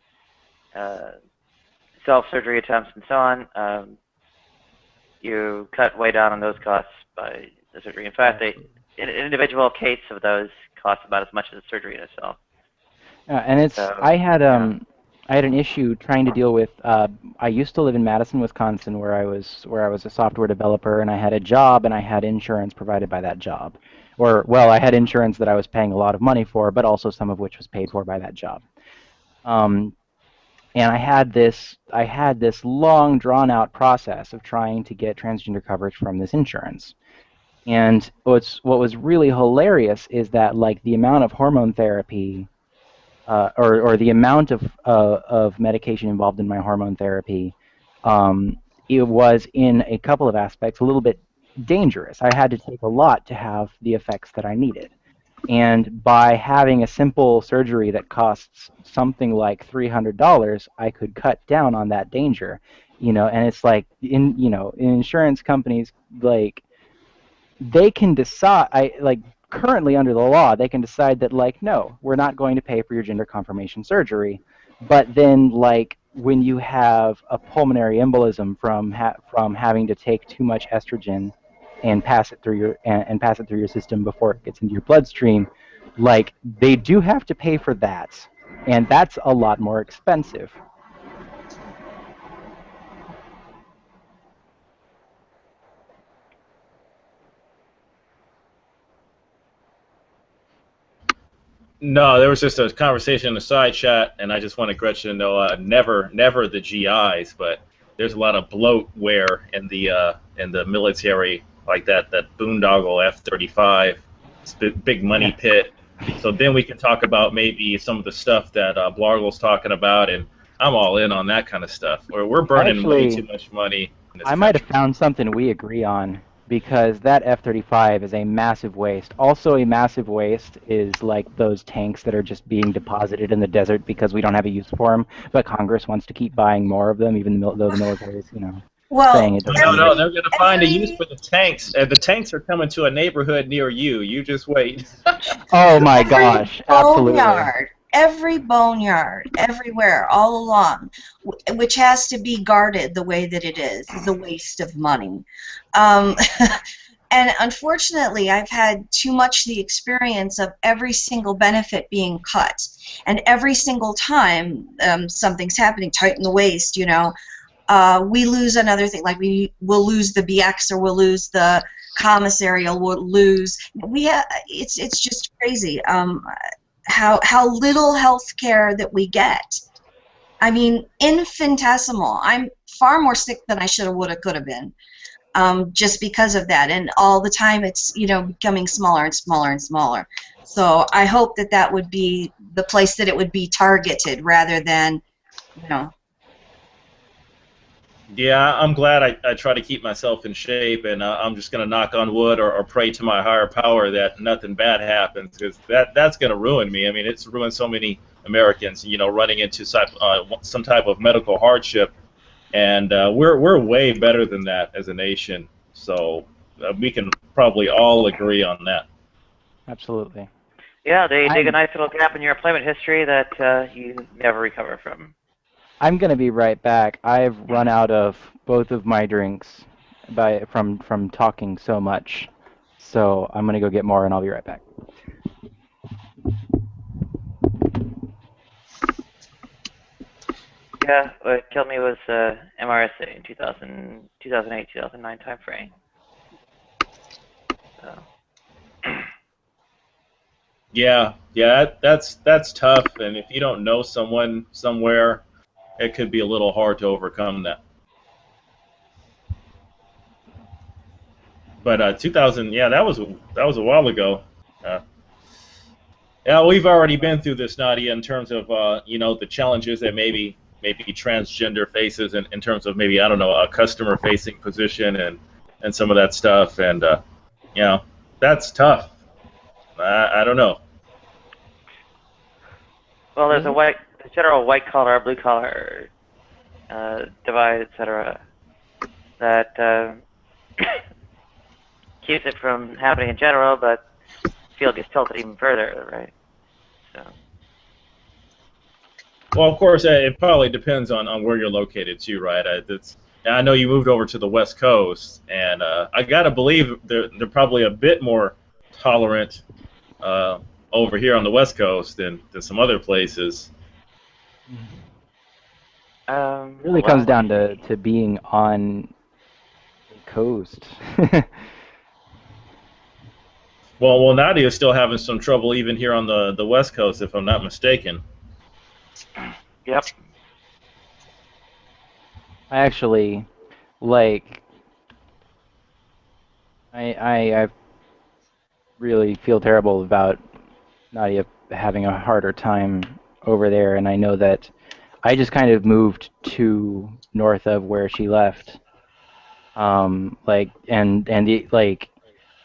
self-surgery attempts and so on. You cut way down on those costs by the surgery. In fact, an individual case of those costs about as much as the surgery in itself. And it's I had an issue trying to deal with. I used to live in Madison, Wisconsin, where I was a software developer, and I had a job, and I had insurance provided by that job. I had insurance that I was paying a lot of money for, but also some of which was paid for by that job. And I had this long, drawn-out process of trying to get transgender coverage from this insurance. And what was really hilarious is that like the amount of hormone therapy, or the amount of medication involved in my hormone therapy, it was in a couple of aspects a little bit dangerous. I had to take a lot to have the effects that I needed. And by having a simple surgery that costs something like $300, I could cut down on that danger. And it's like in insurance companies, like they can decide, currently under the law, they can decide that like, no, we're not going to pay for your gender confirmation surgery. But then like when you have a pulmonary embolism from having to take too much estrogen and pass it through your system before it gets into your bloodstream, like they do have to pay for that, and that's a lot more expensive. No, there was just a conversation in the side chat, and I just wanted Gretchen to know, never the GIs, but there's a lot of bloatware in the military, like that boondoggle F-35, big money pit. So then we can talk about maybe some of the stuff that Blargle's talking about, and I'm all in on that kind of stuff. We're burning way too much money in this I might have found something we agree on, because that F-35 is a massive waste. Also a massive waste is like those tanks that are just being deposited in the desert because we don't have a use for them, but Congress wants to keep buying more of them, even though the military is, saying it doesn't. No, they're going to find a use for the tanks. The tanks are coming to a neighborhood near you. You just wait. Oh my gosh, absolutely. Every boneyard, everywhere, all along, which has to be guarded the way that it is a waste of money. And unfortunately, I've had too much the experience of every single benefit being cut. And every single time something's happening, tighten the waist, we lose another thing. Like we'll lose the BX, or we'll lose the commissary, or we'll lose. It's just crazy. How little health care that we get. I mean, infinitesimal. I'm far more sick than I should have, would have, could have been, just because of that. And all the time it's, becoming smaller and smaller and smaller. So I hope that would be the place that it would be targeted rather than, Yeah, I'm glad I try to keep myself in shape, and I'm just going to knock on wood or pray to my higher power that nothing bad happens, because that's going to ruin me. I mean, it's ruined so many Americans, running into some type of medical hardship, and we're way better than that as a nation. So we can probably all agree on that. Absolutely. Yeah, they dig a nice little gap in your employment history that you never recover from. I'm gonna be right back. I've run out of both of my drinks from talking so much, so I'm gonna go get more, and I'll be right back. Yeah, what killed me was MRSA in 2008, 2009 time frame. So. Yeah, that's tough, and if you don't know someone somewhere, it could be a little hard to overcome that. But 2000, yeah, that was a while ago. Yeah, we've already been through this, Nadia, in terms of the challenges that maybe transgender faces in terms of maybe, I don't know, a customer-facing position and some of that stuff, and that's tough. I don't know. Well, there's a general white collar, blue collar divide, etc. that keeps it from happening in general, but the field gets tilted even further, right? So. Well, of course, it probably depends on where you're located too, right? I know you moved over to the West Coast, and I gotta believe they're probably a bit more tolerant over here on the West Coast than some other places. It really comes down to being on the coast. Well, Nadia's still having some trouble even here on the West Coast, if I'm not mistaken. Yep. I actually, like, I really feel terrible about Nadia having a harder time over there, and I know that I just kind of moved to north of where she left. Like like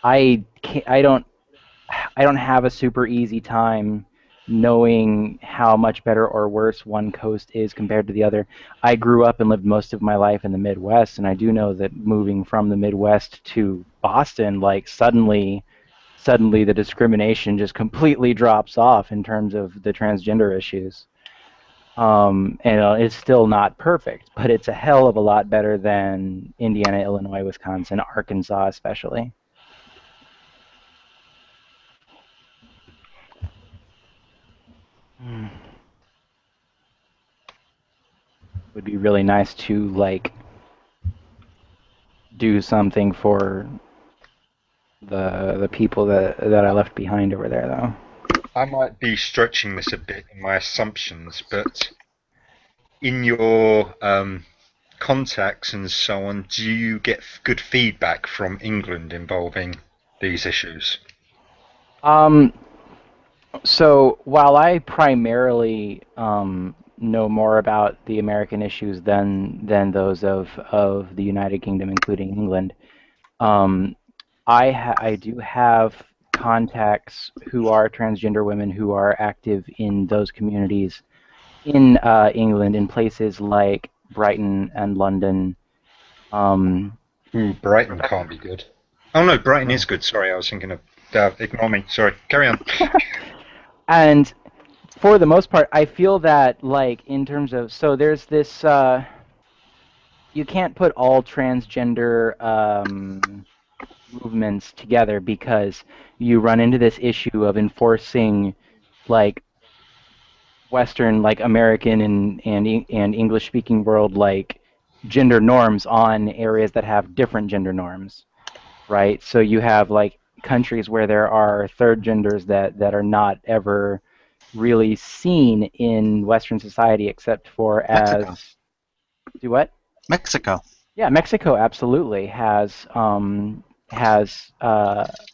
I can't, I don't have a super easy time knowing how much better or worse one coast is compared to the other. I grew up and lived most of my life in the Midwest, and I do know that moving from the Midwest to Boston, like suddenly the discrimination just completely drops off in terms of the transgender issues. And it's still not perfect, but it's a hell of a lot better than Indiana, Illinois, Wisconsin, Arkansas, especially. Would be really nice to like do something for the people that I left behind over there, though. I might be stretching this a bit in my assumptions, but in your contacts and so on, do you get good feedback from England involving these issues? So while I primarily know more about the American issues than those of the United Kingdom, including England, um, I do have contacts who are transgender women who are active in those communities in England, in places like Brighton and London. Brighton can't be good. Oh no, Brighton is good. Sorry, I was thinking of. Ignore me. Sorry. Carry on. And for the most part, I feel that, like, in terms of, so there's this, you can't put all transgender movements together because you run into this issue of enforcing, like, Western, like American and English-speaking world, like, gender norms on areas that have different gender norms, right? So you have, like, countries where there are third genders that are not ever really seen in Western society except for as Mexico. do what? Mexico. Yeah, Mexico absolutely has a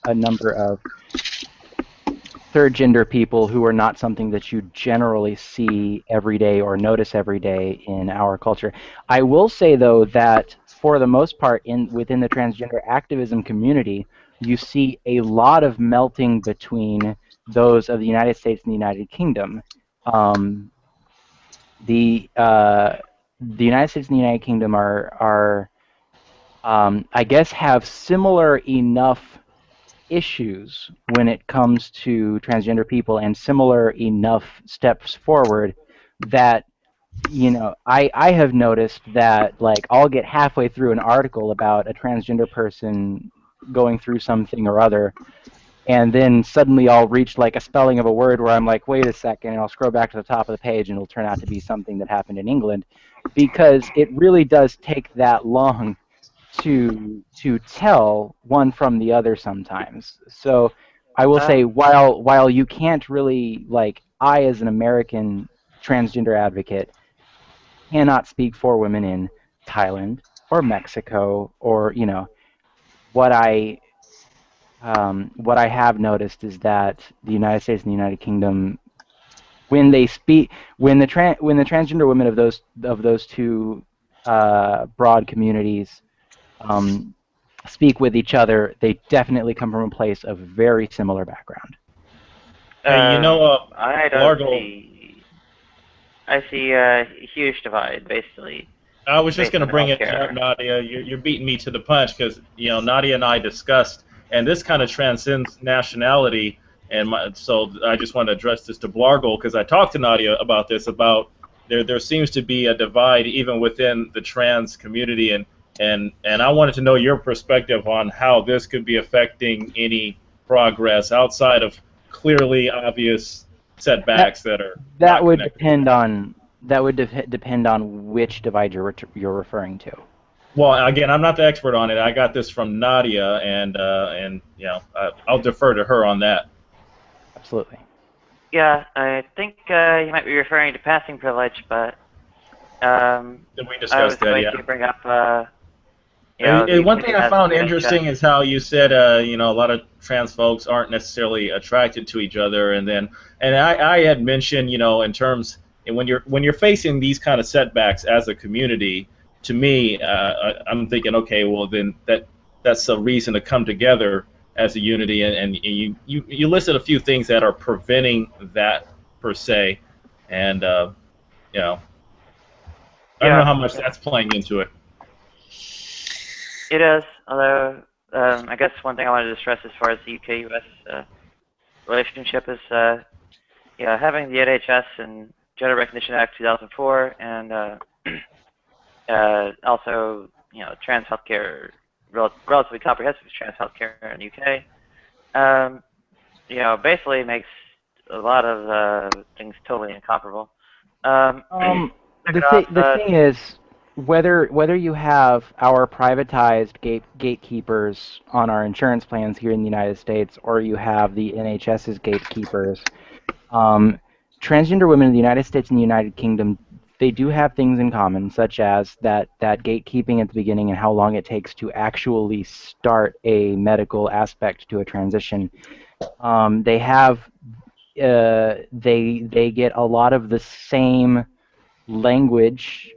number of third gender people who are not something that you generally see every day or notice every day in our culture. I will say though that for the most part within the transgender activism community, you see a lot of melting between those of the United States and the United Kingdom. Um, the United States and the United Kingdom are I guess have similar enough issues when it comes to transgender people and similar enough steps forward that I have noticed that like I'll get halfway through an article about a transgender person going through something or other, and then suddenly I'll reach like a spelling of a word where I'm like, wait a second, and I'll scroll back to the top of the page and it'll turn out to be something that happened in England, because it really does take that long to tell one from the other sometimes. So I will say while you can't really, like, I as an American transgender advocate cannot speak for women in Thailand or Mexico or what I have noticed is that the United States and the United Kingdom, when they speak, when the transgender women of those two broad communities speak with each other, they definitely come from a place of very similar background. Hey, I don't Largo, see. I see a huge divide, basically. I was just based going to on bring it healthcare. up, Nadia. You're beating me to the punch because Nadia and I discussed, and this kind of transcends nationality. And so I just want to address this to Blargle because I talked to Nadia about this. About there seems to be a divide even within the trans community, and I wanted to know your perspective on how this could be affecting any progress outside of clearly obvious setbacks that are That not would connected. depend on which divide you're referring to. Well, again, I'm not the expert on it. I got this from Nadia, and I'll defer to her on that. Absolutely. Yeah, I think you might be referring to passing privilege, but Did we I discuss was that? going Yeah. to bring up And one thing UK I has found the interesting NHS. is how you said, a lot of trans folks aren't necessarily attracted to each other, and I had mentioned, in terms, and when you're facing these kind of setbacks as a community, to me, I'm thinking, okay, well then that's a reason to come together as a unity, and you listed a few things that are preventing that per se, and you know, I don't know Yeah, how much that's playing into it. it is. Although, I guess one thing I wanted to stress as far as the UK-US relationship is, having the NHS and Gender Recognition Act 2004, and also, trans healthcare, relatively comprehensive trans healthcare in the UK. Basically makes a lot of things totally incomparable. Second off, The thing is, whether you have our privatized gatekeepers on our insurance plans here in the United States, or you have the NHS's gatekeepers, transgender women in the United States and the United Kingdom, they do have things in common, such as that gatekeeping at the beginning and how long it takes to actually start a medical aspect to a transition. They have they get a lot of the same language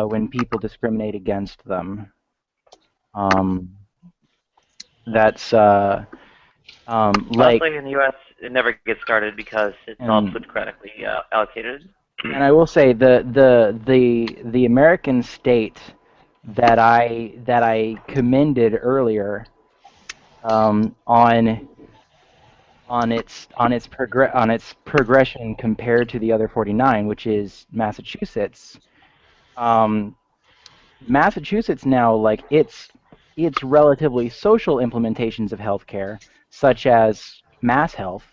when people discriminate against them. That's mostly in the U.S., it never gets started because it's all plutocratically allocated. And I will say the American state that I commended earlier on its progression compared to the other 49, which is Massachusetts. Massachusetts now, like its relatively social implementations of healthcare, such as Mass Health,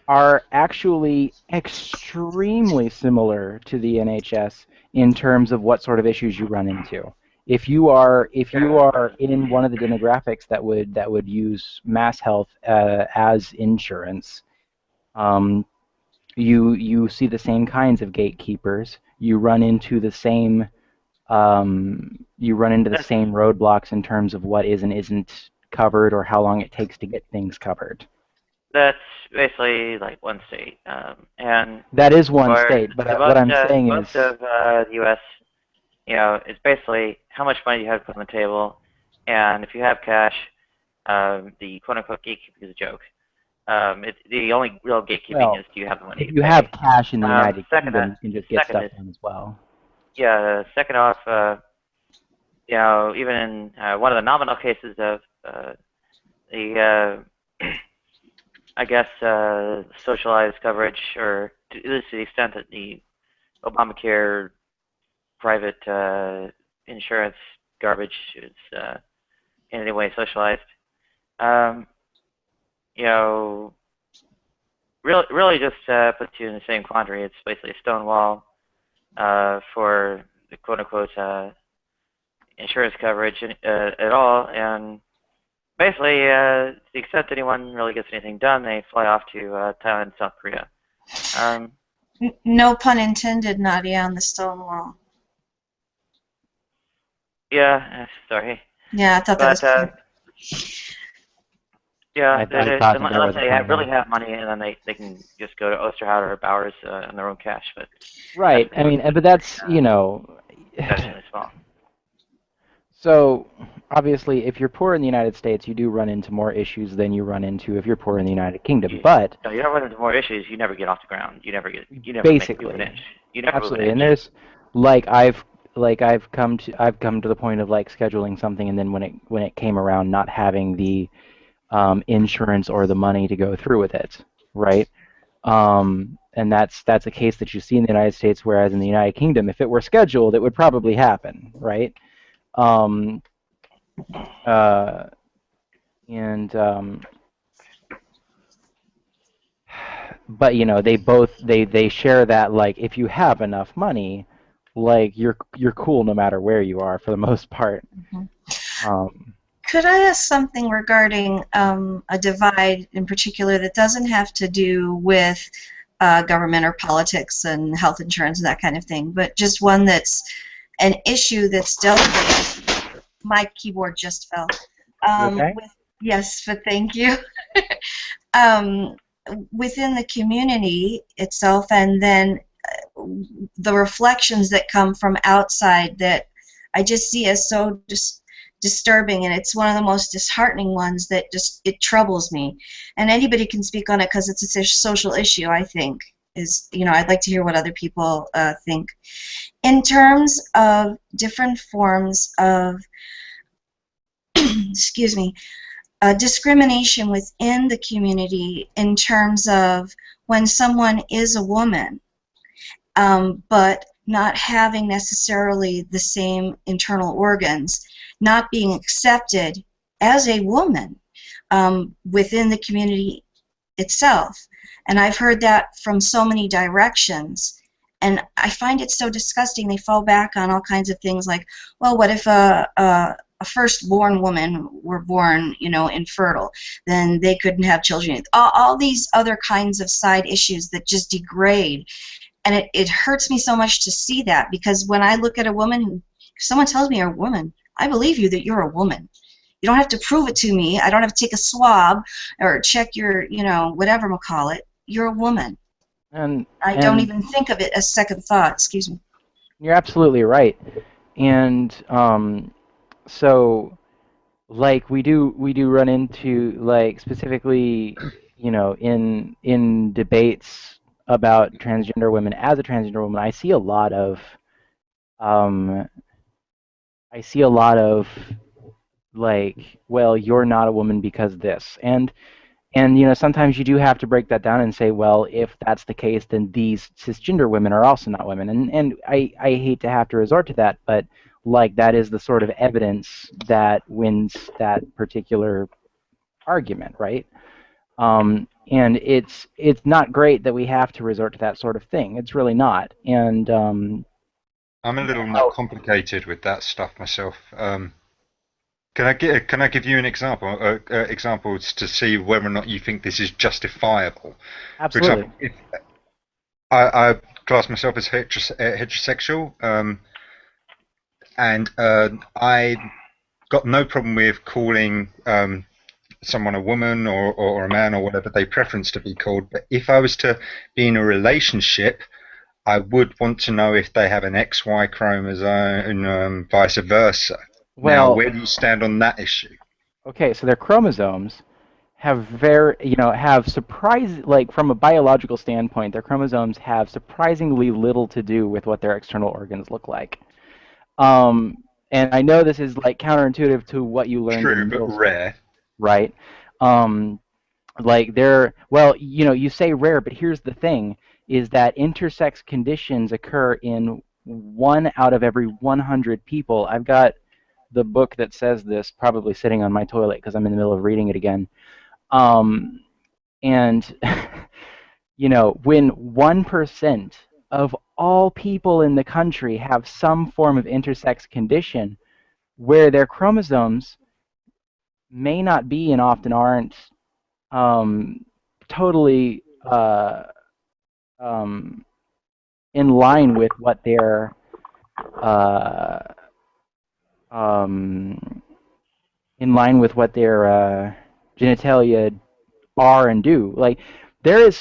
are actually extremely similar to the NHS in terms of what sort of issues you run into. If you are in one of the demographics that would use Mass Health as insurance, you see the same kinds of gatekeepers. You run into the same roadblocks in terms of what is and isn't covered, or how long it takes to get things covered. That's basically like one state, and that is one for state. But most, what I'm saying most is, of the U.S., it's basically how much money you have to put on the table, and if you have cash, the quote-unquote gatekeeping is a joke. The only real gatekeeping is, do you have the money if to you pay? have cash in the United Second, Kingdom, you can just get second stuff is, done as well. Yeah. Second off, even in one of the nominal cases of the I guess socialized coverage, or at least to the extent that the Obamacare private insurance garbage is in any way socialized. Really just puts you in the same quandary. It's basically a stone wall for the quote-unquote insurance coverage at all, and basically, to the extent anyone really gets anything done, they fly off to Thailand and South Korea. No pun intended, Nadia, on the stone wall. Yeah, sorry. Yeah, I thought that was funny. Yeah, unless they really pun have money, and then they can just go to Osterhout or Bowers on their own cash. But right. I mean, but that's that's really small. So obviously, if you're poor in the United States, you do run into more issues than you run into if you're poor in the United Kingdom. But no, you don't run into more issues. You never get off the ground. You never basically, move an inch. You never absolutely. move an And inch. there's I've come to the point of like scheduling something, and then when it came around, not having the insurance or the money to go through with it, right? And that's a case that you see in the United States, whereas in the United Kingdom, if it were scheduled, it would probably happen, right? But they share that, like, if you have enough money, like you're cool no matter where you are for the most part. Could I ask something regarding a divide in particular that doesn't have to do with government or politics and health insurance and that kind of thing, but just one that's an issue that's dealt with. My keyboard just fell. Okay. Yes, but thank you. um, Within the community itself, and then the reflections that come from outside that I just see as so disturbing, and it's one of the most disheartening ones that just it troubles me. And anybody can speak on it because it's a social issue. I think I'd like to hear what other people think in terms of different forms of excuse me, discrimination within the community in terms of when someone is a woman, but not having necessarily the same internal organs, not being accepted as a woman within the community itself. And I've heard that from so many directions. And I find it so disgusting. They fall back on all kinds of things like, well, what if a firstborn woman were born, infertile? Then they couldn't have children. All these other kinds of side issues that just degrade. And it hurts me so much to see that, because when I look at a woman, if someone tells me you're a woman, I believe you that you're a woman. You don't have to prove it to me. I don't have to take a swab or check your, whatever we'll call it. You're a woman. And I don't even think of it as second thought. Excuse me. You're absolutely right. And so, like, we do run into, like, specifically, in debates about transgender women. As a transgender woman, I see a lot of like, well, you're not a woman because this. And sometimes you do have to break that down and say, well, if that's the case, then these cisgender women are also not women. And I hate to have to resort to that, but like, that is the sort of evidence that wins that particular argument, right? And it's not great that we have to resort to that sort of thing. It's really not. And I'm a little more complicated with that stuff myself. Can I give you an example? Examples to see whether or not you think this is justifiable. Absolutely. For example, if I class myself as heterosexual, and I got no problem with calling someone a woman or a man or whatever they preference to be called. But if I was to be in a relationship, I would want to know if they have an XY chromosome and vice versa. Well, now, where do you stand on that issue? Okay, so their chromosomes have like, from a biological standpoint, their chromosomes have surprisingly little to do with what their external organs look like. And I know this is, like, counterintuitive to what you learned in middle school, rare, right? Like, you say rare, but here's the thing: is that intersex conditions occur in 1 out of every 100 people. I've got the book that says this probably sitting on my toilet because I'm in the middle of reading it again. And when 1% of all people in the country have some form of intersex condition where their chromosomes may not be and often aren't totally in line with what their genitalia are and do. Like, there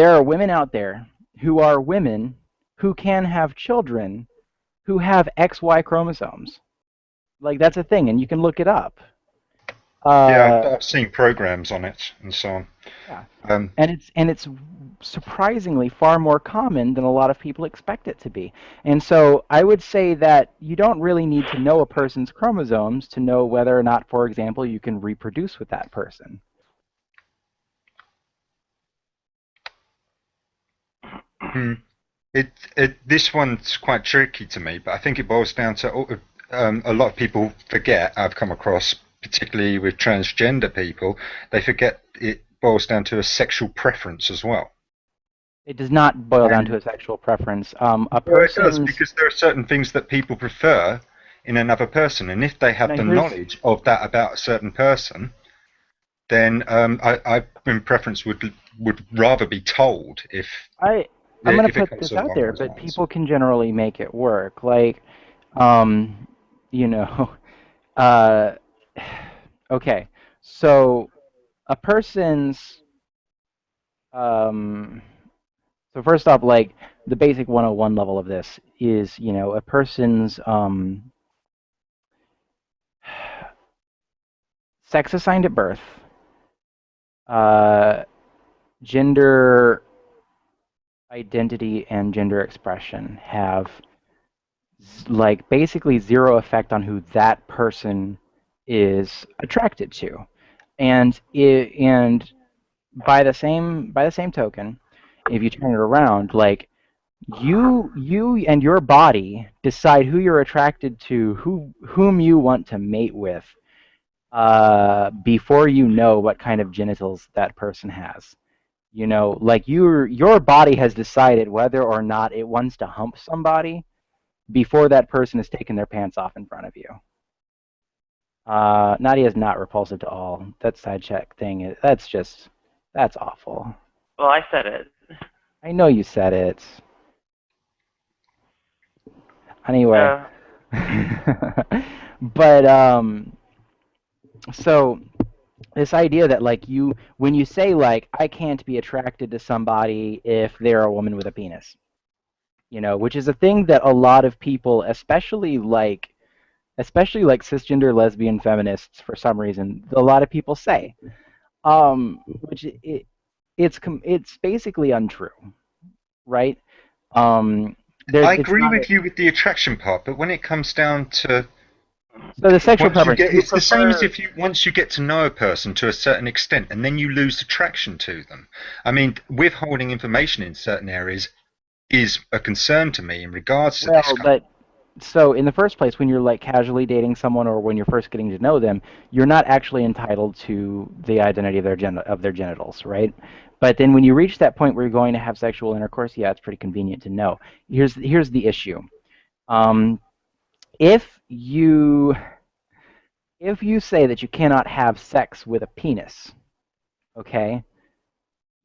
are women out there who are women who can have children who have XY chromosomes. Like, that's a thing, and you can look it up. Yeah, I've seen programs on it and so on. Yeah. And it's surprisingly far more common than a lot of people expect it to be. And so I would say that you don't really need to know a person's chromosomes to know whether or not, for example, you can reproduce with that person. This one's quite tricky to me, but I think it boils down to a lot of people forget. I've come across, particularly with transgender people, they forget it boils down to a sexual preference as well. It does not boil down to a sexual preference. It does, because there are certain things that people prefer in another person, and if they have the knowledge of that about a certain person, then I in preference would rather be told if. I'm gonna if it put comes this out along there, those but lines. people can generally make it work. Like, you know, uh, okay, so a person's so first off, like the basic 101 level of this is, a person's sex assigned at birth, uh, gender identity, and gender expression have like basically zero effect on who that person is attracted to, and by the same token, if you turn it around, like you and your body decide who you're attracted to, whom you want to mate with, before you know what kind of genitals that person has. Like your body has decided whether or not it wants to hump somebody before that person has taken their pants off in front of you. Nadia is not repulsive to all. That side check thing, that's awful. Well, I said it. I know you said it. Anyway. But, so this idea that like when you say like I can't be attracted to somebody if they're a woman with a penis, which is a thing that a lot of people, especially like cisgender lesbian feminists, for some reason, a lot of people say, which it's basically untrue, right? I It's agree not with you with the attraction part, but when it comes down to so the sexual preference. it's the same as if once you get to know a person to a certain extent and then you lose attraction to them. I mean, withholding information in certain areas is a concern to me in regards to this. But so in the first place, when you're like casually dating someone or when you're first getting to know them, you're not actually entitled to the identity of their genitals, right? But then when you reach that point where you're going to have sexual intercourse, yeah, it's pretty convenient to know. Here's the issue. If you say that you cannot have sex with a penis, okay,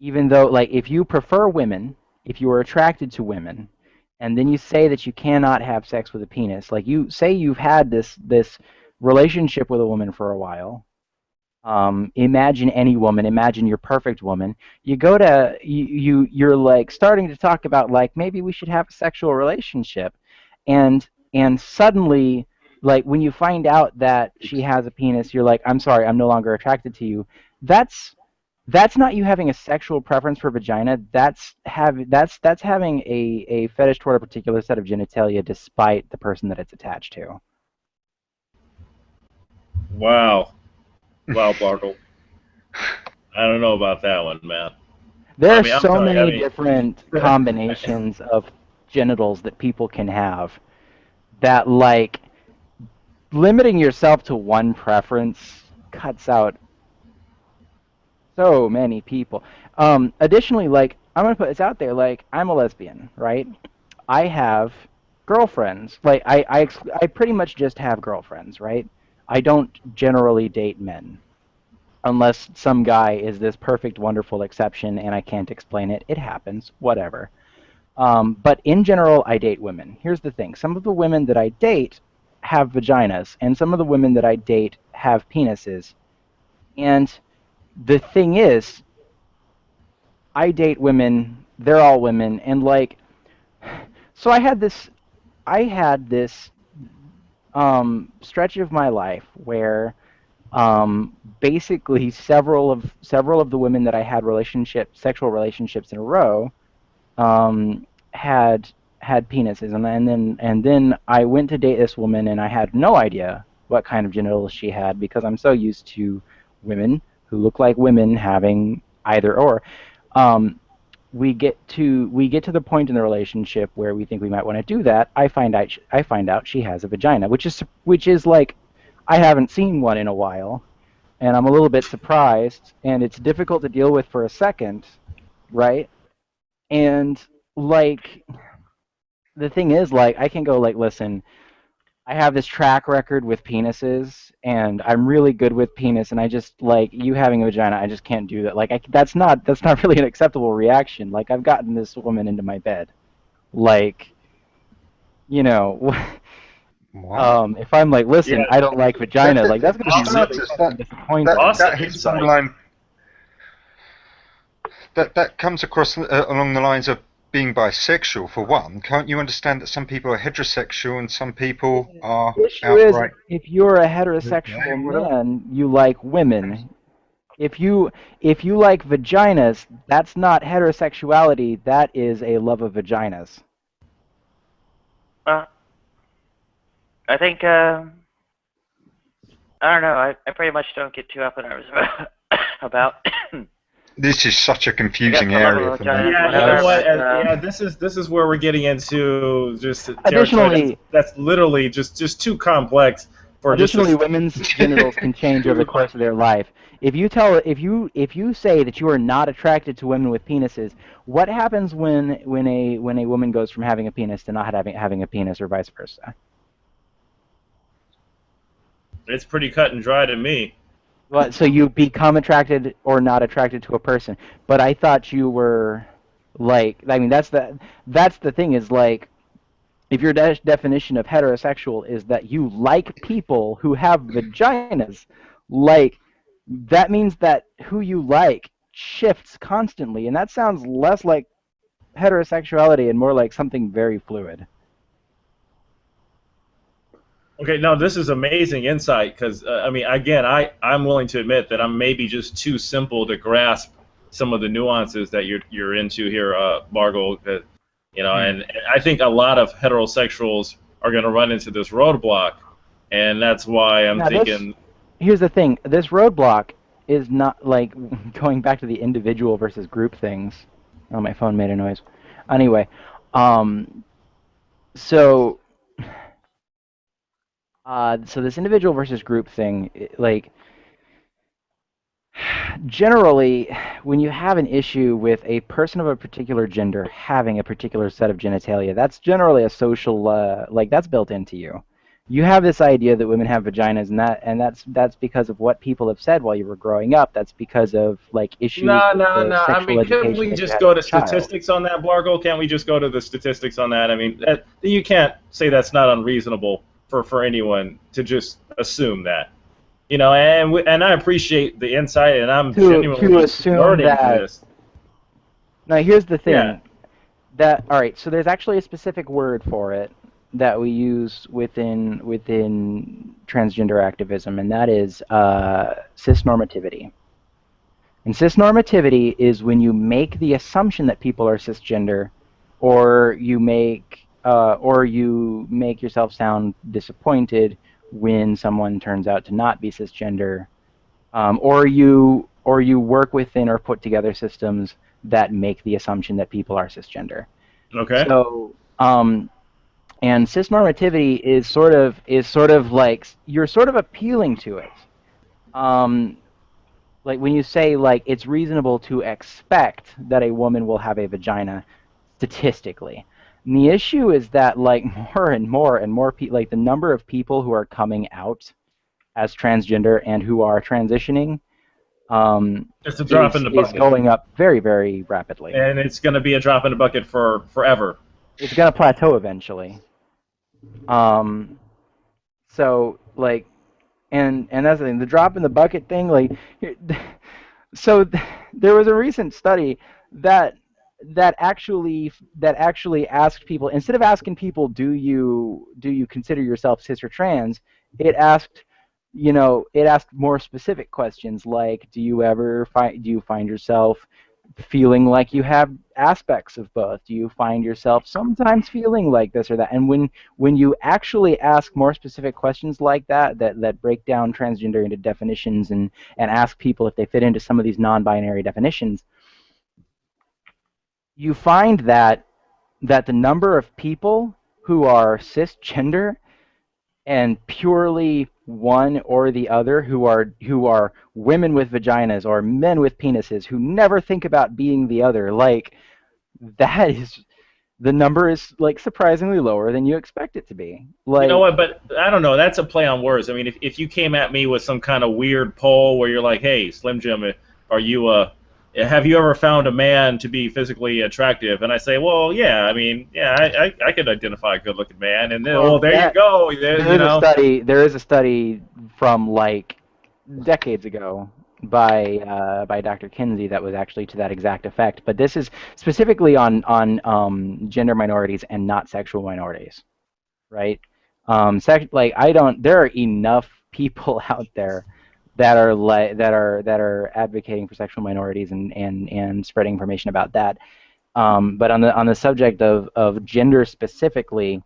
even though like if you prefer women, if you are attracted to women, and then you say that you cannot have sex with a penis, like you say you've had this relationship with a woman for a while. Imagine any woman, imagine your perfect woman. You're like starting to talk about like maybe we should have a sexual relationship, and suddenly, like when you find out that she has a penis, you're like, I'm sorry, I'm no longer attracted to you. That's not you having a sexual preference for vagina. That's having a fetish toward a particular set of genitalia, despite the person that it's attached to. Wow, Bartle. I don't know about that one, man. There I are mean, I'm so sorry, many different combinations of genitals that people can have that, like, limiting yourself to one preference cuts out so many people. Additionally, like, I'm gonna put this out there, like, I'm a lesbian, right? I have girlfriends. Like, I pretty much just have girlfriends, right? I don't generally date men. Unless some guy is this perfect, wonderful exception and I can't explain it. It happens, whatever. But in general, I date women. Here's the thing. Some of the women that I date have vaginas, and some of the women that I date have penises. And the thing is, I date women, they're all women, and like, so I had this stretch of my life where basically several of the women that I had sexual relationships in a row, had penises, and then I went to date this woman, and I had no idea what kind of genitals she had because I'm so used to women who look like women having either or. Um, we get to the point in the relationship where we think we might want to do that. I find out she has a vagina, which is like I haven't seen one in a while, and I'm a little bit surprised, and it's difficult to deal with for a second, right? And like the thing is, like, I can go like, listen, I have this track record with penises, and I'm really good with penis, and I just like you having a vagina. I just can't do that. Like that's not really an acceptable reaction. Like I've gotten this woman into my bed. Like, you know, if I'm like, listen, Yeah, I don't like vagina. Like that's gonna For be really starters, fucking disappointing. awesome that hits on insight. the line. That comes across along the lines of being bisexual. For one, can't you understand that some people are heterosexual and some people are The issue is, outright if you're a gay heterosexual or whatever? man, you like women. If you like vaginas, that's not heterosexuality. That is a love of vaginas. Well, I think I don't know. I pretty much don't get too up in arms about. This is such a I guess confusing the level area of for vagina me. is Yeah, you whatever, know what? but Yeah, this is where we're getting into just territory Additionally, that's literally just too complex for just additionally, a. women's genitals can change over the course of their life. If you say that you are not attracted to women with penises, what happens when a woman goes from having a penis to not having a penis, or vice versa? It's pretty cut and dry to me. Well, so you become attracted or not attracted to a person. But I thought you were like, I mean, that's the thing is like, if your definition of heterosexual is that you like people who have vaginas, like that means that who you like shifts constantly, and that sounds less like heterosexuality and more like something very fluid. Okay, no, this is amazing insight because I mean, again, I'm willing to admit that I'm maybe just too simple to grasp some of the nuances that you're into here, Margot. You know, and I think a lot of heterosexuals are going to run into this roadblock, and that's why I'm Now, thinking. here's the thing: this roadblock is not like going back to the individual versus group things. Oh, my phone made a noise. Anyway, so so this individual versus group thing, like generally, when you have an issue with a person of a particular gender having a particular set of genitalia, that's generally a social, like that's built into you. You have this idea that women have vaginas, and that's because of what people have said while you were growing up. That's because of like issues No, with no, the no. I sexual mean, couldn't education we that you just had go as to a child. statistics on that, Blargo? Can't we just go to the statistics on that? I mean, you can't say that's not unreasonable for anyone to just assume that. You know, and I appreciate the insight, and I'm To genuinely assume learning that. this. Now, here's the thing. Yeah. All right, so there's actually a specific word for it that we use within transgender activism, and that is cisnormativity. And cisnormativity is when you make the assumption that people are cisgender, or you make yourself sound disappointed when someone turns out to not be cisgender, or you work within or put together systems that make the assumption that people are cisgender. Okay. So, and cisnormativity is sort of like you're sort of appealing to it. Like when you say like it's reasonable to expect that a woman will have a vagina statistically. And the issue is that like more and more people, like the number of people who are coming out as transgender and who are transitioning It's a drop in the is bucket. going up very, very rapidly. And it's going to be a drop in the bucket for forever. It's going to plateau eventually. So like, and that's the thing. The drop in the bucket thing, like, so there was a recent study that actually asked people, instead of asking people, do you consider yourself cis or trans, it asked more specific questions like, do you find yourself feeling like you have aspects of both? Do you find yourself sometimes feeling like this or that? And when you actually ask more specific questions like that break down transgender into definitions and ask people if they fit into some of these non-binary definitions, you find that the number of people who are cisgender and purely one or the other, who are women with vaginas or men with penises, who never think about being the other, like that the number is like surprisingly lower than you expect it to be. Like, you know what? But I don't know. That's a play on words. I mean, if you came at me with some kind of weird poll where you're like, "Hey, Slim Jim, are you have you ever found a man to be physically attractive?" And I say, "Well, yeah. I mean, yeah, I could identify a good-looking man." And then, well, there you go. There is a study from like decades ago by Dr. Kinsey that was actually to that exact effect. But this is specifically on gender minorities and not sexual minorities, right? There are enough people out there that are advocating for sexual minorities and spreading information about that. But on the subject of gender specifically,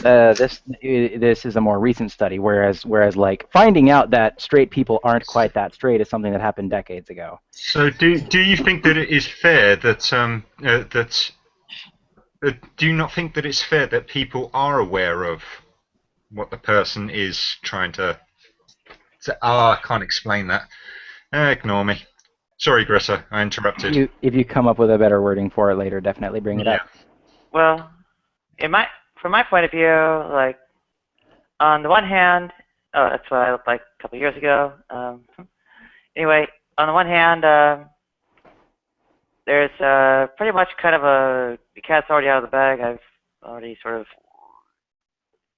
this is a more recent study, whereas like finding out that straight people aren't quite that straight is something that happened decades ago. So do you think that it is fair that do you not think that it's fair that people are aware of what the person is trying to say? Oh, I can't explain that. Ignore me. Sorry, Grissa, I interrupted. If you come up with a better wording for it later, definitely bring it up. Well, from my point of view, like, on the one hand, that's what I looked like a couple of years ago. Anyway, on the one hand, there's pretty much kind of the cat's already out of the bag. I've already sort of,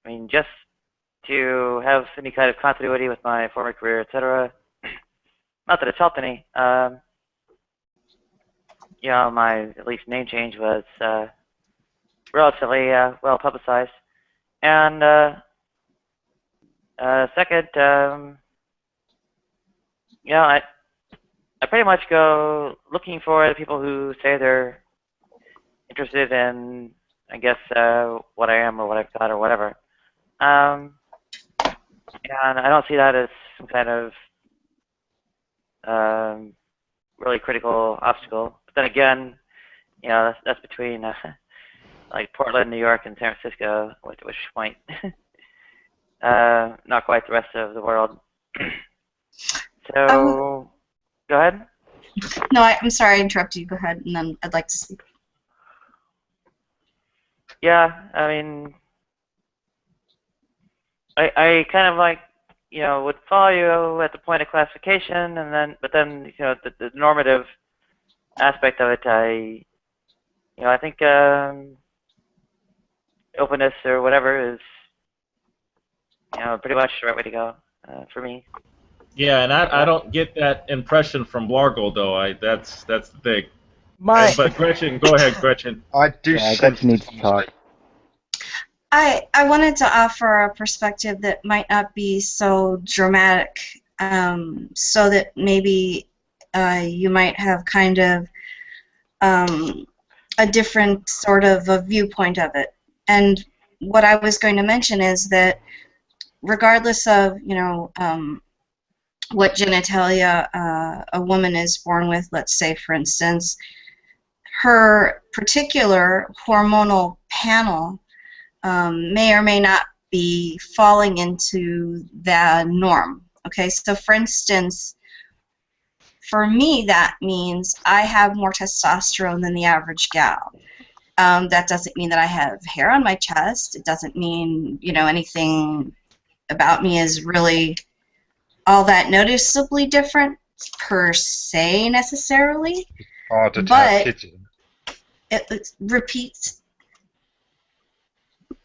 I mean, just to have any kind of continuity with my former career, etc. Not that it's helped any. You know, my at least name change was relatively well publicized. And second, you know, I pretty much go looking for the people who say they're interested in, I guess, what I am or what I've got or whatever. And I don't see that as some kind of really critical obstacle. But then again, you know, that's between like Portland, New York, and San Francisco, which point not quite the rest of the world. So, go ahead. No, I'm sorry I interrupted you. Go ahead, and then I'd like to speak. Yeah, I mean, I kind of like, you know, would follow you at the point of classification, but then, you know, the normative aspect of it, I think openness or whatever is, you know, pretty much the right way to go for me. Yeah, and I don't get that impression from Blargle though. That's the thing. But Gretchen, go ahead, Gretchen. I do. Yeah, Gretchen needs to talk. I wanted to offer a perspective that might not be so dramatic, so that maybe you might have kind of a different sort of a viewpoint of it. And what I was going to mention is that regardless of, you know, what genitalia a woman is born with, let's say, for instance, her particular hormonal panel may or may not be falling into the norm. Okay, so for instance, for me, that means I have more testosterone than the average gal. That doesn't mean that I have hair on my chest. It doesn't mean, you know, anything about me is really all that noticeably different per se necessarily. Harder to have kids.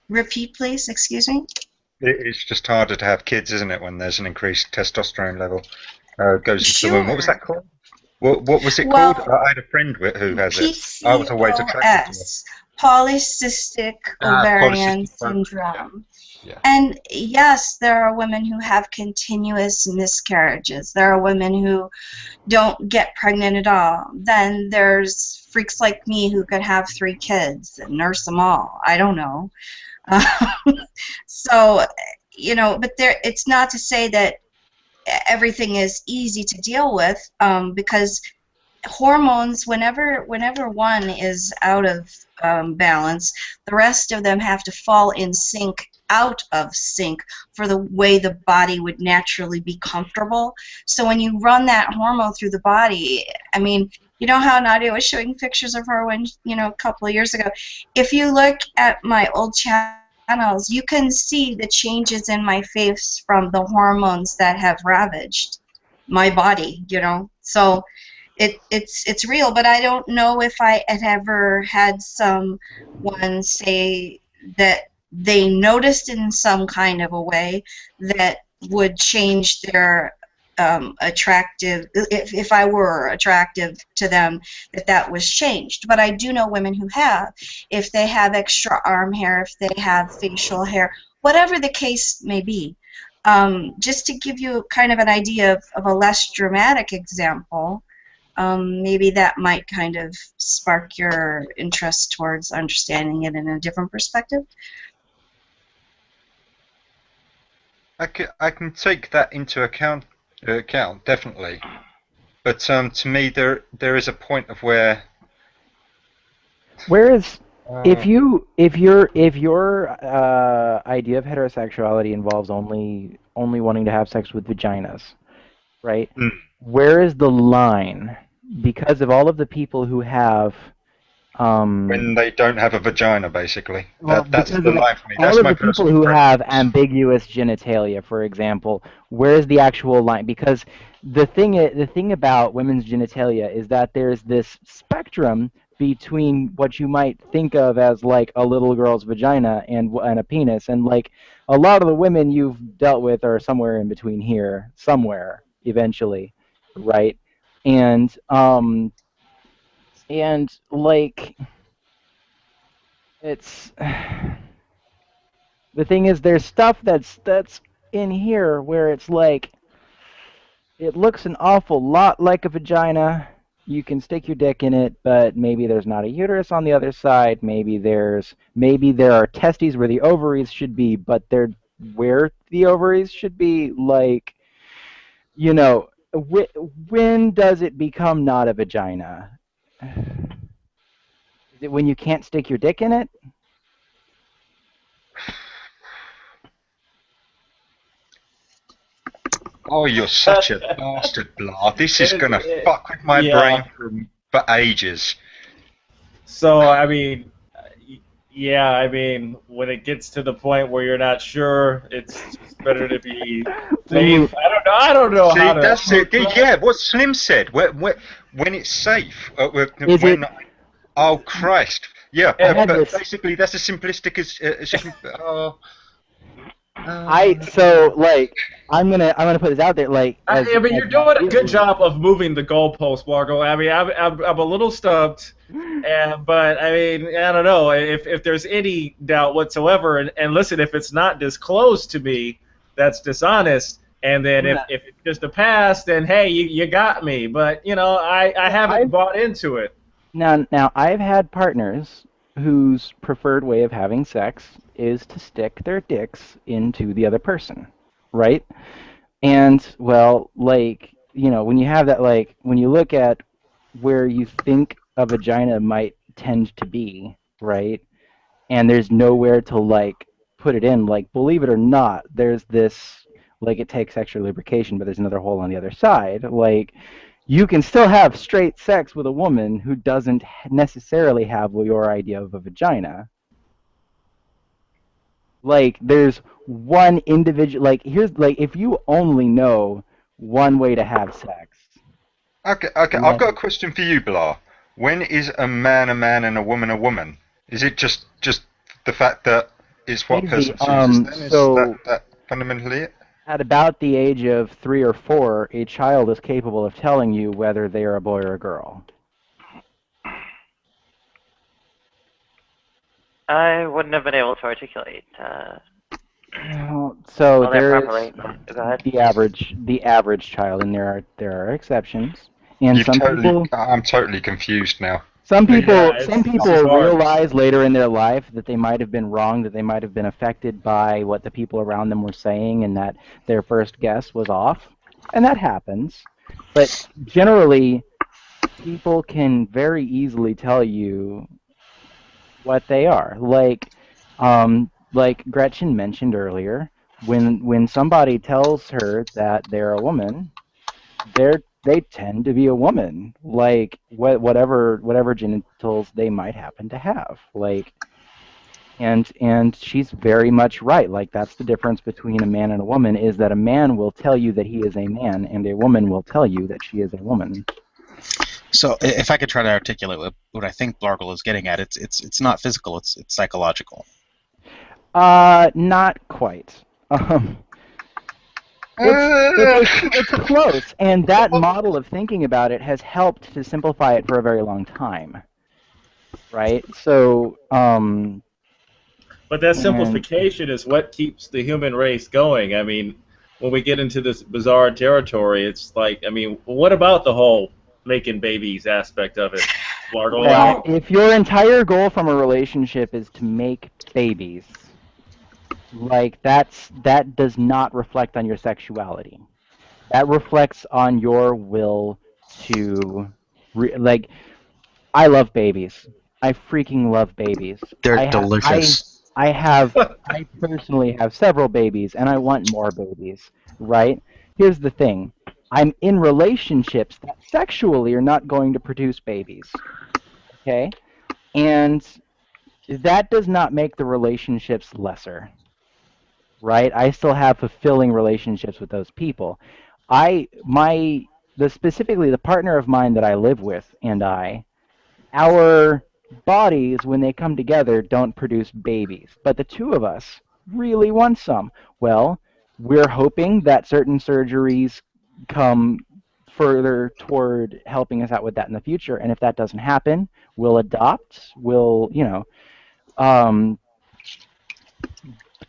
Repeat, please. Excuse me. It's just harder to have kids, isn't it, when there's an increased testosterone level goes into the womb. What was that called? What was it called? I had a friend who has it. I was always attracted to it. Polycystic ovarian syndrome. Yeah. And yes, there are women who have continuous miscarriages. There are women who don't get pregnant at all. Then there's freaks like me who could have 3 kids and nurse them all. I don't know. So, you know, but it's not to say that everything is easy to deal with, because hormones, whenever one is out of balance, the rest of them have to fall in sync, out of sync, for the way the body would naturally be comfortable. So when you run that hormone through the body, I mean, You know how Nadia was showing pictures of her when, a couple of years ago. If you look at my old channels, you can see the changes in my face from the hormones that have ravaged my body, So it's real, but I don't know if I had ever had someone say that they noticed in some kind of a way that would change their attractive, if I were attractive to them, that was changed. But I do know women who have. If they have extra arm hair, if they have facial hair, whatever the case may be. Just to give you kind of an idea of a less dramatic example, maybe that might kind of spark your interest towards understanding it in a different perspective. I can take that into account definitely, but to me there is a point of where. Whereas, if your idea of heterosexuality involves only wanting to have sex with vaginas, right? Where is the line? Because of all of the people who have When they don't have a vagina, basically. well, That's because the of line for me. all That's of my the people personal who have preference. ambiguous genitalia, for example, where is the actual line? Because the thing about women's genitalia is that there's this spectrum between what you might think of as like a little girl's vagina and a penis, and like a lot of the women you've dealt with are somewhere in between here, somewhere eventually, right? And like it's the thing is there's stuff that's in here where it's like it looks an awful lot like a vagina. You can stick your dick in it, but maybe there's not a uterus on the other side. Maybe there are testes where the ovaries should be, but they're where the ovaries should be. Like, when does it become not a vagina? Is it when you can't stick your dick in it? Oh, you're such a bastard, Blah. This is gonna fuck with my brain for ages. So, I mean, when it gets to the point where you're not sure, it's just better to be safe. I don't know See, how to. that's it. Yeah, what Slim said. When it's safe. Oh Christ. Yeah, but basically that's as simplistic as you can. I'm gonna put this out there. Like, you're doing a good job of moving the goalpost, Margot. I mean, I'm a little stumped, but I mean, I don't know if there's any doubt whatsoever. And listen, if it's not disclosed to me, that's dishonest. And then if it's just a pass, then hey, you got me. But I haven't bought into it. Now I've had partners whose preferred way of having sex is to stick their dicks into the other person, right? And well, like, when you have that, like, when you look at where you think a vagina might tend to be, right? And there's nowhere to like put it in, like, believe it or not, there's this, like, it takes extra lubrication, but there's another hole on the other side. Like, you can still have straight sex with a woman who doesn't necessarily have your idea of a vagina. Like, there's one individual, like, here's, like, if you only know one way to have sex. Okay. I've got a question for you, Blah. When is a man and a woman? Is it just the fact that it's what person chooses? Then is that fundamentally it? At about the age of 3 or 4, a child is capable of telling you whether they are a boy or a girl. I wouldn't have been able to articulate. So there's the average child, and there are exceptions. And I'm totally confused now. Some people realize later in their life that they might have been wrong, that they might have been affected by what the people around them were saying, and that their first guess was off, and that happens. But generally, people can very easily tell you what they are. Like Gretchen mentioned earlier, when somebody tells her that they're a woman, they're they tend to be a woman, like whatever genitals they might happen to have, like. And she's very much right. Like, that's the difference between a man and a woman, is that a man will tell you that he is a man, and a woman will tell you that she is a woman. So if I could try to articulate what I think Blargle is getting at, it's not physical, it's psychological. Not quite. It's close, and that model of thinking about it has helped to simplify it for a very long time, right? So, But that simplification is what keeps the human race going. I mean, when we get into this bizarre territory, it's like, I mean, what about the whole making babies aspect of it, Blargle? well, if your entire goal from a relationship is to make babies, like, that does not reflect on your sexuality. That reflects on your will to, like, I love babies. I freaking love babies. They're delicious. I personally have several babies, and I want more babies, right? Here's the thing. I'm in relationships that sexually are not going to produce babies, okay? And that does not make the relationships lesser, right? I still have fulfilling relationships with those people. Specifically the partner of mine that I live with and our bodies, when they come together, don't produce babies. But the two of us really want some. Well, we're hoping that certain surgeries come further toward helping us out with that in the future. And if that doesn't happen, we'll adopt.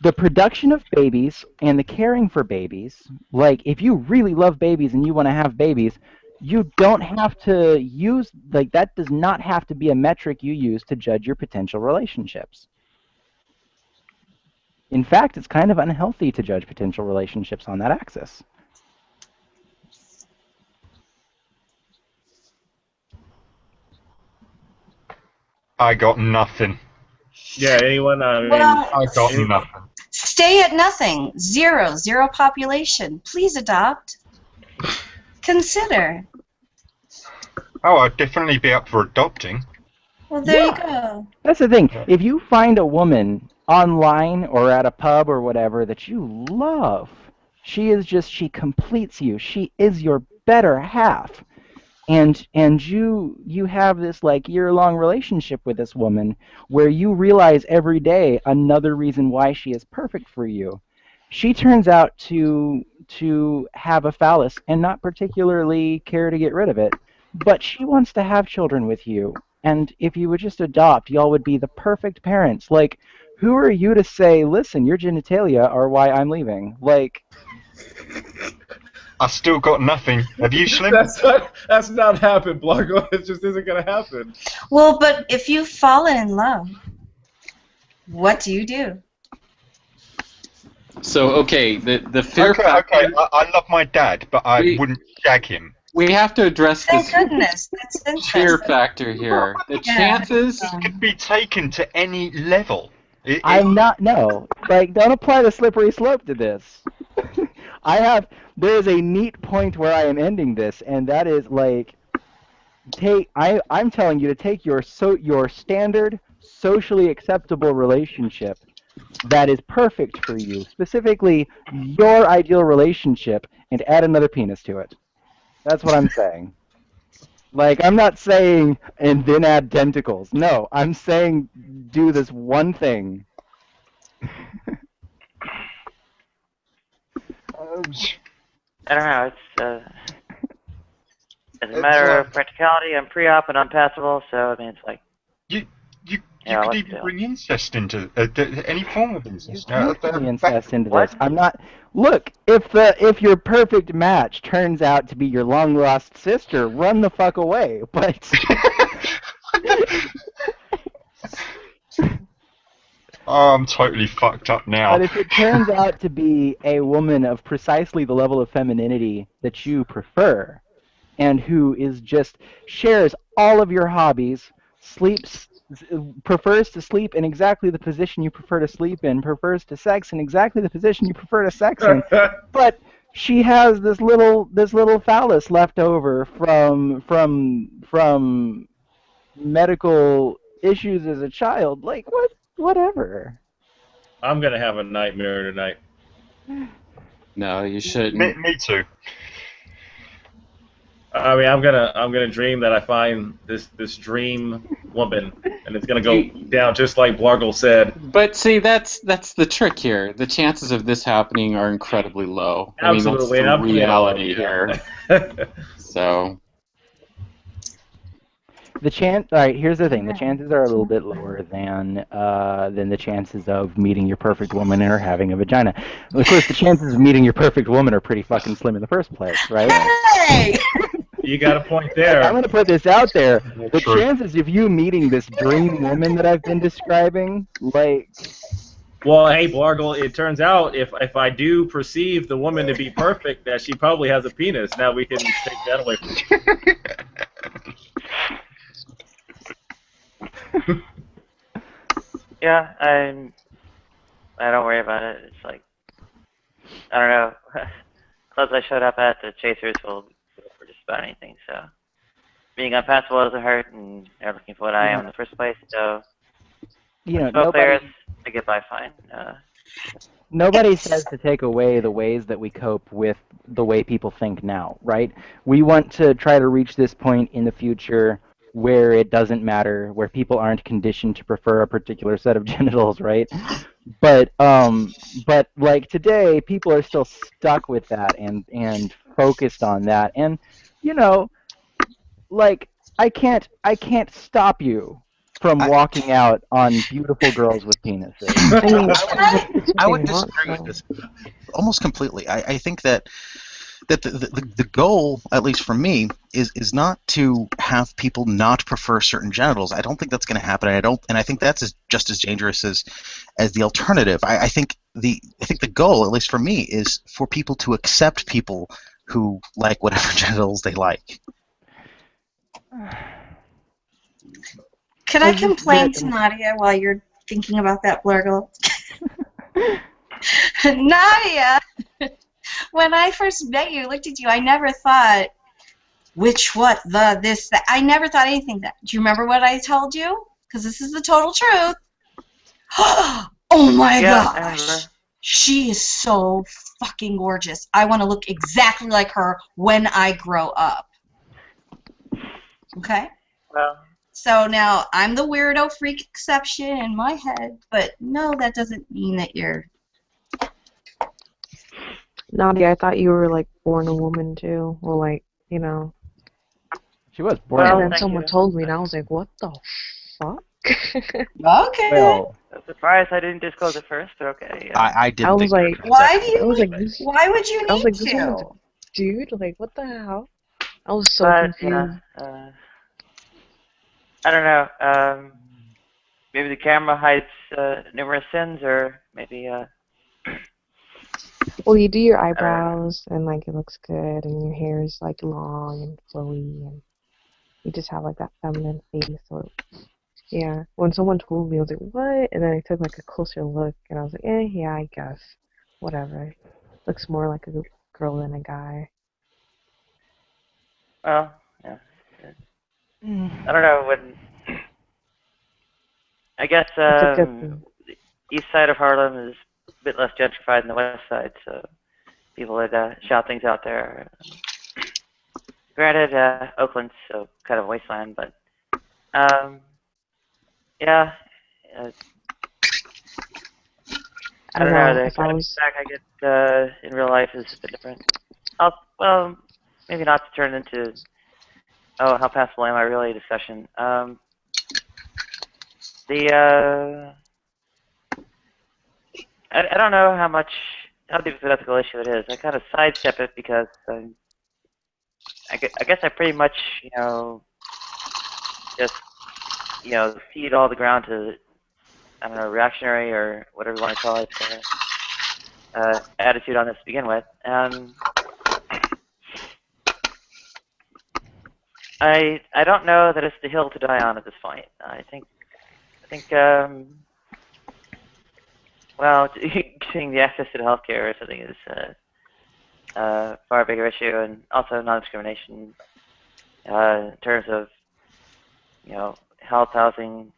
The production of babies and the caring for babies, like, if you really love babies and you want to have babies, you don't have to use, like, that does not have to be a metric you use to judge your potential relationships. In fact, it's kind of unhealthy to judge potential relationships on that axis. I got nothing. Yeah, anyone? I mean, Well, I got nothing. stay at nothing. Zero population. Please adopt. Consider. Oh, I'd definitely be up for adopting. Well, there you go. That's the thing. If you find a woman online or at a pub or whatever that you love, she completes you. She is your better half. And you have this, like, year-long relationship with this woman where you realize every day another reason why she is perfect for you. She turns out to have a phallus and not particularly care to get rid of it, but she wants to have children with you. And if you would just adopt, y'all would be the perfect parents. Like, who are you to say, listen, your genitalia are why I'm leaving? Like, I still got nothing. Have you, Slim? That's not happened, Blargle. It just isn't going to happen. Well, but if you've fallen in love, what do you do? So, okay, the fear Okay, factor. okay. I love my dad, but I wouldn't shag him. We have to address Thank this goodness. That's fear interesting. factor here. The chances. It could be taken to any level. No. Like, don't apply the slippery slope to this. There is a neat point where I am ending this, and that is, like, I'm telling you to take your standard, socially acceptable relationship that is perfect for you, specifically your ideal relationship, and add another penis to it. That's what I'm saying. Like, I'm not saying, and then add tentacles. No, I'm saying do this one thing. I don't know. It's a matter of practicality. I'm pre-op and unpassable, so I mean, it's like you could even bring incest into any form of incest. Bring incest into this. I'm not. Look, if your perfect match turns out to be your long lost sister, run the fuck away. But oh, I'm totally fucked up now. But if it turns out to be a woman of precisely the level of femininity that you prefer, and who is just shares all of your hobbies, prefers to sleep in exactly the position you prefer to sleep in, prefers to sex in exactly the position you prefer to sex in, but she has this little phallus left over from medical issues as a child. Like whatever. I'm gonna have a nightmare tonight. No, you shouldn't. Me too. I mean, I'm gonna dream that I find this dream woman, and it's gonna go down just like Blargle said. But see, that's the trick here. The chances of this happening are incredibly low. I mean, that's Absolutely, and the I'm playing reality along, here. So. All right, here's the thing. The chances are a little bit lower than the chances of meeting your perfect woman and her having a vagina. Of course, the chances of meeting your perfect woman are pretty fucking slim in the first place, right? Hey! You got a point there. I'm going to put this out there. The True. chances of you meeting this dream woman that I've been describing, like... Well, hey, Blargle, it turns out if I do perceive the woman to be perfect, that she probably has a penis. Now we can take that away from you. Yeah, I don't worry about it. It's like, I don't know. Clubs I showed up at, the chasers will go for just about anything. So being unpassable doesn't hurt, and they're looking for what I am in the first place. So both players, I get by fine. Nobody says to take away the ways that we cope with the way people think now, right? We want to try to reach this point in the future where it doesn't matter, where people aren't conditioned to prefer a particular set of genitals, right? But like today, people are still stuck with that and focused on that. And like I can't stop you from walking out on beautiful girls with penises. I would disagree with this almost completely. I think that the goal, at least for me, is not to have people not prefer certain genitals. I don't think that's going to happen. And I think that's just as dangerous as the alternative. I think the goal, at least for me, is for people to accept people who like whatever genitals they like. Could I complain to Nadia while you're thinking about that, Blargle? Nadia, when I first met you, looked at you, I never thought, which, what, the, this, that. I never thought anything that. Do you remember what I told you? Because this is the total truth. Oh my gosh. She is so fucking gorgeous. I want to look exactly like her when I grow up. Okay? Well. So now I'm the weirdo freak exception in my head, but no, that doesn't mean that you're. Nadia, I thought you were like born a woman too. Well, like, She was born and a then woman. someone told me, and I was like, what the fuck? Okay. Well, I'm surprised I didn't disclose it first, but okay. I didn't. I was like, why do you? I was like, why would you need I was like, to? this woman's a dude. Like, what the hell? I was so But, confused. I don't know. Maybe the camera hides numerous sins, or maybe. Well, you do your eyebrows, and like it looks good, and your hair is like long and flowy, and you just have like that feminine face. So, yeah. When someone told me, I was like, what? And then I took like a closer look, and I was like, yeah, I guess, whatever. Looks more like a girl than a guy. Well, yeah. I don't know when. I guess the east side of Harlem is a bit less gentrified than the west side, so people would shout things out there. Granted, Oakland's so kind of wasteland, but yeah. I don't know. The kind of feedback I get in real life is a bit different. Well, maybe not to turn into how passable am I really discussion. I don't know how deep of an ethical issue it is. I kind of sidestep it because I guess I pretty much just feed all the ground to I don't know reactionary or whatever you want to call it attitude on this to begin with. I don't know that it's the hill to die on at this point. I think well, getting the access to healthcare or something is far bigger issue, and also non-discrimination in terms of health, housing,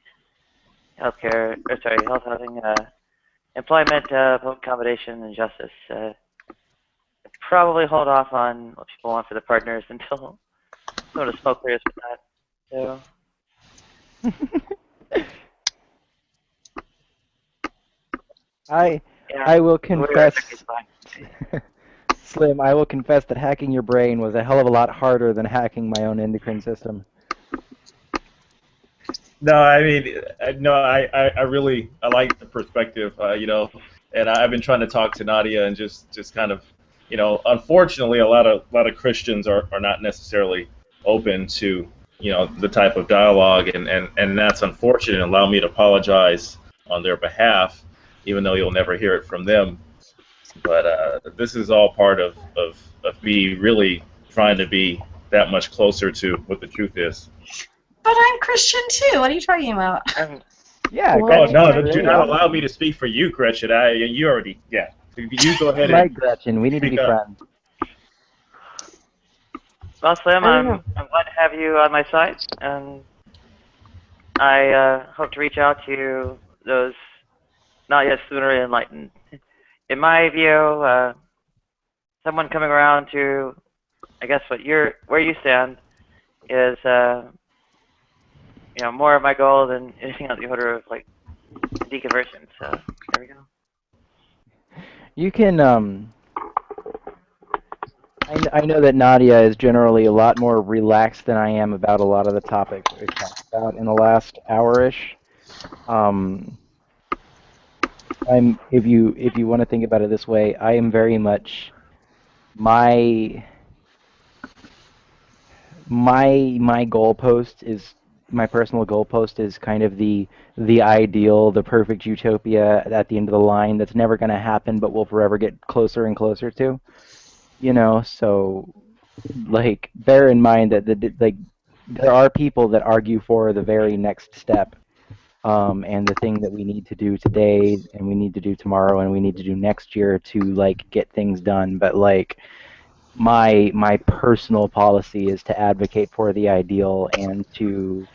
healthcare, or sorry, health, housing, employment, public accommodation, and justice. Probably hold off on what people want for the partners until sort of smoke clears with that. So. I will confess, Slim, I will confess that hacking your brain was a hell of a lot harder than hacking my own endocrine system. No, I mean, I really like the perspective, and I've been trying to talk to Nadia and just kind of, unfortunately, a lot of Christians are not necessarily open to, the type of dialogue, and that's unfortunate. Allow me to apologize on their behalf, even though you'll never hear it from them. But this is all part of me really trying to be that much closer to what the truth is. But I'm Christian too. What are you talking about? Yeah. Oh no! Do not allow me to speak for you, Gretchen. You already, yeah. You go ahead. Right, Gretchen. We need to be friends. Well, Slim, I'm glad to have you on my side, and I hope to reach out to those not yet sooner enlightened. In my view, someone coming around to, I guess, where you stand is, more of my goal than anything on the order of like deconversion. So there we go. You can. I know that Nadia is generally a lot more relaxed than I am about a lot of the topics we've talked about in the last hour-ish. If you want to think about it this way, I am very much my goalpost is my personal goalpost is kind of the ideal, the perfect utopia at the end of the line that's never going to happen, but we'll forever get closer and closer to. So like bear in mind that there are people that argue for the very next step, and the thing that we need to do today, and we need to do tomorrow, and we need to do next year to like get things done. But like my personal policy is to advocate for the ideal and to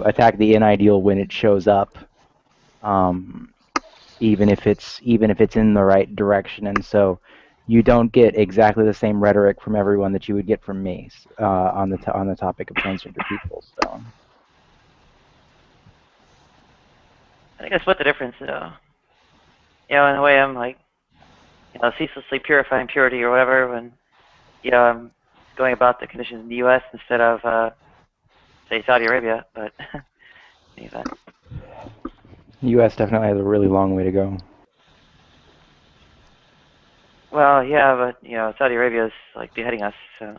attack the inimedial when it shows up, even if it's in the right direction. And so you don't get exactly the same rhetoric from everyone that you would get from me on the topic of transgender people. So I think I split the difference, though. In a way, I'm like, ceaselessly purifying purity or whatever when, I'm going about the conditions in the U.S. instead of, say, Saudi Arabia. But anyway. The U.S. definitely has a really long way to go. Well, yeah, but Saudi Arabia is like beheading us, so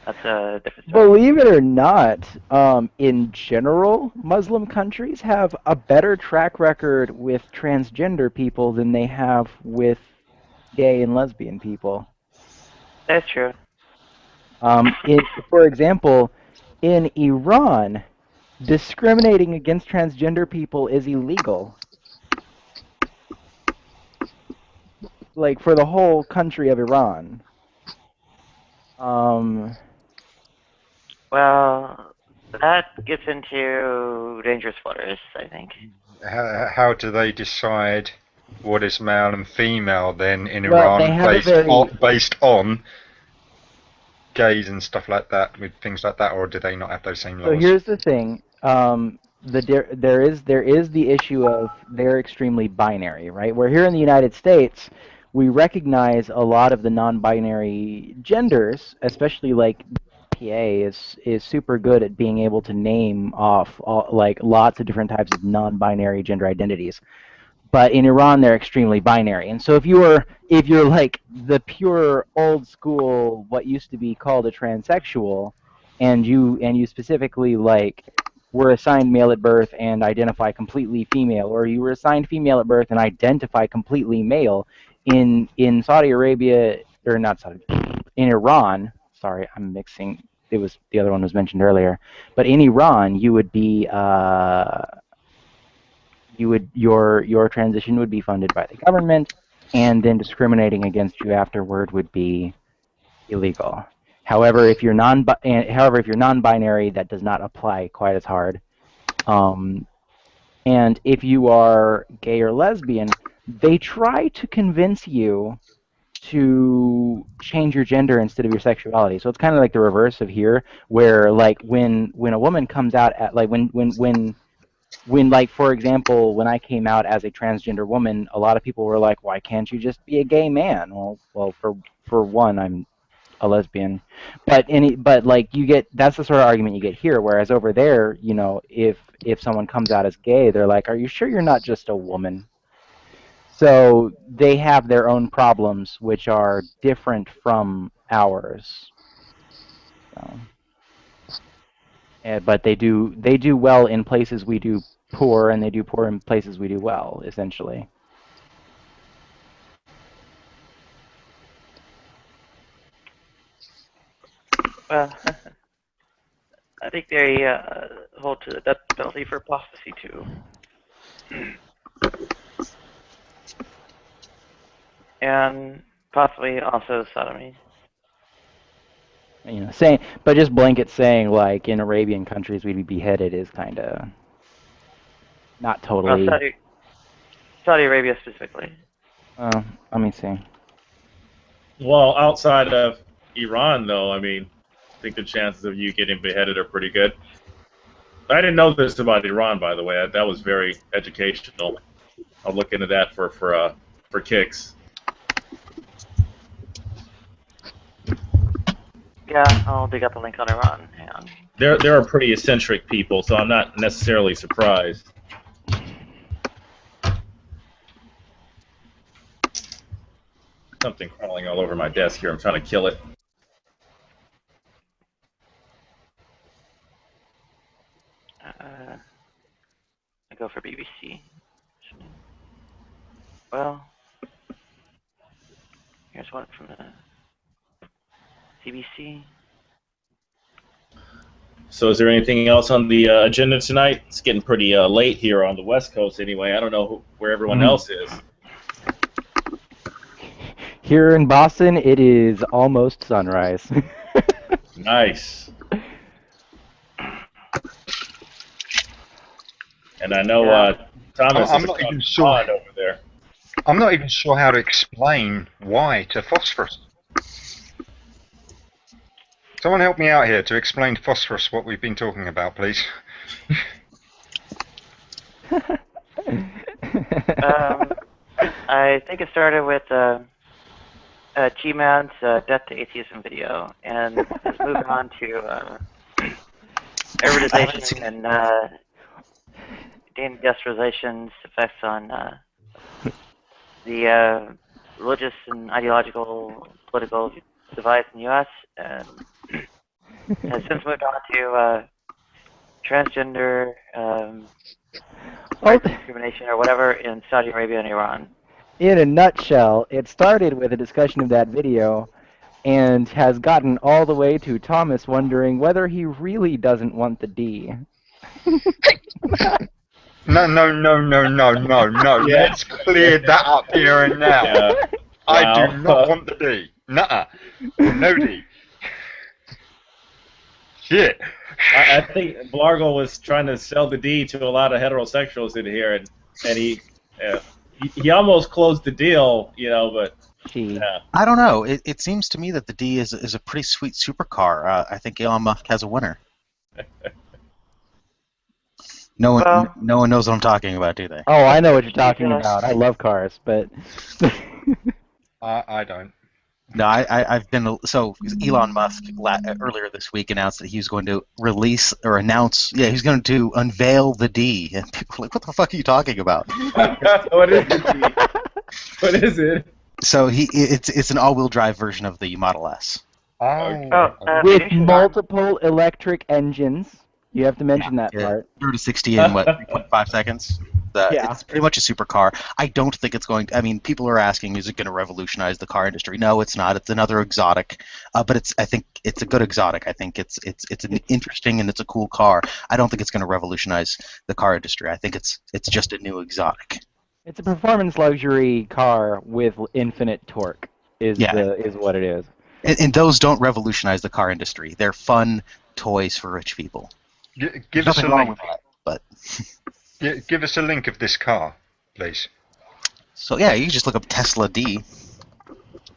that's a different story. Believe it or not, in general, Muslim countries have a better track record with transgender people than they have with gay and lesbian people. That's true. For example, in Iran, discriminating against transgender people is illegal. Like, for the whole country of Iran. Well, that gets into dangerous waters, I think. How do they decide what is male and female then in Well, Iran based on gays and stuff like that, with things like that, or do they not have those same laws? So here's the thing. There is the issue of they're extremely binary, right? Where here in the United States, we recognize a lot of the non-binary genders, especially like PA is super good at being able to name off like lots of different types of non-binary gender identities. But in Iran, they're extremely binary, and so if you're like the pure old school, what used to be called a transsexual, and you specifically like were assigned male at birth and identify completely female, or you were assigned female at birth and identify completely male, in Saudi Arabia, or not Saudi, in Iran. Sorry, I'm mixing. It was the other one was mentioned earlier, but in Iran, you would be your transition would be funded by the government. and then discriminating against you afterward would be illegal. However, if you're non-binary, that does not apply quite as hard. And if you are gay or lesbian, they try to convince you to change your gender instead of your sexuality. So it's kind of like the reverse of here, where like when a woman comes out at like when like for example when I came out as a transgender woman, a lot of people were like, why can't you just be a gay man? Well for one, I'm a lesbian, but like you get that's the sort of argument you get here. Whereas over there, you know, if someone comes out as gay, they're like, are you sure you're not just a woman? So they have their own problems, which are different from ours. So, but they do well in places we do poor, and they do poor in places we do well, essentially. Well, I think they hold to the death penalty for apostasy too. And possibly also sodomy. You know, saying, but just blanket saying like in Arabian countries we'd be beheaded is kind of not totally. Well, Saudi Arabia specifically. Let me see. Well, outside of Iran, though, I mean, I think the chances of you getting beheaded are pretty good. I didn't know this about Iran, by the way. That was very educational. I'll look into that for kicks. Yeah, I'll dig up a link on Iran. Hang on. They're a pretty eccentric people, so I'm not necessarily surprised. Something crawling all over my desk here. I'm trying to kill it. I go for BBC. Well, here's one from the CBC. So is there anything else on the agenda tonight? It's getting pretty late here on the West Coast anyway. I don't know where everyone else is. Here in Boston, it is almost sunrise. Nice. And I know Thomas I'm is not even sure sure. over there. I'm not even sure how to explain why to phosphorus. Someone help me out here to explain to phosphorus what we've been talking about, please. I think it started with G-Man's Death to Atheism video, and has moved on to erudization and deindustrialization's effects on the religious and ideological political divide in the U.S., and has since moved on to transgender rights discrimination or whatever in Saudi Arabia and Iran. In a nutshell, it started with a discussion of that video and has gotten all the way to Thomas wondering whether he really doesn't want the D. No. Let's clear that up here and now. Yeah. I do not want the D. Nuh-uh. No D. Shit. I think Blargle was trying to sell the D to a lot of heterosexuals in here, and he almost closed the deal, you know, but yeah. I don't know. It seems to me that the D is a pretty sweet supercar. I think Elon Musk has a winner. No one knows what I'm talking about, do they? Oh, I know what you're talking about. I love cars, but I don't. No, I've been so Elon Musk earlier this week announced that he was going to release or announce. Yeah, he's going to unveil the D, and people are like, "What the fuck are you talking about?" What is the D? What is it? So it's an all-wheel drive version of the Model S. With multiple electric engines. You have to mention that part. 0 to 60 in what 3.5 seconds. Yeah. It's pretty much a supercar. I don't think it's going to. I mean, people are asking, is it going to revolutionize the car industry? No, it's not. It's another exotic, but I think it's a good exotic. I think it's an interesting and it's a cool car. I don't think it's going to revolutionize the car industry. I think it's just a new exotic. It's a performance luxury car with infinite torque. Is what it is. And those don't revolutionize the car industry. They're fun toys for rich people. Give us a Nothing wrong link. with that, but Give us a link of this car, please. so yeah, you can just look up Tesla D.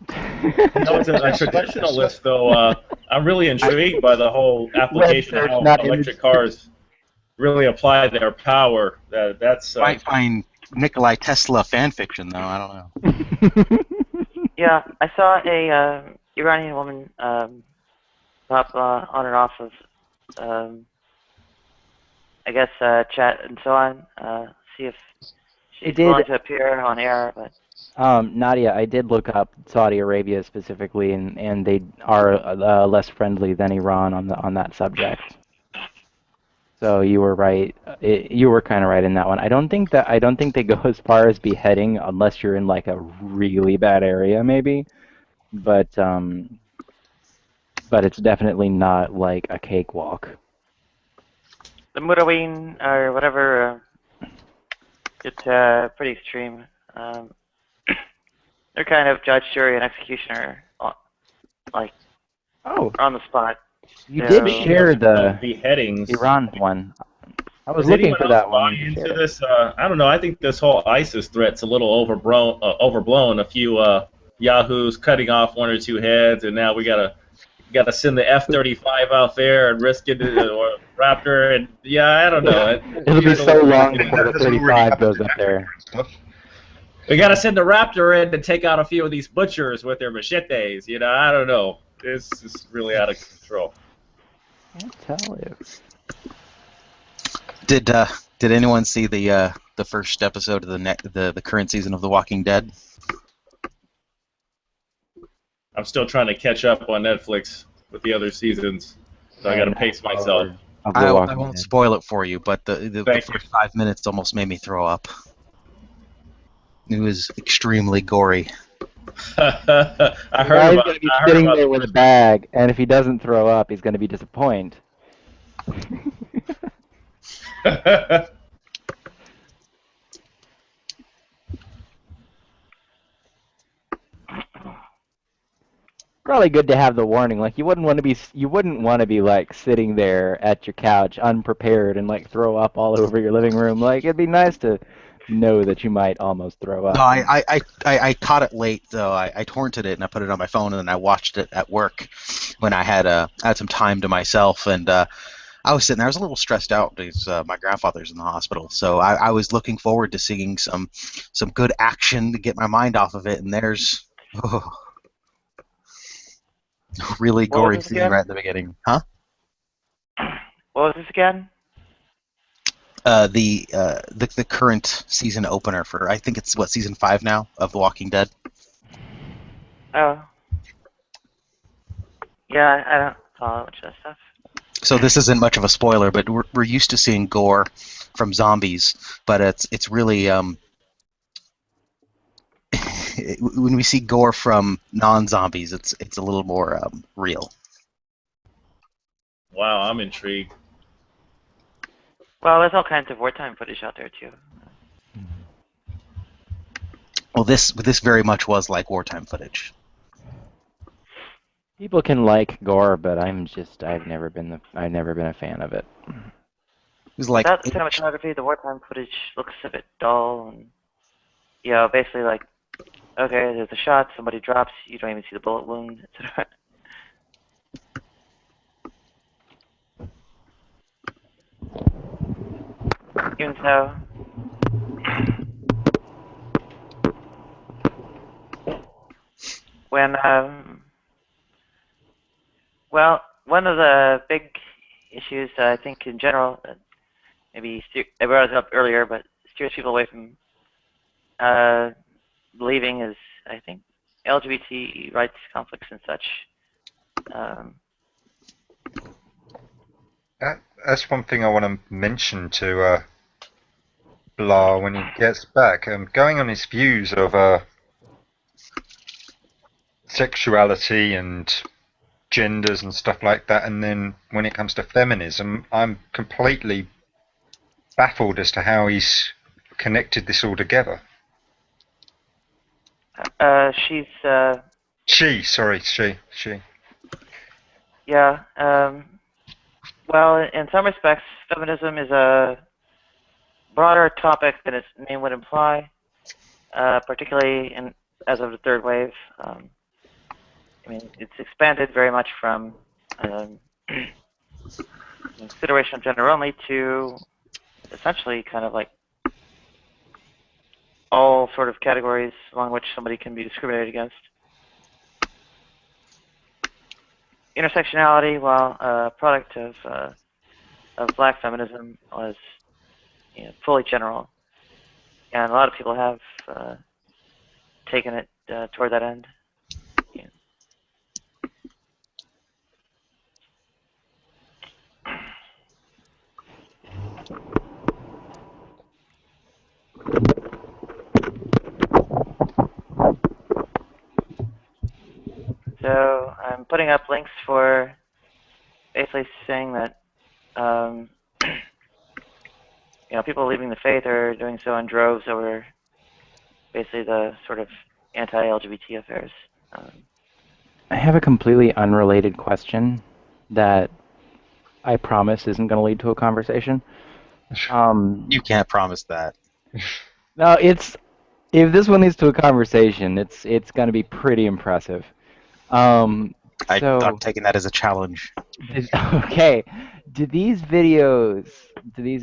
As a traditionalist, though, I'm really intrigued by the whole application of how electric cars really apply their power. That's Might find Nikolai Tesla fan fiction, though. I don't know. Yeah, I saw a Iranian woman pop on and off of, I guess, chat and so on. See if she's willing to appear on air. But Nadia, I did look up Saudi Arabia specifically, and they are less friendly than Iran on that subject. So you were right. You were kind of right in that one. I don't think they go as far as beheading unless you're in like a really bad area, maybe. But it's definitely not like a cakewalk. the Murawin or whatever, it's pretty extreme. They're kind of judge, jury, and executioner, like on the spot. You did share the beheadings. Iran one. I was Does looking anyone for else that buy one. into this? I don't know. I think this whole ISIS threat's a little overblown. A few yahoos cutting off one or two heads, and now we gotta send the F-35 out there and risk it or Raptor. And yeah, I don't know. It'll be so long before the 35 goes up there. We gotta send the Raptor in to take out a few of these butchers with their machetes. I don't know. This is really out of control. I'll tell you. Did anyone see the first episode of the current season of The Walking Dead? I'm still trying to catch up on Netflix with the other seasons, so I got to pace myself. I won't spoil it for you, but the first 5 minutes almost made me throw up. It was extremely gory. I He's going to be sitting there with a bag, and if he doesn't throw up, he's going to be disappointed. Probably good to have the warning. Like you wouldn't want to be like sitting there at your couch unprepared and like throw up all over your living room. Like it'd be nice to know that you might almost throw up. No, I caught it late though. I torrented it and I put it on my phone and then I watched it at work when I had some time to myself, and I was sitting there. I was a little stressed out because my grandfather's in the hospital, so I was looking forward to seeing some good action to get my mind off of it. And there's really gory scene right at the beginning, huh? What was this again? The current season opener for, I think it's season 5 now of The Walking Dead. Oh. Yeah, I don't follow much of that stuff. So this isn't much of a spoiler, but we're used to seeing gore from zombies, but it's really when we see gore from non-zombies, it's a little more real. Wow, I'm intrigued. Well, there's all kinds of wartime footage out there too. Well, this very much was like wartime footage. People can like gore, but I've never been a fan of it. It was like without the cinematography, the wartime footage looks a bit dull, and basically like, okay, there's a shot, somebody drops, you don't even see the bullet wound, etc. Even so, when well, one of the big issues I think in general, maybe I brought it up earlier, but steers people away from believing is, I think, LGBT rights conflicts and such. That's one thing I want to mention to Blah when he gets back. Going on his views of sexuality and genders and stuff like that, and then when it comes to feminism, I'm completely baffled as to how he's connected this all together. She's She. yeah. Well, in some respects, feminism is a broader topic than its name would imply, particularly as of the third wave. I mean, it's expanded very much from consideration of gender only to essentially kind of like all sort of categories along which somebody can be discriminated against. Intersectionality, while a product of black feminism, was fully general, and a lot of people have taken it toward that end. So I'm putting up links for basically saying that people leaving the faith are doing so in droves over basically the sort of anti-LGBT affairs. I have a completely unrelated question that I promise isn't going to lead to a conversation. You can't promise that. No, if this one leads to a conversation, it's going to be pretty impressive. I'm taking that as a challenge. Okay, do these videos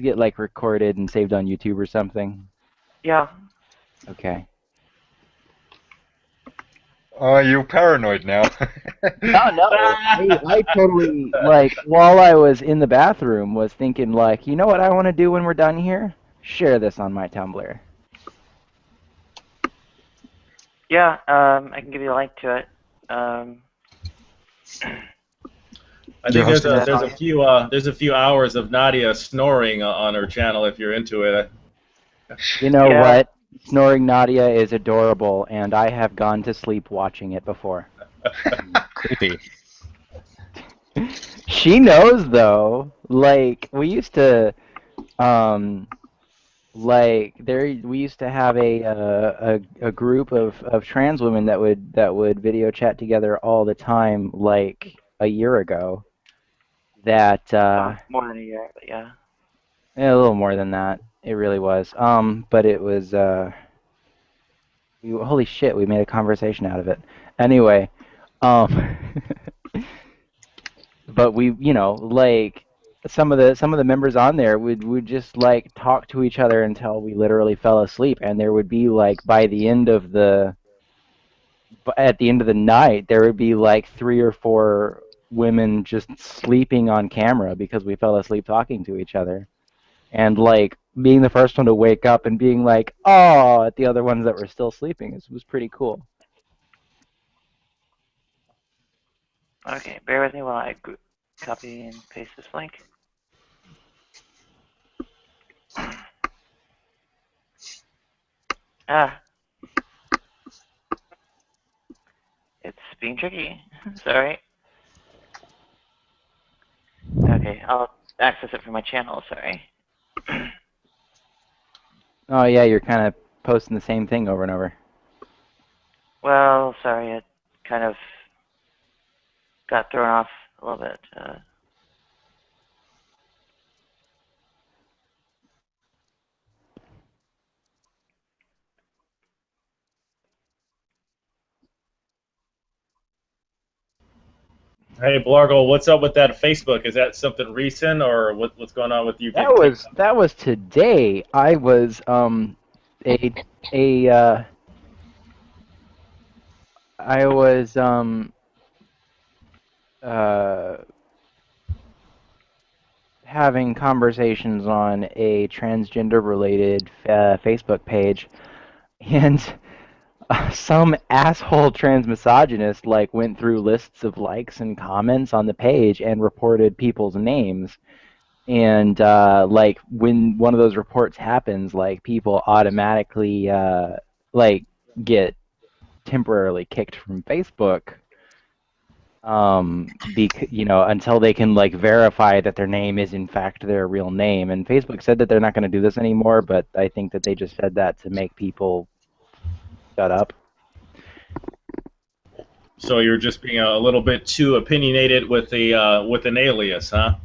get like recorded and saved on YouTube or something? Yeah. Okay. Are you paranoid now? No. I totally, like, while I was in the bathroom, was thinking, like, you know what I want to do when we're done here? Share this on my Tumblr. Yeah, I can give you a link to it. I think there's a few hours of Nadia snoring on her channel if you're into it. You know what? Snoring Nadia is adorable, and I have gone to sleep watching it before. Creepy. She knows, though. Like, we used to, we used to have a group of trans women that would video chat together all the time, like a year ago. That more than a year, but yeah. Yeah, a little more than that. It really was. But it was holy shit, we made a conversation out of it. Anyway, but we, like some of the members on there would just like talk to each other until we literally fell asleep, and there would be like at the end of the night there would be like 3 or 4 women just sleeping on camera because we fell asleep talking to each other. And like being the first one to wake up and being like, "Oh," at the other ones that were still sleeping was pretty cool. Okay, bear with me while I copy and paste this link. It's being tricky. Sorry. Okay, I'll access it from my channel. Sorry. Oh yeah, you're kind of posting the same thing over and over. Well, sorry, it kind of got thrown off a little bit. Hey, Blargle, what's up with that Facebook? Is that something recent, or what's going on with you? That was today. I was I was having conversations on a transgender related Facebook page, and some asshole trans misogynist like went through lists of likes and comments on the page and reported people's names. And like when one of those reports happens, like people automatically like get temporarily kicked from Facebook. Until they can like verify that their name is in fact their real name. And Facebook said that they're not going to do this anymore, but I think that they just said that to make people shut up. So you're just being a little bit too opinionated with an alias, huh?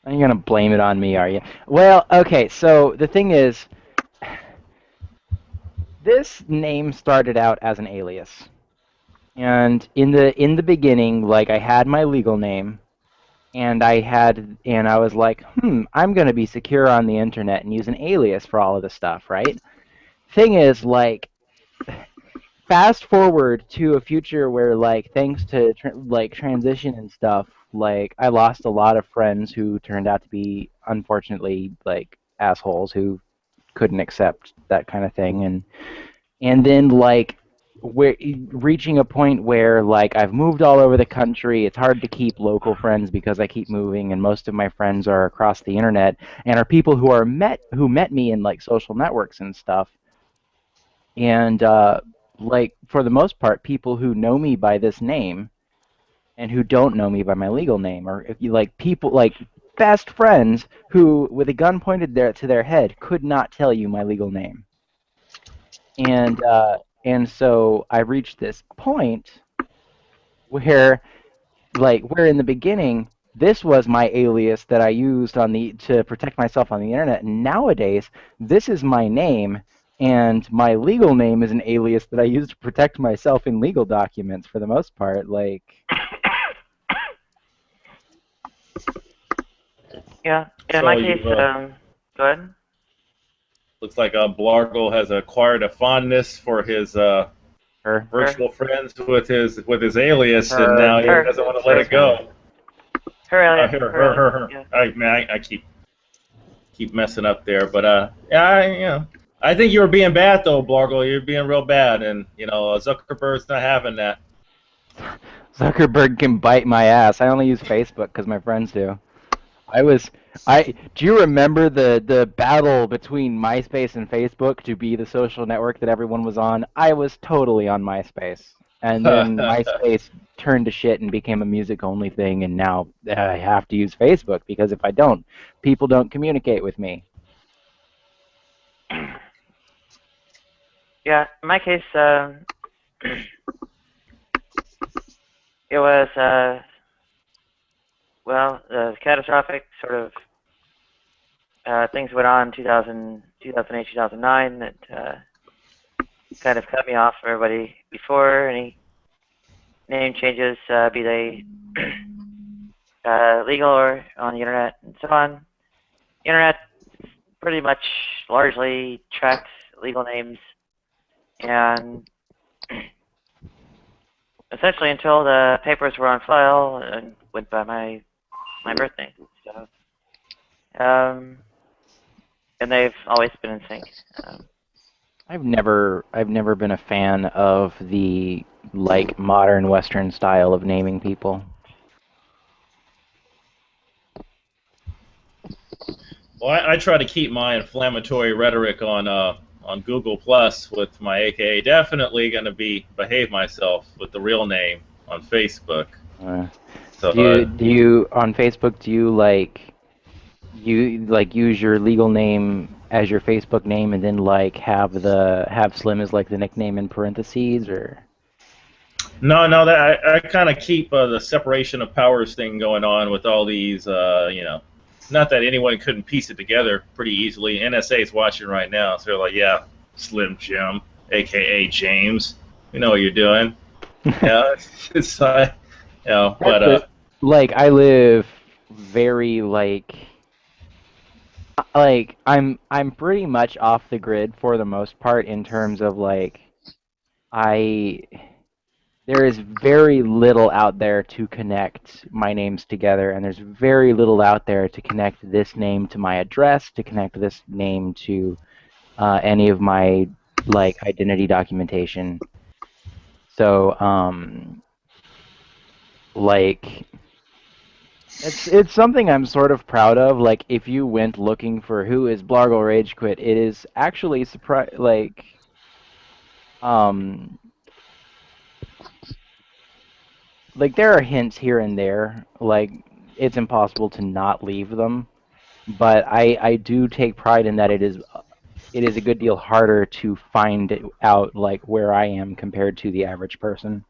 Are you gonna blame it on me, are you? Well, okay, so the thing is, this name started out as an alias. And in the beginning, like I had my legal name, and I was like, I'm gonna be secure on the internet and use an alias for all of this stuff, right? Thing is, like, fast forward to a future where, like, thanks to transition and stuff, like I lost a lot of friends who turned out to be, unfortunately, like assholes who couldn't accept that kind of thing, and then, like, we're reaching a point where, like, I've moved all over the country. It's hard to keep local friends because I keep moving, and most of my friends are across the internet and are people who met me in, like, social networks and stuff. And like, for the most part, people who know me by this name and who don't know me by my legal name, or if you like people like best friends who, with a gun pointed to their head, could not tell you my legal name. And so I reached this point where, where in the beginning this was my alias that I used to protect myself on the internet. And nowadays, this is my name, and my legal name is an alias that I use to protect myself in legal documents for the most part. Like, Yeah. In So my you case, go ahead. looks like Blargle has acquired a fondness for his virtual friends with his alias, and now he doesn't want to let it go. Her. Yeah. I keep messing up there, but yeah, I think you were being bad though, Blargle. You're being real bad, and Zuckerberg's not having that. Zuckerberg can bite my ass. I only use Facebook because my friends do. Do you remember the battle between MySpace and Facebook to be the social network that everyone was on? I was totally on MySpace. And then MySpace turned to shit and became a music-only thing, and now I have to use Facebook because if I don't, people don't communicate with me. Yeah, in my case, it was catastrophic sort of things went on in 2008, 2009 that kind of cut me off from everybody before any name changes, be they legal or on the internet and so on. The internet pretty much largely tracks legal names, and essentially until the papers were on file and went by my birthday. So, and they've always been in sync. I've never been a fan of the modern Western style of naming people. Well, I try to keep my inflammatory rhetoric on Google Plus with my AKA. Definitely going to behave myself with the real name on Facebook. Do you on Facebook? Do you use your legal name as your Facebook name and then have Slim as like the nickname in parentheses, or? No, that I kind of keep the separation of powers thing going on with all these, not that anyone couldn't piece it together pretty easily. NSA is watching right now, so they're like, yeah, Slim Jim, a.k.a. James, we know what you're doing. Yeah, it's but I live very I'm pretty much off the grid for the most part in terms of there is very little out there to connect my names together, and there's very little out there to connect this name to my address, to connect this name to any of my identity documentation. So it's something I'm sort of proud of. Like, if you went looking for who is Blargle Rage Quit, it is actually there are hints here and there. Like, it's impossible to not leave them, but I do take pride in that it is a good deal harder to find out where I am compared to the average person.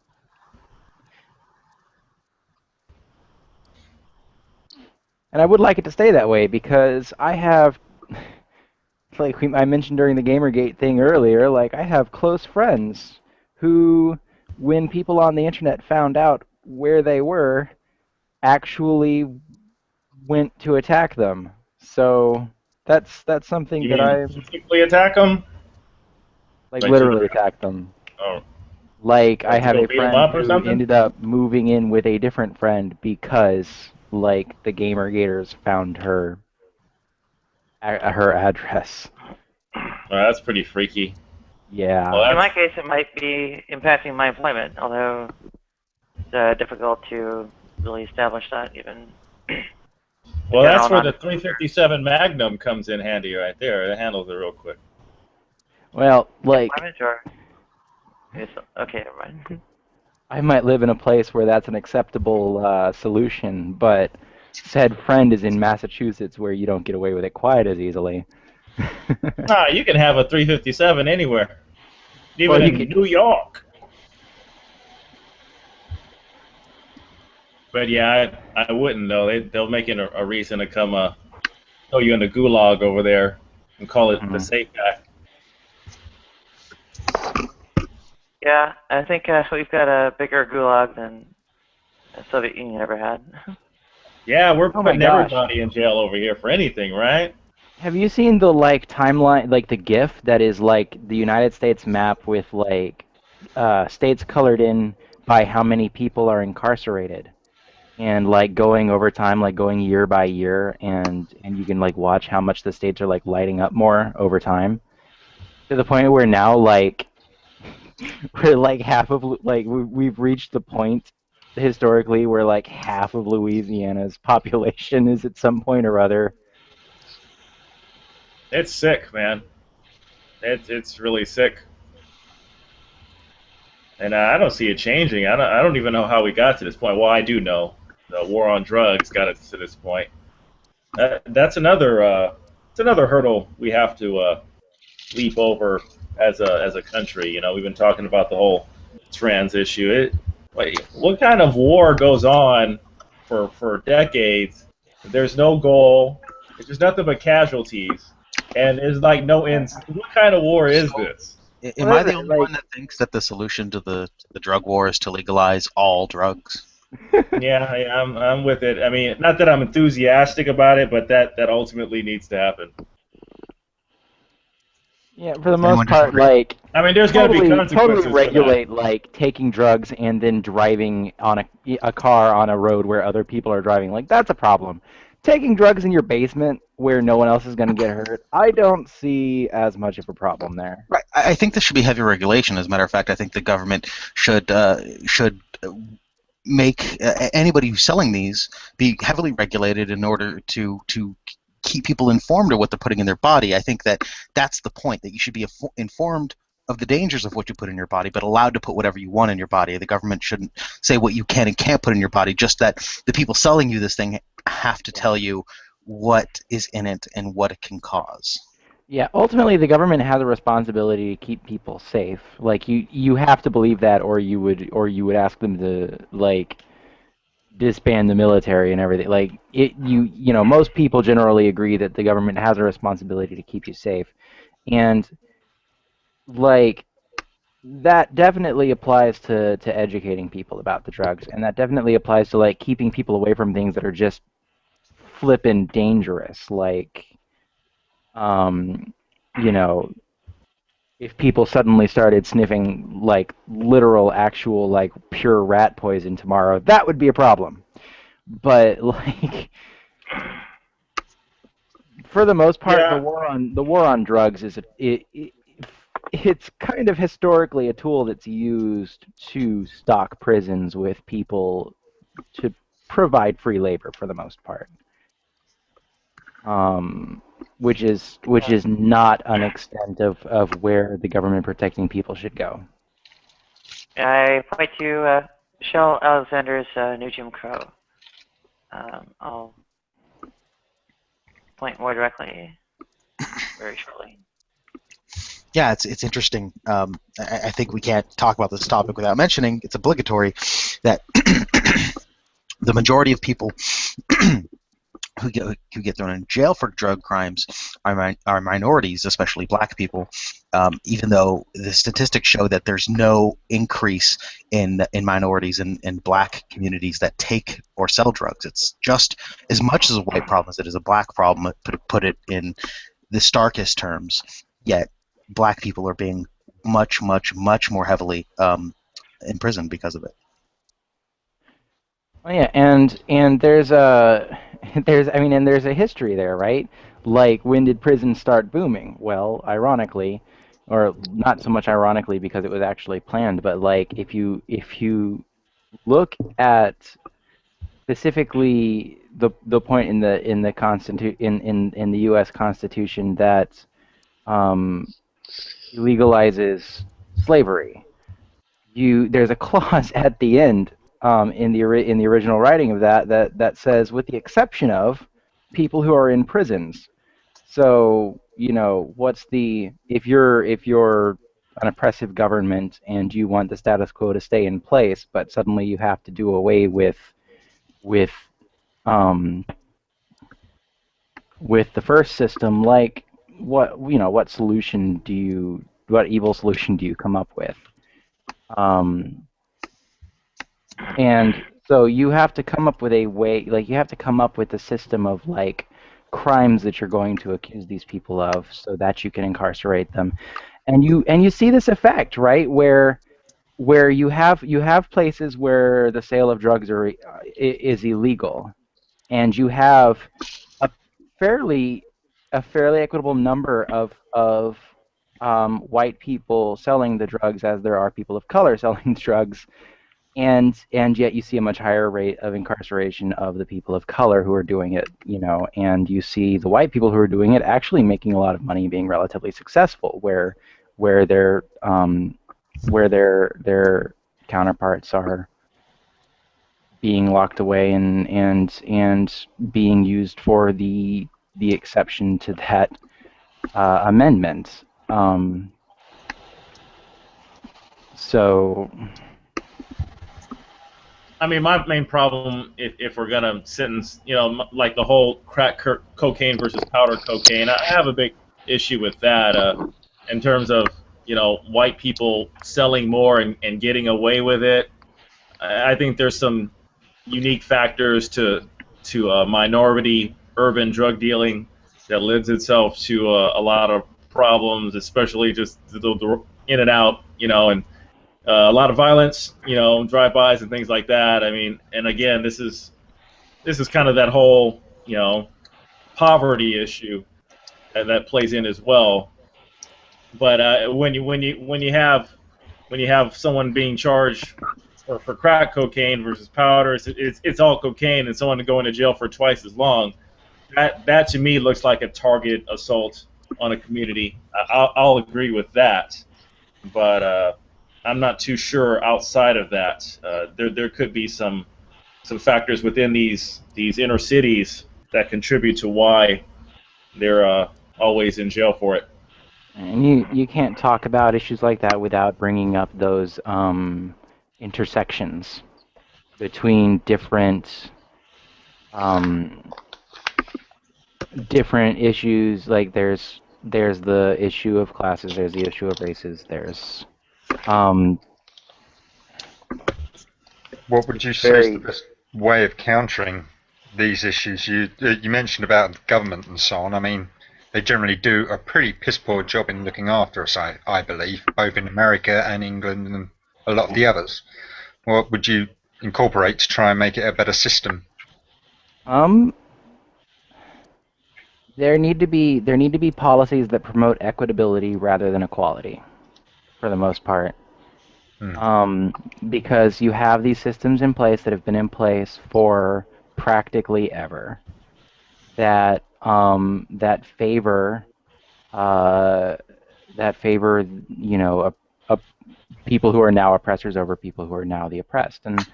And I would like it to stay that way because I have, like I mentioned during the Gamergate thing earlier, like I have close friends who, when people on the internet found out where they were, actually went to attack them. So that's something You that mean I physically attack them? like Like to the literally attack them. oh, Like I like to have go a beat them friend up or who something? ended up moving in with a different friend because like the Gamergaters found her address. That's pretty freaky. Well, Yeah. In my that's case, it might be impacting my employment, although it's difficult to really establish that even. well, General that's where the knowledge. 357 Magnum comes in handy right there. It handles it real quick. Well, like Employment or it's, okay, never mind. I might live in a place where that's an acceptable solution, but said friend is in Massachusetts where you don't get away with it quite as easily. Nah, you can have a 357 anywhere, even Well, you in could. New York. But yeah, I wouldn't though. They'll make it a reason to come throw you in the gulag over there and call it the Mhm. safe guy. Yeah, I think we've got a bigger gulag than the Soviet Union ever had. Yeah, we're Oh my putting gosh. everybody in jail over here for anything, right? Have you seen the like timeline, like the GIF that is like the United States map with like states colored in by how many people are incarcerated, and like going over time, like going year by year, and you can like watch how much the states are like lighting up more over time to the point where now like we're like half of like we've reached the point historically where like half of Louisiana's population is at some point or other. It's sick, man. It's really sick, and I don't see it changing. I don't even know how we got to this point. Well, I do know the war on drugs got us to this point. That's another it's another hurdle we have to leap over as a country. You know, we've been talking about the whole trans issue. What kind of war goes on for decades? There's no goal. It's just nothing but casualties, and there's like no end. What kind of war is this? Am I the only one that thinks that the solution to the drug war is to legalize all drugs? Yeah, I'm with it. I mean, not that I'm enthusiastic about it, but that ultimately needs to happen. Yeah, for the Does anyone most part, disagree? like I mean, there's got to be totally consequences for that. regulate like taking drugs and then driving on a car on a road where other people are driving. Like that's a problem. Taking drugs in your basement where no one else is going to get hurt, I don't see as much of a problem there. Right. I think this should be heavy regulation. As a matter of fact, I think the government should make anybody who's selling these be heavily regulated in order to keep people informed of what they're putting in their body. I think that that's the point, that you should be informed of the dangers of what you put in your body, but allowed to put whatever you want in your body. The government shouldn't say what you can and can't put in your body, just that the people selling you this thing have to tell you what is in it and what it can cause. Yeah, ultimately the government has a responsibility to keep people safe. Like you have to believe that or you would ask them to like disband the military and everything. Like you know, most people generally agree that the government has a responsibility to keep you safe. And like that definitely applies to educating people about the drugs, and that definitely applies to like keeping people away from things that are just flippin' dangerous. Like, you know, if people suddenly started sniffing like literal, actual, like pure rat poison tomorrow, that would be a problem. But like, for the most part, Yeah. the war on drugs is it's kind of historically a tool that's used to stock prisons with people to provide free labor for the most part, which is not an extent of where the government protecting people should go. I point to Michelle Alexander's New Jim Crow. I'll point more directly very shortly. Yeah, it's interesting. I think we can't talk about this topic without mentioning, it's obligatory, that the majority of people who get thrown in jail for drug crimes are minorities, especially black people, even though the statistics show that there's no increase in minorities in black communities that take or sell drugs. It's just as much as a white problem as it is a black problem, to put it in the starkest terms, yet black people are being much, much, much more heavily imprisoned because of it. Oh yeah, and there's a there's a history there, right? Like, when did prisons start booming? Well, ironically, or not so much ironically because it was actually planned, but like if you look at specifically the point in the U.S. Constitution that legalizes slavery, there's a clause at the end in the original writing of that says, with the exception of people who are in prisons. So, if you're an oppressive government and you want the status quo to stay in place, but suddenly you have to do away with um, with the first system, like, what evil solution do you come up with? And so you have to come up with a way, like, you have to come up with a system of, like, crimes that you're going to accuse these people of so that you can incarcerate them. And you see this effect, right, where you have places where the sale of drugs is illegal, and you have a fairly equitable number of white people selling the drugs as there are people of color selling drugs, and yet you see a much higher rate of incarceration of the people of color who are doing it, and you see the white people who are doing it actually making a lot of money, being relatively successful, where their counterparts are being locked away and being used for the exception to that amendment. So, I mean, my main problem, if we're gonna sentence, like the whole crack cocaine versus powder cocaine, I have a big issue with that. In terms of white people selling more and getting away with it. I think there's some unique factors to minority urban drug dealing that lends itself to a lot of problems, especially just the in and out, and a lot of violence, drive-bys and things like that. I mean, and again, this is kind of that whole, poverty issue that plays in as well. But when you have someone being charged for crack cocaine versus powder, it's all cocaine, and someone going to jail for twice as long. That to me looks like a target assault on a community. I'll agree with that, but I'm not too sure outside of that. There could be some factors within these inner cities that contribute to why they're always in jail for it. and you can't talk about issues like that without bringing up those intersections between different issues. Like, there's the issue of classes, there's the issue of races, there's What would you say is the best way of countering these issues? You mentioned about government and so on. I mean, they generally do a pretty piss poor job in looking after us, I believe, both in America and England and a lot of the others. What would you incorporate to try and make it a better system? There need to be policies that promote equitability rather than equality, for the most part. Because you have these systems in place that have been in place for practically ever, that favor people who are now oppressors over people who are now the oppressed. And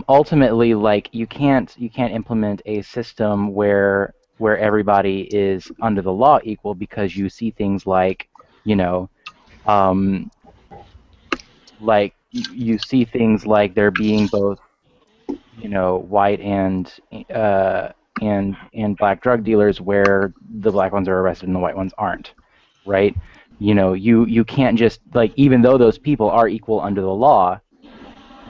ultimately, like, you can't implement a system where everybody is under the law equal, because you see things like, you see things like there being both, white and and black drug dealers where the black ones are arrested and the white ones aren't, right? You know, you can't just like, even though those people are equal under the law,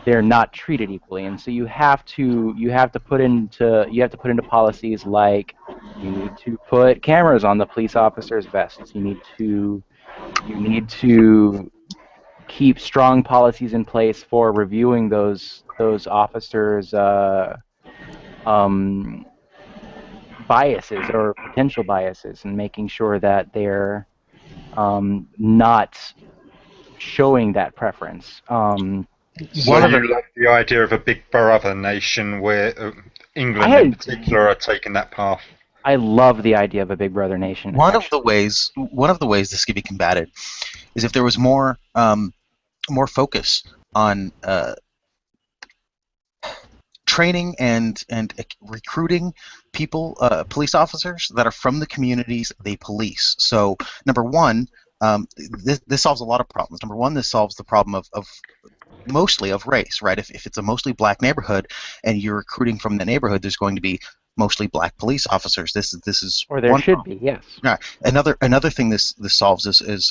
they're not treated equally, and so you have to put into policies like you need to put cameras on the police officers' vests. You need to keep strong policies in place for reviewing those officers' biases or potential biases, and making sure that they're not showing that preference. So you like the idea of a big brother nation where England in particular are taking that path? I love the idea of a big brother nation. One of the ways this could be combated is if there was more focus on training and recruiting people, police officers that are from the communities they police. So number one, this solves a lot of problems. Number one, this solves the problem of mostly of race, right? If it's a mostly black neighborhood and you're recruiting from the neighborhood, there's going to be mostly black police officers. This is or there should be, yes. Right. Another thing this solves is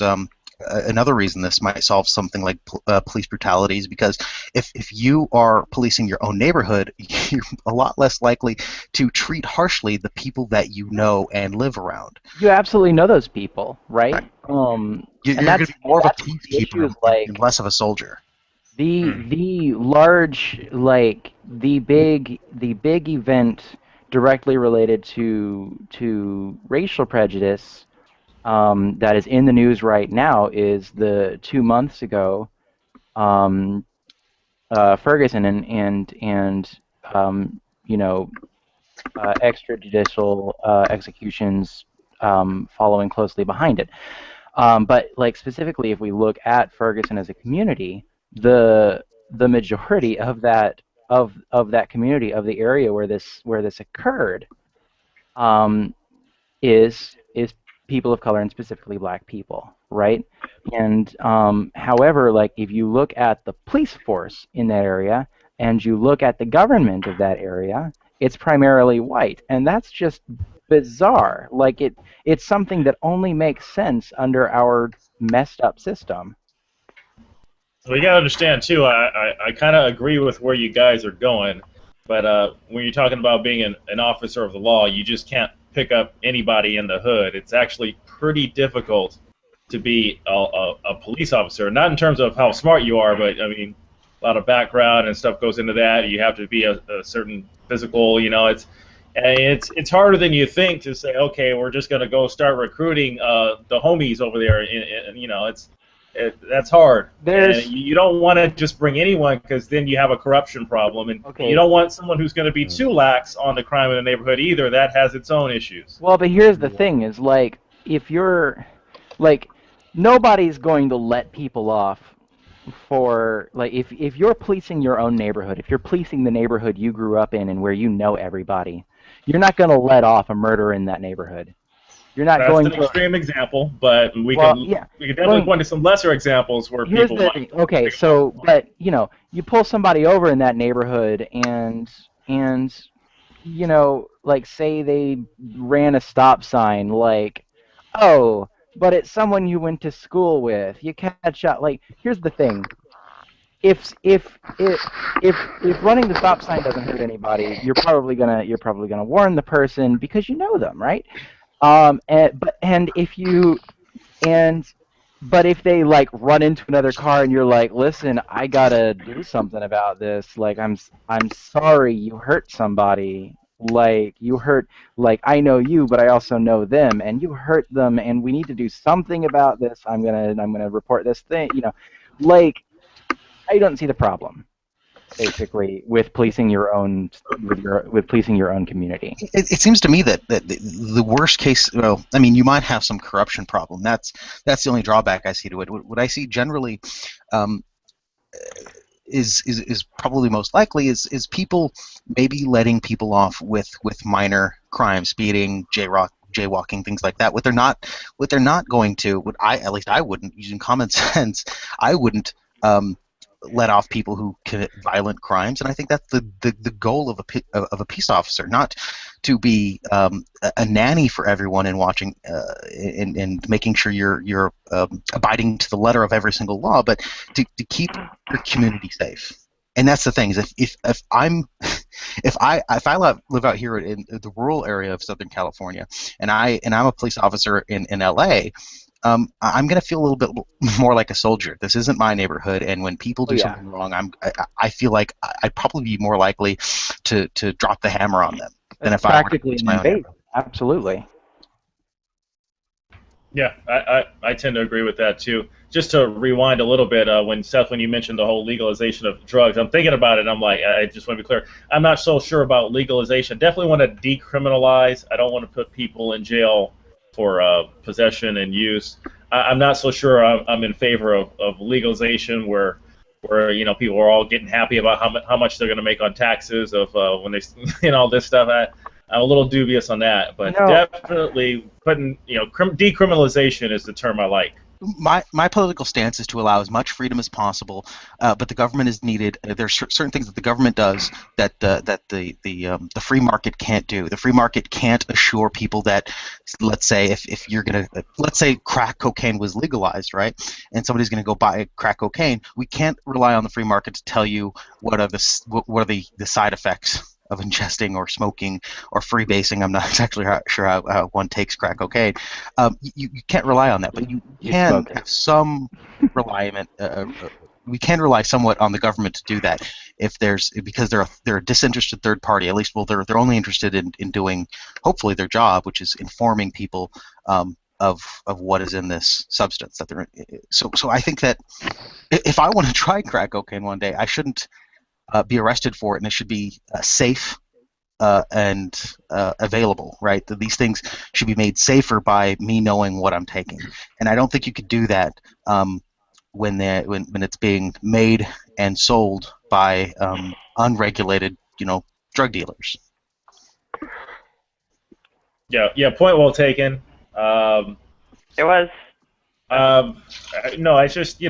another reason this might solve something like police brutality is because if you are policing your own neighborhood, you're a lot less likely to treat harshly the people that you know and live around. You absolutely know those people, right? You're going to be more of a peacekeeper and less of a soldier. The large, like the big event directly related to racial prejudice that is in the news right now is the 2 months ago Ferguson and extrajudicial executions following closely behind it. But like specifically, if we look at Ferguson as a community, the majority of that community, of the area where this occurred, is people of color, and specifically black people, right? And however, like if you look at the police force in that area and you look at the government of that area, it's primarily white, and that's just bizarre. Like it's something that only makes sense under our messed up system. So you gotta understand too. I kind of agree with where you guys are going, but when you're talking about being an officer of the law, you just can't pick up anybody in the hood. It's actually pretty difficult to be a police officer. Not in terms of how smart you are, but I mean, a lot of background and stuff goes into that. You have to be a certain physical. You know, it's harder than you think to say, okay, we're just gonna go start recruiting the homies over there. And you know, that's hard. And you don't want to just bring anyone, because then you have a corruption problem, and you don't want someone who's going to be too lax on the crime in the neighborhood either. That has its own issues. Well, but here's the thing: is like if you're like nobody's going to let people off for like if you're policing your own neighborhood, if you're policing the neighborhood you grew up in and where you know everybody, you're not going to let off a murderer in that neighborhood. You're not That's going an to extreme example, but we can definitely point to some lesser examples where people might. Okay, so but you know, you pull somebody over in that neighborhood and you know, like say they ran a stop sign, like, oh, but it's someone you went to school with. You catch up. Like, here's the thing: if running the stop sign doesn't hurt anybody, you're probably gonna warn the person because you know them, right? But if they like run into another car and you're like, listen, I gotta do something about this. Like, I'm sorry you hurt somebody. Like you hurt, like I know you, but I also know them, and you hurt them, and we need to do something about this. I'm gonna report this thing. You know, like I don't see the problem, basically, with policing your own policing your own community. It seems to me that the worst case, well, I mean, you might have some corruption problem. That's the only drawback I see to it. What I see generally is probably most likely is people maybe letting people off with minor crimes, speeding, jaywalking, things like that. What they're not going to, at least I wouldn't, using common sense, I wouldn't let off people who commit violent crimes, and I think that's the goal of a peace officer, not to be a nanny for everyone and watching and making sure you're abiding to the letter of every single law, but to keep your community safe. And that's the thing is if I'm if I live out here in the rural area of Southern California and I'm a police officer in LA, I'm going to feel a little bit more like a soldier. This isn't my neighborhood, and when people do something wrong, I feel like I'd probably be more likely to drop the hammer on them than if I were to police my own neighborhood. Absolutely. Yeah, I tend to agree with that too. Just to rewind a little bit, when you mentioned the whole legalization of drugs, I'm thinking about it. I'm like, I just want to be clear. I'm not so sure about legalization. Definitely want to decriminalize. I don't want to put people in jail for possession and use. I'm not so sure I'm in favor of legalization where people are all getting happy about how much they're going to make on taxes of when they all this stuff. I'm a little dubious on that, but definitely putting decriminalization is the term I like. My political stance is to allow as much freedom as possible, but the government is needed. There's certain things that the government does that the free market can't do. The free market can't assure people that, let's say, if you're gonna, let's say crack cocaine was legalized, right, and somebody's gonna go buy crack cocaine, we can't rely on the free market to tell you what are the side effects of ingesting or smoking or freebasing. I'm not exactly sure how one takes crack cocaine. You can't rely on that, but you can have some reliance. We can rely somewhat on the government to do that because they're a disinterested third party. At least, well, they're only interested in doing hopefully their job, which is informing people of what is in this substance that they're. So I think that if I want to try crack cocaine one day, I shouldn't be arrested for it, and it should be safe and available, right? These things should be made safer by me knowing what I'm taking, and I don't think you could do that when it's being made and sold by unregulated, drug dealers. Yeah. Point well taken. It was. No, it's just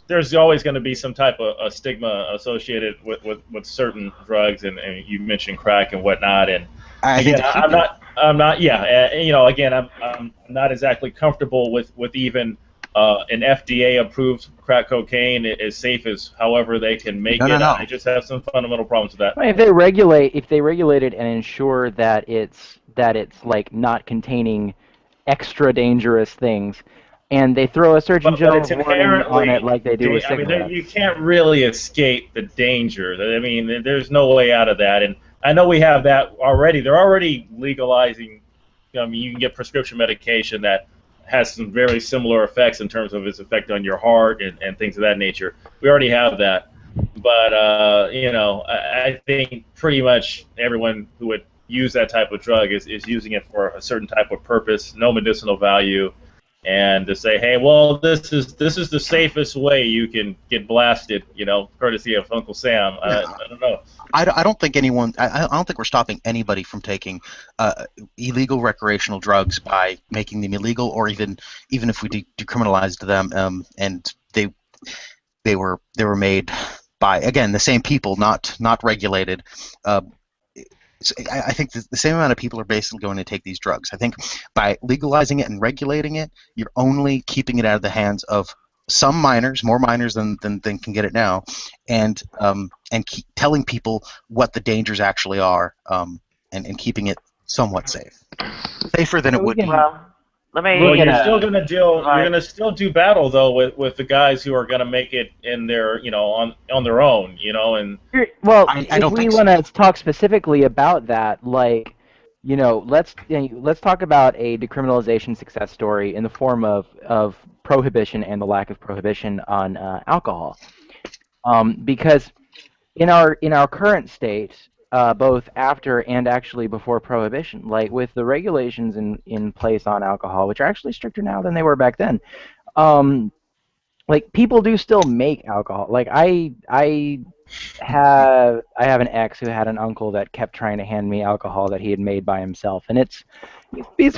there's always going to be some type of a stigma associated with certain drugs, and you mentioned crack and whatnot. And again, I'm not. Yeah, again, I'm not exactly comfortable with even an FDA approved crack cocaine as safe as however they can make it. I just have some fundamental problems with that. If they regulate it and ensure that it's like not containing extra dangerous things, and they throw a Surgeon General's warning on it like they do with cigarettes. You can't really escape the danger. I mean, there's no way out of that. And I know we have that already. They're already legalizing. I mean, you can get prescription medication that has some very similar effects in terms of its effect on your heart and things of that nature. We already have that. But, I think pretty much everyone who would use that type of drug is using it for a certain type of purpose, no medicinal value. And to say, hey, well, this is the safest way you can get blasted, courtesy of Uncle Sam. I don't know. I don't think anyone. I don't think we're stopping anybody from taking illegal recreational drugs by making them illegal, or even if we decriminalized them, and they were made by, again, the same people, not regulated. So I think the same amount of people are basically going to take these drugs. I think by legalizing it and regulating it, you're only keeping it out of the hands of some minors, more minors than can get it now, and keep telling people what the dangers actually are, and keeping it somewhat safe, safer than it would be. Well, you're still going to deal. You're going to still do battle though with the guys who are going to make it in their, on their own, and. Well, if we want to talk specifically about that, like, let's talk about a decriminalization success story in the form of prohibition and the lack of prohibition on alcohol, because in our current state, both after and actually before prohibition, like with the regulations in place on alcohol, which are actually stricter now than they were back then, like people do still make alcohol. Like I have an ex who had an uncle that kept trying to hand me alcohol that he had made by himself, and it's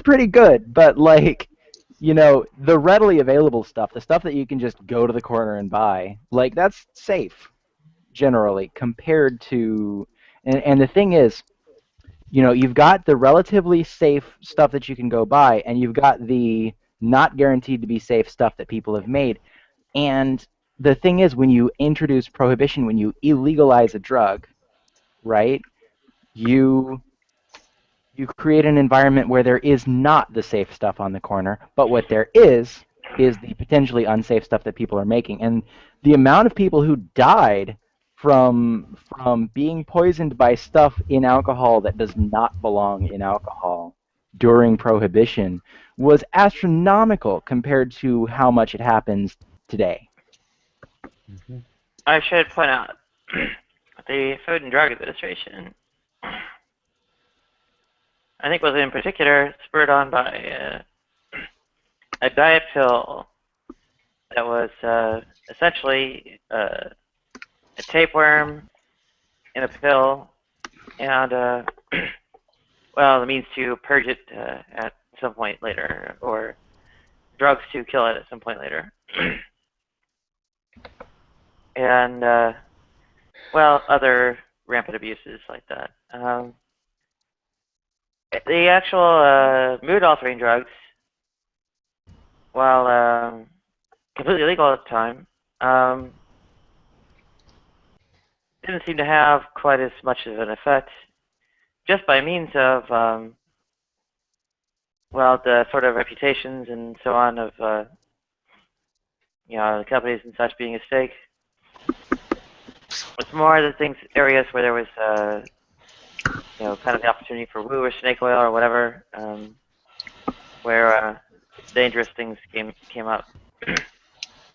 pretty good, but like you know, the readily available stuff, the stuff that you can just go to the corner and buy, like that's safe generally compared to, and the thing is, you know, you've got the relatively safe stuff that you can go buy, and you've got the not guaranteed to be safe stuff that people have made. And the thing is, when you introduce prohibition, when you illegalize a drug, right, you create an environment where there is not the safe stuff on the corner, but what there is the potentially unsafe stuff that people are making. And the amount of people who died from being poisoned by stuff in alcohol that does not belong in alcohol during Prohibition was astronomical compared to how much it happens today. I should point out the Food and Drug Administration, I think, was in particular spurred on by a diet pill that was essentially a tapeworm in a pill, and well, the means to purge it at some point later, or drugs to kill it at some point later, and well, other rampant abuses like that. The actual mood-altering drugs, while completely legal at the time, didn't seem to have quite as much of an effect, just by means of, well, the sort of reputations and so on of, you know, the companies and such being at stake. It's more the things, areas where there was, you know, kind of the opportunity for woo or snake oil or whatever, where dangerous things came up.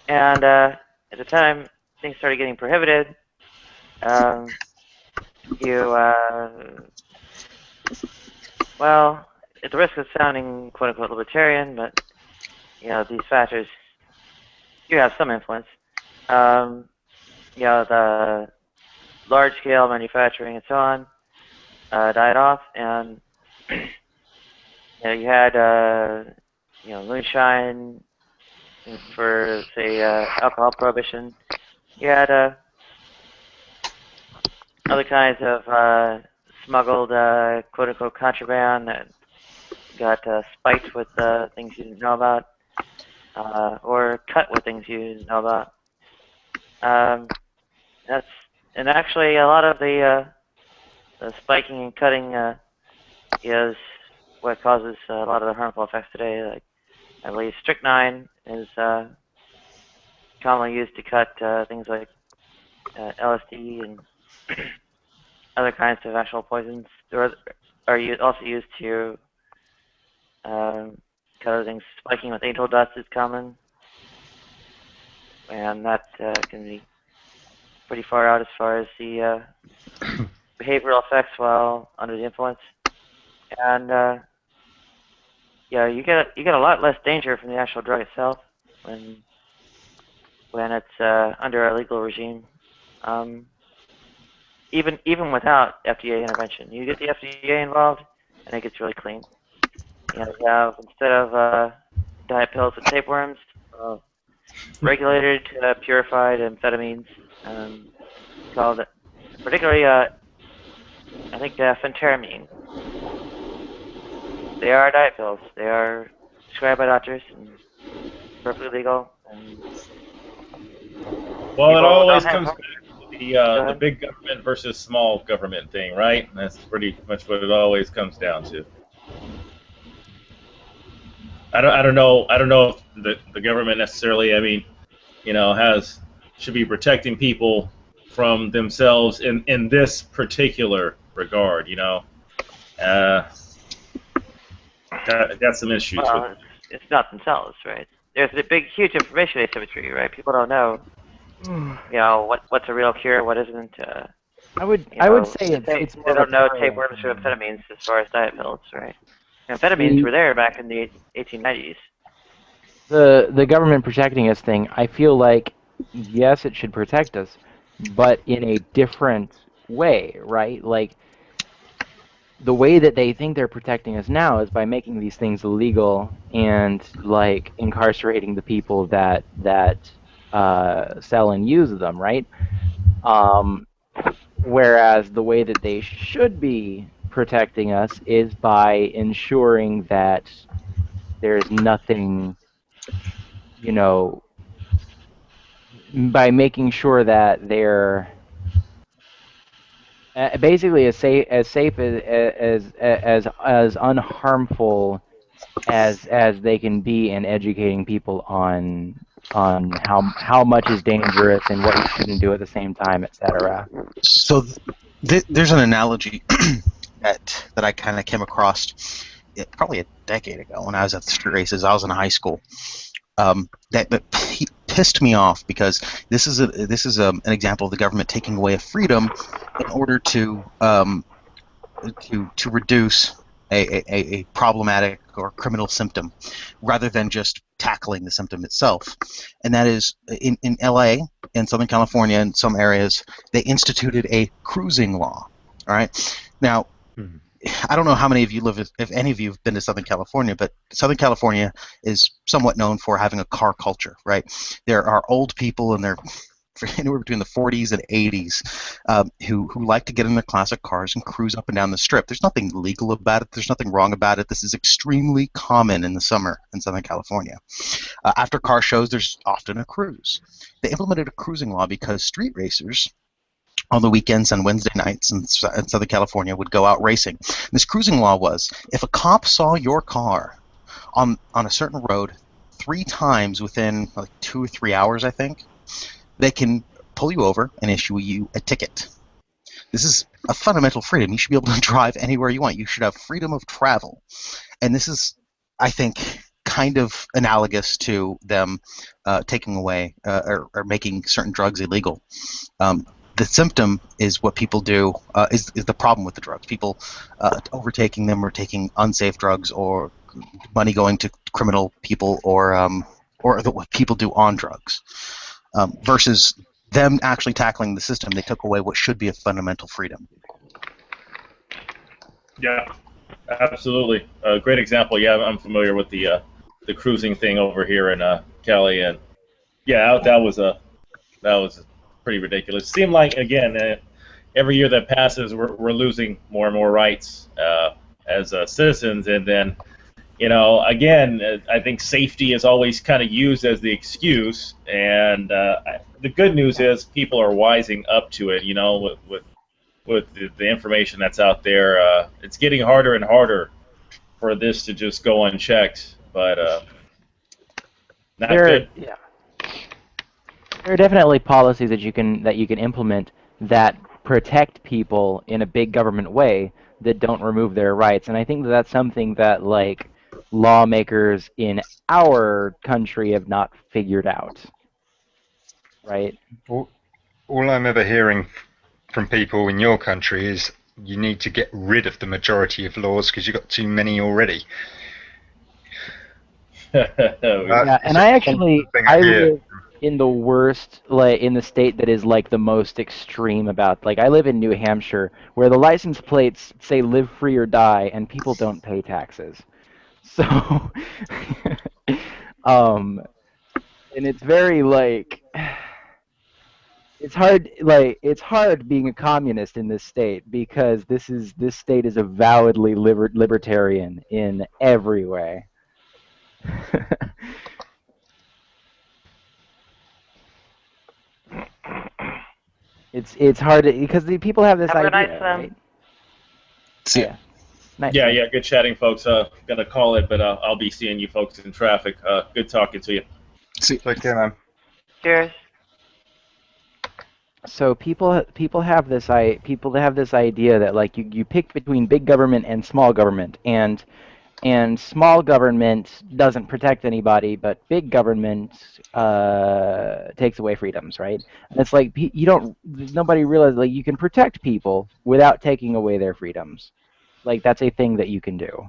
And at the time things started getting prohibited, well, at the risk of sounding quote-unquote libertarian, but, you know, these factors do have some influence. You know, the large-scale manufacturing and so on died off, and you know, you had you know, moonshine for, say, alcohol prohibition. You had other kinds of smuggled quote-unquote contraband that got spiked with things you didn't know about, or cut with things you didn't know about. And actually a lot of the spiking and cutting is what causes a lot of the harmful effects today. Like, I believe strychnine is commonly used to cut things like LSD and other kinds of actual poisons, or are also used to cut other things. Spiking with angel dust is common, and that can be pretty far out as far as the behavioral effects while under the influence. And yeah, you get a lot less danger from the actual drug itself when it's under a legal regime. Even without FDA intervention, you get the FDA involved, and it gets really clean. You know, you have, instead of diet pills with tapeworms, regulated, purified amphetamines, called, particularly, I think, phentermine. They are diet pills. They are prescribed by doctors and perfectly legal. And well, it always comes back to the big government versus small government thing, right? And that's pretty much what it always comes down to. I don't know if the government necessarily, I mean, you know, should be protecting people from themselves in this particular regard, you know. Got some issues with it. It's not themselves, right? There's a big, huge information asymmetry, right? People don't know, you know, what's a real cure, what isn't. I would say it's more they don't know of a tapeworms or amphetamines as far as diet pills, right? Amphetamines were there back in the 1890s. The government protecting us thing, I feel like, yes, it should protect us, but in a different way, right? Like, the way that they think they're protecting us now is by making these things illegal and like incarcerating the people that sell and use them, right? Um, Whereas the way that they should be protecting us is by ensuring that there's nothing, you know, by making sure that they're basically as safe as unharmful as they can be, in educating people on how much is dangerous and what you shouldn't do at the same time, etc. So there's an analogy that I kind of came across probably a decade ago when I was at the street races. I was in high school. That pissed me off because this is an example of the government taking away a freedom in order to reduce a problematic or criminal symptom, rather than just tackling the symptom itself. And that is in LA, in Southern California, in some areas, they instituted a cruising law. All right, now. I don't know how many of you live, if any of you have been to Southern California, but Southern California is somewhat known for having a car culture, right? There are old people, and they're anywhere between the 40s and 80s, who like to get in their classic cars and cruise up and down the strip. There's nothing legal about it. There's nothing wrong about it. This is extremely common in the summer in Southern California. After car shows, there's often a cruise. They implemented a cruising law because street racers on the weekends and Wednesday nights in Southern California would go out racing. And this cruising law was, if a cop saw your car on a certain road 3 times within like 2 or 3 hours, I think, they can pull you over and issue you a ticket. This is a fundamental freedom. You should be able to drive anywhere you want. You should have freedom of travel. And this is, I think, kind of analogous to them taking away or making certain drugs illegal. The symptom is what people do, is the problem with the drugs. People overtaking them, or taking unsafe drugs, or money going to criminal people, or what people do on drugs. Versus them actually tackling the system, they took away what should be a fundamental freedom. Yeah, absolutely. A great example. Yeah, I'm familiar with the cruising thing over here in Cali, and yeah, that was pretty ridiculous. It seemed like, again, every year that passes, we're losing more and more rights as citizens, and then, again, I think safety is always kind of used as the excuse, and the good news is people are wising up to it. With the information that's out there, it's getting harder and harder for this to just go unchecked, but not good. Yeah. There are definitely policies that you can implement that protect people in a big government way that don't remove their rights, and I think that's something that like lawmakers in our country have not figured out, right? All I'm ever hearing from people in your country is you need to get rid of the majority of laws because you've got too many already. Yeah, and I live in the worst, like in the state that is like the most extreme about. Like I live in New Hampshire, where the license plates say "Live free or die," and people don't pay taxes. So, and it's very like. It's hard being a communist in this state because this state is avowedly libertarian in every way. It's hard because the people have this Have a idea, nice, right? See ya. Nice. Yeah, good chatting, folks. Gonna call it, but I'll be seeing you folks in traffic. Good talking to you. See. Take care, man. Cheers. So people have this idea that like you pick between big government and small government, and small government doesn't protect anybody, but big government takes away freedoms, right? And it's like nobody realizes like you can protect people without taking away their freedoms. Like that's a thing that you can do.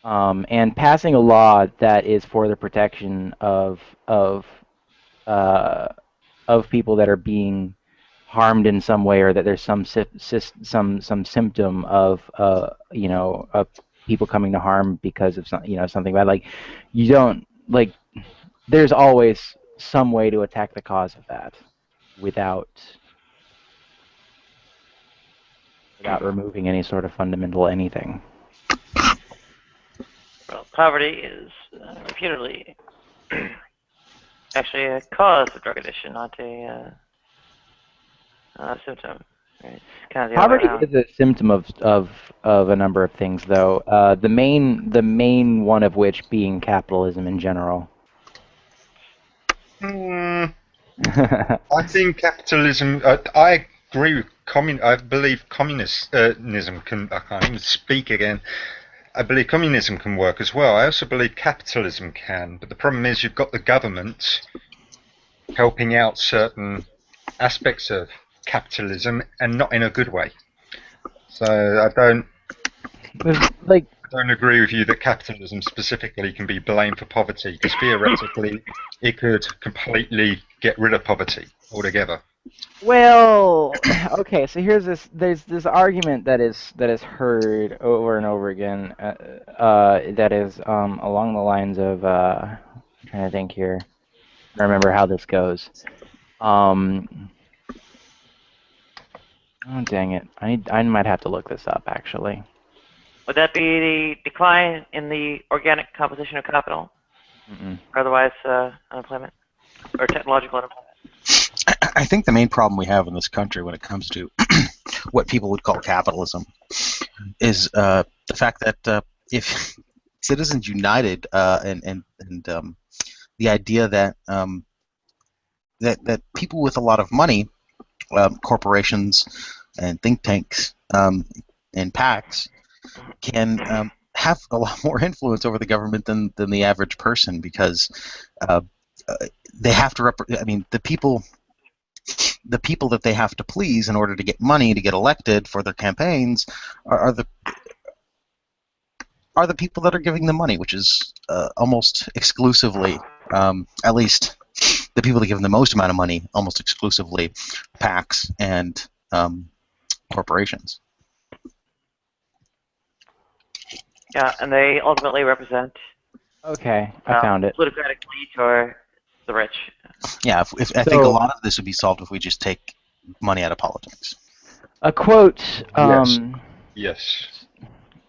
And passing a law that is for the protection of people that are being harmed in some way, or that there's some symptom of of people coming to harm because of something bad. Like, you don't like. There's always some way to attack the cause of that without removing any sort of fundamental anything. Well, poverty is reputedly actually a cause of drug addiction, not a symptom. Right? It's kind of the other way Poverty around. is a symptom of a number of things, though. The main one of which being capitalism in general. I think capitalism. I agree with I believe communism can. I can't even speak again. I believe communism can work as well. I also believe capitalism can. But the problem is you've got the government helping out certain aspects of capitalism and not in a good way. So I don't agree with you that capitalism specifically can be blamed for poverty, because theoretically it could completely get rid of poverty altogether. Well, okay. So there's this argument that is heard over and over again. That is along the lines of I'm trying to think here. I remember how this goes. Oh, dang it! I might have to look this up actually. Would that be the decline in the organic composition of capital? Mm-mm. Or otherwise unemployment? Or technological unemployment? I think the main problem we have in this country when it comes to what people would call capitalism is the fact that if Citizens United and the idea that that people with a lot of money, corporations and think tanks and PACs, can have a lot more influence over the government than the average person, because they have to I mean, the people that they have to please in order to get money to get elected for their campaigns are the people that are giving them money, which is almost exclusively, at least the people that give them the most amount of money, almost exclusively PACs and corporations. Yeah, and they ultimately represent Okay, I found it. plutocratic elite or the rich. Yeah, if I think a lot of this would be solved if we just take money out of politics. A quote. Yes.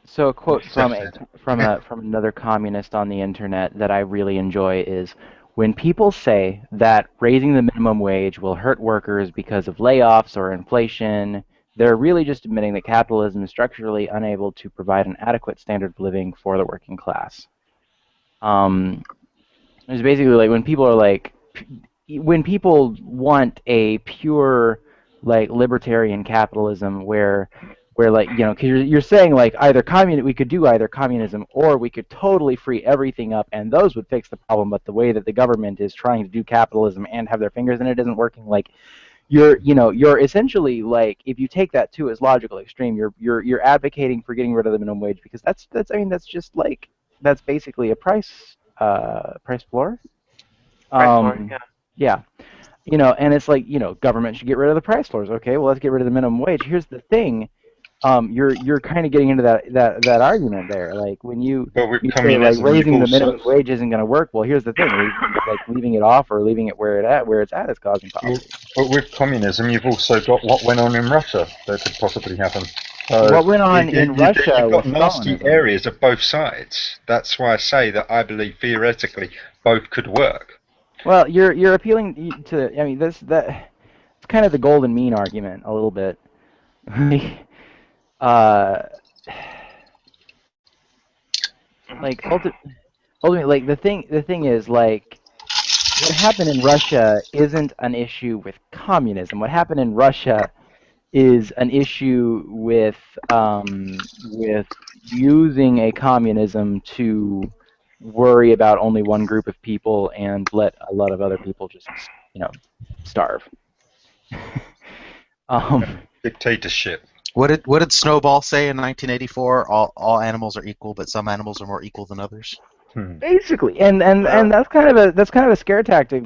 So a quote from Accepted. from another communist on the internet that I really enjoy is, when people say that raising the minimum wage will hurt workers because of layoffs or inflation, they're really just admitting that capitalism is structurally unable to provide an adequate standard of living for the working class. It's basically like when people are like, when people want a pure like libertarian capitalism where like, because you're saying like we could do either communism or we could totally free everything up and those would fix the problem, but the way that the government is trying to do capitalism and have their fingers in it isn't working. Like, you're essentially, like, if you take that to its logical extreme, you're advocating for getting rid of the minimum wage, because that's just like, that's basically a price floor. Price floor, yeah. Yeah. And it's like, government should get rid of the price floors. Okay, well, let's get rid of the minimum wage. Here's the thing. You're kind of getting into that argument there. Like, when you say, like, raising the minimum wage isn't going to work, well, here's the thing. Like, leaving it off or leaving it where it's at is causing poverty. But with communism, you've also got what went on in Russia that could possibly happen. What went on in Russia You've got was nasty Stalinism. areas of both sides. That's why I say that I believe theoretically both could work. Well, you're appealing to. I mean, it's kind of the golden mean argument a little bit. Like, ultimately, like, the thing is, like, what happened in Russia isn't an issue with communism. What happened in Russia is an issue with using a communism to worry about only one group of people and let a lot of other people just, starve. Dictatorship. What did Snowball say in 1984? All animals are equal, but some animals are more equal than others. Basically, and that's kind of a scare tactic,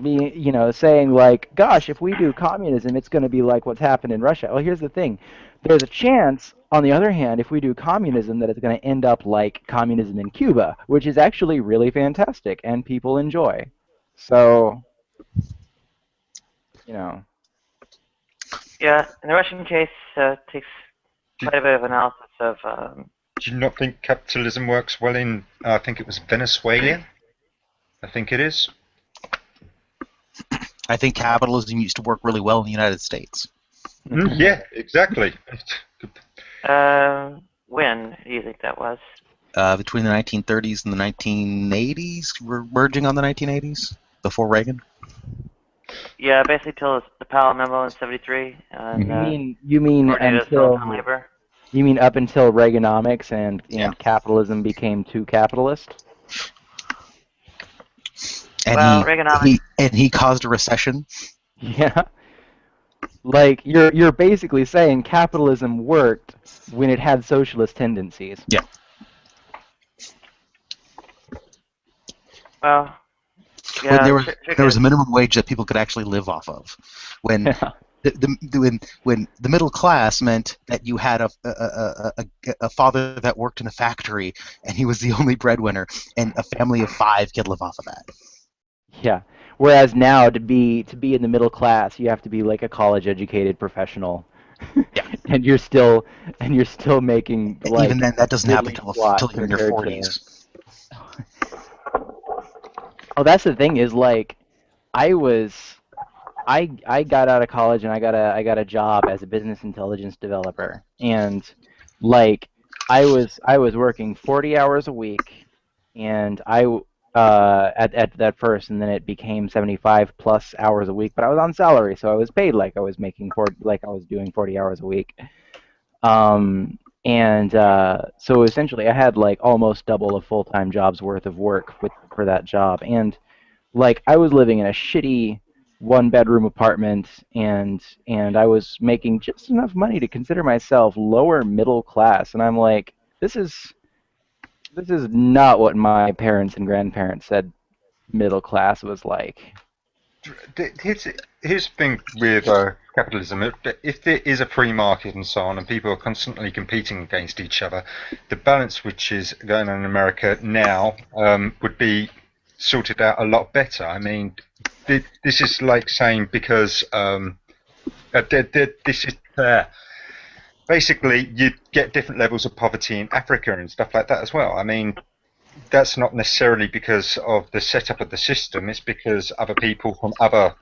saying like, gosh, if we do communism, it's going to be like what's happened in Russia. Well, here's the thing: there's a chance, on the other hand, if we do communism, that it's going to end up like communism in Cuba, which is actually really fantastic and people enjoy. So, Yeah, in the Russian case, takes quite a bit of analysis of. Do you not think capitalism works well in, I think it was Venezuela? I think it is. I think capitalism used to work really well in the United States. Yeah, exactly. When do you think that was? Between the 1930s and the 1980s, we're merging on the 1980s, before Reagan. Yeah, basically till the Powell memo in '73. You mean until labor? You mean up until Reaganomics and capitalism became too capitalist? And he caused a recession. Yeah. Like you're basically saying capitalism worked when it had socialist tendencies. Yeah. Well, when there was a minimum wage that people could actually live off of, when when the middle class meant that you had a father that worked in a factory and he was the only breadwinner, and a family of 5 could live off of that. Yeah. Whereas now to be in the middle class, you have to be like a college-educated professional. Yeah. and you're still making like even then that doesn't happen until you're in your compared 40s. Oh, that's the thing is like I got out of college and I got a job as a business intelligence developer, and like I was working 40 hours a week, and at that first, and then it became 75 plus hours a week, but I was on salary, so I was paid like I was doing 40 hours a week. So essentially I had like almost double a full-time job's worth of work for that job, and like I was living in a shitty one-bedroom apartment, and I was making just enough money to consider myself lower middle class, and I'm like, this is not what my parents and grandparents said middle class was like. Here's the thing with capitalism. If there is a free market and so on, and people are constantly competing against each other, the balance which is going on in America now would be sorted out a lot better. I mean, this is like saying because this is basically you get different levels of poverty in Africa and stuff like that as well. I mean, that's not necessarily because of the setup of the system. It's because other people from other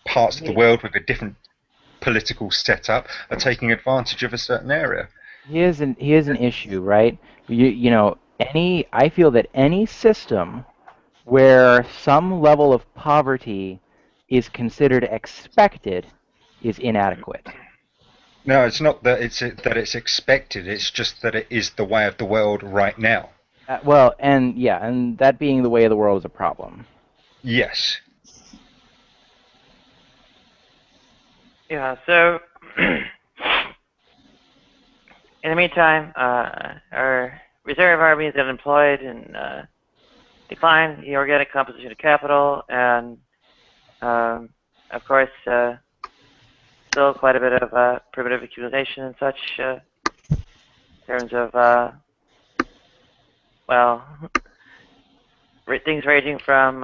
parts of the world with a different political setup are taking advantage of a certain area. Here's an issue, right? I feel that any system where some level of poverty is considered expected is inadequate. No, it's not that it's expected. It's just that it is the way of the world right now. And that being the way of the world is a problem. Yes. Yeah. So in the meantime, our reserve army is unemployed and decline the organic composition of capital, and of course, still quite a bit of primitive accumulation and such in terms of things ranging from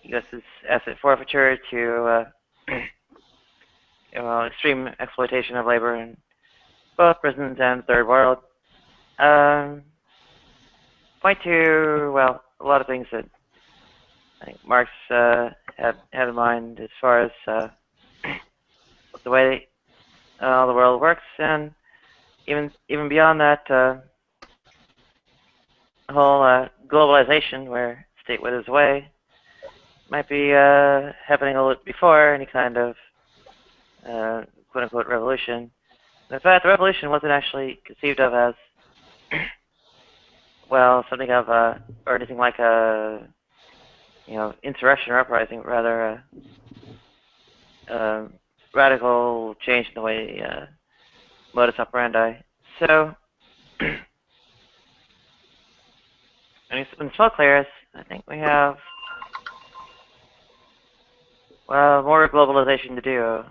U.S.'s asset forfeiture to extreme exploitation of labor in both prisons and third world. Point to a lot of things that I think Marx had in mind as far as the way the world works, and even beyond that, whole globalization where state withers away might be happening a little before any kind of quote-unquote revolution. In fact, the revolution wasn't actually conceived of as something of or anything like a insurrection or uprising, rather a radical change in the way modus operandi. So, when smoke clears, I think we have, well, more globalization to do.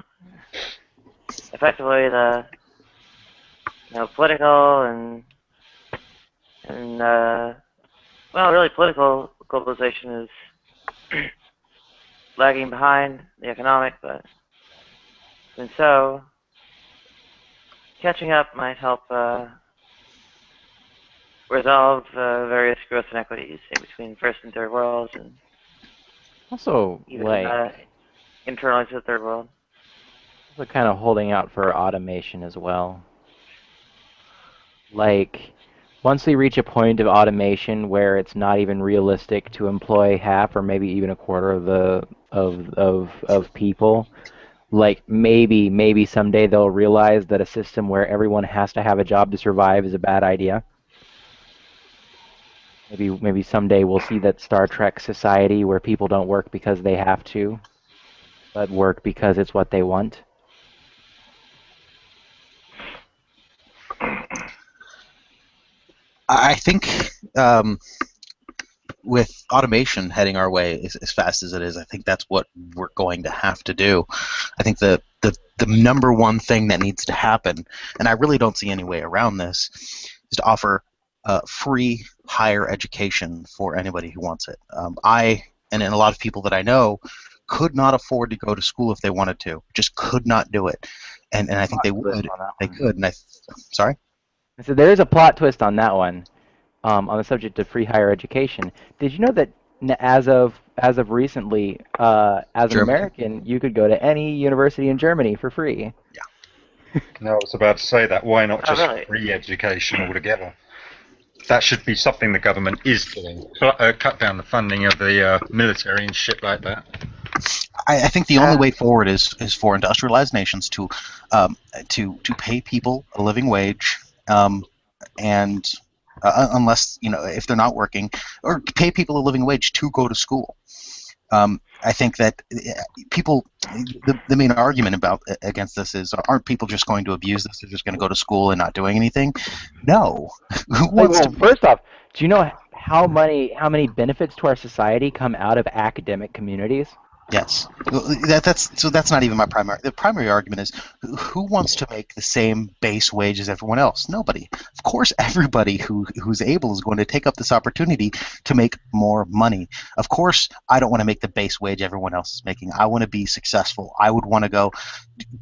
Effectively, the political and well, really political globalization is lagging behind the economic, but even so, catching up might help resolve various growth inequities in between first and third worlds, and Also, even like, internally to the third world. also kind of holding out for automation as well. Like, once we reach a point of automation where it's not even realistic to employ half or maybe even a quarter of the of people, like maybe someday they'll realize that a system where everyone has to have a job to survive is a bad idea. Maybe someday we'll see that Star Trek society where people don't work because they have to, but work because it's what they want. I think with automation heading our way as fast as it is, I think that's what we're going to have to do. I think the number one thing that needs to happen, and I really don't see any way around this, is to offer free higher education for anybody who wants it. I and a lot of people that I know could not afford to go to school if they wanted to, just could not do it, and I think they would, they could. And sorry. So there is a plot twist on that one, on the subject of free higher education. Did you know that as of recently, as an Germany? American, you could go to any university in Germany for free? No, I was about to say that. Why not just really? free education altogether? That should be something the government is doing. Cut down the funding of the military and shit like that. I think the only way forward is for industrialized nations to pay people a living wage, and unless if they're not working, or pay people a living wage to go to school. I think that people, the main argument against this is, aren't people just going to abuse this? They're just going to go to school and not doing anything? No. Well, first off, do you know how many benefits to our society come out of academic communities? Yes, that's not even my primary. The primary argument is, who wants to make the same base wage as everyone else? Nobody. Of course, everybody who's able is going to take up this opportunity to make more money. Of course, I don't want to make the base wage everyone else is making. I want to be successful. I would want to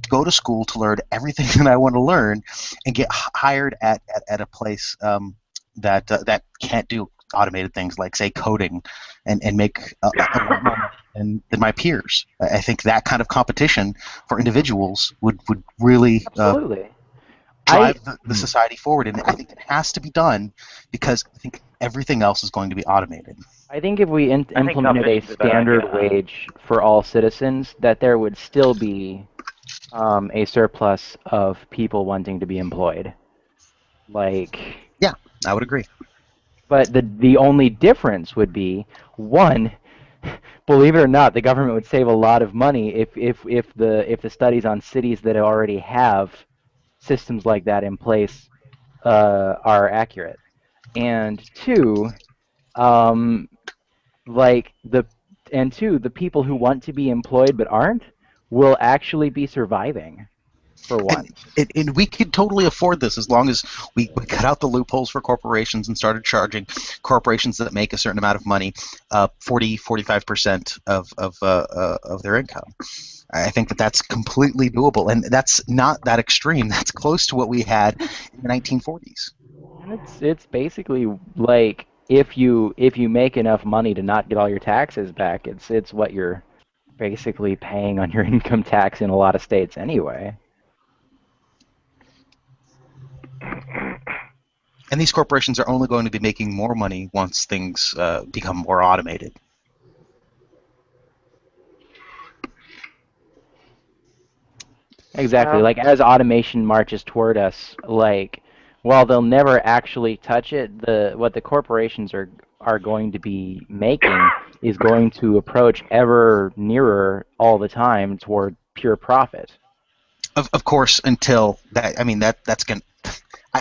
go to school to learn everything that I want to learn, and get hired at a place that can't do automated things like, say, coding, and make a lot more than my peers. I think that kind of competition for individuals would really drive the society forward, and I think it has to be done because I think everything else is going to be automated. I think if we implemented a standard wage for all citizens, that there would still be a surplus of people wanting to be employed. Yeah, I would agree. But the only difference would be, one, believe it or not, the government would save a lot of money if the studies on cities that already have systems like that in place are accurate. And two, the people who want to be employed but aren't will actually be surviving. For once. And we could totally afford this as long as we cut out the loopholes for corporations and started charging corporations that make a certain amount of money 45% of their income. I think that's completely doable, and that's not that extreme. That's close to what we had in the 1940s. And it's basically like if you make enough money to not get all your taxes back, it's what you're basically paying on your income tax in a lot of states anyway. And these corporations are only going to be making more money once things become more automated. Exactly. Like, as automation marches toward us, like, while they'll never actually touch it, what the corporations are going to be making is going to approach ever nearer all the time toward pure profit. Of course, until that, I mean, that's going.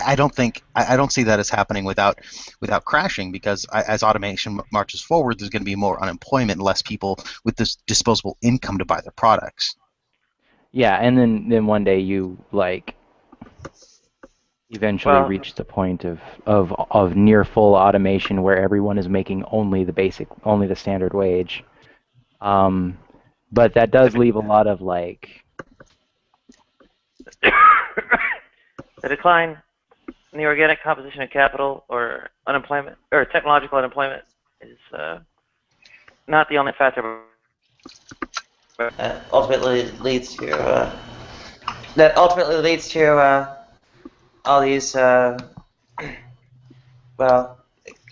I don't think I don't see that as happening without crashing, because as automation marches forward, there's going to be more unemployment, less people with this disposable income to buy their products. Yeah, and then one day you eventually Well, reach the point of near full automation where everyone is making only the standard wage. But that does leave a lot of the decline in the organic composition of capital or unemployment or technological unemployment is not the only factor that ultimately leads to all these well,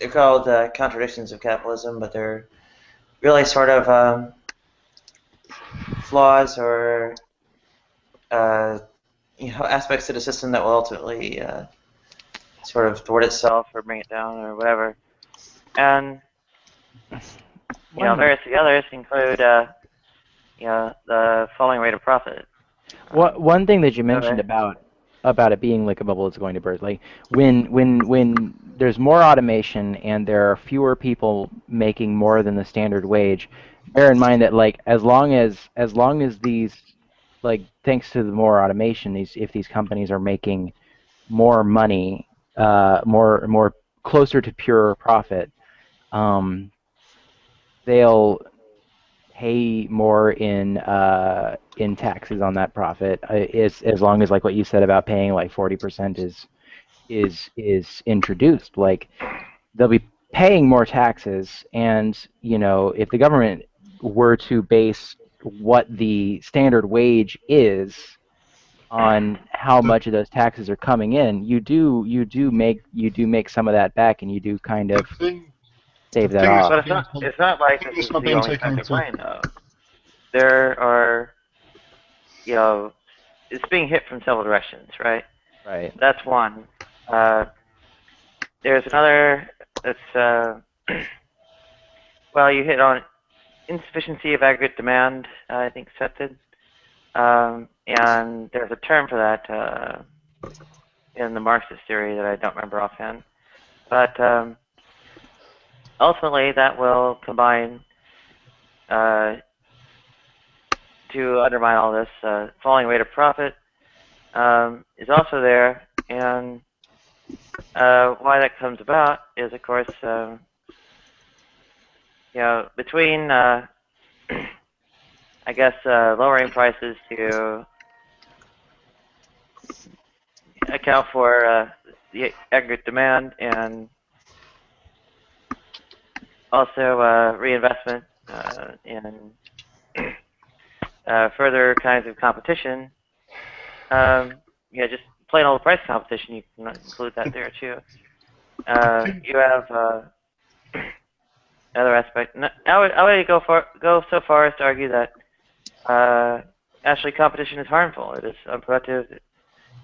they're called contradictions of capitalism, but they're really sort of flaws or aspects of the system that will ultimately sort of thwart itself or bring it down or whatever. And various of the others include the falling rate of profit. One thing that you mentioned about it being like a bubble that's going to burst, like when there's more automation and there are fewer people making more than the standard wage, bear in mind that as long as these, thanks to the more automation, if these companies are making more money, more closer to pure profit, they'll pay more in taxes on that profit, as long as what you said about paying 40% is introduced. They'll be paying more taxes, and if the government were to base what the standard wage is on how much of those taxes are coming in, you do make some of that back, and you do kind of save that off. But it's not like this is the only factor playing, though. There are, it's being hit from several directions, right? Right. That's one. There's another that's, well, you hit on insufficiency of aggregate demand, I think, accepted. And there's a term for that in the Marxist theory that I don't remember offhand. But ultimately, that will combine to undermine all this. Falling rate of profit is also there, and why that comes about is, of course, between I guess lowering prices to account for the aggregate demand, and also reinvestment in further kinds of competition. Just plain old price competition, you can include that there too. You have another aspect. I would go so far as to argue that actually competition is harmful. It is unproductive.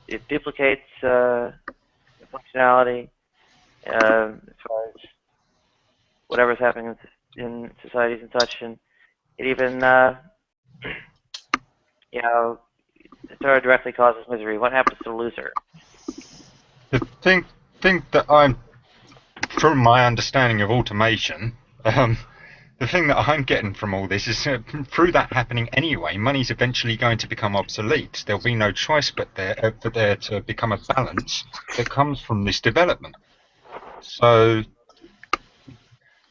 It duplicates functionality as far as whatever's happening in societies and such, and it even sort of directly causes misery. What happens to the loser? The thing that I'm, from my understanding of automation, the thing that I'm getting from all this is through that happening anyway, money's eventually going to become obsolete. There'll be no choice but for there to become a balance that comes from this development. So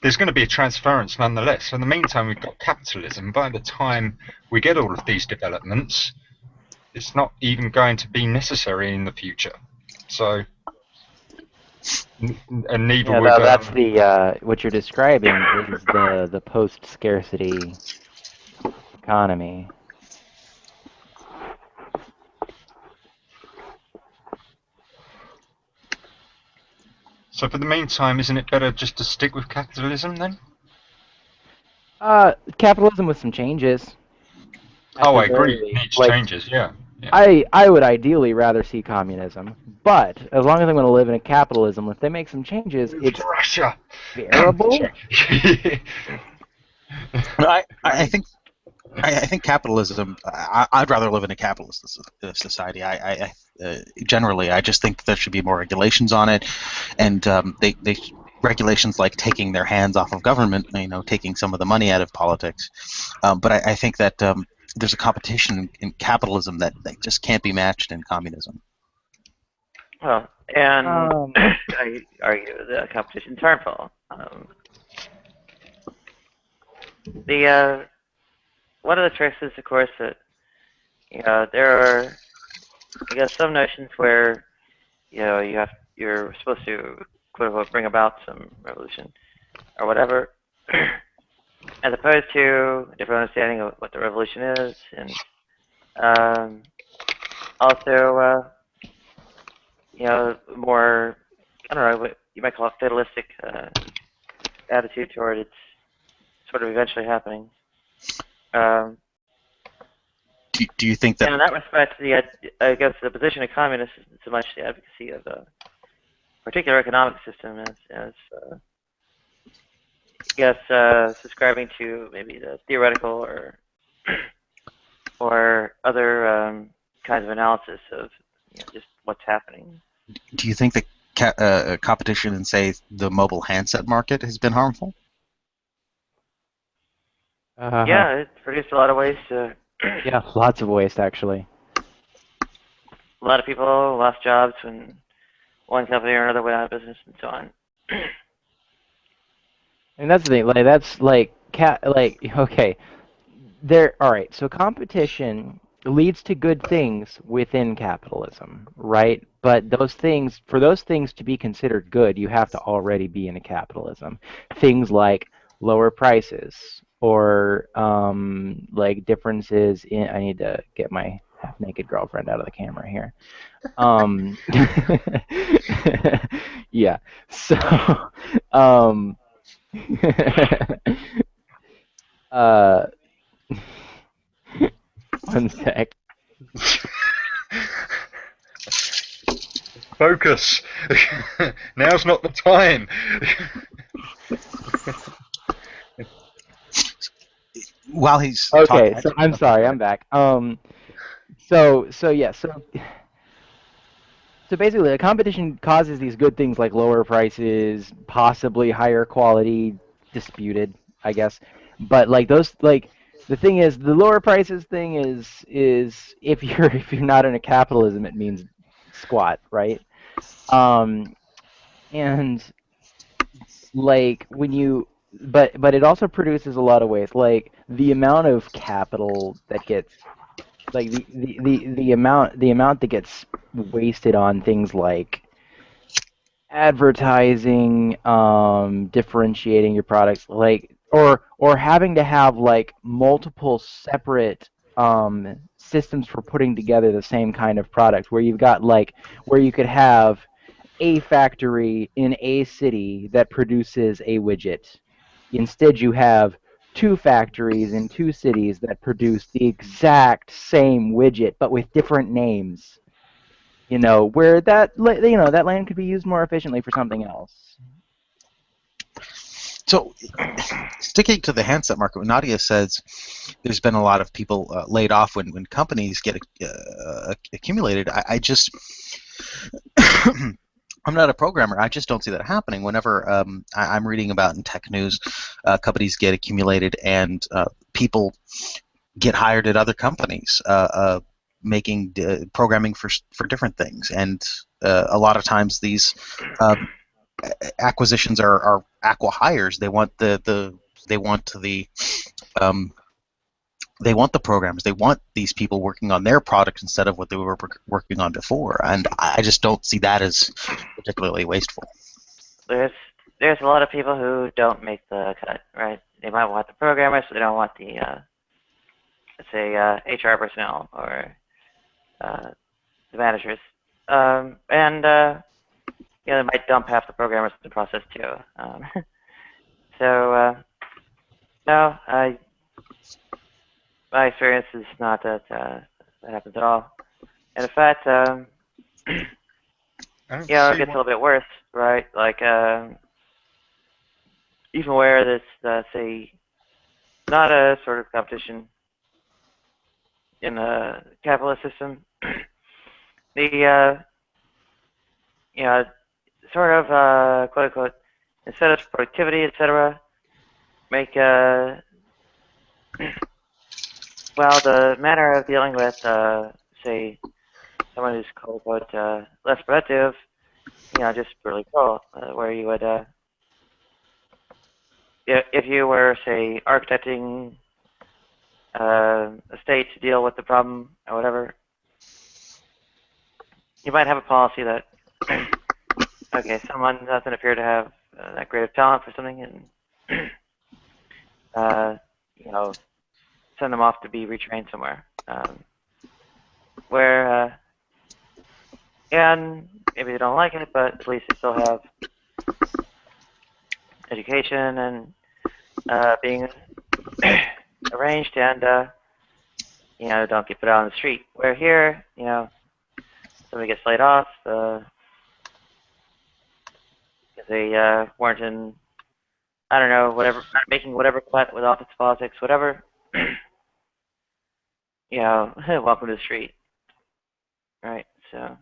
there's going to be a transference nonetheless. In the meantime, we've got capitalism. By the time we get all of these developments, it's not even going to be necessary in the future. So, and neither would. That's the what you're describing is the post-scarcity economy. So for the meantime, isn't it better just to stick with capitalism then? Capitalism with some changes. I agree. It needs changes, yeah. I would ideally rather see communism, but as long as I'm going to live in a capitalism, if they make some changes, it's Russia. bearable. I think I think capitalism. I'd rather live in a capitalist society. Generally, I just think there should be more regulations on it, and they regulations like taking their hands off of government. Taking some of the money out of politics. But I think that there's a competition in capitalism that just can't be matched in communism. Well, and I argue the competition is harmful. One of the tricks is, of course, that there are, I guess, some notions where you're supposed to quote unquote bring about some revolution or whatever, as opposed to a different understanding of what the revolution is, and also more, I don't know, what you might call it fatalistic attitude toward its sort of eventually happening. Do you think that? And in that respect, I guess the position of communists isn't so much the advocacy of a particular economic system as subscribing to maybe the theoretical or other kinds of analysis of just what's happening. Do you think that competition in, say, the mobile handset market has been harmful? Yeah, it's produced a lot of waste. Yeah, lots of waste, actually. A lot of people lost jobs when one company or another went out of business and so on. And that's the thing. Okay, all right. So competition leads to good things within capitalism, right? But for those things to be considered good, you have to already be in a capitalism. Things like lower prices or like differences in. I need to get my half-naked girlfriend out of the camera here. Yeah. So, one sec. Focus. Now's not the time. While he's okay, talking, so I'm sorry, I'm back. So basically, the competition causes these good things like lower prices, possibly higher quality, disputed, I guess. But the thing is, the lower prices thing is if you're not in a capitalism, it means squat, right? And like when you but it also produces a lot of waste. Like the amount of capital that gets like the amount that gets wasted on things like advertising, differentiating your products, like or having to have like multiple separate systems for putting together the same kind of product, where you've got like where you could have a factory in a city that produces a widget. Instead, you have two factories in two cities that produce the exact same widget, but with different names. Where that land could be used more efficiently for something else. So, sticking to the handset market, when Nadia says there's been a lot of people laid off when companies get accumulated, I just I'm not a programmer. I just don't see that happening. Whenever I'm reading about in tech news, companies get accumulated and people get hired at other companies, making programming for different things. And a lot of times these acquisitions are acqui-hires. They want the programmers. They want these people working on their product instead of what they were working on before, and I just don't see that as particularly wasteful. There's a lot of people who don't make the cut, right? They might want the programmers, but they don't want the let's say HR personnel or the managers, and they might dump half the programmers in the process too. So no, my experience is not that that happens at all. And in fact, it gets a little bit worse, right? Like even where this, say, not a sort of competition in a capitalist system, the you know, sort of quote unquote incentives for productivity, etc. make well, the manner of dealing with say someone who's quote unquote less productive, just really cool, where you would if you were say architecting a state to deal with the problem or whatever, you might have a policy that okay, someone doesn't appear to have that great of talent for something, and send them off to be retrained somewhere. Where and maybe they don't like it, but at least they still have education and being arranged, and don't get put out on the street. Where here, somebody gets laid off because they weren't in, I don't know, whatever, making whatever cut with office politics, whatever. Welcome to the street, right? So.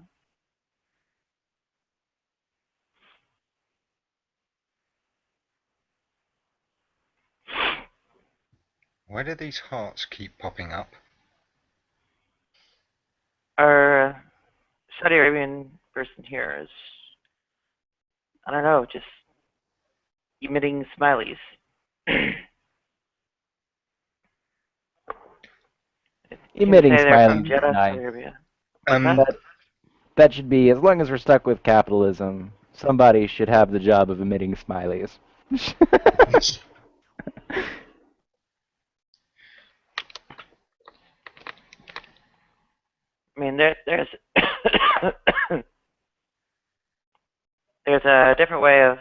Why do these hearts keep popping up? Our Saudi Arabian person here is, I don't know, just emitting smileys. Emitting they're from smileys is Jeddah, nice. Saudi Arabia. That should be, as long as we're stuck with capitalism, somebody should have the job of emitting smileys. I mean, there's there's a different way of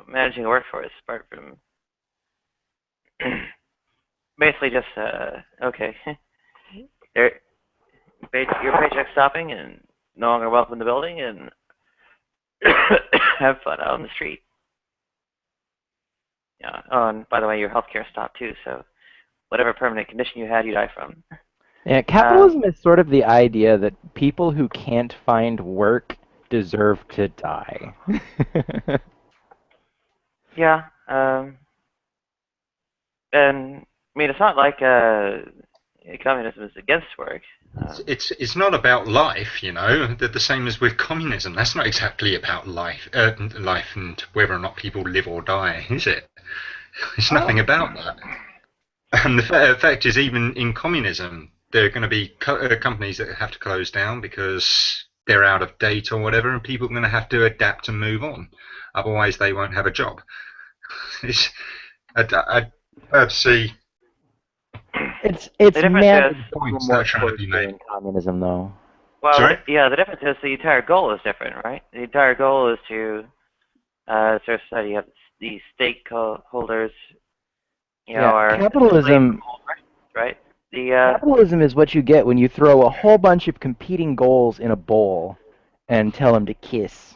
managing a workforce apart from basically just okay, your paycheck's stopping and no longer welcome in the building, and have fun out on the street. Yeah. Oh, and by the way, your healthcare stopped too, so whatever permanent condition you had, you die from. Yeah, capitalism is sort of the idea that people who can't find work deserve to die. Yeah. And I mean, it's not like communism is against work. It's not about life, They're the same as with communism. That's not exactly about life and whether or not people live or die, is it? It's nothing about that. And the fact is, even in communism, there are going to be companies that have to close down because they're out of date or whatever, and people are going to have to adapt and move on. Otherwise, they won't have a job. I'd see. It's difference managed is points more that are trying to be made. in communism, though. Well, Sorry? yeah, the difference is the entire goal is different, right? The entire goal is to serve society. You have the stakeholders, are capitalism. Right? Capitalism is what you get when you throw a whole bunch of competing goals in a bowl and tell them to kiss.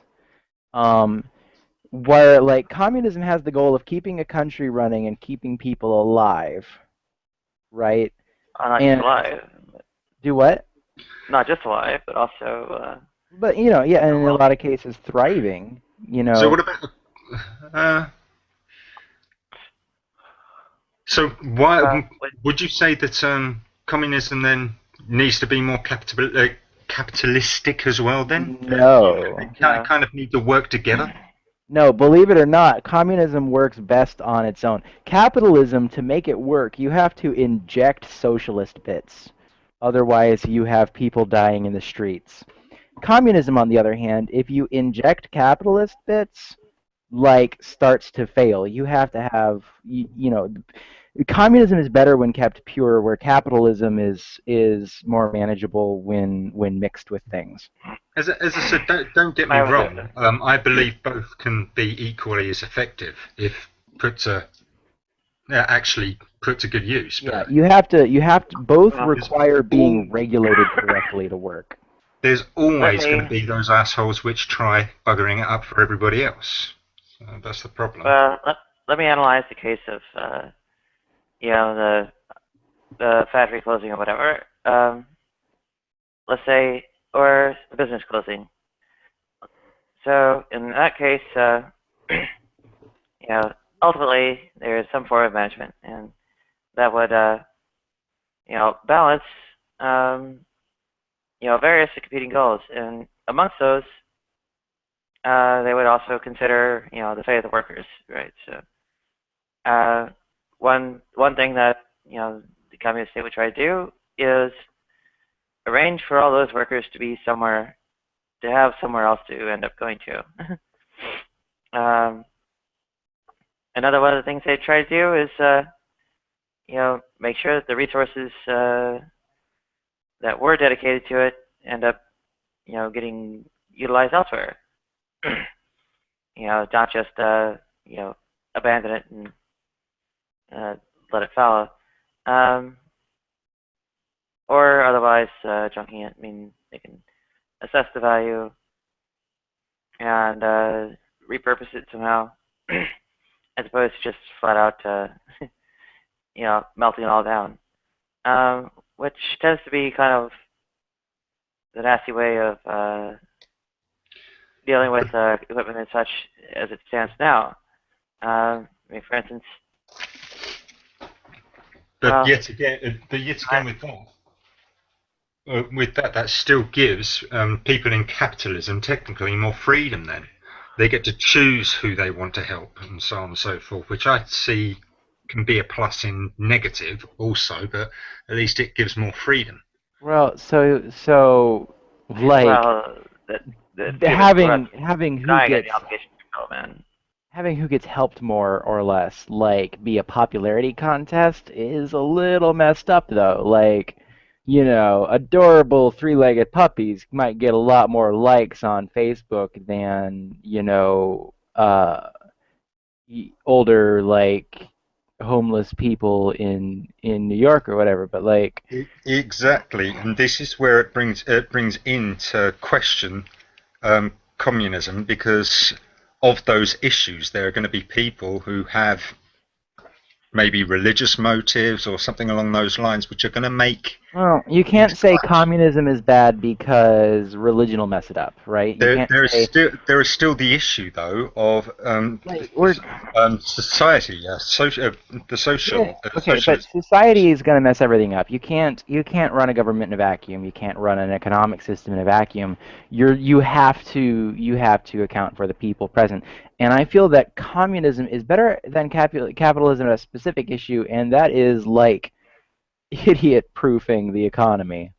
Where like communism has the goal of keeping a country running and keeping people alive, right? Not just alive. Do what? Not just alive, but also. But yeah, and in a lot of cases thriving. So what about? So why would you say that communism then needs to be more capitalistic as well? Then no, they kind of need to work together. No, believe it or not, communism works best on its own. Capitalism, to make it work, you have to inject socialist bits. Otherwise, you have people dying in the streets. Communism, on the other hand, if you inject capitalist bits, starts to fail. You have to have, communism is better when kept pure, where capitalism is more manageable when mixed with things. As I said, don't get me wrong. I believe both can be equally as effective if actually put to good use. Yeah, you have to both require being regulated correctly to work. There's always going to be those assholes which try buggering it up for everybody else. So that's the problem. Well, let me analyze the case of the factory closing or whatever. let's say, or a business closing. So in that case, ultimately there is some form of management, and that would, balance, various competing goals, and amongst those, they would also consider, the fate of the workers, right? So, one thing that the communist state would try to do is arrange for all those workers to be somewhere, to have somewhere else to end up going to. Another one of the things they try to do is, make sure that the resources that were dedicated to it end up, getting utilized elsewhere. Not just, abandon it and let it fallow. Or otherwise, junking it. I mean, they can assess the value and repurpose it somehow, as opposed to just flat out, melting it all down. Which tends to be kind of the nasty way of dealing with equipment and such as it stands now. I mean, for instance, But yet again with that, that still gives people in capitalism technically more freedom. Then they get to choose who they want to help, and so on and so forth, which I see can be a plus in negative also, but at least it gives more freedom. Well, so like well, having who gets helped more or less like be a popularity contest is a little messed up though. Like, adorable three-legged puppies might get a lot more likes on Facebook than, older like homeless people in New York or whatever. But like Exactly, and this is where it brings into question communism, because of those issues, there are going to be people who have maybe religious motives or something along those lines, which are going to make. Well, you can't say communism is bad because religion will mess it up, right? There is still the issue though of society, the social. Okay, but society is going to mess everything up. You can't run a government in a vacuum. You can't run an economic system in a vacuum. You have to account for the people present. And I feel that communism is better than capitalism at a specific issue, and that is like idiot-proofing the economy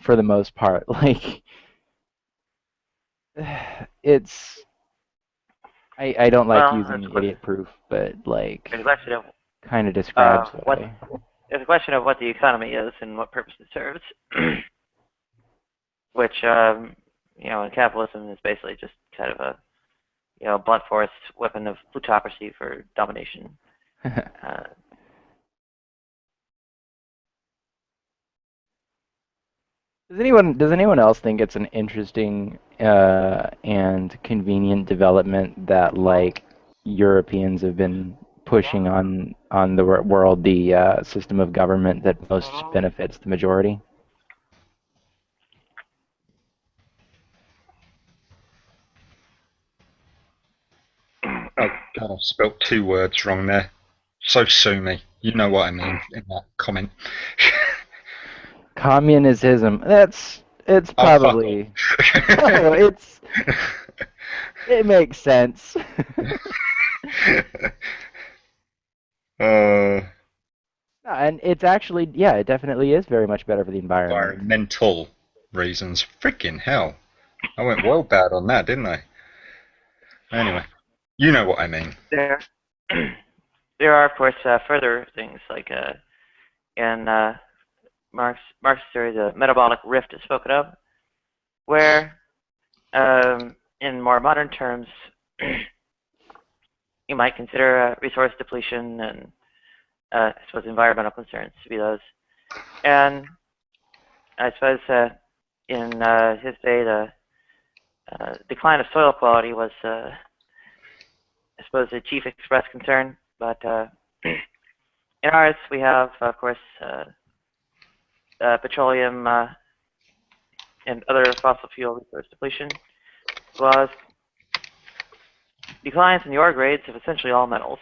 for the most part. Like, it's I don't like using idiot-proof, but like kind of describes It's a question of what the economy is and what purpose it serves, which in capitalism is basically just kind of a blunt force weapon of plutocracy for domination. Does anyone else think it's an interesting and convenient development that like Europeans have been pushing on the world the system of government that most benefits the majority? Oh God, I spelt 2 words wrong there. So sue me. You know what I mean in that comment. Communism. It's probably it makes sense. And it's actually, it definitely is very much better for the environment. Environmental reasons. Freaking hell. I went well bad on that, didn't I? Anyway, you know what I mean. There are, of course, further things like in Marx's theory, the metabolic rift is spoken of, where, in more modern terms, you might consider resource depletion and I suppose environmental concerns to be those. And I suppose in his day, the decline of soil quality was, I suppose, the chief expressed concern. But in ours, we have, of course, petroleum and other fossil fuel resource depletion, as well as declines in the ore grades of essentially all metals.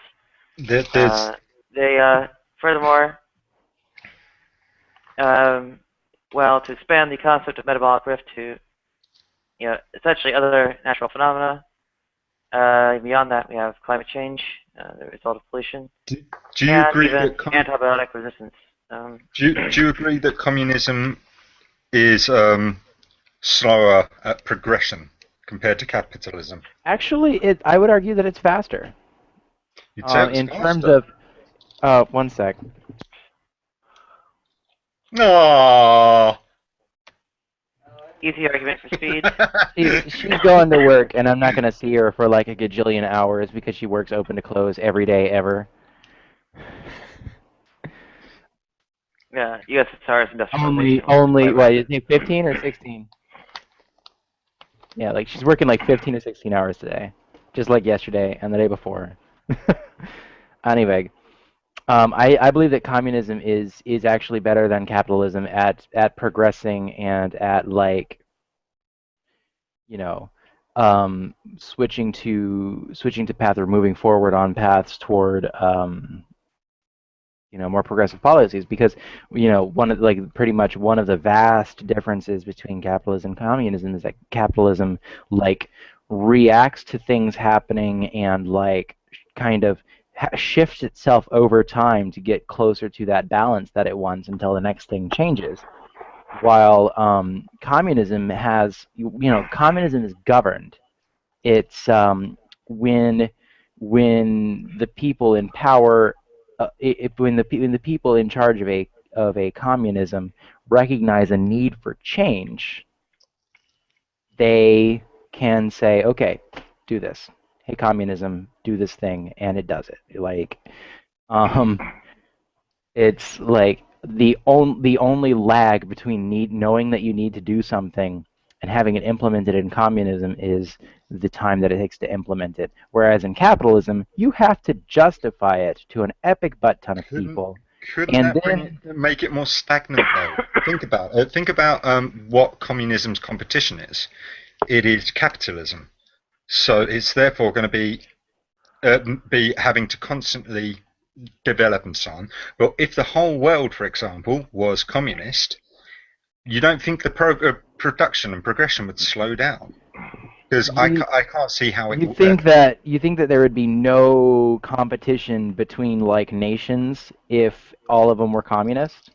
Furthermore, well, to expand the concept of metabolic rift to, essentially other natural phenomena. Beyond that, we have climate change, the result of pollution, Do you and agree even that antibiotic resistance. do you agree that communism is slower at progression compared to capitalism? Actually, I would argue that it's faster. You'd say it's In terms faster. of, one sec. No. Easy argument for speed. She's going to work, and I'm not going to see her for like a gajillion hours because she works open to close every day ever. Yeah, USSR's industrialization. Only, what, you think 15 or 16? Yeah, like she's working like 15 or 16 hours today, just like yesterday and the day before. Anyway, I believe that communism is actually better than capitalism at progressing and at like, switching to path or moving forward on paths toward more progressive policies, because one of pretty much one of the vast differences between capitalism and communism is that capitalism reacts to things happening and kind of shifts itself over time to get closer to that balance that it wants until the next thing changes, while communism communism is governed. It's when the people in power, when the people in charge of a communism recognize a need for change, they can say, okay, do this. Hey, communism, do this thing, and it does it. It's like the only lag between knowing that you need to do something and having it implemented in communism is the time that it takes to implement it. Whereas in capitalism, you have to justify it to an epic butt ton of people. Couldn't that make it more stagnant, though? Think about it. Think about what communism's competition is. It is capitalism. So it's therefore going to be having to constantly develop and so on. Well, if the whole world, for example, was communist, you don't think the production and progression would slow down? Because I can't see how it. You think that there would be no competition between nations if all of them were communist?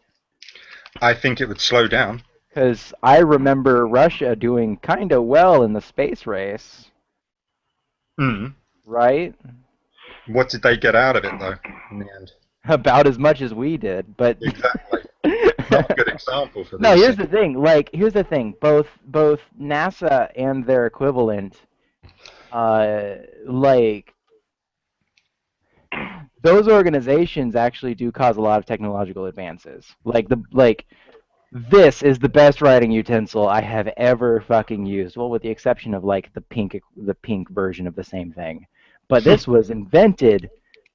I think it would slow down. Because I remember Russia doing kind of well in the space race. Right? What did they get out of it, though, in the end? About as much as we did, but exactly. Not a good example for this. No, here's the thing. Here's the thing. Both NASA and their equivalent, those organizations actually do cause a lot of technological advances. This is the best writing utensil I have ever fucking used. Well, with the exception of the pink version of the same thing. But this was invented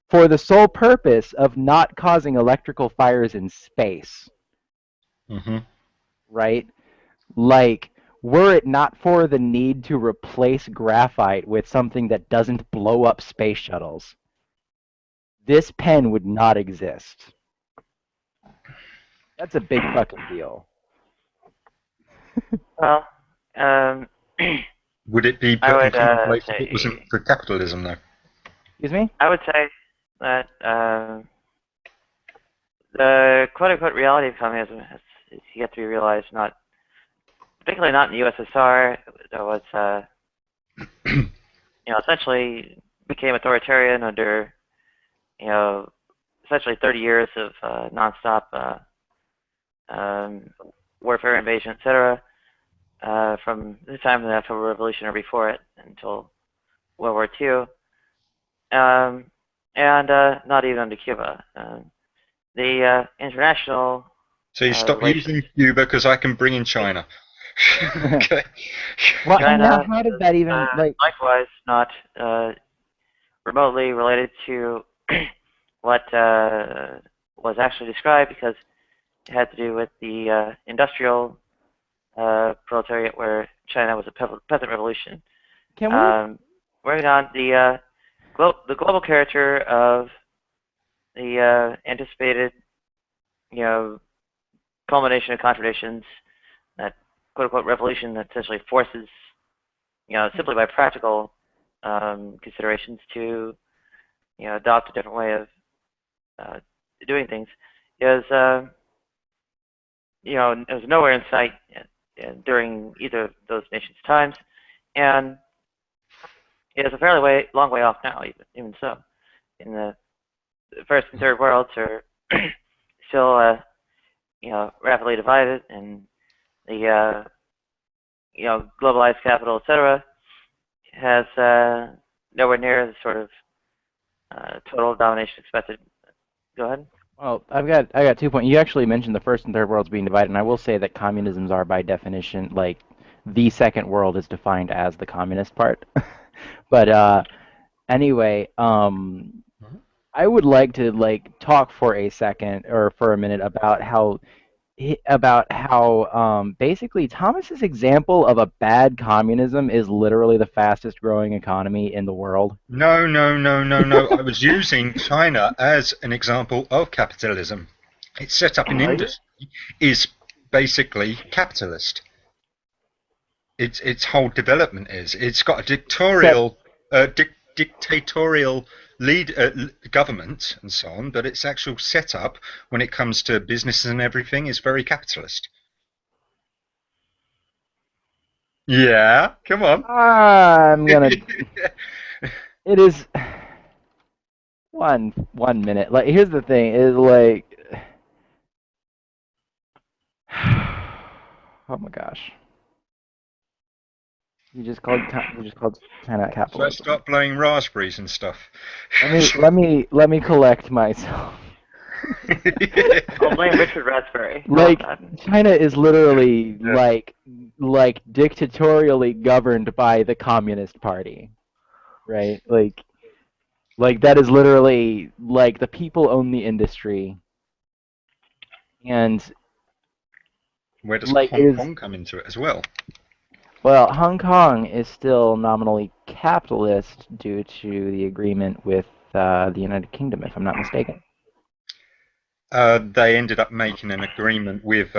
for the sole purpose of not causing electrical fires in space. Mm-hmm. Right? Were it not for the need to replace graphite with something that doesn't blow up space shuttles, this pen would not exist. That's a big fucking deal. Well, would it be put in place if it wasn't for capitalism, though? Excuse me? I would say that the quote-unquote reality of communism is yet to be realized, particularly not in the USSR. There was, essentially became authoritarian under, essentially 30 years of nonstop warfare, invasion, etc. From the time of the October Revolution or before it until World War II, and not even under Cuba. The international. So you stop using Cuba because I can bring in China. Okay. Well, China, how did that even likewise not remotely related to what was actually described, because had to do with the industrial proletariat, where China was a peasant revolution. Can we? Working on the global character of the anticipated, culmination of contradictions, that quote-unquote revolution that essentially forces, simply by practical considerations to, adopt a different way of doing things, is, it was nowhere in sight during either of those nations' times, and it's a fairly long way off now, even so. In the first and third worlds are still, rapidly divided, and the, globalized capital, etc., has nowhere near the sort of total domination expected. Go ahead. Well, I got 2 points. You actually mentioned the first and third worlds being divided, and I will say that communisms are by definition, like, the second world is defined as the communist part. But anyway, I would like to talk for a second or for a minute about how basically Thomas's example of a bad communism is literally the fastest growing economy in the world. No, no, no, no, no. I was using China as an example of capitalism. It's set up in industry is basically capitalist. Its whole development is. It's got a dictatorial government and so on, but its actual setup when it comes to businesses and everything is very capitalist. Yeah, come on. I'm gonna. It is 1 minute. Like, here's the thing: is like, oh my gosh, you just called China So capitalism. stop blowing raspberries and stuff. Let me collect myself. I'll blame Richard Raspberry. Like, China is literally like dictatorially governed by the Communist Party, right? Like that is literally like the people own the industry, and Where does like Hong Kong come into it as well? well, Hong Kong is still nominally capitalist due to the agreement with the United Kingdom, if I'm not mistaken. They ended up making an agreement with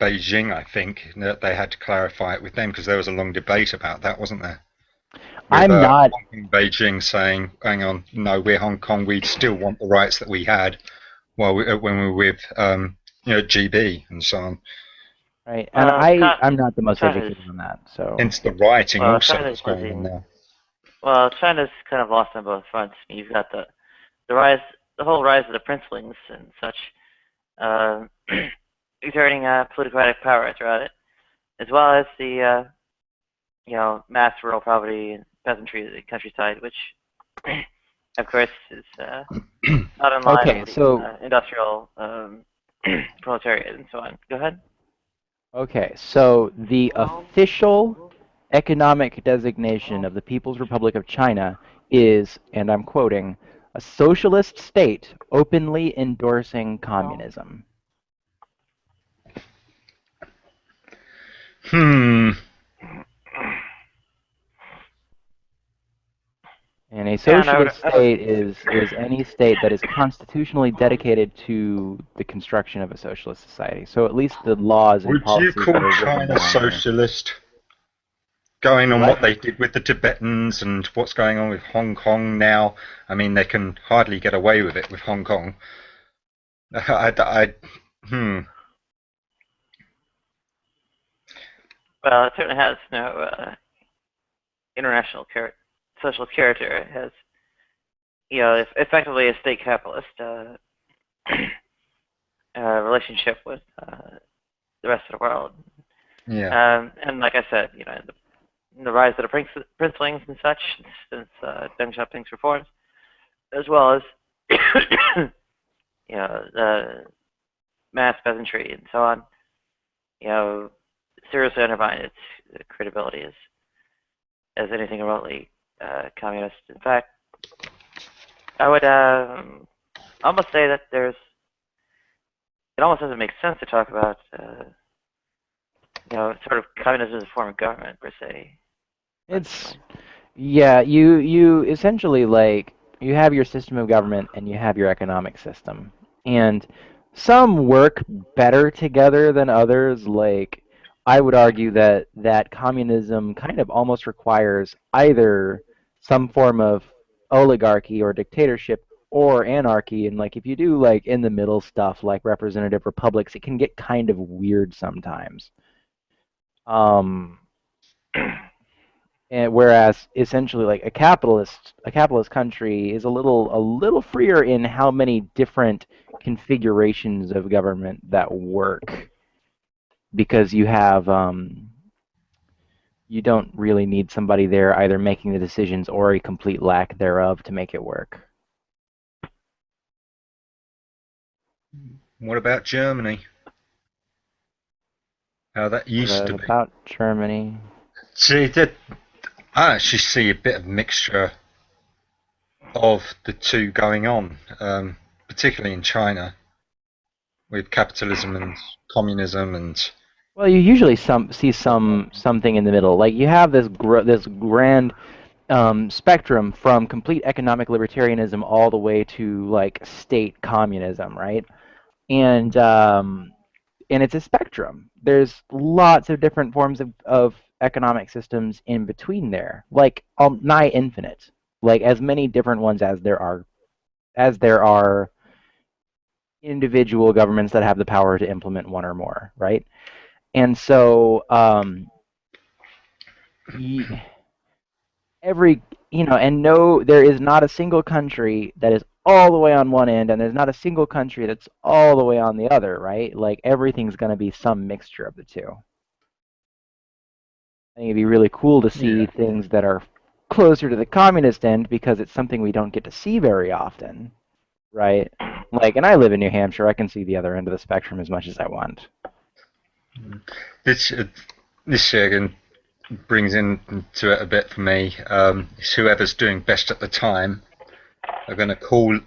Beijing, I think. That they had to clarify it with them because there was a long debate about that, wasn't there? With, I'm not. Hong Kong, Beijing saying, "Hang on, no, we're Hong Kong. We still want the rights that we had when we were with, GB and so on." Right, and I'm not the most educated on that, so. Hence the rioting also China's that's going on busy. now. Well, China's kind of lost on both fronts. You've got the whole rise of the princelings and such, exerting plutocratic power throughout it, as well as the mass rural poverty and peasantry of the countryside, which, of course, is not in line with the industrial proletariat and so on. Go ahead. Okay, so the official economic designation of the People's Republic of China is, and I'm quoting, a socialist state openly endorsing communism. And a socialist state is any state that is constitutionally dedicated to the construction of a socialist society. So at least the laws and policies that are Would you call written China down socialist? Going on what they did with the Tibetans and what's going on with Hong Kong now, I mean, they can hardly get away with it with Hong Kong. Well, it certainly has no international socialist character. It has, effectively a state capitalist relationship with the rest of the world. Yeah. And like I said, the rise of the princelings and such since Deng Xiaoping's reforms, as well as the mass peasantry and so on, seriously undermine its credibility as anything remotely communist. In fact, I would almost say that there's it almost doesn't make sense to talk about sort of communism as a form of government per se. It's yeah, you essentially like you have your system of government and you have your economic system. And some work better together than others. Like I would argue that communism kind of almost requires either some form of oligarchy or dictatorship or anarchy. And like if you do like in the middle stuff like representative republics, it can get kind of weird sometimes. Um, and whereas essentially like a capitalist country is a little freer in how many different configurations of government that work, because you have you don't really need somebody there either making the decisions or a complete lack thereof to make it work. What about Germany? How that used to be. About Germany. See, I actually see a bit of mixture of the two going on, particularly in China, with capitalism and communism and. Well, you usually see something in the middle. Like you have this grand spectrum from complete economic libertarianism all the way to like state communism, right? And it's a spectrum. There's lots of different forms of economic systems in between there, like nigh infinite, like as many different ones as there are individual governments that have the power to implement one or more, right? And so there is not a single country that is all the way on one end, and there's not a single country that's all the way on the other, right? Like everything's going to be some mixture of the two. I think it'd be really cool to see things that are closer to the communist end because it's something we don't get to see very often, right? Like, and I live in New Hampshire, I can see the other end of the spectrum as much as I want. This again brings into it a bit for me. It's whoever's doing best at the time are going to call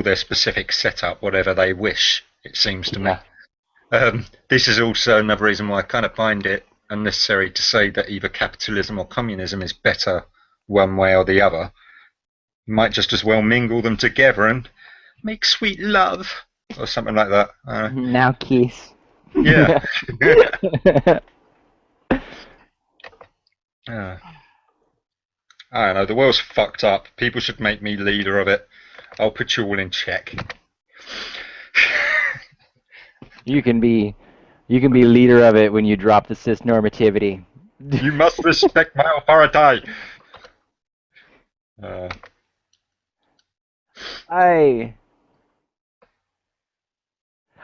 their specific setup whatever they wish. It seems to me. This is also another reason why I kind of find it unnecessary to say that either capitalism or communism is better one way or the other. You might just as well mingle them together and make sweet love or something like that. Now kiss. Yeah. I don't know, the world's fucked up. People should make me leader of it. I'll put you all in check. You can be leader of it when you drop the cis normativity. You must respect my authority.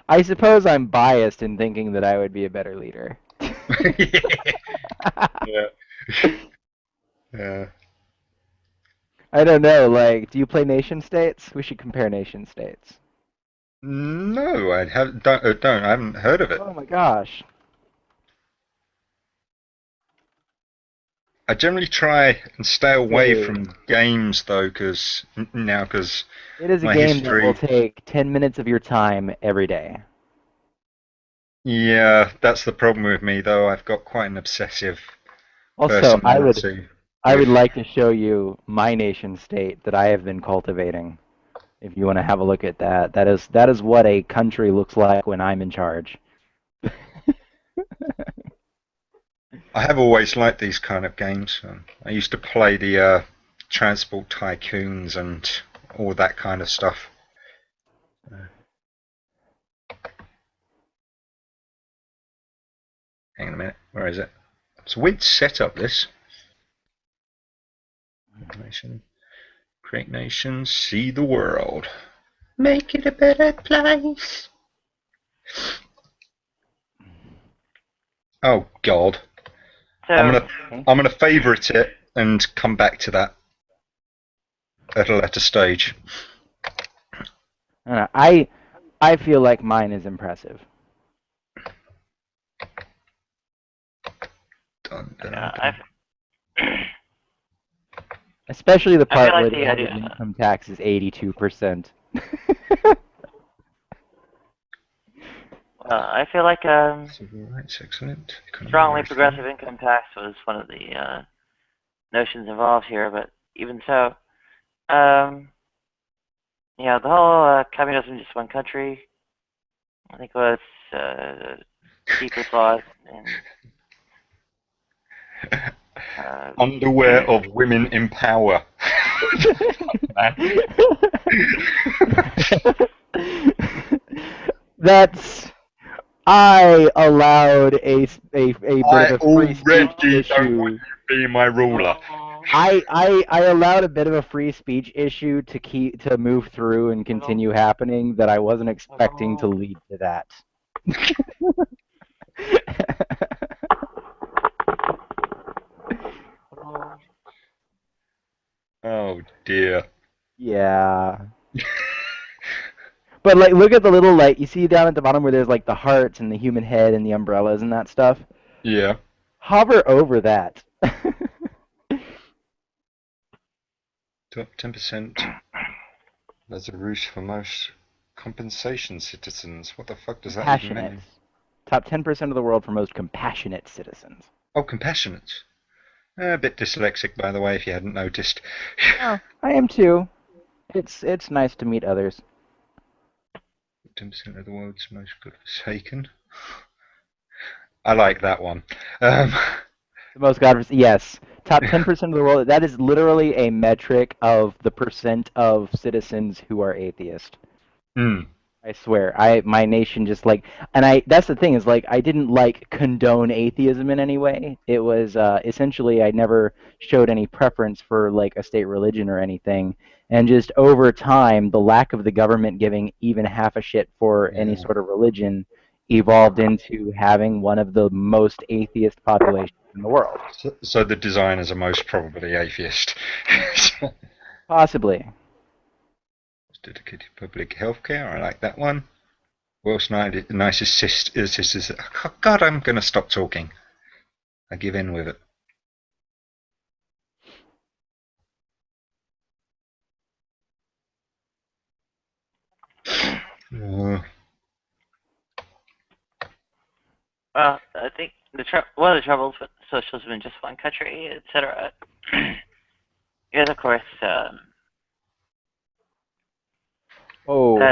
I suppose I'm biased in thinking that I would be a better leader. Yeah. I don't know, like, do you play nation states? We should compare nation states. No, I don't. I haven't heard of it. Oh my gosh. I generally try and stay away from games though, because it is a my game history. that will take 10 minutes of your time every day. Yeah, that's the problem with me though. I've got quite an obsessive Also, personality. I would like to show you my nation state that I have been cultivating. If you want to have a look at that, that is what a country looks like when I'm in charge. I have always liked these kind of games. I used to play the Transport Tycoons and all that kind of stuff. Hang on a minute, where is it? It's a weird setup, this. Nation. Create nations, see the world. Make it a better place. Oh God. So, I'm gonna favourite it and come back to that at a later stage. I feel like mine is impressive. Especially the part where the income tax is 82%. I feel like Civil rights, excellent. Economy, strongly very progressive strong. income tax was one of the notions involved here, but even so, yeah, the whole communism just one country, I think was deeply flawed and Underwear of women in power. That's I allowed a bit I of a free speech already don't want issue. you being my ruler. I allowed a bit of a free speech issue to move through and continue happening that I wasn't expecting to lead to that. Oh dear. Yeah. But like look at the little like you see down at the bottom where there's like the hearts and the human head and the umbrellas and that stuff. Yeah. Hover over that. Top 10%. There's a roost for most compensation citizens. What the fuck does that even Compassionate. mean? Top 10% of the world for most compassionate citizens. Oh, compassionate. A bit dyslexic, by the way, if you hadn't noticed. Oh, I am too. It's nice to meet others. 10% of the world's most godforsaken. I like that one. The most godforsaken. Yes. Top 10% of the world. That is literally a metric of the percent of citizens who are atheist. Mm. I swear. My nation just like, that's the thing is like I didn't like condone atheism in any way. It was essentially I never showed any preference for like a state religion or anything. And just over time, the lack of the government giving even half a shit for any Yeah. sort of religion evolved into having one of the most atheist populations in the world. So the designers are most probably atheist. Possibly. Dedicated public healthcare. I like that one. World's nicest sisters. Oh, God, I'm going to stop talking. I give in with it. well, I think one of the troubles with socialism in just one country, etc., is of course that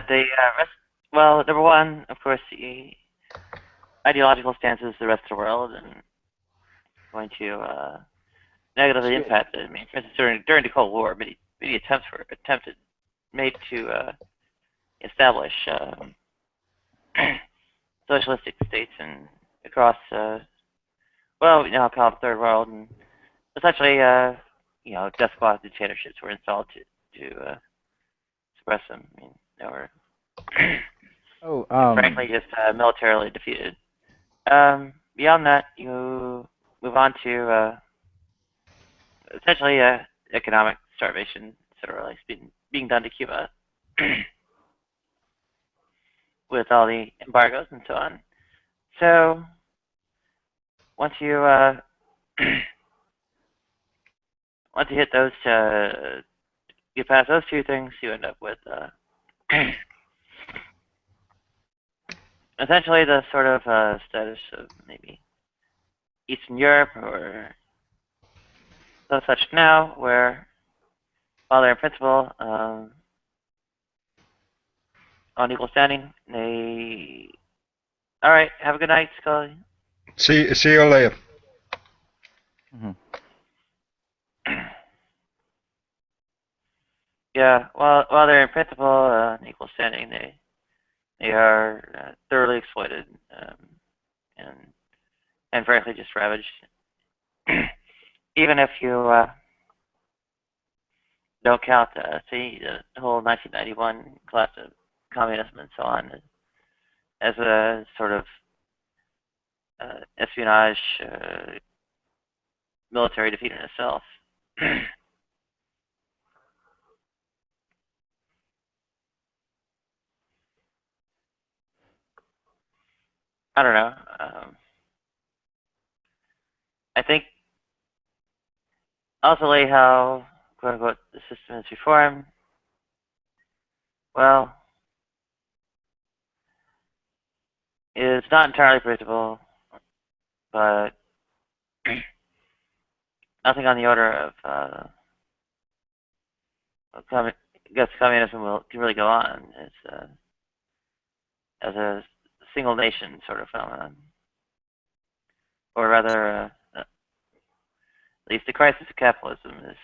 the rest. Well, number one, of course, the ideological stances of the rest of the world and going to negatively impact it. I mean, for instance, during the Cold War, many attempts were made to establish socialistic states and across, well, I'll call it third world, and essentially, despot dictatorships were installed to suppress them. I mean, they were frankly just militarily defeated. Beyond that, you move on to essentially economic starvation, etc., like being done to Cuba with all the embargoes and so on. So once you once you hit those, get past those two things, you end up with essentially the sort of status of maybe Eastern Europe or such now, where while they're in principle on equal standing, they all right. Have a good night, Scully. See you later. Mm-hmm. Yeah, while they're in principle on equal standing, they are thoroughly exploited and frankly just ravaged. Even if you don't count, see, the whole 1991 collapse of communism and so on as a sort of espionage, military defeat in itself. I don't know. I think ultimately how quote unquote the system is reformed. Well, It's not entirely predictable, but nothing on the order of communism can really go on as a single nation sort of phenomenon, or rather, at least the crisis of capitalism is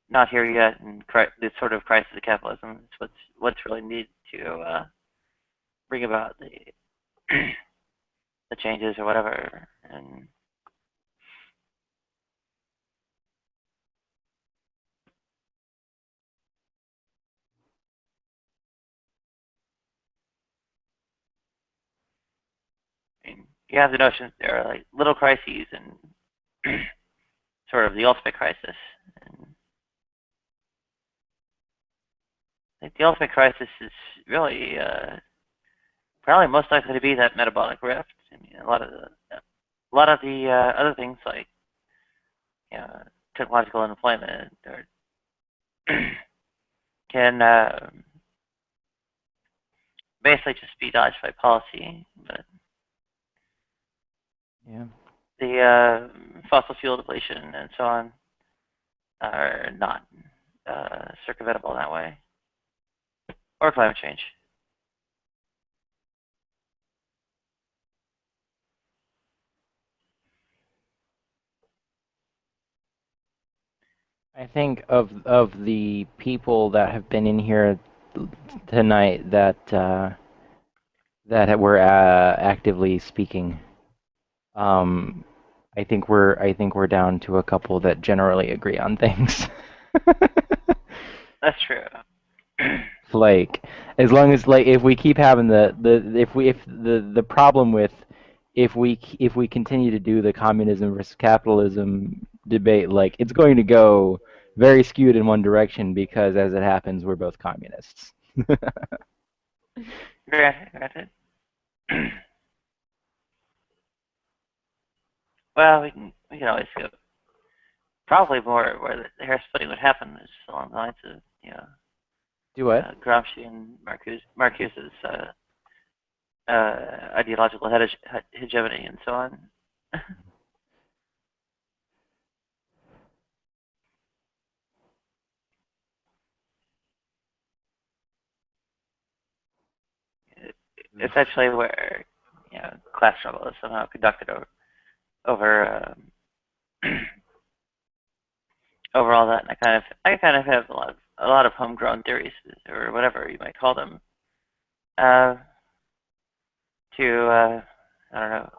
not here yet, and this sort of crisis of capitalism is what's really needed to bring about the the changes or whatever. And I mean, you have the notion that there are like little crises and sort of the ultimate crisis. And I think the ultimate crisis is really probably most likely to be that metabolic rift. I mean, a lot of the other things like technological unemployment or can basically just be dodged by policy, but Yeah. the fossil fuel depletion and so on are not circumventable in that way, or climate change. I think of the people that have been in here tonight that were actively speaking. I think we're down to a couple that generally agree on things. That's true. Like, as long as like if we keep having the problem with if we continue to do the communism versus capitalism debate, like it's going to go very skewed in one direction because as it happens we're both communists. Granted. Well, we can always go probably more where the hair splitting would happen is along the lines of Do what? Gramsci and Marcuse's ideological hegemony and so on. Essentially, where class struggle is somehow conducted over over all that, and I kind of have a lot of homegrown theories or whatever you might call them to I don't know,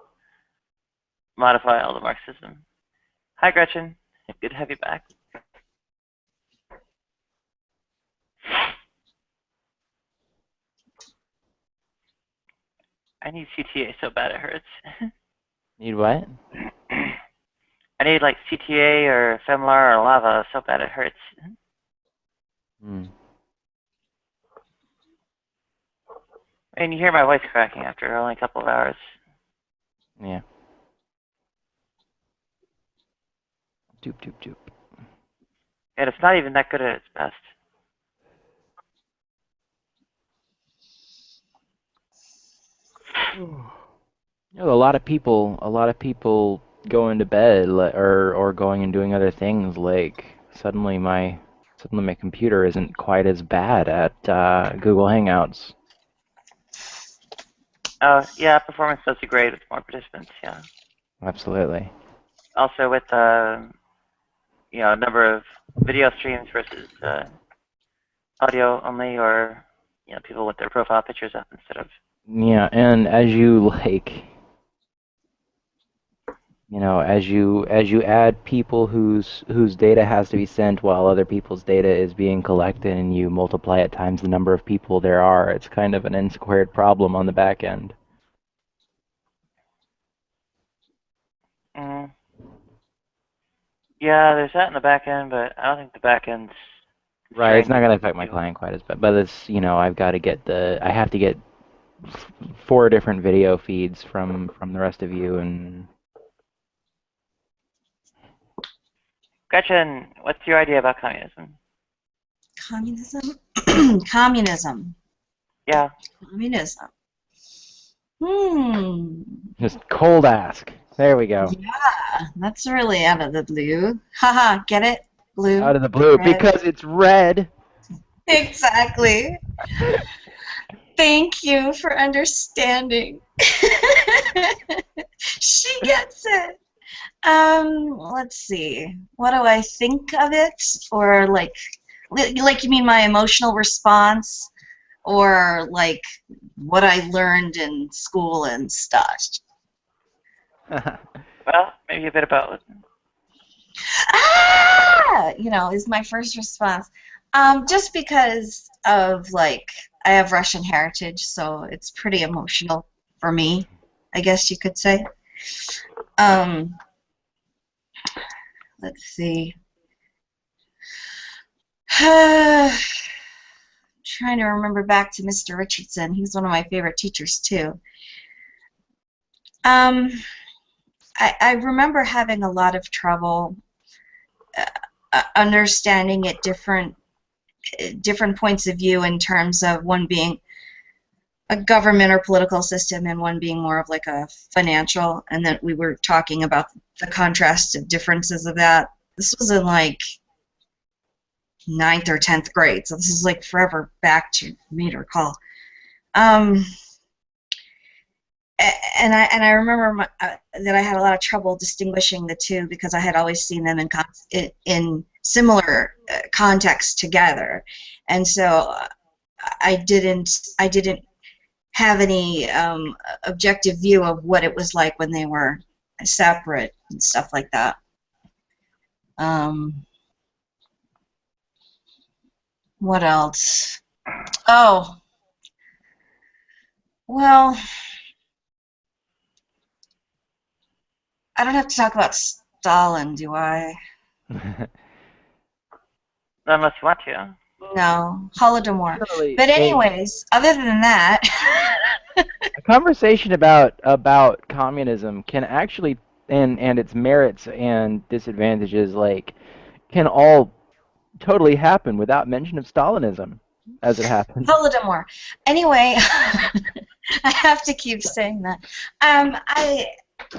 modify all the Marxism. Hi, Gretchen. Good to have you back. I need CTA so bad it hurts. Need what? I need like CTA or Femlar or Lava so bad it hurts. Hmm. And you hear my voice cracking after only a couple of hours. Yeah. Doop doop doop. And it's not even that good at its best. You know, a lot of people going to bed or going and doing other things. Like suddenly my computer isn't quite as bad at Google Hangouts. Yeah, performance does degrade with more participants. Yeah. Absolutely. Also with a number of video streams versus audio only, or people with their profile pictures up instead of. Yeah, and as you as you add people whose data has to be sent while other people's data is being collected, and you multiply it times the number of people there are, it's kind of an n-squared problem on the back end. Yeah, there's that in the back end, but I don't think the back end's Right, it's not going to affect my client quite as bad, but it's I've got to get I have to get 4 different video feeds from the rest of you, and Gretchen, what's your idea about communism? Communism? Communism. Yeah. Communism. Hmm. Just cold ask. There we go. Yeah, that's really out of the blue. Haha, get it? Blue, Out of the blue red. because it's red. Exactly. Thank you for understanding. She gets it. Let's see. What do I think of it? Or like you mean my emotional response? Or like what I learned in school and stuff? Well, maybe a bit about. Ah! Is my first response. Just because of like I have Russian heritage, so it's pretty emotional for me, I guess you could say. Um, let's see. Trying to remember back to Mr. Richardson. He's one of my favorite teachers too. I remember having a lot of trouble understanding it different points of view in terms of one being a government or political system and one being more of like a financial, and that we were talking about the contrasted differences of that. This was in like 9th or 10th grade, so this is like forever back to me to recall. And I remember that I had a lot of trouble distinguishing the two because I had always seen them in similar contexts together, and so I didn't have any objective view of what it was like when they were separate and stuff like that. What else? Oh, well, I don't have to talk about Stalin, do I? Unless you want to. No, Holodomor. Surely But anyways, other than that, a conversation about communism can actually and its merits and disadvantages can all totally happen without mention of Stalinism as it happens. Holodomor. Anyway, I have to keep saying that.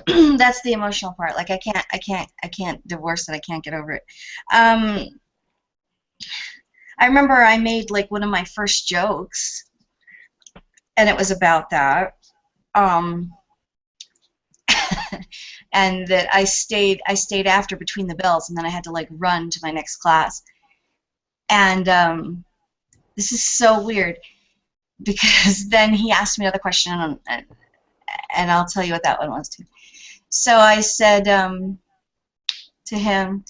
That's the emotional part. Like I can't divorce it. I can't get over it. I remember I made like one of my first jokes, and it was about that. And that I stayed after between the bells, and then I had to like run to my next class. And this is so weird because then he asked me another question, and I'll tell you what that one was too. So I said to him,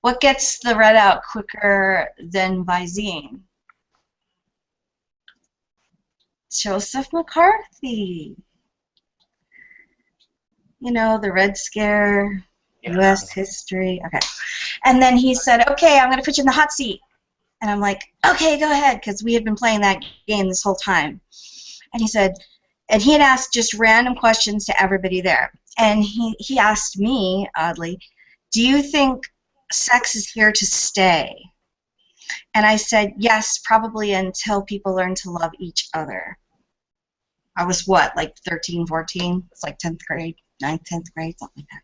"What gets the red out quicker than Visine?" Joseph McCarthy. You know, the Red Scare, U.S. history. Okay. And then he said, "Okay, I'm going to put you in the hot seat." And I'm like, "Okay, go ahead," because we had been playing that game this whole time. And he said, and he had asked just random questions to everybody there. And he asked me, oddly, "Do you think sex is here to stay?" And I said, "Yes, probably until people learn to love each other." I was what, like 13, 14? It's like 10th grade, 9th, 10th grade, something like that.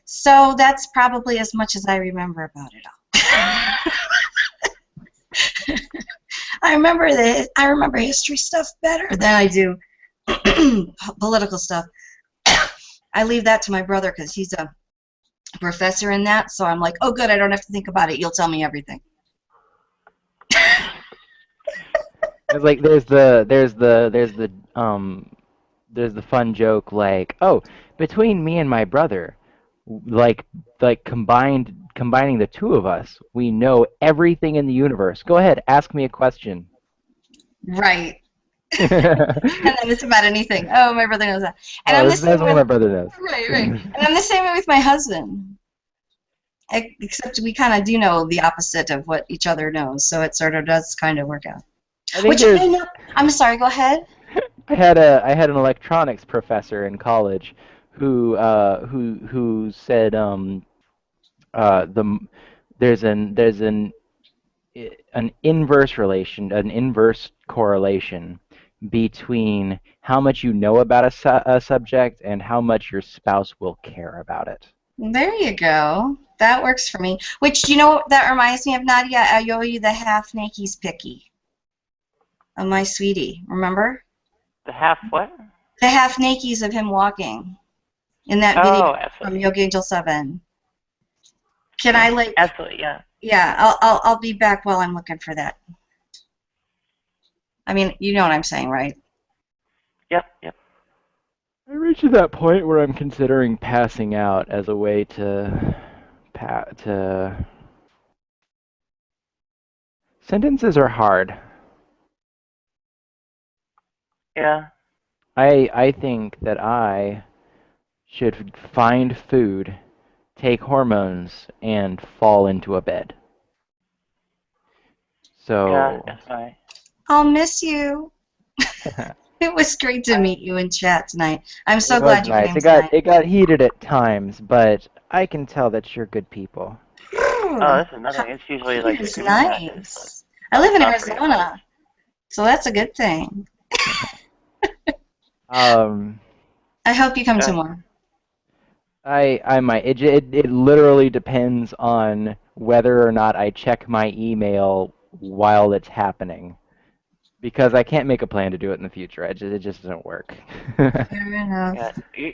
So that's probably as much as I remember about it all. I remember history stuff better than I do political stuff. I leave that to my brother because he's a professor in that, so I'm like, "Oh good, I don't have to think about it. You'll tell me everything." It's like there's the fun joke like, "Oh, between me and my brother, like combining the two of us, we know everything in the universe. Go ahead, ask me a question." Right. And then it's about anything. Oh, my brother knows that. And I'm the that's same what my brother knows. Right. And I'm the same way with my husband. Except we kind of do know the opposite of what each other knows, so it sort of does kind of work out. Which I know. I'm sorry. Go ahead. I had an electronics professor in college who said there's an inverse correlation between how much you know about a subject and how much your spouse will care about it. There you go. That works for me. Which, you know, that reminds me of Nadia. I owe you the half Naki's picky of my sweetie. Remember? The half what? The half Nakis of him walking in that Oh, video from absolutely. Yogi Angel 7. Can I like? Absolutely, yeah. Yeah, I'll be back while I'm looking for that. I mean, you know what I'm saying, right? Yep, yep. I reached that point where I'm considering passing out as a way to sentences are hard. Yeah. I think that I should find food, take hormones, and fall into a bed. Yeah, So that's fine. I'll miss you. It was great to meet you in chat tonight. I'm so it was glad you nice. came tonight. It got heated at times, but I can tell that you're good people. Oh, this is nothing. It's usually like It's screaming matches. nice. I live in Not pretty much. Arizona, so that's a good thing. I hope you come to more. I might. It literally depends on whether or not I check my email while it's happening, because I can't make a plan to do it in the future. It just doesn't work. Fair enough. Yeah.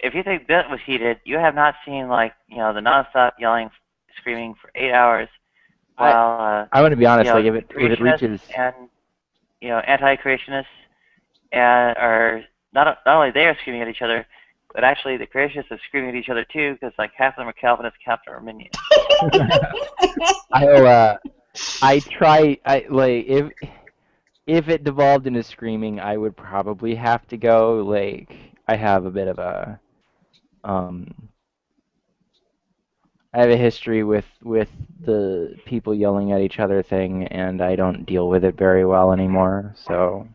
If you think that was heated, you have not seen like the nonstop yelling, screaming for 8 hours, while I want to be honest. Like if it creationists reaches, and anti-creationists and are not only they are screaming at each other, but actually the creationists are screaming at each other too, because like half of them are Calvinists, half of them are Arminians. I try. I like if it devolved into screaming, I would probably have to go. Like I have a bit of a I have a history with the people yelling at each other thing, and I don't deal with it very well anymore. So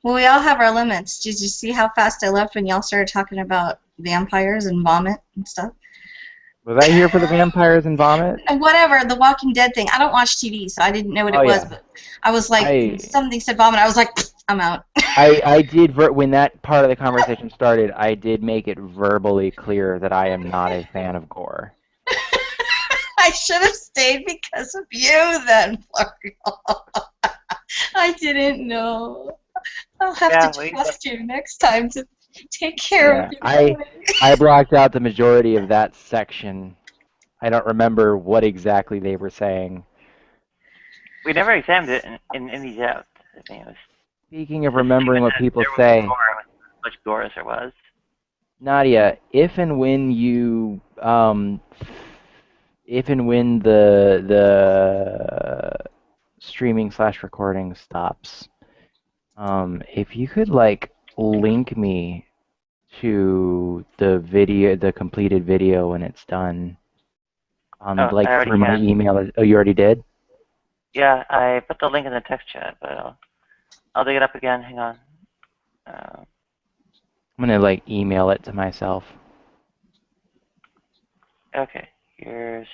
Well, we all have our limits. Did you see how fast I left when y'all started talking about vampires and vomit and stuff? was I here for the vampires and vomit? And whatever, the Walking Dead thing. I don't watch TV, so I didn't know what Oh, it was, yeah. but I was like, something said vomit. I was like, I'm out. I did when that part of the conversation started. I did make it verbally clear that I am not a fan of gore. I should have stayed because of you then, Florial. I didn't know. I'll have to trust you next time to take care of you. I blocked out the majority of that section. I don't remember what exactly they were saying. We never examined it in these depth. I think it was. Speaking of remembering what people There was say, gore, as much gore as there was. Nadia, if and when the streaming / recording stops, if you could like link me to the completed video when it's done, like I already through my can. email. Oh, you already did? Yeah, I put the link in the text chat, but I'll dig it up again. Hang on. I'm gonna like email it to myself. Okay, here's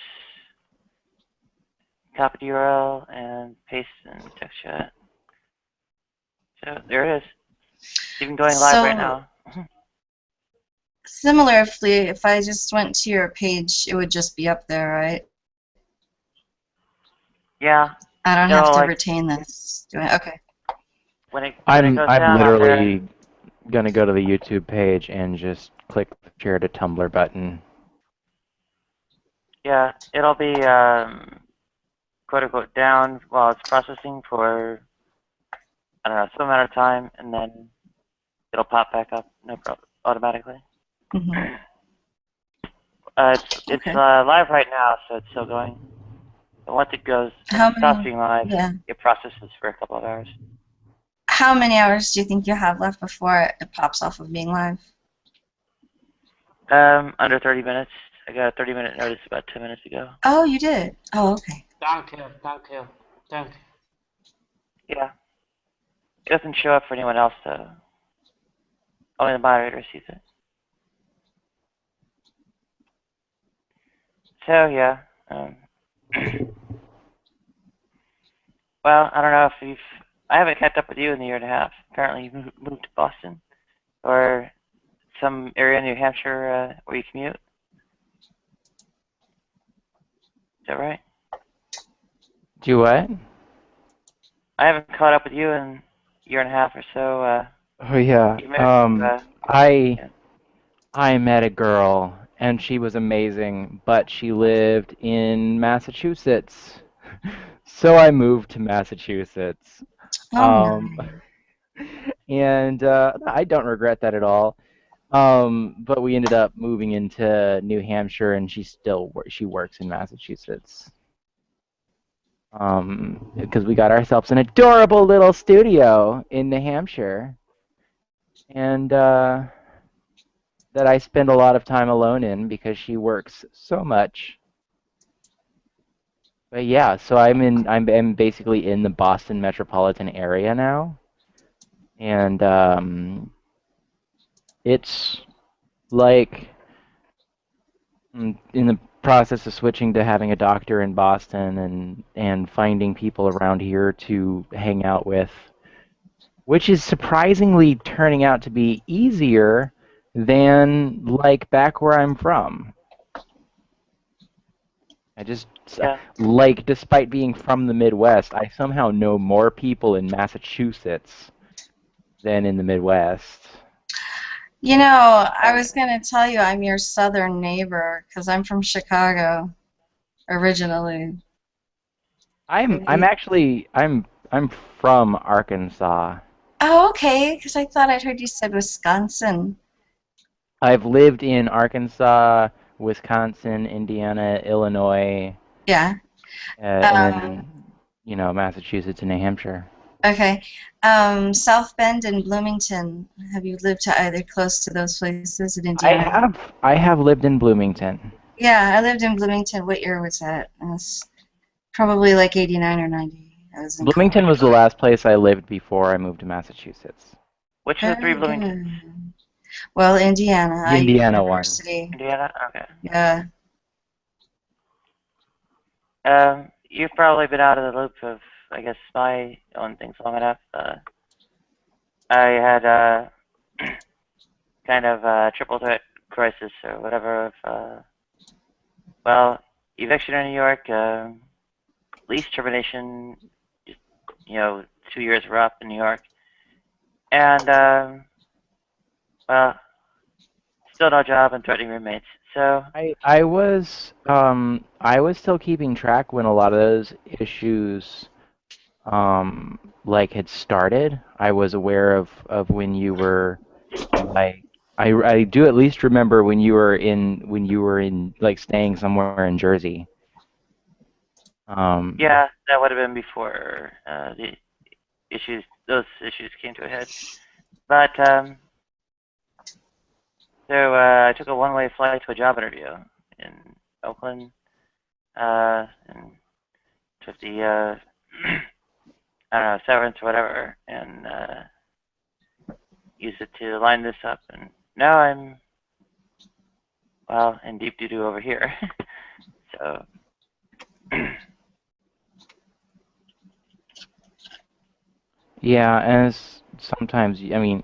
copy the URL and paste in the text chat. So there it is. It's even going live right now. Similarly, if I just went to your page, it would just be up there, right? Yeah. I don't have to retain this. Do I? Okay. I'm goes down literally gonna go to the YouTube page and just click the share to Tumblr button. Yeah, it'll be quote unquote down while it's processing for I don't know some amount of time, and then it'll pop back up no problem automatically. Mm-hmm. It's live right now, so it's still going. And once it stops being live, it processes for a couple of hours. How many hours do you think you have left before it pops off of being live? Under 30 minutes. I got a 30-minute notice about 10 minutes ago. Oh, you did? Oh, okay. Thank you. Yeah. It doesn't show up for anyone else, though. Only the moderator sees it. So, yeah. Well, I don't know if you've I haven't kept up with you in a year and a half. Apparently, you moved to Boston or some area in New Hampshire where you commute. Is that right? Do what? I haven't caught up with you in a year and a half or so. Oh yeah. You moved to, yeah. I met a girl and she was amazing, but she lived in Massachusetts. So I moved to Massachusetts. Oh Um, my. and I don't regret that at all. But we ended up moving into New Hampshire, and she works in Massachusetts. Because we got ourselves an adorable little studio in New Hampshire, and that I spend a lot of time alone in because she works so much. But yeah, so I'm basically in the Boston metropolitan area now, and it's like in the process of switching to having a doctor in Boston and finding people around here to hang out with, which is surprisingly turning out to be easier than like back where I'm from. I just Yeah. like, despite being from the Midwest, I somehow know more people in Massachusetts than in the Midwest. You know, I was going to tell you I'm your southern neighbor because I'm from Chicago originally. I'm from Arkansas. Oh, okay, because I thought I'd heard you said Wisconsin. I've lived in Arkansas, Wisconsin, Indiana, Illinois, Yeah. and then, Massachusetts and New Hampshire. Okay. South Bend and Bloomington. Have you lived to either close to those places in Indiana? I have lived in Bloomington. Yeah, I lived in Bloomington. What year was that? It was probably like 89 or 90. I was in college. Bloomington was the last place I lived before I moved to Massachusetts. Which of the three Very Bloomingtons? good. Well, Indiana. The Indiana one. University. Indiana? Okay. Yeah. You've probably been out of the loop of, I guess, my own things long enough. I had kind of a triple threat crisis or whatever of, well, eviction in New York, lease termination, just, 2 years were up in New York, and, well, still no job and threatening roommates. So I was still keeping track when a lot of those issues had started. I was aware of when you were like I do at least remember when you were in like staying somewhere in Jersey. yeah, that would have been before those issues came to a head. But so I took a one-way flight to a job interview in Oakland, and took the I don't know, severance or whatever, and used it to line this up. And now I'm, well, in deep doo-doo over here. So. Yeah, and sometimes, I mean,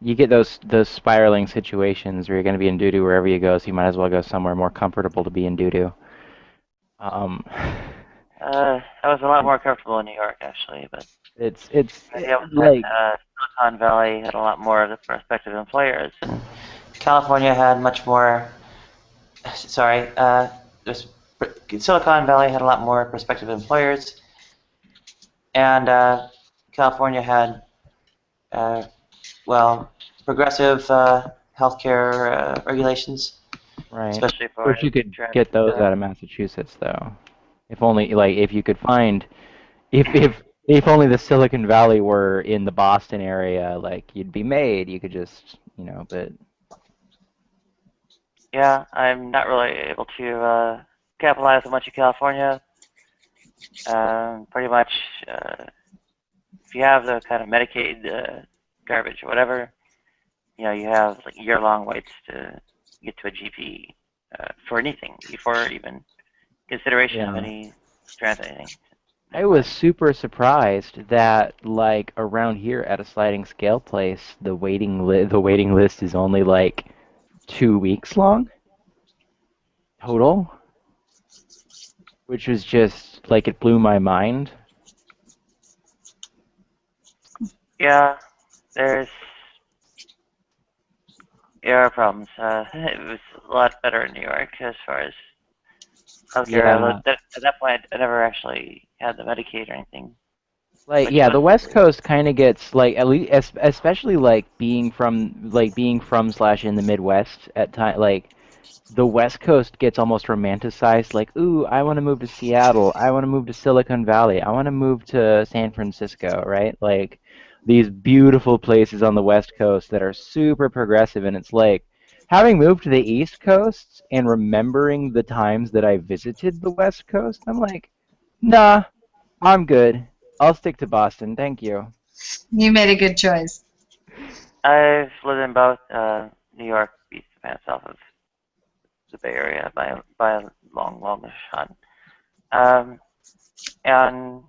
you get those spiraling situations where you're going to be in doo-doo wherever you go, so you might as well go somewhere more comfortable to be in doo-doo. I was a lot more comfortable in New York, actually, but it's like Silicon Valley had a lot more of the prospective employers. California had much more. Sorry, Silicon Valley had a lot more prospective employers, and California had, well, progressive healthcare regulations. Right. Especially for Wish you could get those out of Massachusetts, though. If only, if you could find, if only the Silicon Valley were in the Boston area, you'd be made. You could just, but. Yeah, I'm not really able to capitalize on much of California. Pretty much, if you have the kind of Medicaid garbage or whatever, you have year-long waits to get to a GP for anything before even consideration of any grant anything. I was super surprised that, like, around here at a sliding scale place, the waiting list is only like 2 weeks long total, which was just like it blew my mind. Yeah, there's there are problems. It was a lot better in New York as far as healthcare. Yeah. At that point, I never actually had the Medicaid or anything, Like, which yeah, was the West Coast kind of gets like at least, especially like being from slash in the Midwest at time, like the West Coast gets almost romanticized. Like, ooh, I want to move to Seattle. I want to move to Silicon Valley. I want to move to San Francisco, right? Like these beautiful places on the West Coast that are super progressive, and it's like having moved to the East Coast and remembering the times that I visited the West Coast, I'm like, nah. I'm good. I'll stick to Boston. Thank you. You made a good choice. I've lived in both. New York beats the pants off of the Bay Area by a long shot. And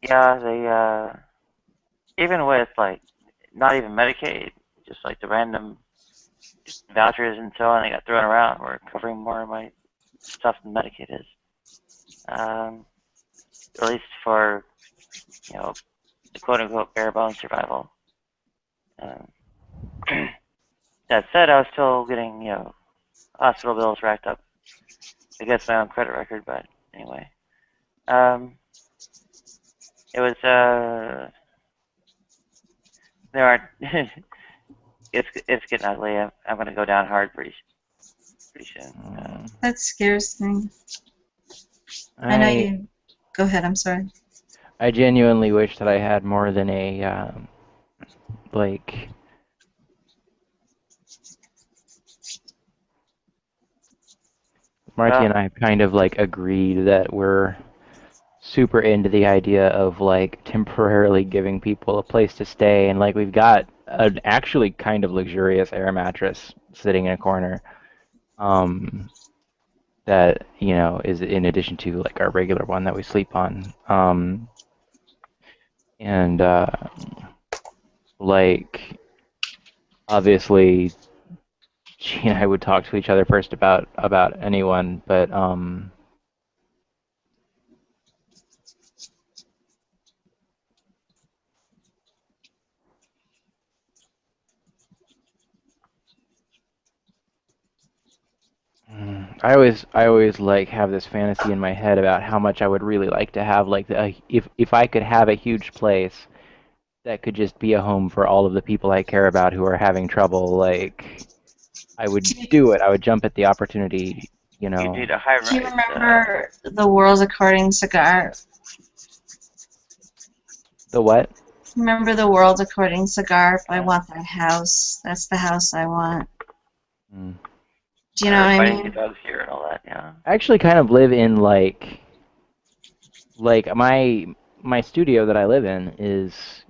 yeah, they even with like not even Medicaid, just like the random vouchers and so on, they got thrown around. We're covering more of my stuff than Medicaid is. At least for the quote unquote bare bones survival. That said, I was still getting hospital bills racked up against my own credit record, but anyway. It was there aren't it's getting ugly. I'm gonna go down hard pretty soon. That scares me. I know you. Go ahead. I'm sorry. I genuinely wish that I had more than a like. Marty and I have kind of like agreed that we're super into the idea of like temporarily giving people a place to stay, and like we've got an actually kind of luxurious air mattress sitting in a corner that is in addition to like our regular one that we sleep on, and like obviously she and I would talk to each other first about anyone, but I always like have this fantasy in my head about how much I would really like to have like if I could have a huge place that could just be a home for all of the people I care about who are having trouble, like I would do it. I would jump at the opportunity, You need a high rise. Do you remember The World According to Cigar? The what? Remember The World According to Cigar? I want that house. That's the house I want. Do you know what I mean? Dogs here and all that, yeah. I actually kind of live in like my studio that I live in is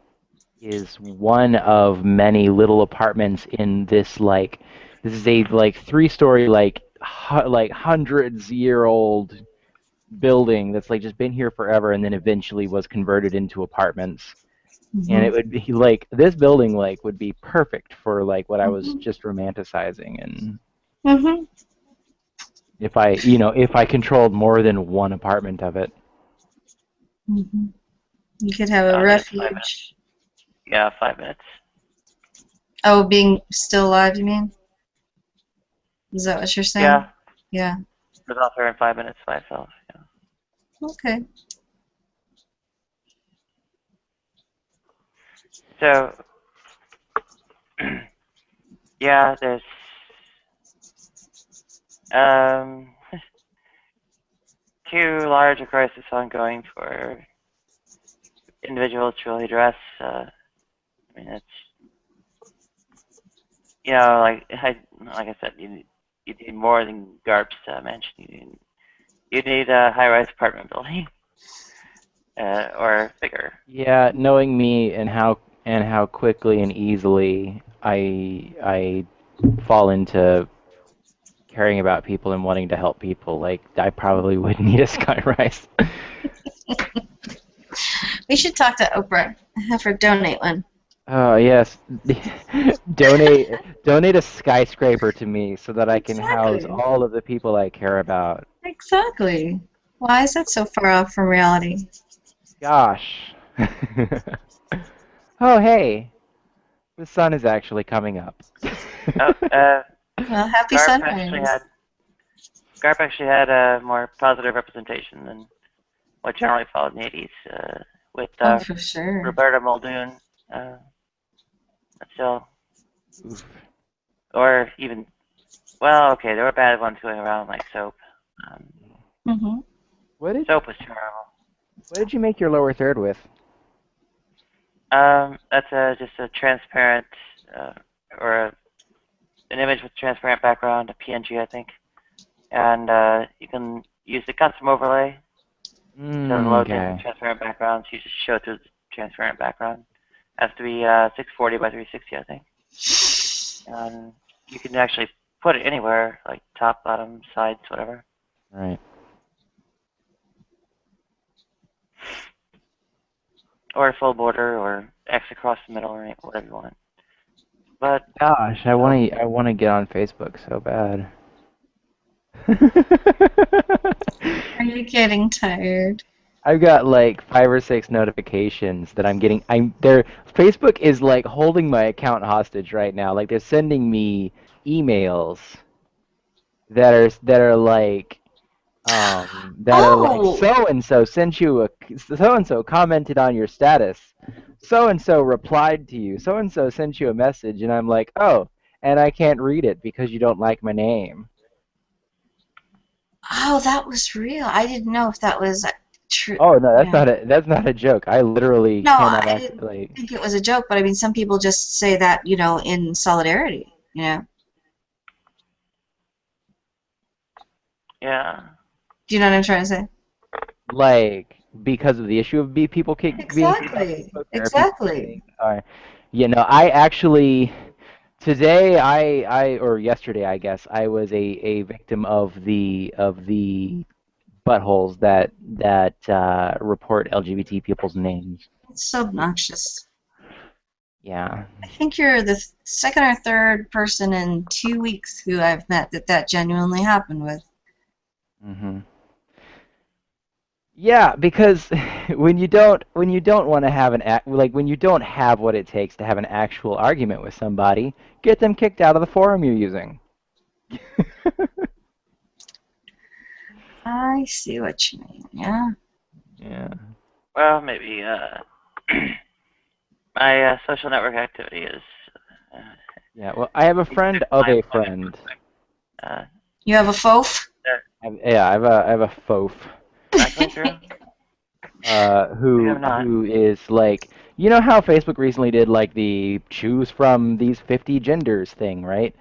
one of many little apartments in this this is a like 3-story like hundreds-year-old building that's like just been here forever and then eventually was converted into apartments. And it would be like this building like would be perfect for like what I was just romanticizing, and if I controlled more than one apartment of it. You could have a refuge. Yeah, 5 minutes. Oh, being still alive, you mean? Is that what you're saying? Yeah. Yeah. Live out there in 5 minutes by itself. Yeah. Okay. So, yeah, there's too large a crisis ongoing for individuals to really address. I mean, it's like I said, you need more than Garp's mansion. You need a high-rise apartment building, or bigger. Yeah, knowing me and how quickly and easily I fall into caring about people and wanting to help people, like I probably would need a skyrise. We should talk to Oprah. Have her donate one. Oh yes, donate a skyscraper to me so that I can house Exactly. all of the people I care about. Exactly. Why is that so far off from reality? Gosh. Oh hey, the sun is actually coming up. Oh, Well, happy sunrise. Garp actually had a more positive representation than what generally followed in the 80s, with Oh, for sure. Roberta Muldoon, still, Oof. or even, well, okay, there were bad ones going around like Soap. Mm-hmm. Soap was terrible. What did you make your lower third with? That's just a transparent, or an image with transparent background, a PNG, I think. And you can use the custom overlay to load in transparent backgrounds. You just show it through the transparent background. It has to be 640 by 360, I think. And you can actually put it anywhere, like top, bottom, sides, whatever. Right. Or a full border, or X across the middle, or whatever you want. But gosh, I want to get on Facebook so bad. Are you getting tired? I've got like 5 or 6 notifications that I'm getting. Facebook is like holding my account hostage right now. Like they're sending me emails that are like so and so sent you so and so commented on your status. So and so replied to you. So and so sent you a message, and I'm like, "Oh, and I can't read it because you don't like my name." Oh, that was real. I didn't know if that was true. Oh no, that's not a joke. I literally No, cannot I didn't think it was a joke, but I mean, some people just say that, in solidarity, Yeah. Do you know what I'm trying to say? Like because of the issue of people being kicked off Facebook, Exactly. I actually today or yesterday I guess I was a victim of the buttholes that report LGBT people's names. It's so obnoxious. Yeah. I think you're the second or third person in 2 weeks who I've met that genuinely happened with. Mm-hmm. Yeah, because when you don't want to have when you don't have what it takes to have an actual argument with somebody, get them kicked out of the forum you're using. I see what you mean. Yeah. Yeah. Well, maybe my social network activity is. Yeah. Well, I have a friend of a friend. You have a fof? I have a fof. Who is like, you know how Facebook recently did like the choose from these 50 genders thing, right?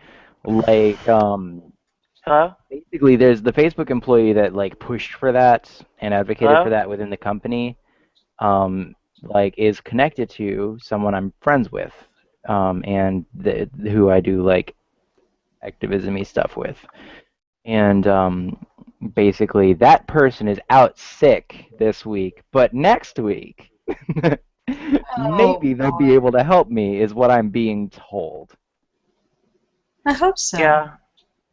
Like Hello? Basically there's the Facebook employee that like pushed for that and advocated for that within the company, like is connected to someone I'm friends with, and who I do like activism-y stuff with. And basically that person is out sick this week, but next week maybe they'll be able to help me, is what I'm being told. I hope so. Yeah.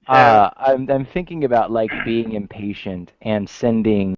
I'm thinking about like being impatient and sending